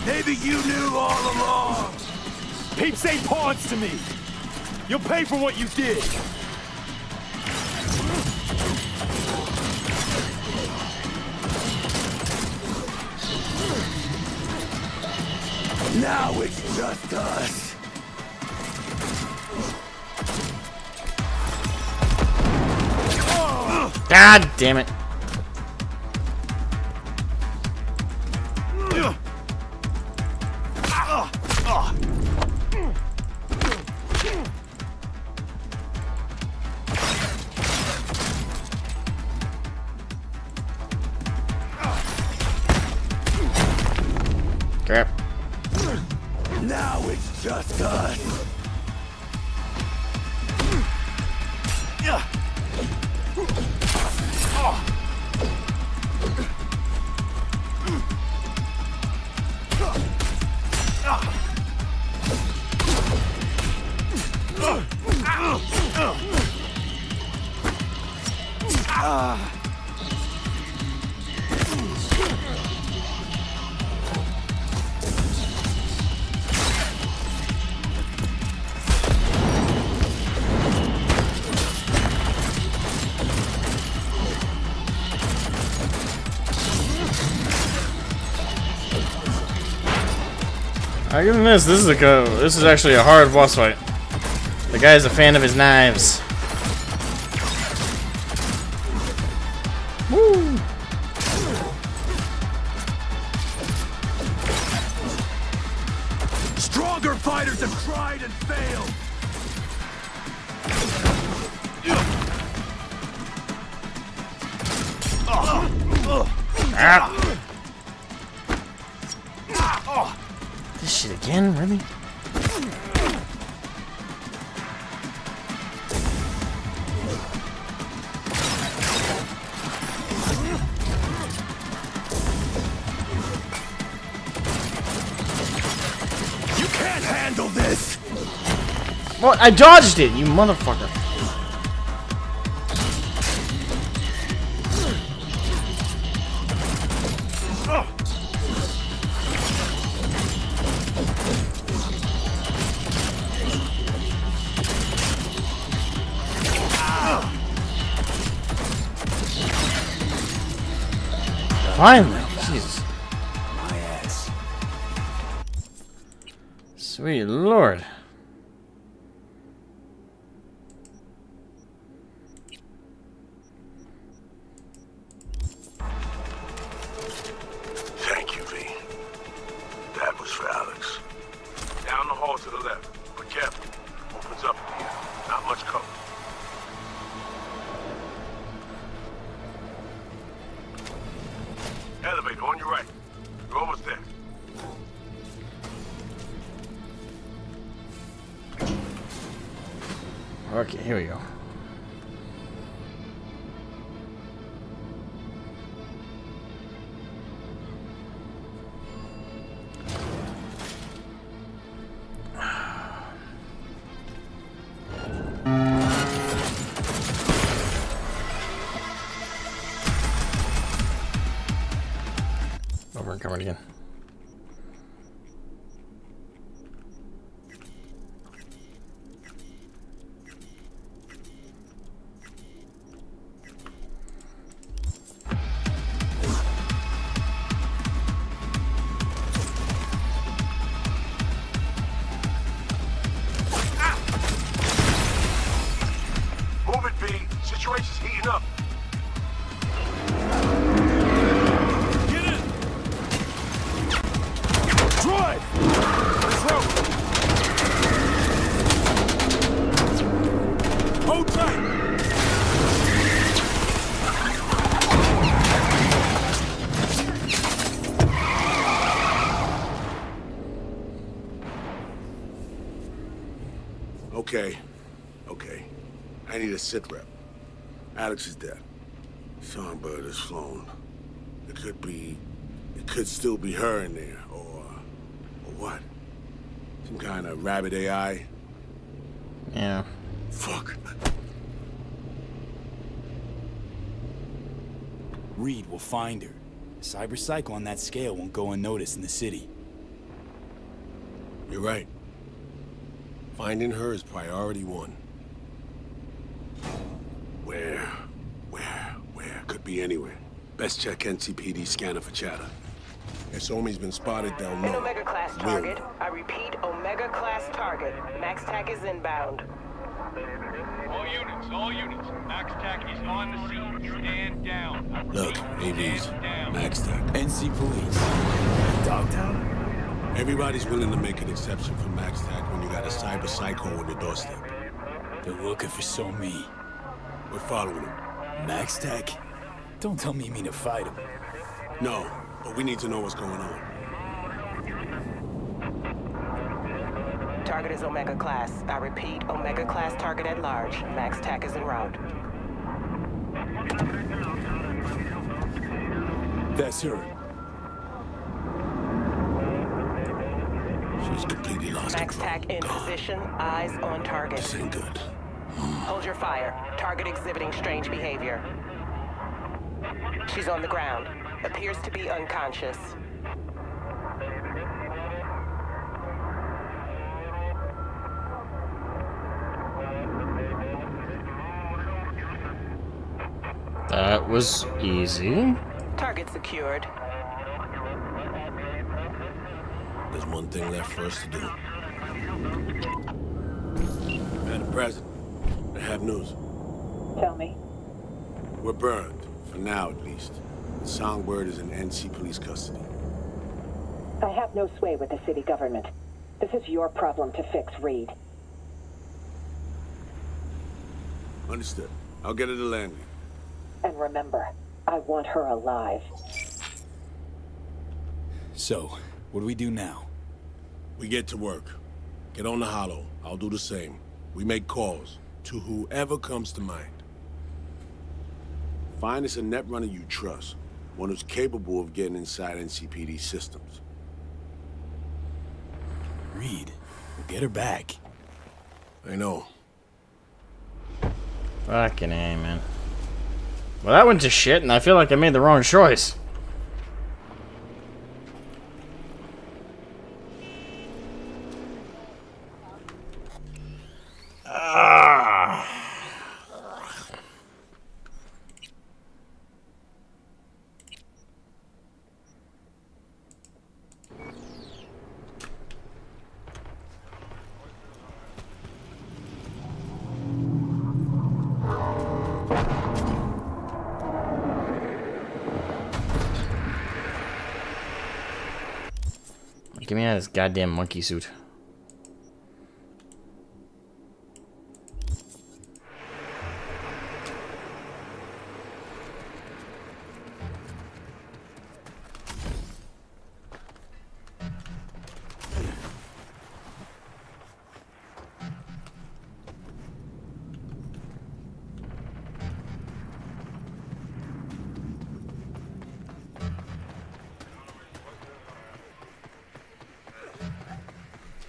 S20: maybe you knew all along. Peeps ain't pawns to me. You'll pay for what you did. Now it's just us.
S1: God damn it. Crap.
S20: Now it's just us.
S1: I give him this. This is actually a hard boss fight. The guy's a fan of his knives. Woo!
S20: Stronger fighters have tried and failed.
S1: This shit again, really?
S20: You can't handle this.
S1: What? I dodged it, you motherfucker. Finally, Jesus.
S20: My ass.
S1: Sweet Lord.
S9: Thank you, V. That was for Alex. Down the hall to the left. But careful. Opens up in here. Not much cover. Elevator on your right. You're almost there.
S1: Okay, here we go. Oh, we're coming again.
S9: Move it, V. Situation's heating up.
S20: Drive!
S9: Hold tight! Okay. I need a sit rep. Alex is dead. Songbird is flown. It could still be her in there, or what? Some kind of rabbit AI?
S1: Yeah.
S9: Fuck.
S7: Reed will find her. Cyber cycle on that scale won't go unnoticed in the city.
S9: You're right. Finding her is priority one. Where? Could be anywhere. Best check NCPD scanner for chatter. If Somi's been spotted, they'll
S4: An
S9: know.
S4: Omega class target. I repeat, Omega class target. Max TAC is inbound.
S19: All units. Max TAC is on the scene. Stand down.
S9: Look, AVs, Max Tech.
S7: NC Police.
S9: Dogtown. Everybody's willing to make an exception for Max Tech when you got a cyber psycho on your doorstep.
S7: They're looking for Somi.
S9: We're following him.
S7: Max Tech? Don't tell me you mean to fight him.
S9: No, but we need to know what's going on.
S4: Target is Omega class. I repeat, Omega class target at large. Max TAC is en route.
S7: That's her.
S9: She's completely lost
S4: Max TAC in position. Eyes on target.
S9: This ain't good.
S4: Hold your fire. Target exhibiting strange behavior. She's on the ground. Appears to be unconscious.
S1: That was easy.
S4: Target secured.
S9: There's more.
S23: one thing left for us to do. Madam President, I have news.
S4: Tell me.
S23: We're burned, for now at least. Songbird is in NC police custody.
S4: I have no sway with the city government. This is your problem to fix, Reed.
S23: Understood. I'll get her to landing.
S4: And remember, I want her alive.
S7: So, what do we do now?
S23: We get to work. Get on the hollow. I'll do the same. We make calls to whoever comes to mind. Find us a net runner you trust. One who's capable of getting inside NCPD systems.
S7: Reed, we'll get her back.
S23: I know.
S1: Fucking A, man. Well, that went to shit, and I feel like I made the wrong choice. Give me out of this goddamn monkey suit.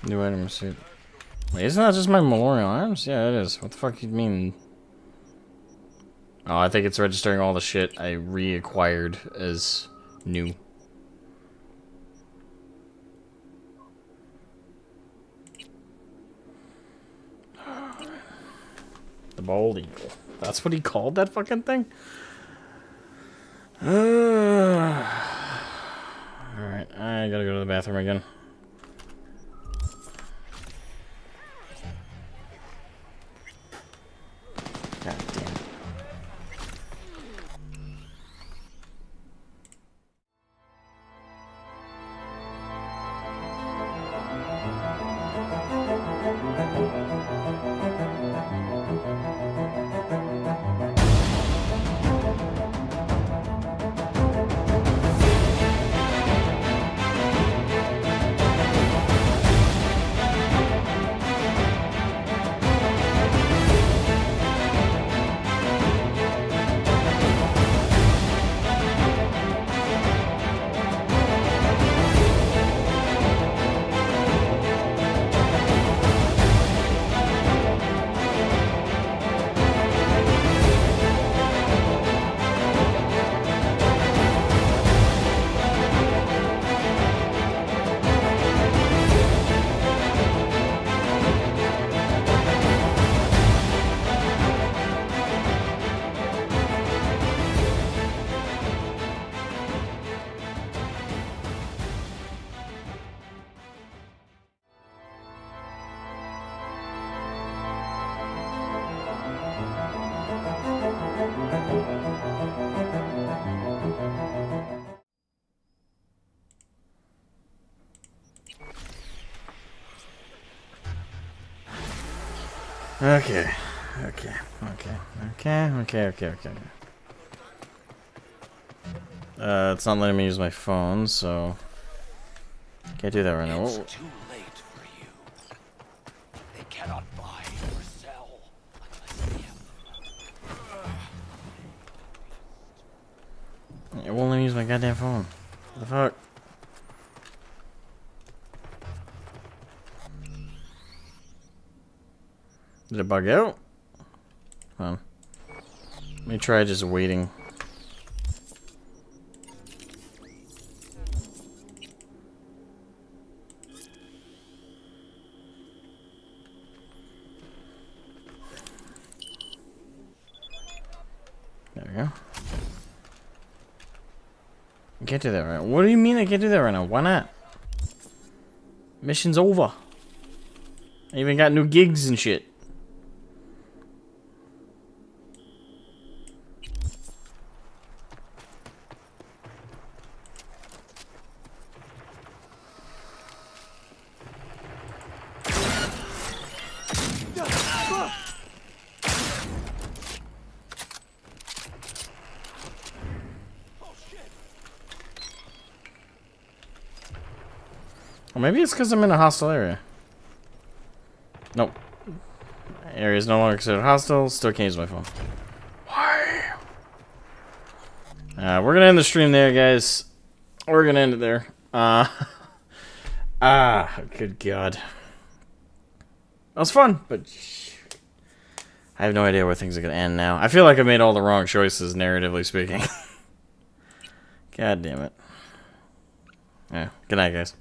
S1: New item suit. Wait, isn't that just my Memorial Arms? Yeah, it is. What the fuck you mean? Oh, I think it's registering all the shit I reacquired as new. The bald eagle. That's what he called that fucking thing? Alright, I gotta go to the bathroom again. God damn it. Okay. It's not letting me use my phone, so can't do that right now.
S20: It's too late for you. They cannot buy or sell unless they have.
S1: It won't let me use my goddamn phone. What the fuck? Did it bug out? Hold on. Let me try just waiting. There we go. I can't do that right now. What do you mean I can't do that right now? Why not? Mission's over. I even got new gigs and shit. Or maybe it's because I'm in a hostile area. Nope. Area is no longer considered hostile. Still can't use my phone. Why? We're gonna end the stream there, guys. We're gonna end it there. Good God. That was fun, but I have no idea where things are gonna end now. I feel like I made all the wrong choices, narratively speaking. God damn it. Yeah. Good night, guys.